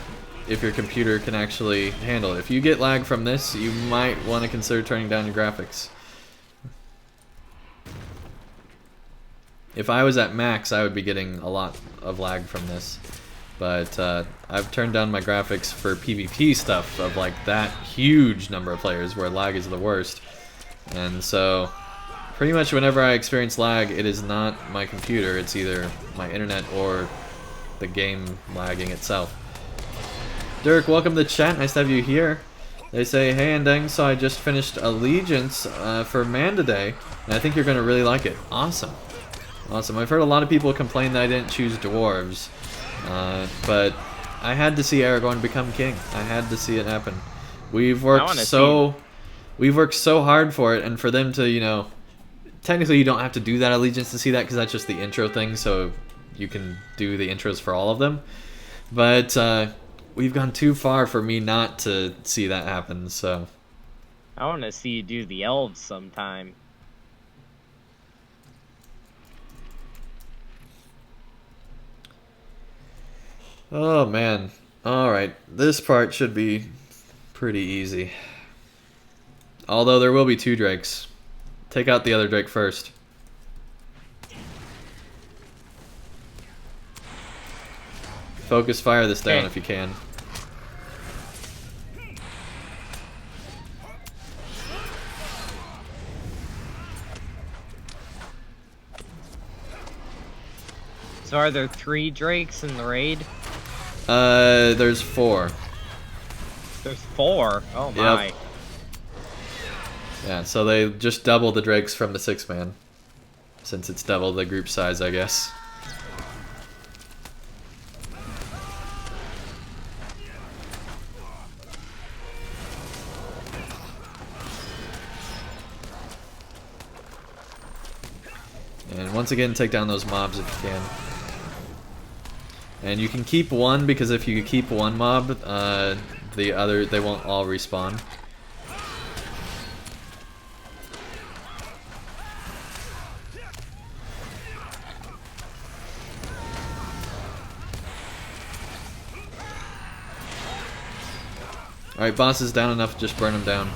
if your computer can actually handle it. If you get lag from this, you might want to consider turning down your graphics. If I was at max, I would be getting a lot of lag from this. But I've turned down my graphics for PvP stuff of like that huge number of players where lag is the worst. And so pretty much whenever I experience lag, it is not my computer, it's either my internet or the game lagging itself. Dirk, welcome to the chat, nice to have you here. They say, hey Andang, so I just finished Allegiance for Man today, and I think you're going to really like it. Awesome. Awesome. I've heard a lot of people complain that I didn't choose dwarves, but I had to see Aragorn become king. I had to see it happen. We've wanna worked so hard for it, and for them to, you know, technically you don't have to do that allegiance to see that because that's just the intro thing, so you can do the intros for all of them. But we've gone too far for me not to see that happen, so. I want to see you do the elves sometime. Oh man. Alright, this part should be pretty easy. Although there will be 2 drakes. Take out the other drake first. Focus fire this down if you can. So are there 3 drakes in the raid? There's 4. There's 4? Oh my. Yep. Yeah, so they just double the drakes from the 6-man. Since it's double the group size, I guess. And once again, take down those mobs if you can. And you can keep one, because if you keep one mob, they won't all respawn. Alright, boss is down enough, just burn him down.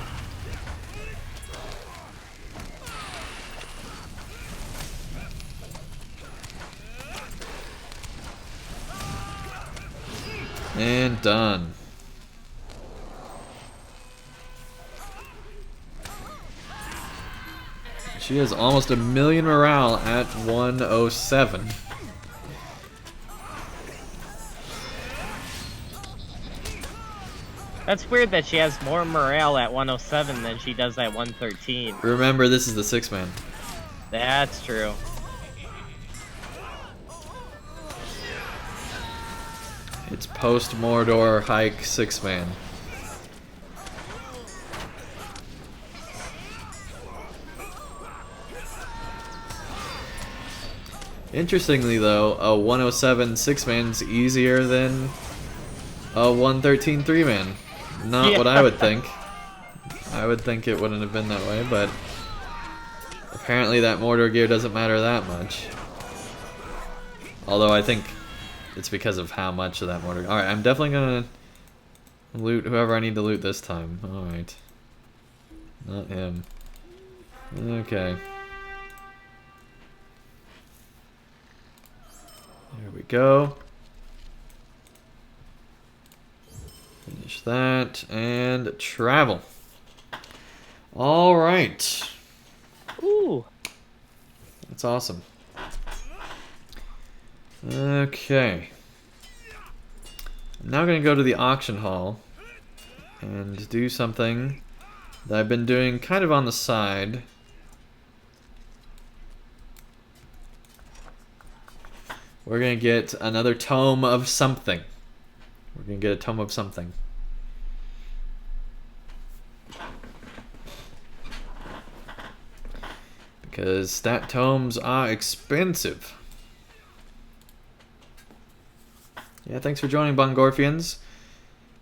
And done. She has almost 1,000,000 morale at 107. That's weird that she has more morale at 107 than she does at 113. Remember, this is the 6-man. That's true. It's post-Mordor hike 6-man. Interestingly though, a 107 6-man's easier than a 113 3-man. Not what I would think. I would think it wouldn't have been that way, but apparently that Mordor gear doesn't matter that much. Although I think it's because of how much of that Mordor. Alright, I'm definitely gonna loot whoever I need to loot this time. Alright. Not him. Okay. There we go. Finish that and travel. All right. Ooh. That's awesome. Okay. I'm now going to go to the auction hall and do something that I've been doing kind of on the side. We're going to get another tome of something. We're going to get a tome of something. Because stat tomes are expensive. Yeah, thanks for joining, Bongorfians.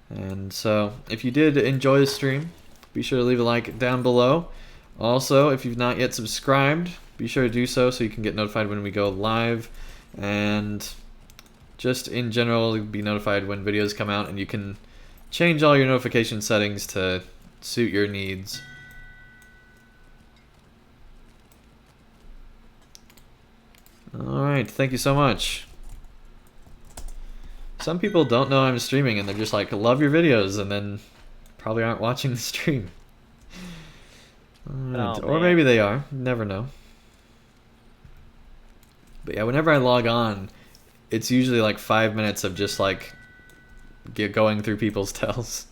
And so, if you did enjoy the stream, be sure to leave a like down below. Also, if you've not yet subscribed, be sure to do so you can get notified when we go live. And just in general, be notified when videos come out, and you can change all your notification settings to suit your needs. Alright, thank you so much. Some people don't know I'm streaming and they're just like, love your videos, and then probably aren't watching the stream. Alright, or maybe they are, never know. But yeah, whenever I log on, it's usually like 5 minutes of just like going through people's tells.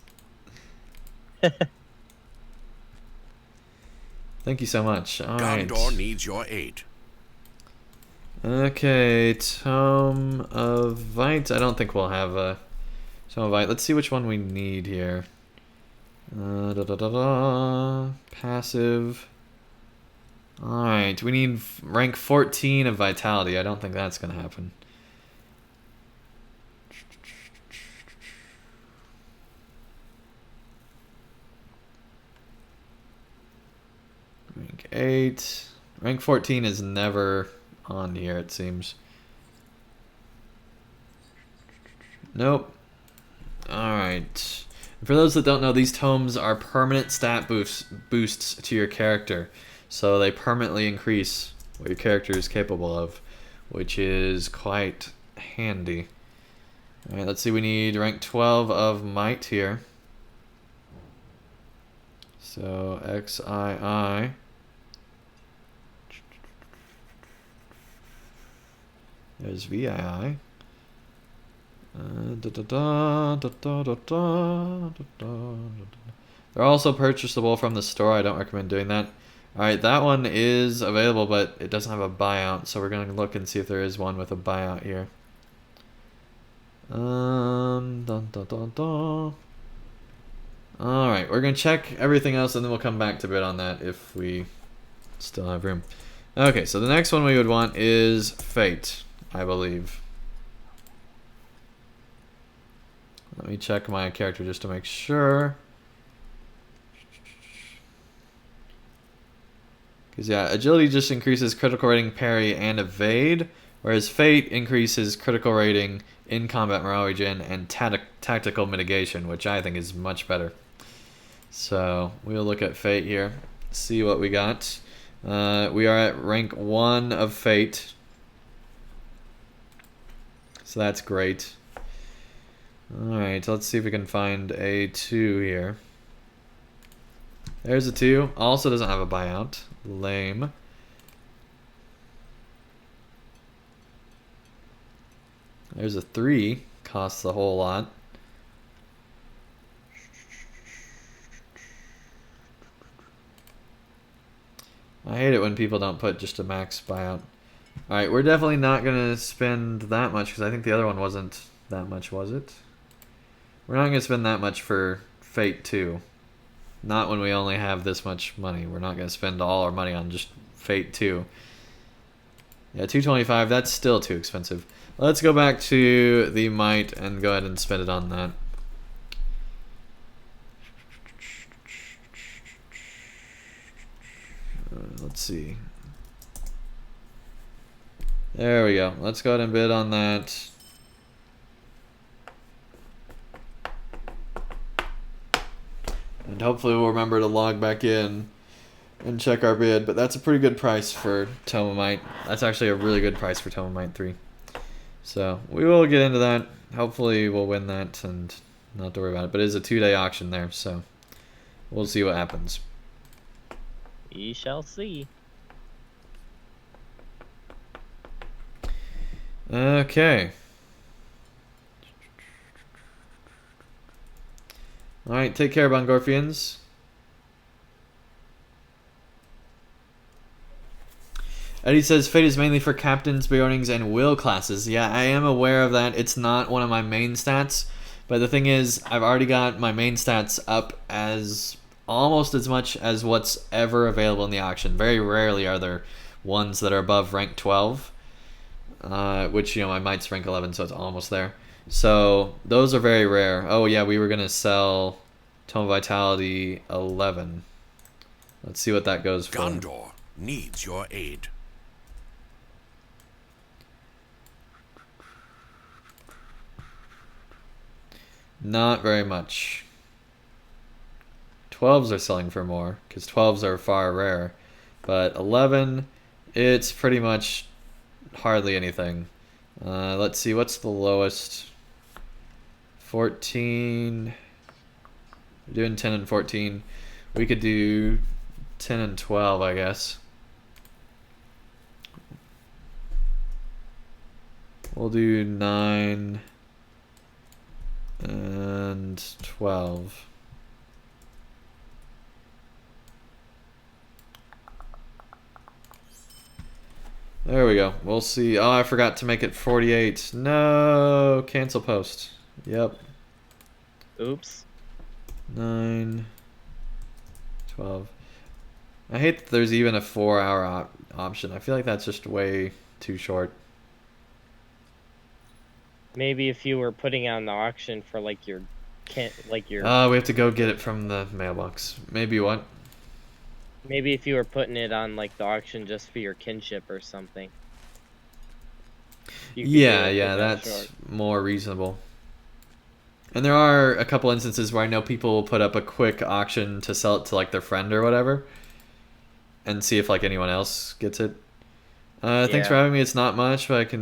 Thank you so much. Alright. Gondor needs your aid. Okay, Tome of Vite. I don't think we'll have Tomavite. Let's see which one we need here. Passive. Alright, we need rank 14 of Vitality. I don't think that's going to happen. Rank 8. Rank 14 is never on here, it seems. Nope. Alright. For those that don't know, these tomes are permanent stat boosts to your character. So they permanently increase what your character is capable of, which is quite handy. Alright, let's see, we need rank 12 of Might here. So XII. There's VII. They're also purchasable from the store. I don't recommend doing that. Alright, that one is available, but it doesn't have a buyout, so we're going to look and see if there is one with a buyout here. Alright, we're going to check everything else, and then we'll come back to bid on that if we still have room. Okay, so the next one we would want is Fate, I believe. Let me check my character just to make sure. Because, yeah, Agility just increases critical rating, parry, and evade, whereas Fate increases critical rating, in-combat morale regen, and tactical mitigation, which I think is much better. So, we'll look at Fate here, see what we got. We are at rank 1 of Fate. So that's great. Alright, let's see if we can find a 2 here. There's a 2. Also doesn't have a buyout. Lame. There's a 3. Costs a whole lot. I hate it when people don't put just a max buyout. Alright, we're definitely not going to spend that much, because I think the other one wasn't that much, was it? We're not going to spend that much for Fate 2. Not when we only have this much money. We're not going to spend all our money on just Fate 2. Yeah, 225, that's still too expensive. Let's go back to the Might and go ahead and spend it on that. Let's see. There we go. Let's go ahead and bid on that. And hopefully we'll remember to log back in and check our bid. But that's a pretty good price for Tomamite. That's actually a really good price for Tomamite 3. So we will get into that. Hopefully we'll win that and not have to worry about it. But it is a 2-day auction there, so we'll see what happens. We shall see. Okay. Alright, take care, Bongorfians. Eddie says Fate is mainly for captains, Beornings, and will classes. Yeah, I am aware of that. It's not one of my main stats. But the thing is, I've already got my main stats up as almost as much as what's ever available in the auction. Very rarely are there ones that are above rank 12. Which, you know, my Might's rank 11, so it's almost there. So, those are very rare. Oh, yeah, we were going to sell Tome of Vitality 11. Let's see what that goes for. Gondor needs your aid. Not very much. 12s are selling for more, because 12s are far rare. But 11, it's pretty much hardly anything. Let's see, what's the lowest? 14. We're doing 10 and 14. We could do 10 and 12, I guess. We'll do 9 and 12. There we go. We'll see. Oh, I forgot to make it 48. No, cancel post. Yep. Oops. 9, 12. I hate that there's even a 4-hour option. I feel like that's just way too short. Maybe if you were putting on the auction for like your We have to go get it from the mailbox. Maybe what? maybe if you were putting it on like the auction just for your kinship or something. You could do Yeah, it yeah, like that that's short. more reasonable. And there are a couple instances where I know people will put up a quick auction to sell it to like their friend or whatever, and see if like anyone else gets it. Thanks for Yeah. having me. It's not much, but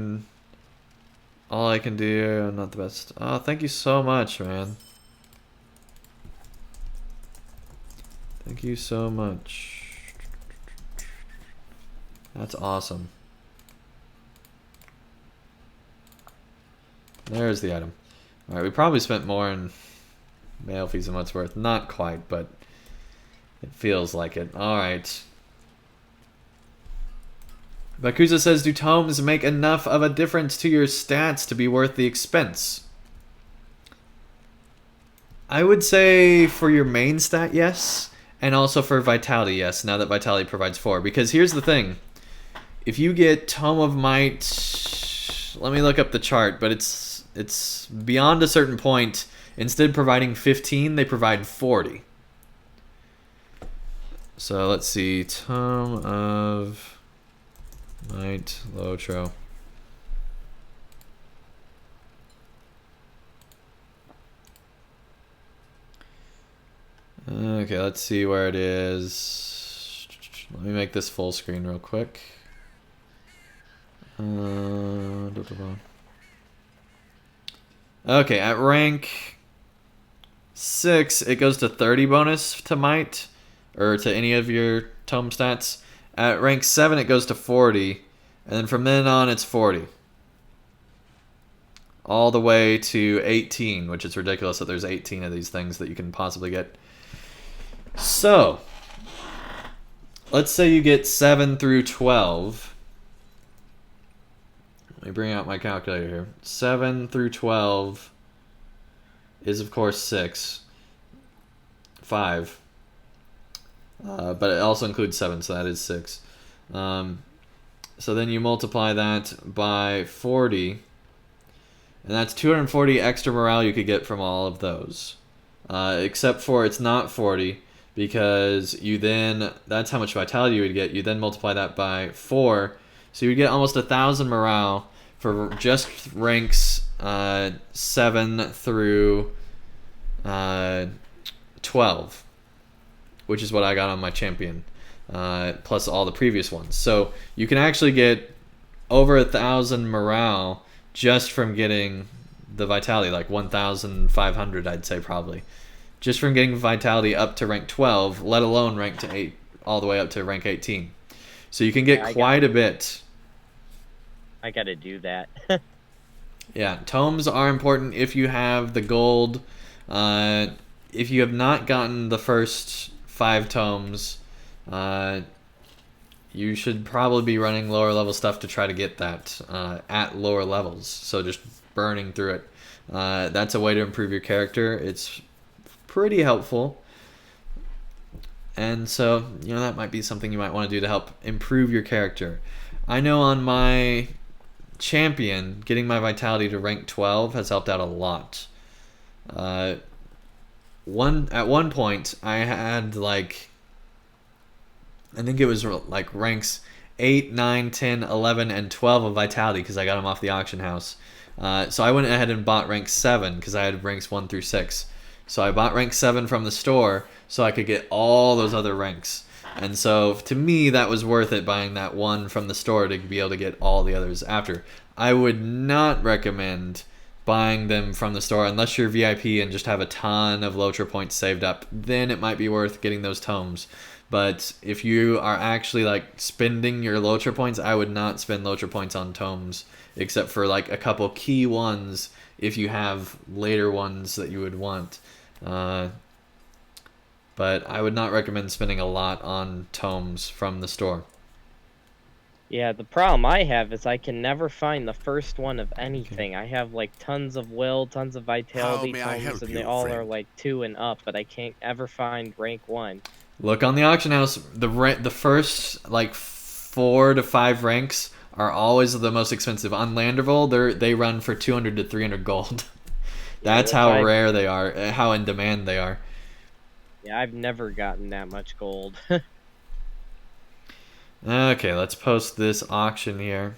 all I can do. I'm not the best. Oh, thank you so much, man. Thank you so much. That's awesome. There's the item. Alright, we probably spent more in mail fees than what's worth. Not quite, but it feels like it. Alright. Bakuza says, do tomes make enough of a difference to your stats to be worth the expense? I would say for your main stat, yes. And also for Vitality, yes, now that Vitality provides 4. Because here's the thing. If you get Tome of Might... Let me look up the chart, but it's beyond a certain point. Instead of providing 15, they provide 40. So let's see. Tome of Might, LOTRO. Okay, let's see where it is. Let me make this full screen real quick. Okay, at rank 6, it goes to 30 bonus to might, or to any of your tome stats. At rank 7, it goes to 40, and then from then on, it's 40. All the way to 18, which is ridiculous that there's 18 of these things that you can possibly get. So, let's say you get 7 through 12. Let me bring out my calculator here. 7 through 12 is, of course, 6. 5. But it also includes 7, so that is 6. So then you multiply that by 40. And that's 240 extra morale you could get from all of those. Except for it's not 40. Because you then, that's how much vitality you would get. You then multiply that by 4. So you would get almost 1,000 morale for just ranks 7 through 12. Which is what I got on my champion. Plus all the previous ones. So you can actually get over 1,000 morale just from getting the vitality. Like 1,500 I'd say probably. Just from getting vitality up to rank 12, let alone rank to 8, all the way up to rank 18. So you can get quite a bit. I gotta do that. Yeah, tomes are important if you have the gold. If you have not gotten the first 5 tomes, you should probably be running lower level stuff to try to get that at lower levels. So just burning through it. That's a way to improve your character. It's pretty helpful. And so, that might be something you might want to do to help improve your character. I know on my champion, getting my vitality to rank 12 has helped out a lot. At one point, I had I think it was like ranks 8, 9, 10, 11, and 12 of vitality because I got them off the auction house. So I went ahead and bought rank 7 because I had ranks 1 through 6. So I bought rank 7 from the store so I could get all those other ranks. And so to me, that was worth it, buying that one from the store to be able to get all the others after. I would not recommend buying them from the store unless you're VIP and just have a ton of LOTRO points saved up. Then it might be worth getting those tomes. But if you are actually spending your LOTRO points, I would not spend LOTRO points on tomes except for a couple key ones if you have later ones that you would want. But I would not recommend spending a lot on tomes from the store. Yeah, the problem I have is I can never find the first one of anything. I have like tons of will, tons of vitality may I tomes, help and you, they all are friend? like 2 and up, but I can't ever find rank 1. Look on the auction house. The first like 4 to 5 ranks are always the most expensive. On Landerville, they run for 200 to 300 gold. Yeah, That's how rare they are, how in demand they are. Yeah, I've never gotten that much gold. Okay, let's post this auction here.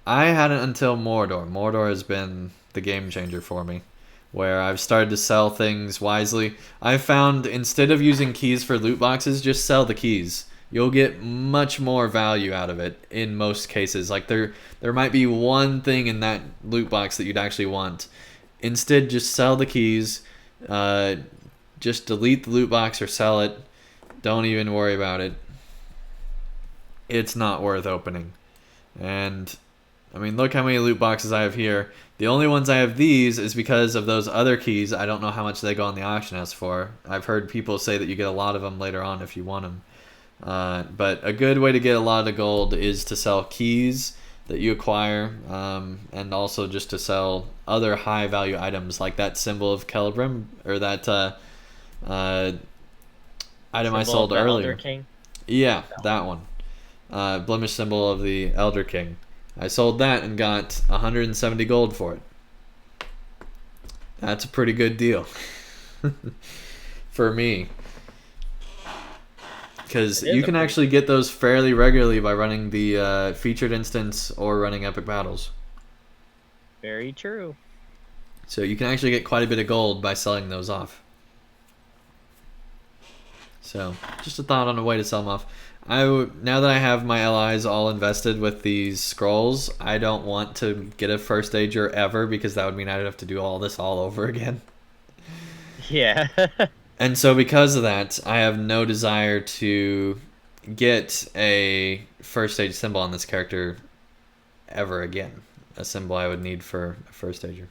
I hadn't until Mordor. Mordor has been the game changer for me, where I've started to sell things wisely. I found instead of using keys for loot boxes, just sell the keys. You'll get much more value out of it in most cases. Like there might be one thing in that loot box that you'd actually want. Instead, just sell the keys. Just delete the loot box or sell it. Don't even worry about it. It's not worth opening. And I mean, look how many loot boxes I have here. The only ones I have these is because of those other keys. I don't know how much they go on the auction house for. I've heard people say that you get a lot of them later on if you want them. But a good way to get a lot of gold is to sell keys that you acquire, and also just to sell other high value items like that symbol of Celebrim, or that item I sold earlier. Elder King? Yeah, that one. Blemish symbol of the Elder King. I sold that and got 170 gold for it. That's a pretty good deal for me. Because you can actually get those fairly regularly by running the featured instance or running epic battles. Very true. So you can actually get quite a bit of gold by selling those off. So just a thought on a way to sell them off. Now that I have my allies all invested with these scrolls, I don't want to get a first stager ever, because that would mean I'd have to do all this all over again. Yeah. And so because of that, I have no desire to get a first stage symbol on this character ever again. A symbol I would need for a first stager.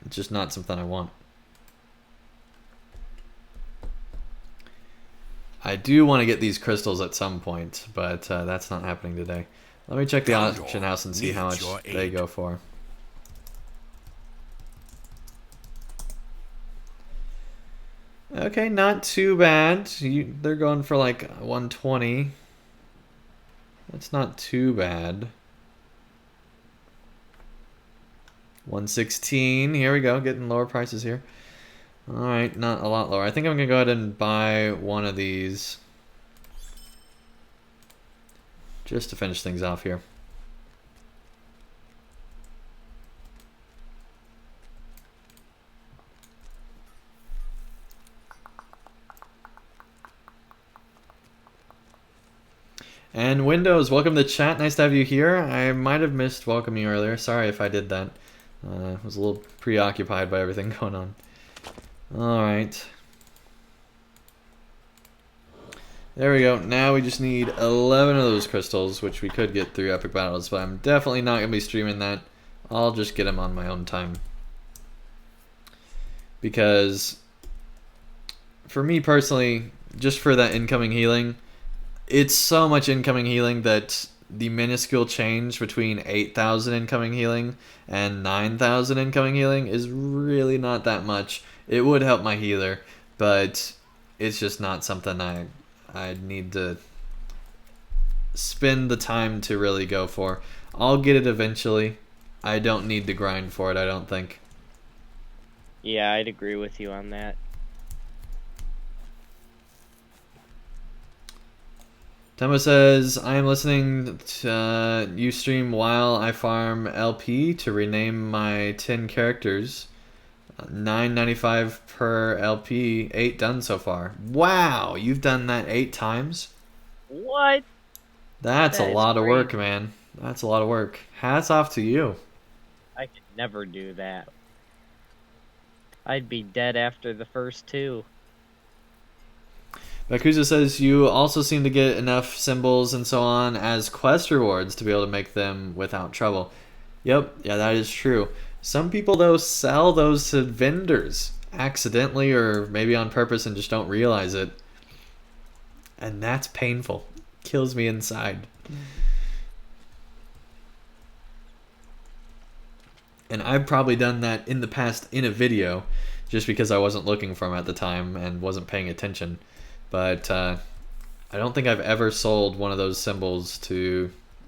It's just not something I want. I do want to get these crystals at some point, but that's not happening today. Let me check the auction house and see how much they go for. Okay, not too bad. They're going for like 120. That's not too bad. 116. Here we go, getting lower prices here. Alright, not a lot lower. I think I'm going to go ahead and buy one of these just to finish things off here. And Windows, welcome to chat. Nice to have you here. I might have missed welcoming you earlier. Sorry if I did that. I was a little preoccupied by everything going on. Alright. There we go. Now we just need 11 of those crystals, which we could get through epic battles, but I'm definitely not going to be streaming that. I'll just get them on my own time. Because for me personally, just for that incoming healing, it's so much incoming healing that the minuscule change between 8,000 incoming healing and 9,000 incoming healing is really not that much. It would help my healer, but it's just not something I need to spend the time to really go for. I'll get it eventually. I don't need to grind for it, I don't think. Yeah, I'd agree with you on that. Tempo says, I am listening to you stream while I farm LP to rename my 10 characters. $9.95 per LP, 8 done so far. Wow, you've done that 8 times? What? That's a lot of work, man. That's a lot of work. Hats off to you. I could never do that. I'd be dead after the first 2. Bakuza says you also seem to get enough symbols and so on as quest rewards to be able to make them without trouble. Yep, yeah, that is true. Some people, though, sell those to vendors accidentally or maybe on purpose and just don't realize it. And that's painful. Kills me inside. And I've probably done that in the past in a video, just because I wasn't looking for them at the time and wasn't paying attention. But I don't think I've ever sold one of those symbols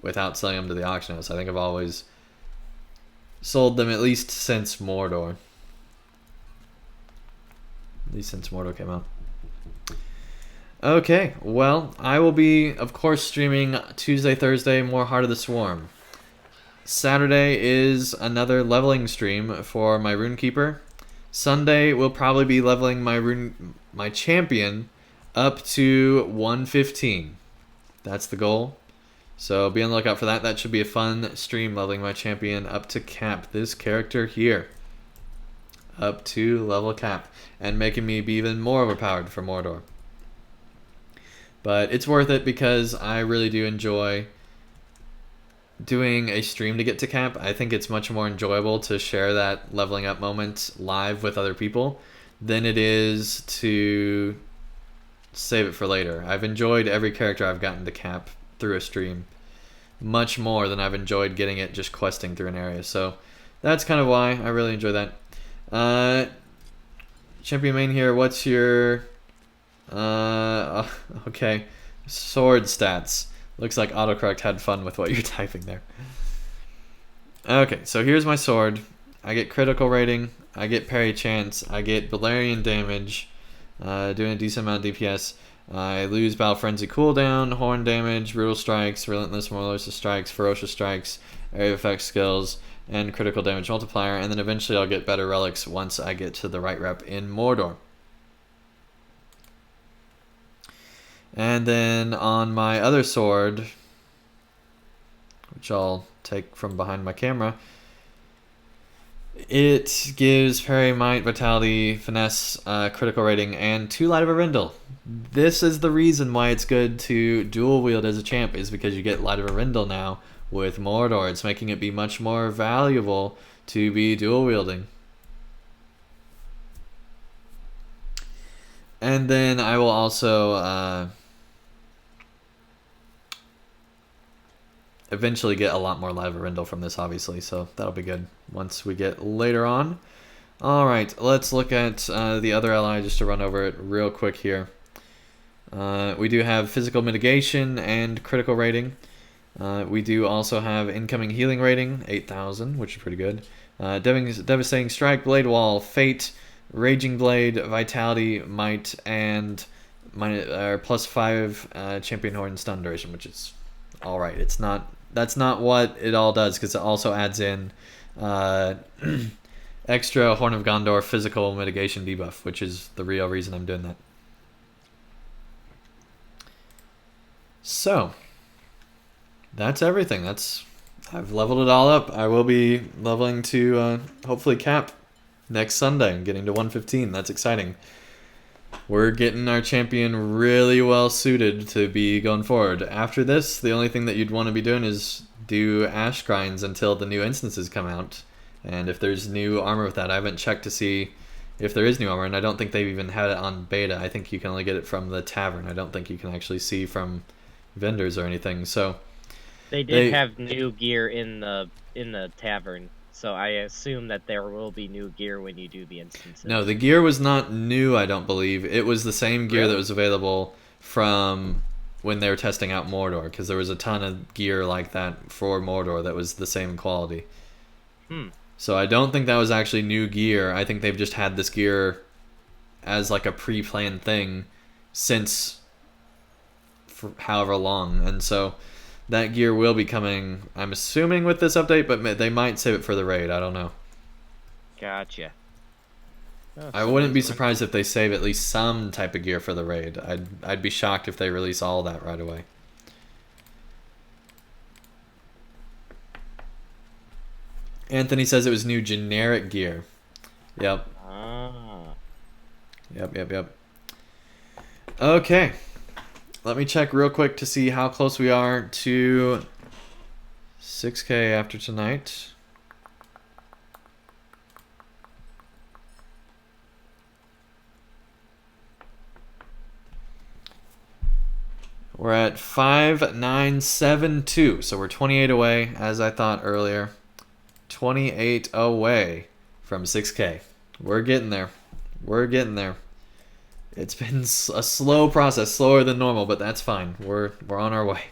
without selling them to the auction house. I think I've always sold them, at least since Mordor. At least since Mordor came out. Okay, well, I will be, of course, streaming Tuesday, Thursday, more Heart of the Swarm. Saturday is another leveling stream for my Runekeeper. Sunday will probably be leveling my champion up to 115. That's the goal. So be on the lookout for that. That should be a fun stream, leveling my champion up to cap. This character here. Up to level cap. And making me be even more overpowered for Mordor. But it's worth it because I really do enjoy doing a stream to get to cap. I think it's much more enjoyable to share that leveling up moment live with other people than it is to save it for later. I've enjoyed every character I've gotten to cap through a stream much more than I've enjoyed getting it just questing through an area. So that's kind of why I really enjoy that. Champion main here, what's your okay, sword stats. Looks like autocorrect had fun with what you're typing there. Okay, so here's my sword. I get critical rating, I get parry chance, I get Balerian damage, doing a decent amount of DPS. I lose Battle Frenzy cooldown, horn damage, brutal strikes, relentless morlocious strikes, ferocious strikes, area of effect skills, and critical damage multiplier, and then eventually I'll get better relics once I get to the right rep in Mordor. And then on my other sword, which I'll take from behind my camera, it gives parry, might, vitality, finesse, critical rating, and 2 Light of Arindel. This is the reason why it's good to dual wield as a champ, is because you get Light of Arindel now with Mordor. It's making it be much more valuable to be dual wielding. And then I will also eventually get a lot more Light of Arindel from this, obviously, so that'll be good once we get later on. Alright, let's look at the other ally just to run over it real quick here. We do have physical mitigation and critical rating. We do also have incoming healing rating, 8,000, which is pretty good. Devastating strike, blade wall, fate, raging blade, vitality, might, and +5 champion horn stun duration, which is alright. That's not what it all does, because it also adds in extra Horn of Gondor physical mitigation debuff, which is the real reason I'm doing that. So that's everything. I've leveled it all up. I will be leveling to hopefully cap next Sunday and getting to 115. That's exciting. We're getting our champion really well suited to be going forward. After this, the only thing that you'd want to be doing is do ash grinds until the new instances come out. And if there's new armor with that, I haven't checked to see if there is new armor, and I don't think they've even had it on beta. I think you can only get it from the tavern. I don't think you can actually see from vendors or anything. So they did have new gear in the tavern. So I assume that there will be new gear when you do the instances. No, the gear was not new, I don't believe. It was the same gear that was available from when they were testing out Mordor, because there was a ton of gear like that for Mordor that was the same quality. So I don't think that was actually new gear. I think they've just had this gear as like a pre-planned thing since for however long. And so that gear will be coming, I'm assuming, with this update, but they might save it for the raid. I don't know. Gotcha. Oh, I wouldn't be surprised if they save at least some type of gear for the raid. I'd be shocked if they release all that right away. Anthony says it was new generic gear. Yep. Yep. Okay. Let me check real quick to see how close we are to 6K after tonight. We're at 5972, so we're 28 away, as I thought earlier. 28 away from 6K. We're getting there. We're getting there. It's been a slow process, slower than normal, but that's fine. We're on our way.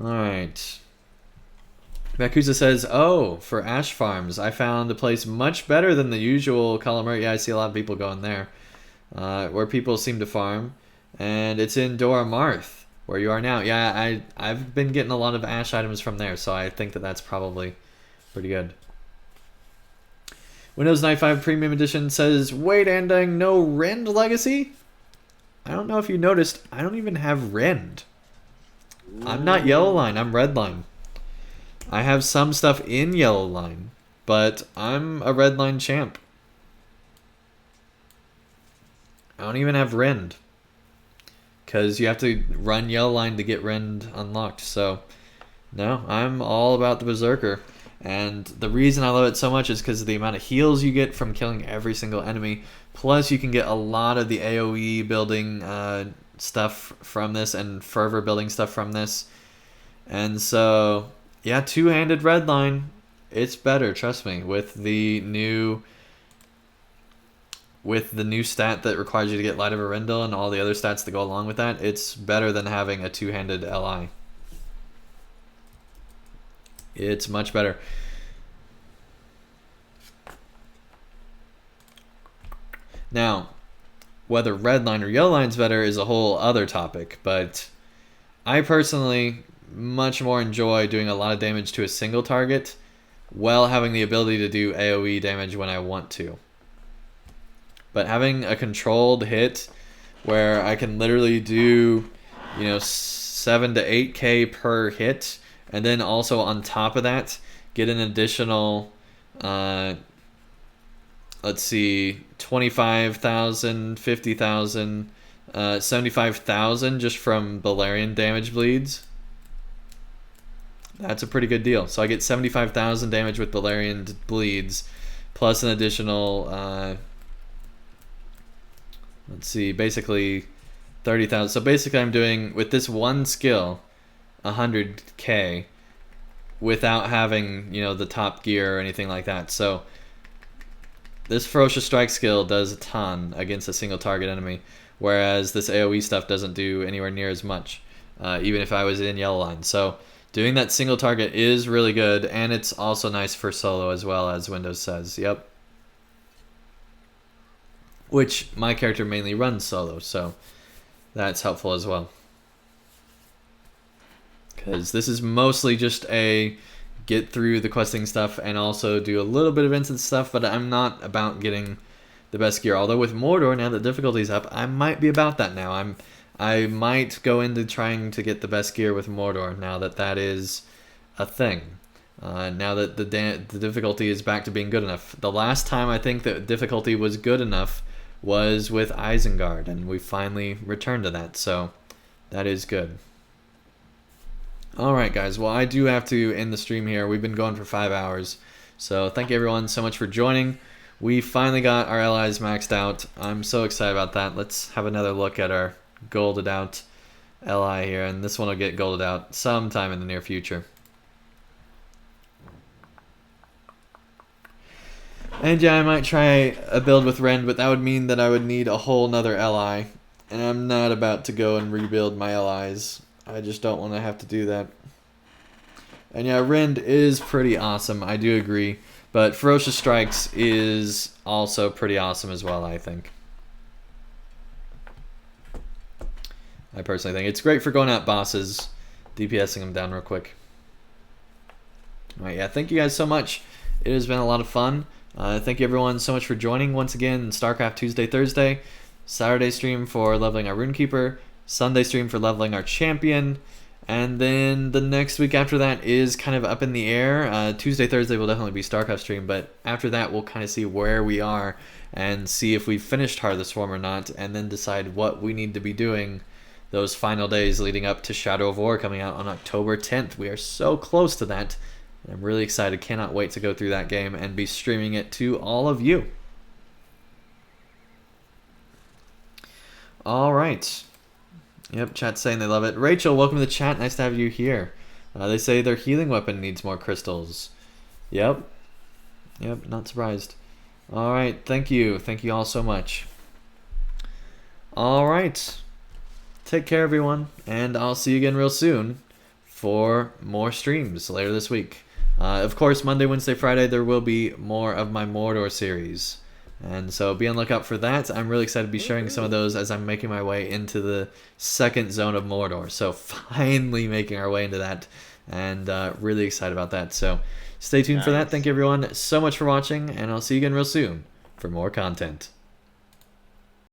Alright. Yakuza says, oh, for ash farms, I found a place much better than the usual Calamari. Yeah, I see a lot of people going there. Where people seem to farm. And it's in Dora Marth, where you are now. Yeah, I've been getting a lot of ash items from there, so I think that that's probably pretty good. Windows 95 Premium Edition says, wait, Andang, no Rend Legacy? I don't know if you noticed, I don't even have Rend. I'm not Yellow Line, I'm Red Line. I have some stuff in Yellow Line, but I'm a Red Line champ. I don't even have Rend. Because you have to run Yellow Line to get Rend unlocked, so... No, I'm all about the Berserker. And the reason I love it so much is because of the amount of heals you get from killing every single enemy. Plus, you can get a lot of the AoE building stuff from this and fervor building stuff from this. And so, yeah, two-handed red line. It's better, trust me, with the new stat that requires you to get Light of Arendelle and all the other stats that go along with that. It's better than having a two-handed LI. It's much better. Now, whether red line or yellow line's better is a whole other topic, but I personally much more enjoy doing a lot of damage to a single target while having the ability to do AoE damage when I want to. But having a controlled hit where I can literally do, 7 to 8k per hit, and then also on top of that, get an additional, let's see, 25,000, 50,000, 75,000 just from Balerian damage bleeds. That's a pretty good deal. So I get 75,000 damage with Balerian bleeds, plus an additional, let's see, basically 30,000. So basically I'm doing, with this one skill, 100k without having, the top gear or anything like that. So this Ferocious Strike skill does a ton against a single target enemy, whereas this AoE stuff doesn't do anywhere near as much, even if I was in yellow line. So doing that single target is really good, and it's also nice for solo as well, as Windows says. Yep. Which my character mainly runs solo, so that's helpful as well. Because this is mostly just a get through the questing stuff and also do a little bit of instance stuff, but I'm not about getting the best gear. Although with Mordor, now that difficulty's up, I might be about that now. I might go into trying to get the best gear with Mordor now that that is a thing. Now that the difficulty is back to being good enough. The last time I think that difficulty was good enough was with Isengard, and we finally returned to that, so that is good. Alright guys, well I do have to end the stream here. We've been going for 5 hours, so thank you everyone so much for joining. We finally got our allies maxed out. I'm so excited about that. Let's have another look at our golded out LI here, and this one will get golded out sometime in the near future. And yeah, I might try a build with Rend, but that would mean that I would need a whole nother LI, and I'm not about to go and rebuild my LIs. I just don't want to have to do that. And yeah, Rend is pretty awesome, I do agree, but Ferocious Strikes is also pretty awesome as well, I think. I personally think it's great for going at bosses, DPSing them down real quick. Alright, yeah, thank you guys so much. It has been a lot of fun. Thank you everyone so much for joining once again. StarCraft Tuesday, Thursday, Saturday stream for leveling our Runekeeper, Sunday stream for leveling our champion, and then the next week after that is kind of up in the air. Tuesday, Thursday will definitely be StarCraft stream, but after that we'll kind of see where we are and see if we've finished Heart of the Swarm or not, and then decide what we need to be doing those final days leading up to Shadow of War coming out on October 10th. We are so close to that. I'm really excited. Cannot wait to go through that game and be streaming it to all of you. All right. Yep, chat's saying they love it. Rachel, welcome to the chat. Nice to have you here. They say their healing weapon needs more crystals. Yep. Yep, not surprised. Alright, thank you. Thank you all so much. Alright. Take care, everyone. And I'll see you again real soon for more streams later this week. Of course, Monday, Wednesday, Friday, there will be more of my Mordor series. And so be on the lookout for that. I'm really excited to be sharing some of those as I'm making my way into the second zone of Mordor. So finally making our way into that. And really excited about that. So stay tuned for that. Thank you everyone so much for watching. And I'll see you again real soon for more content.